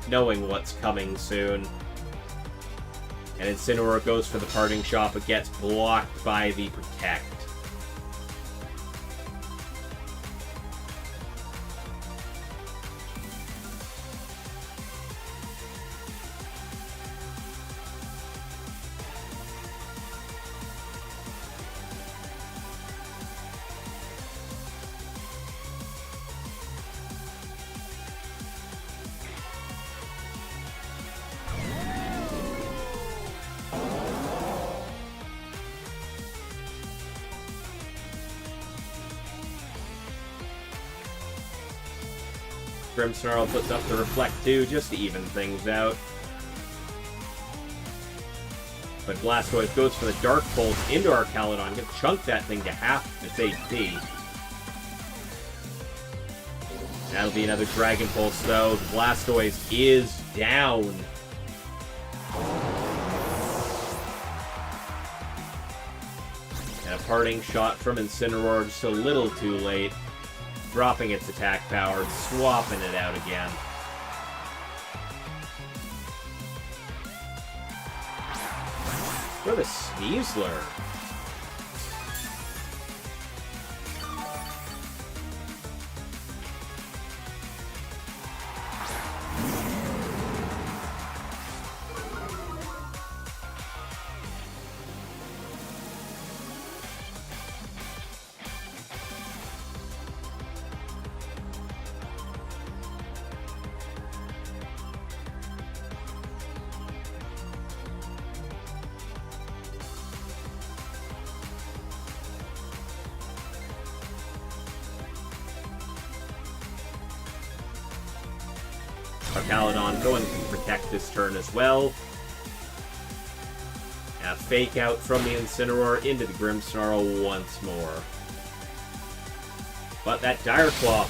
knowing what's coming soon. And Incineroar goes for the Parting Shot, but gets blocked by the Protect. Grimmsnarl puts up the Reflect 2 just to even things out. But Blastoise goes for the Dark Pulse into Archaludon, gonna chunk that thing to half its HP. That'll be another Dragon Pulse though. The Blastoise is down. And a Parting Shot from Incineroar just a little too late. Dropping its attack power, swapping it out again. For the Sneasler. Caladon going to protect this turn as well. A fake out from the Incineroar into the Grimmsnarl once more. But that Dire Claw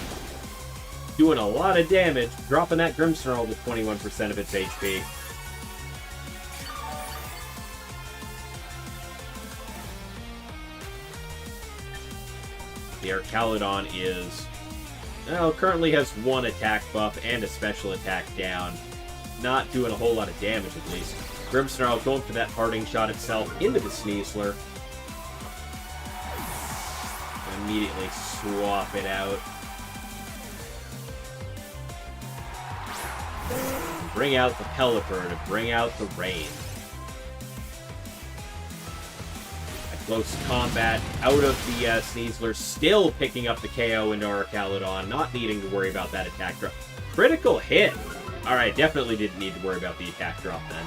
doing a lot of damage, dropping that Grimmsnarl to 21% of its HP. The Arcaludon is... well, currently has one attack buff and a special attack down. Not doing a whole lot of damage, at least. Grimmsnarl going for that parting shot itself into the Sneasler. Immediately swap it out. Bring out the Pelipper to bring out the rain. Close combat out of the Sneasler, still picking up the KO into Arcaludon, not needing to worry about that attack drop. Critical hit! Alright, definitely didn't need to worry about the attack drop then.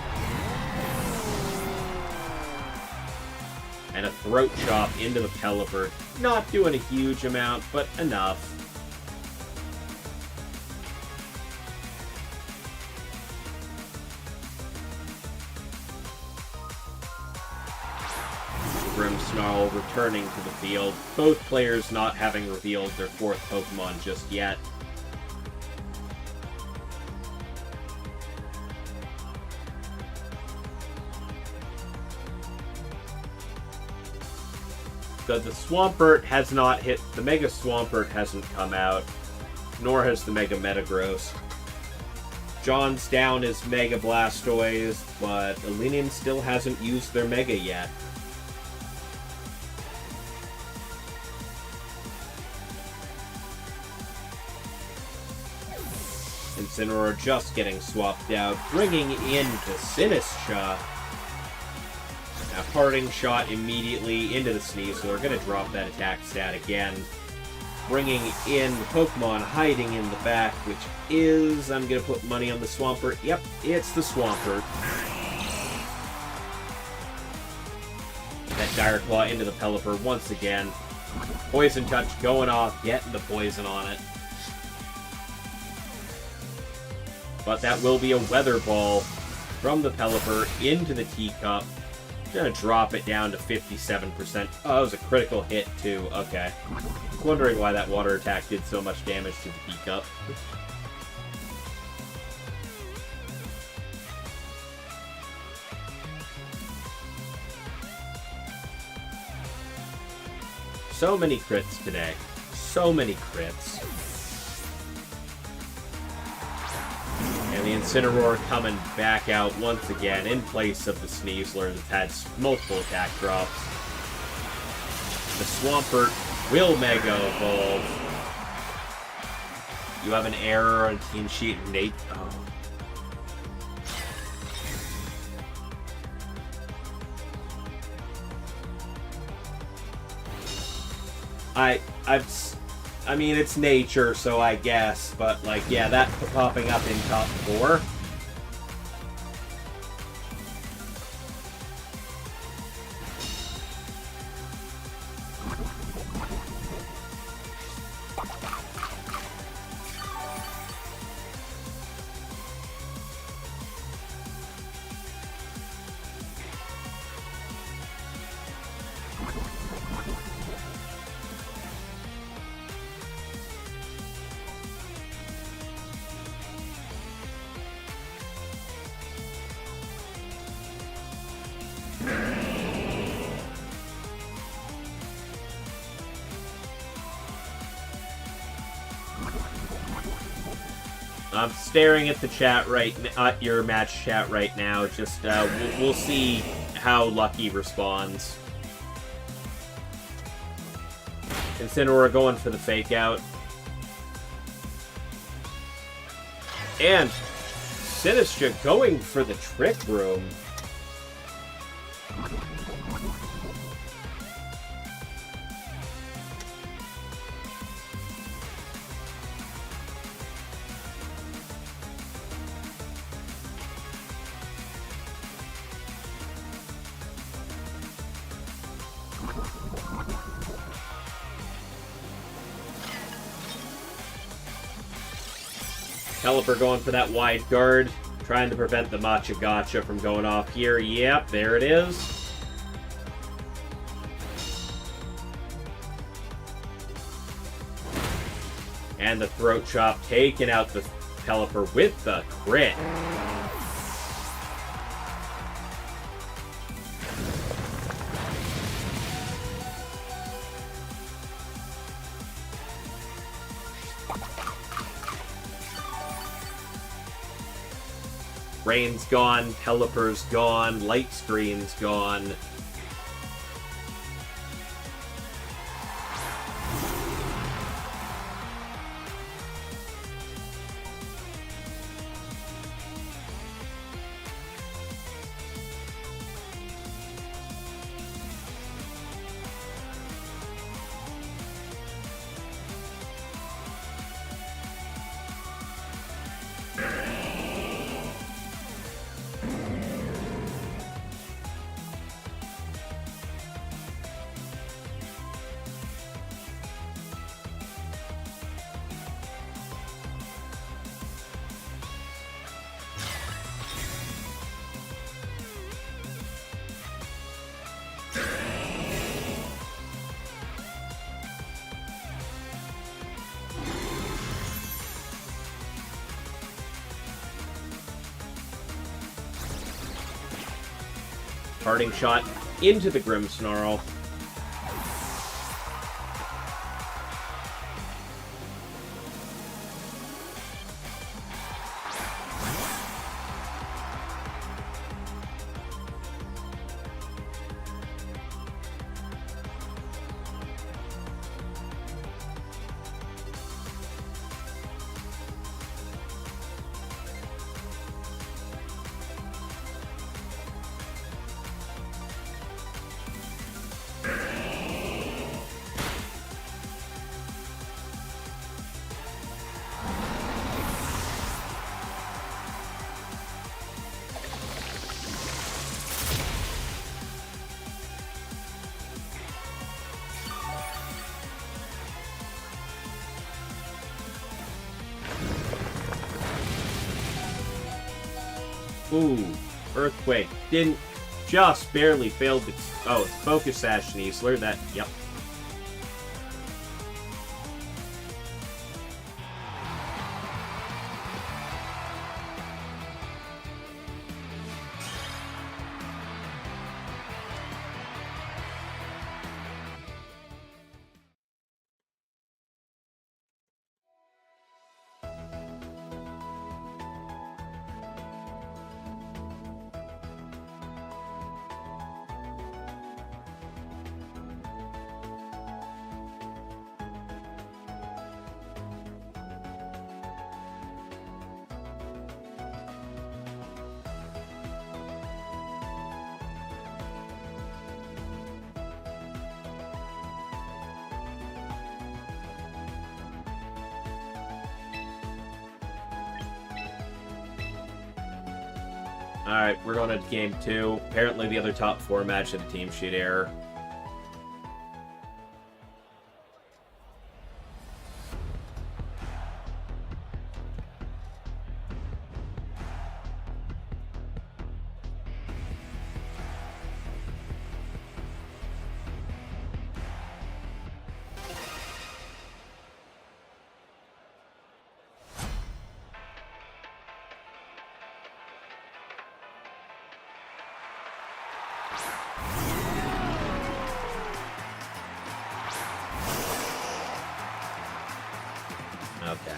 And a Throat Chop into the Pelipper. Not doing a huge amount, but enough. Grimmsnarl returning to the field. Both players not having revealed their fourth Pokemon just yet. So the Swampert has not hit. The Mega Swampert hasn't come out, nor has the Mega Metagross. John's down his Mega Blastoise, but Alinium still hasn't used their Mega yet. Incineroar just getting swapped out, bringing in the Sinistcha. A parting shot immediately into the Sneasler. Gonna drop that attack stat again. Bringing in the Pokemon hiding in the back, which is... I'm gonna put money on the Swampert. Yep, it's the Swampert. That Dire Claw into the Pelipper once again. Poison Touch going off, getting the poison on it. But that will be a Weather Ball from the Pelipper into the Teacup. Gonna drop it down to 57%. Oh, that was a critical hit, too. Okay. Wondering why that water attack did so much damage to the Teacup. So many crits today. So many crits. And the Incineroar coming back out once again in place of the Sneasler that's had multiple attack drops. The Swampert will Mega Evolve. You have an error on team sheet, Nate. Oh. I mean, it's nature, so I guess, but, like, yeah, that popping up in top 4. I'm staring at the chat right at your match chat right now. Just we'll see how Lucky responds. Incineroar going for the fake out. And Sinistra going for the Trick Room. Pelipper going for that wide guard, trying to prevent the Matcha Gotcha from going off here. Yep, there it is. And the Throat Chop taking out the Pelipper with the crit. Rain's gone, Pelipper's gone, Light Screen's gone. Parting shot into the Grimmsnarl. Ooh, Earthquake. Didn't, just barely failed to... Oh, it's Focus Sash and Easler. That, yep. Alright, we're going to game 2. Apparently the other top 4 match of the team sheet error. Okay.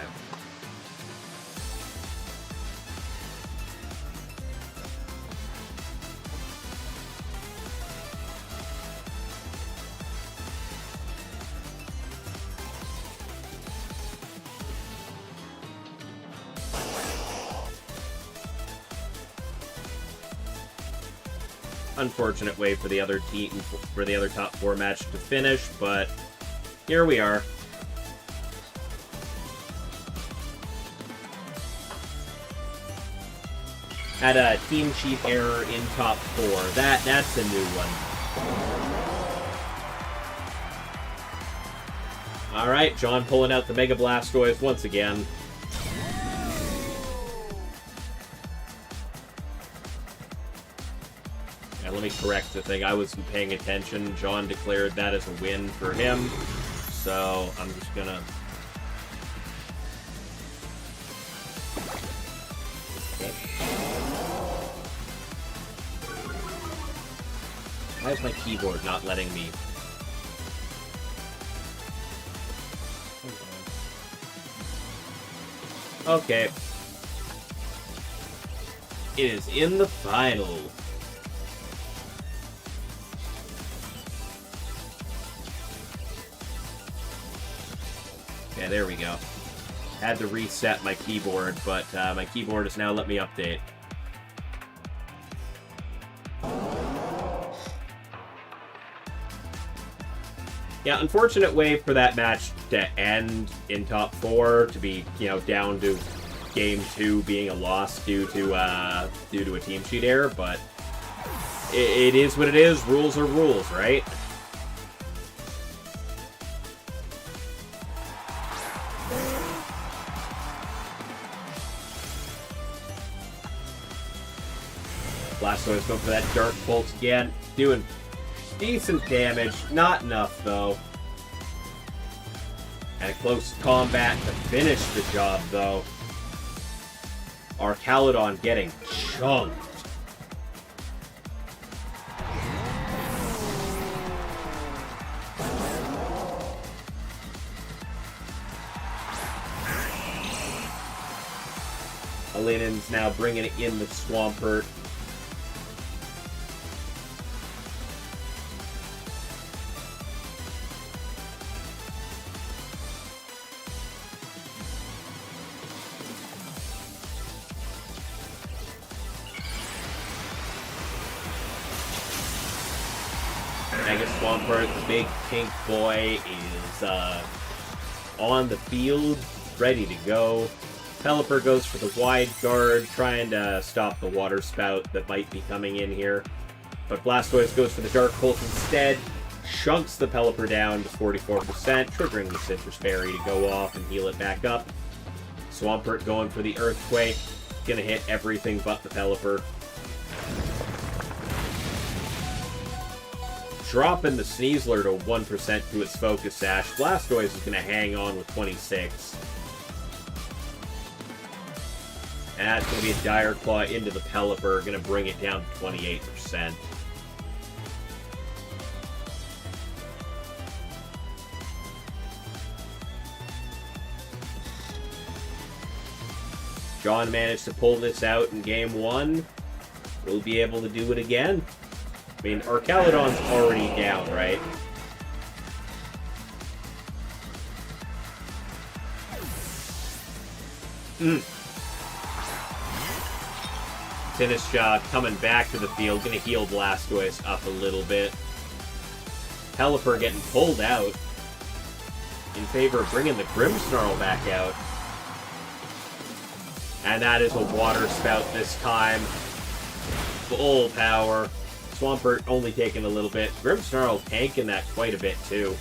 Unfortunate way for the other team, for the other top 4 match to finish, but here we are. Had a team sheet error in top 4. That's a new one. Alright, John pulling out the Mega Blastoise once again. And let me correct the thing. I wasn't paying attention. John declared that as a win for him. So I'm just gonna... Why is my keyboard not letting me? Okay. It is in the final. Yeah, there we go. Had to reset my keyboard, but my keyboard has now let me update. Yeah, unfortunate way for that match to end in top 4, to be, you know, down to game 2 being a loss due to a team sheet error, but it is what it is. Rules are rules, right? Blastoise going for that Dark Bolt again, doing decent damage, not enough though. And a close combat to finish the job though. Archaludon getting chunked. Alinen's now bringing it in the Swampert. Swampert, the big pink boy, is on the field, ready to go. Pelipper goes for the wide guard, trying to stop the water spout that might be coming in here. But Blastoise goes for the Dark Bolt instead, chunks the Pelipper down to 44%, triggering the Citrus Berry to go off and heal it back up. Swampert going for the Earthquake, gonna hit everything but the Pelipper. Dropping the Sneasler to 1% to its Focus Sash. Blastoise is going to hang on with 26. And that's going to be a Dire Claw into the Pelipper, going to bring it down to 28%. John managed to pull this out in game 1. We'll be able to do it again. I mean, Archaludon's already down, right? Sinistcha coming back to the field, gonna heal Blastoise up a little bit. Pelipper getting pulled out in favor of bringing the Grimmsnarl back out. And that is a water spout this time. Full power. Swampert only taking a little bit. Grimmsnarl tanking that quite a bit too.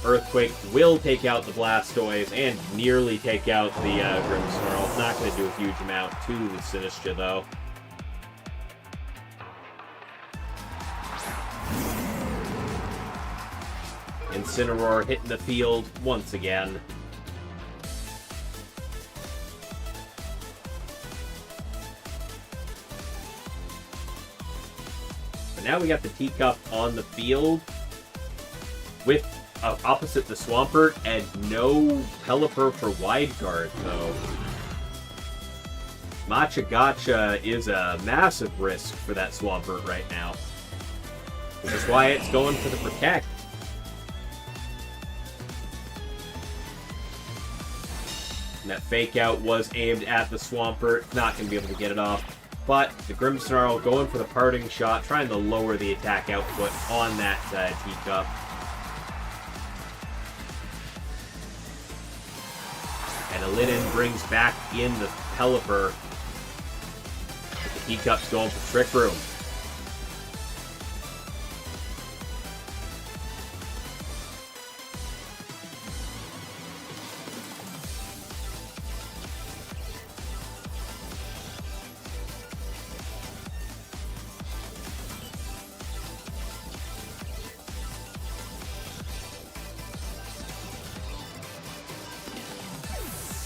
Earthquake will take out the Blastoise and nearly take out the Grimmsnarl. Not going to do a huge amount to the Sinistcha though. Incineroar hitting the field once again. Now we got the Teacup on the field with opposite the Swampert and no Pelipper for wide guard though. Machagacha is a massive risk for that Swampert right now. Which is why it's going for the Protect. And that Fake Out was aimed at the Swampert. Not going to be able to get it off. But the Grimmsnarl going for the parting shot, trying to lower the attack output on that teacup. And Alinin brings back in the Pelipper. The teacup's going for Trick Room.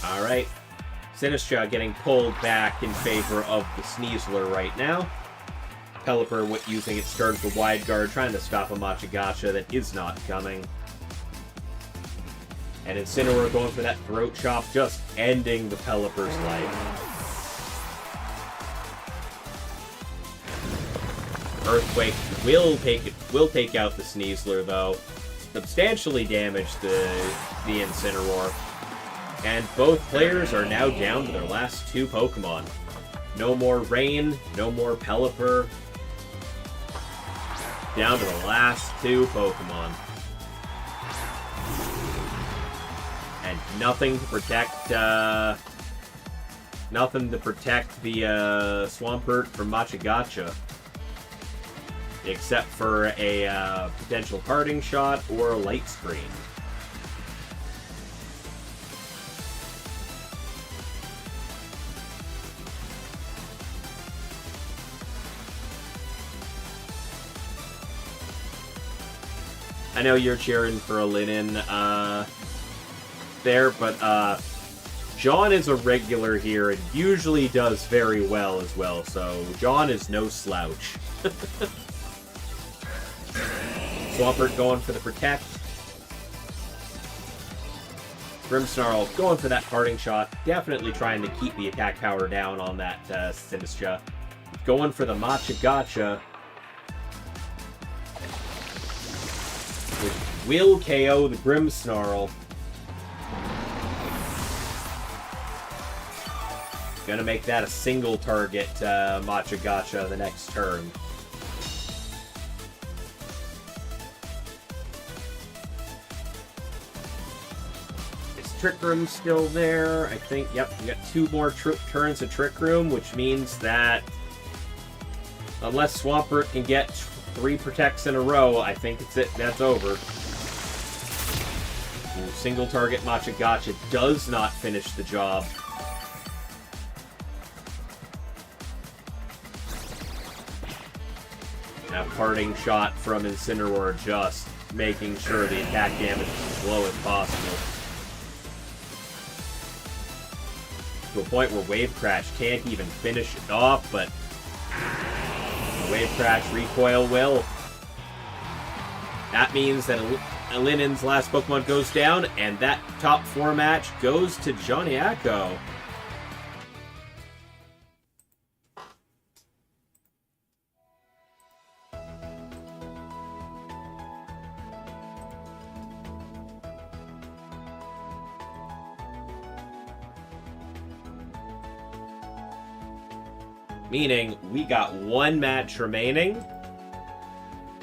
Alright, Sinistcha getting pulled back in favor of the Sneasler right now. Pelipper using its turn for Wide Guard, trying to stop a Machagacha that is not coming. And Incineroar going for that Throat Chop, just ending the Pelipper's life. Earthquake will take out the Sneasler though. Substantially damage the Incineroar. And both players are now down to their last two Pokemon. No more Rain, no more Pelipper. Down to the last two Pokemon. And nothing to protect the Swampert from Machagacha. Except for a potential parting shot or a light screen. I know you're cheering for a Linen there, but John is a regular here and usually does very well as well, so John is no slouch. Swampert going for the Protect. Grimmsnarl going for that parting shot, definitely trying to keep the attack power down on that Sinistcha. Going for the Machagacha, which will KO the Grimmsnarl. Gonna make that a single target Machagacha the next turn. Is Trick Room still there? I think, yep, we got two more turns of Trick Room, which means that unless Swampert can get 3 protects in a row, I think that's over. Ooh, single target Machagacha does not finish the job. And a parting shot from Incineroar, just making sure the attack damage is as low as possible. To a point where Wave Crash can't even finish it off, but Wave Crash recoil will. That means that Alinin's last Pokemon goes down, and that top 4 match goes to Johnny Acko. Meaning, we got 1 match remaining.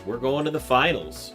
We're going to the finals.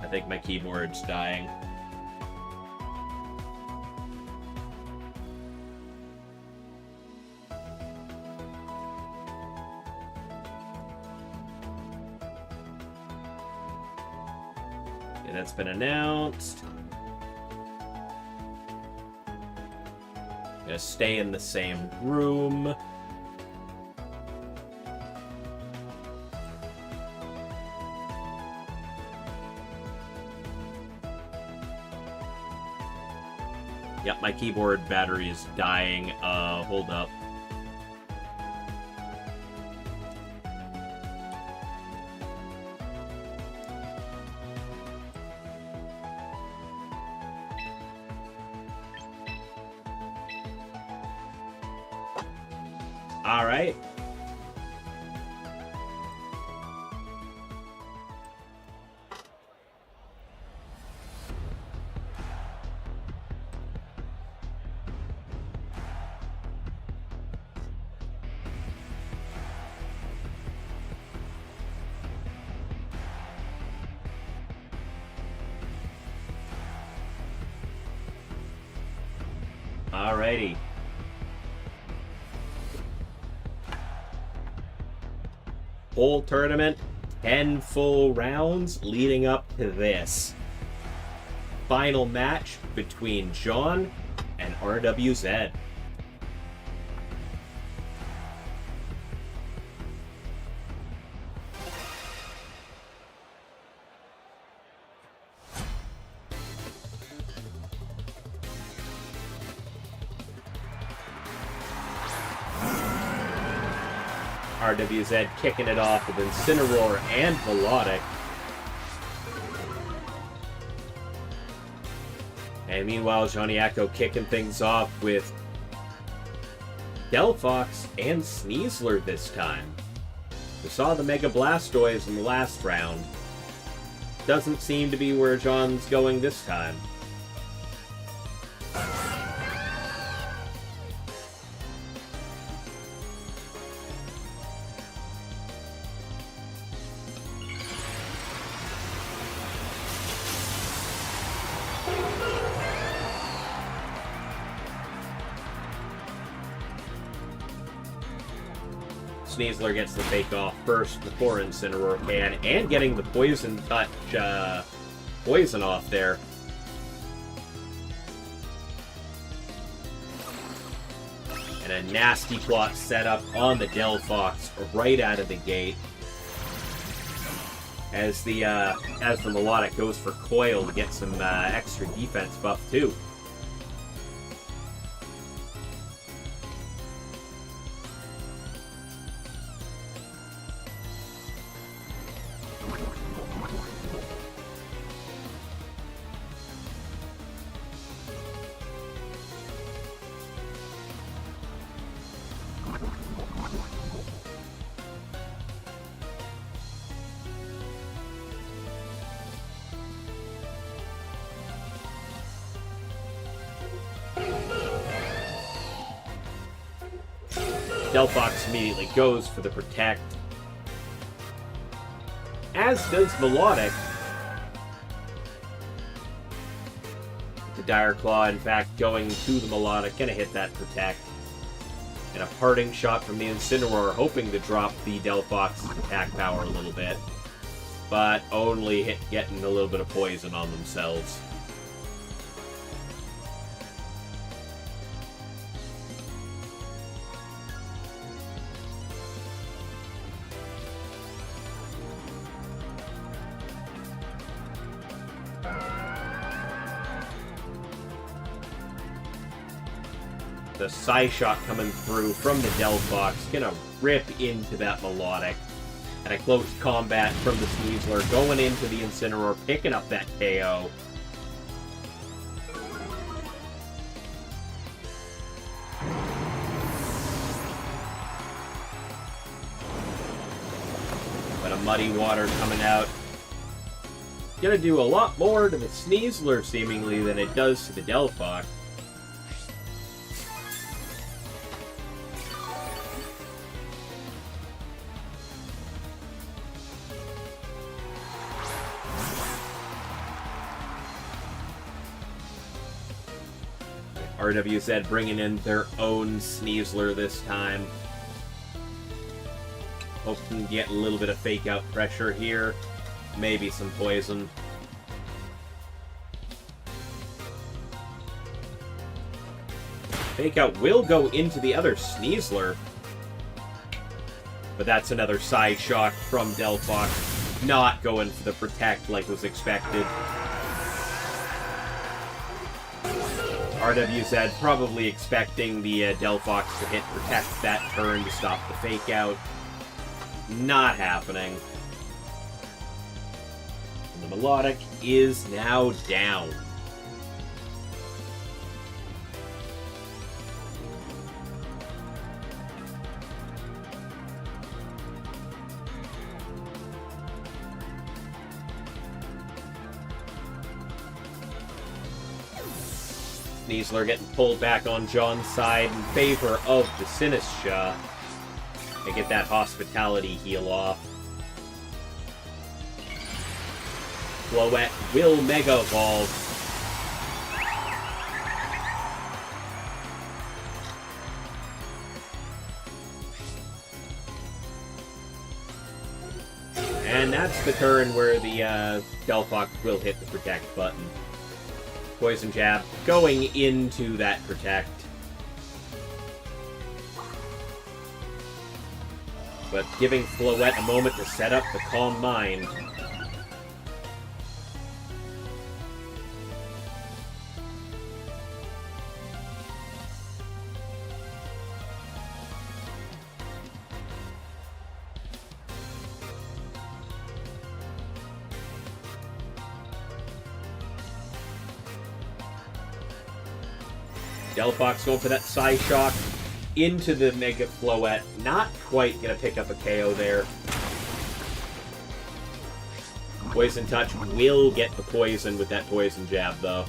I think my keyboard's dying. Okay, that's been announced. Gonna stay in the same room. Yep, my keyboard battery is dying. Hold up. All right. Alrighty. Whole tournament, 10 full rounds leading up to this. Final match between John and RWZ. RWZ kicking it off with Incineroar and Melodic. And meanwhile, Johnnyako kicking things off with Delphox and Sneasler this time. We saw the Mega Blastoise in the last round. Doesn't seem to be where John's going this time. Sneasler gets the fake off first before Incineroar can, and getting the Poison Touch poison off there. And a nasty plot set up on the Delphox right out of the gate. As the Melodic goes for Coil to get some extra defense buff too. Delphox immediately goes for the Protect. As does Melodic. The Dire Claw, in fact, going to the Melodic, gonna hit that Protect. And a parting shot from the Incineroar, hoping to drop the Delphox's attack power a little bit. But only getting a little bit of poison on themselves. The Psy-Shock coming through from the Delphox, gonna rip into that Melodic. And a close combat from the Sneasler, going into the Incineroar, picking up that KO. But a Muddy Water coming out. Gonna do a lot more to the Sneasler, seemingly, than it does to the Delphox. RWZ bringing in their own Sneasler this time. Hoping to get a little bit of fake out pressure here. Maybe some poison. Fake out will go into the other Sneasler. But that's another side shock from Delphox. Not going for the protect like was expected. RWZ probably expecting the Delphox to hit protect that turn to stop the fake out. Not happening. And the Melodic is now down. Sneasler getting pulled back on John's side in favor of the Sinistcha. And get that hospitality heal off. Floette will Mega Evolve. And that's the turn where the Delphox will hit the Protect button. Poison Jab going into that Protect. But giving Floette a moment to set up the Calm Mind. Delphox going for that Psy Shock into the Mega Floette. Not quite going to pick up a KO there. Poison Touch will get the poison with that Poison Jab, though.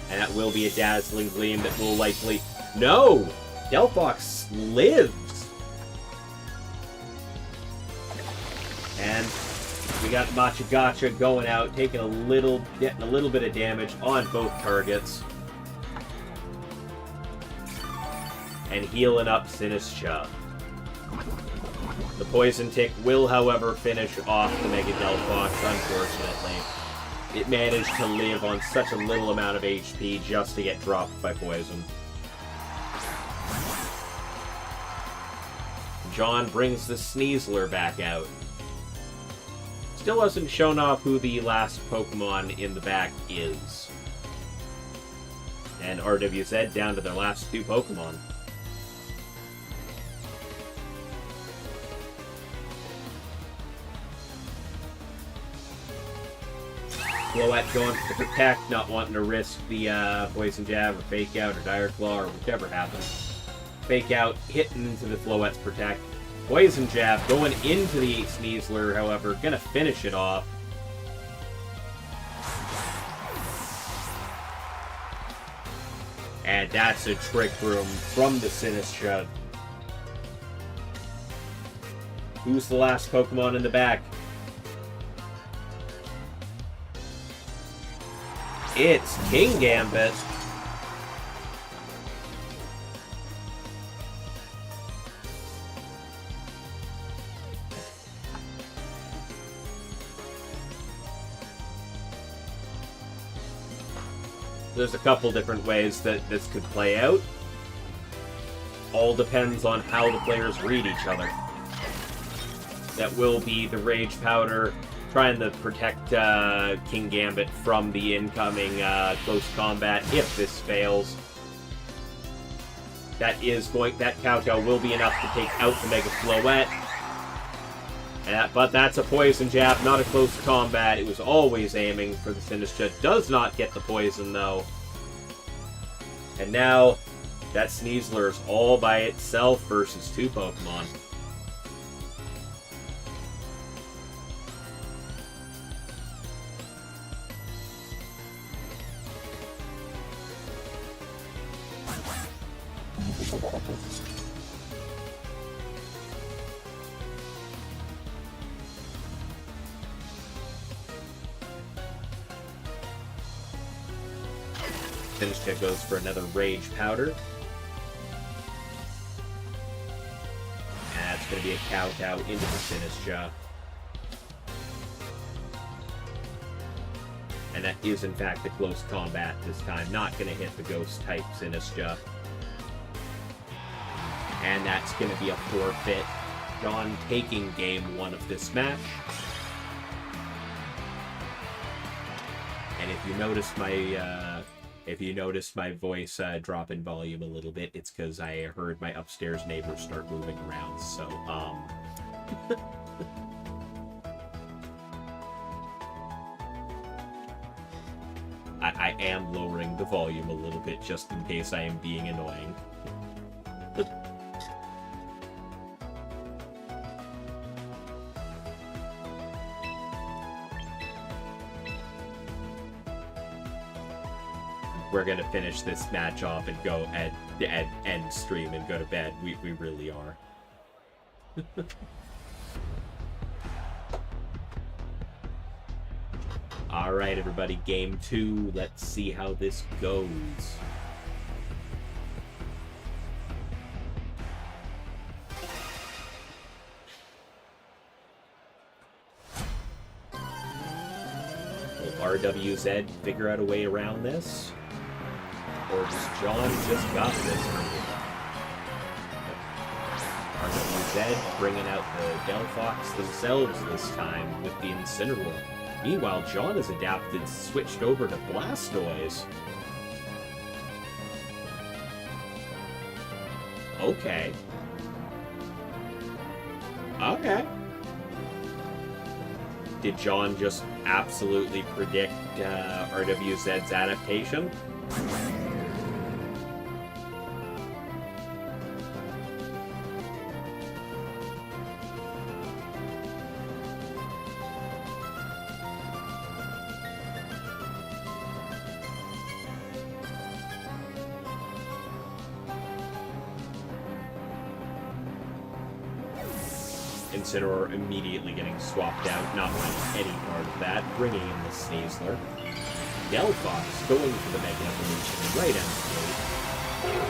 And that will be a Dazzling Gleam that will likely... No! Delphox lives! And we got Machagacha going out, taking getting a little bit of damage on both targets. And healing up Sinistcha. The Poison Tick will, however, finish off the Mega Delphox, unfortunately. It managed to live on such a little amount of HP just to get dropped by Poison. John brings the Sneasler back out. Still hasn't shown off who the last Pokemon in the back is. And RWZ down to their last two Pokemon. Floette going for the Protect, not wanting to risk the Poison Jab or Fake Out or Dire Claw or whichever happens. Fake Out, hitting into the Floette's Protect. Poison Jab going into the Sneasler, however, gonna finish it off. And that's a Trick Room from the Sinistcha. Who's the last Pokemon in the back? It's King Gambit. There's a couple different ways that this could play out. All depends on how the players read each other. That will be the Rage Powder trying to protect King Gambit from the incoming close combat if this fails. That Kowtow will be enough to take out the Mega Floette. But that's a Poison Jab, not a close combat. It was always aiming for the Sinistcha. Does not get the poison, though. And now, that Sneasler is all by itself versus two Pokemon. Sinistcha goes for another Rage Powder. And that's going to be a Kowtow into the Sinistcha. And and it is in fact a close combat this time. Not going to hit the ghost type Sinistra. And that's going to be a forfeit. John taking game 1 of this match. And if you notice my voice drop in volume a little bit, it's because I heard my upstairs neighbors start moving around. So I am lowering the volume a little bit just in case I am being annoying. We're gonna finish this match off and go and end stream and go to bed. We really are. All right, everybody, game 2. Let's see how this goes. Will RWZ figure out a way around this? Or does John just got this for me? RWZ bringing out the Delphox themselves this time with the Incineroar. Meanwhile, John has adapted, switched over to Blastoise. Okay. Okay. Did John just absolutely predict RWZ's adaptation? Incineroar immediately getting swapped out, not wanting any part of that, bringing in the Sneasler. Delphox going for the Mega Evolution right out of the gate.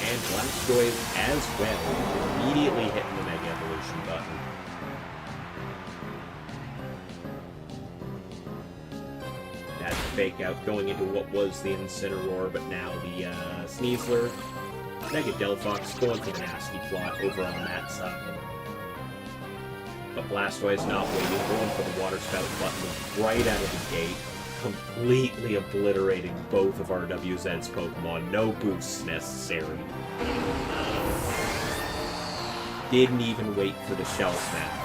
And Blastoise as well, immediately hitting the Mega Evolution button. That's a fake out going into what was the Incineroar, but now the Sneasler. Mega Delphox going for the nasty plot over on that side. But Blastoise not waiting, going for the Water Spout button right out of the gate, completely obliterating both of RWZ's Pokemon. No boosts necessary. Didn't even wait for the Shell Snap.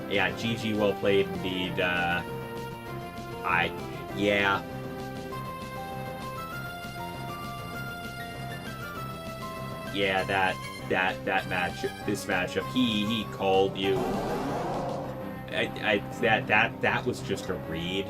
Yeah, GG, well played indeed. Yeah. Yeah, that match, this matchup, he called you. That was just a read.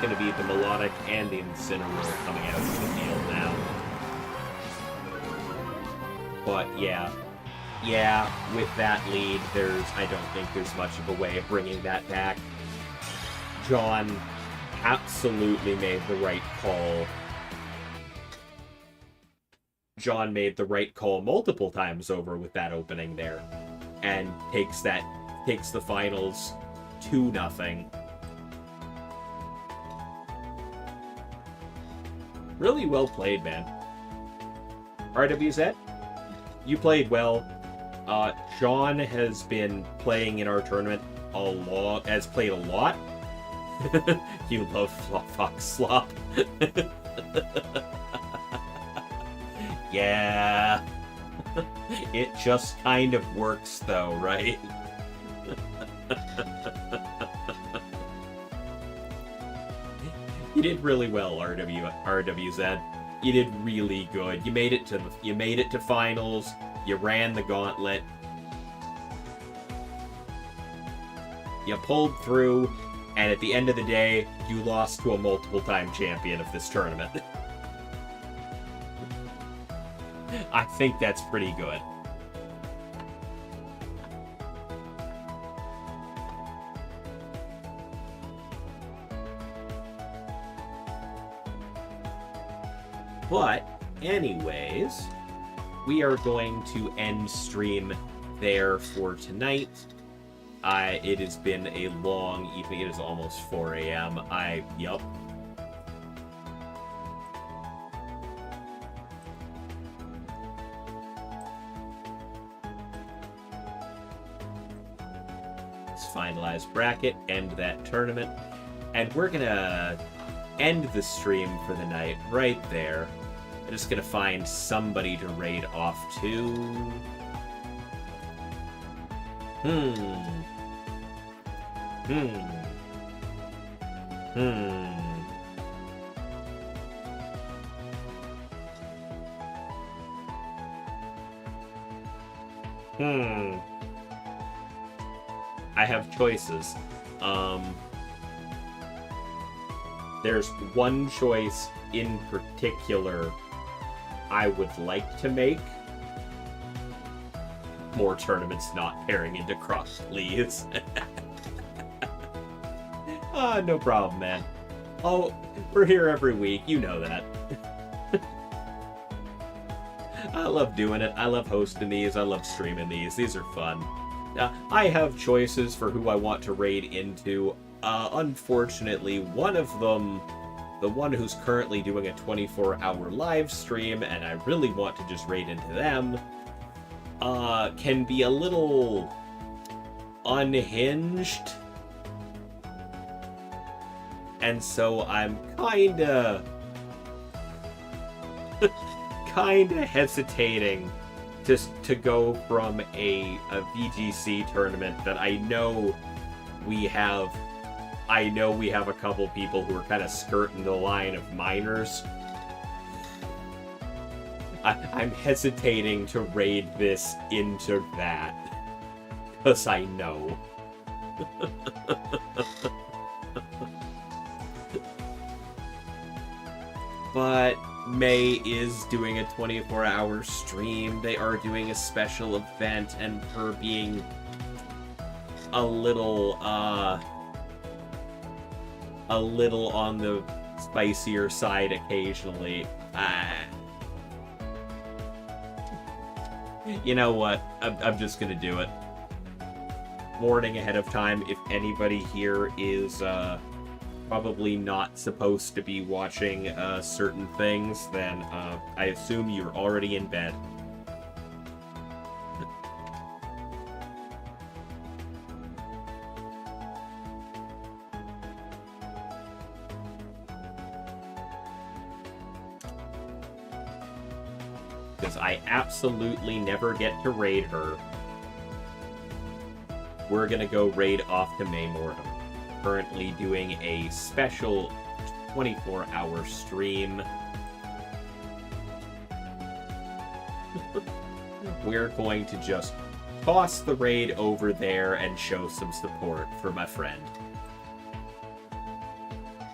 Going to be the Melodic and the Incineroar coming out of the field now. But yeah, with that lead, I don't think there's much of a way of bringing that back. John absolutely made the right call. John made the right call multiple times over with that opening there, and takes the finals 2-0. Really well played, man. RWZ, you played well. John has been playing in our tournament a lot. Has played a lot. You love Fox Slop. Yeah. It just kind of works, though, right? You did really well, RWZ. You did really good. You made it to finals. You ran the gauntlet. You pulled through, and at the end of the day, you lost to a multiple-time champion of this tournament. I think that's pretty good. But, anyways, we are going to end stream there for tonight. It has been a long evening. It is almost 4 a.m. Yup. Let's finalize bracket, end that tournament, and we're gonna end the stream for the night right there. I'm just gonna find somebody to raid off to. I have choices. There's one choice in particular I would like to make. More tournaments not pairing into cross leads. No problem, man. Oh, we're here every week. You know that. I love doing it. I love hosting these. I love streaming these. These are fun. I have choices for who I want to raid into. Unfortunately, one of them, the one who's currently doing a 24-hour live stream, and I really want to just raid into them, can be a little unhinged. And so I'm kinda hesitating to go from a VGC tournament that I know we have a couple people who are kind of skirting the line of minors. I'm hesitating to raid this into that, because I know. But May is doing a 24-hour stream. They are doing a special event, and her being a little on the spicier side occasionally. You know what? I'm just gonna do it. Warning ahead of time, if anybody here is probably not supposed to be watching certain things, then I assume you're already in bed. Because I absolutely never get to raid her. We're gonna go raid off to May Mortem. Currently doing a special 24-hour stream. We're going to just toss the raid over there and show some support for my friend.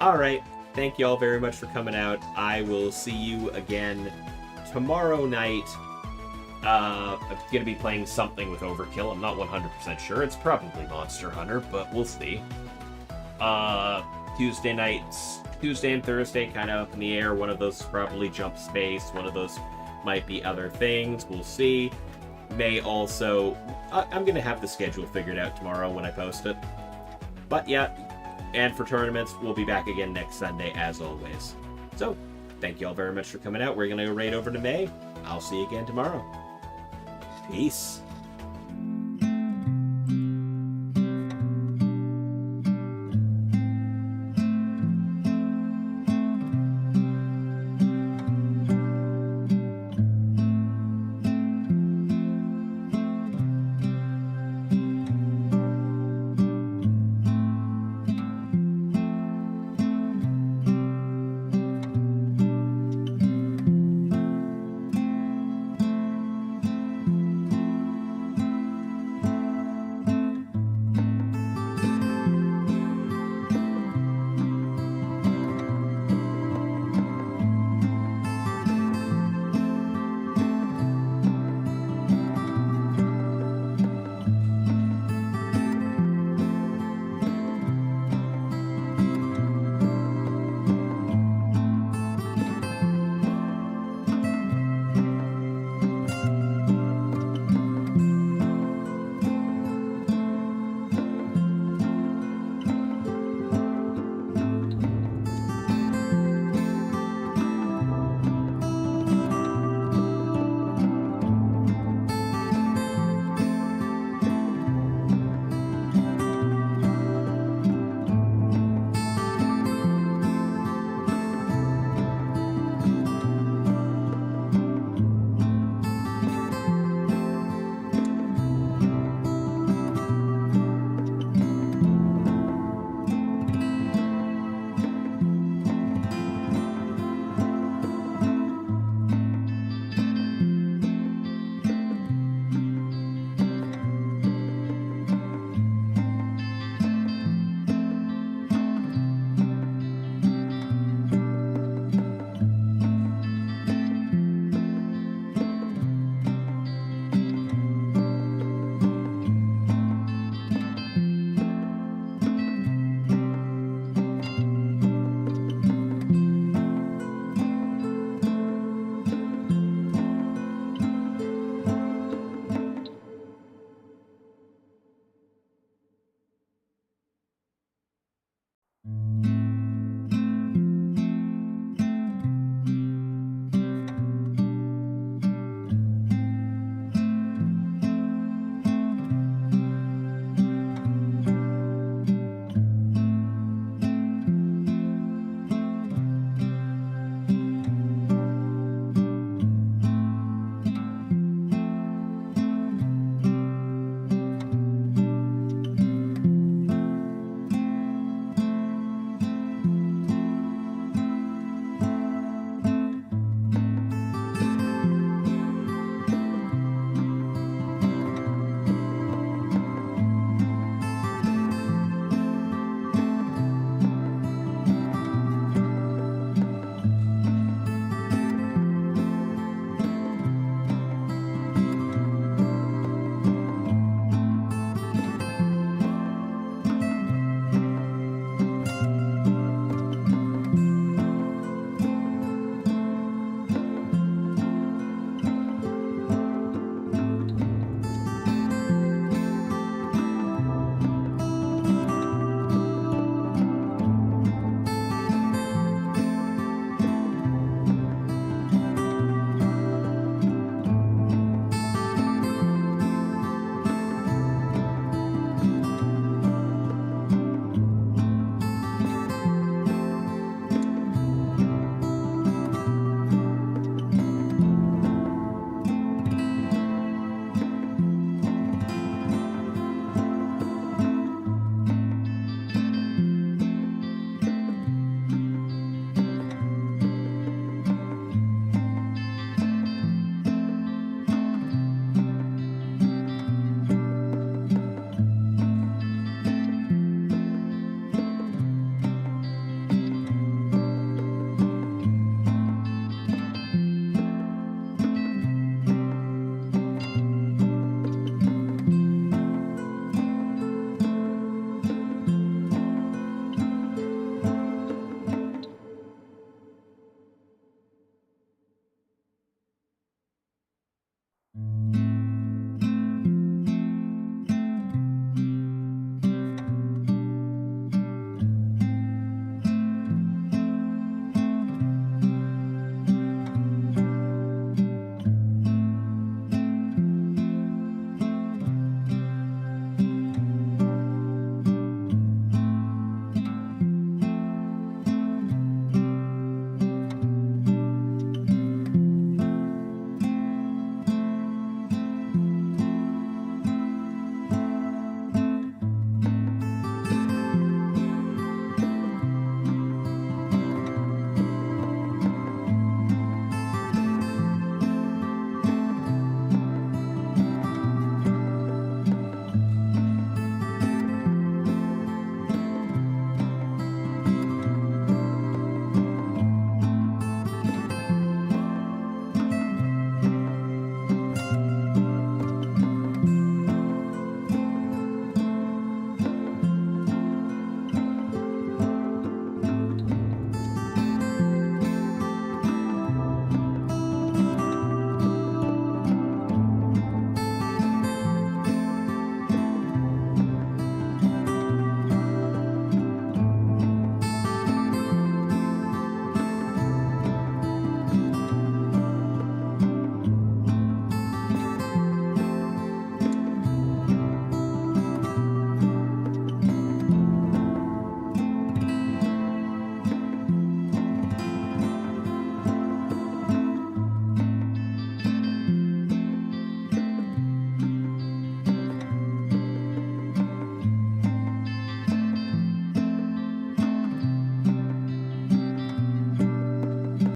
Alright, thank you all very much for coming out. I will see you again tomorrow night. I'm going to be playing something with Overkill. I'm not 100% sure. It's probably Monster Hunter, but we'll see. Tuesday nights, Tuesday and Thursday, kind of up in the air. One of those is probably Jump Space. One of those might be other things. We'll see. May also... I'm going to have the schedule figured out tomorrow when I post it. But yeah, and for tournaments, we'll be back again next Sunday, as always. So, thank you all very much for coming out. We're going to go right over to May. I'll see you again tomorrow. Peace.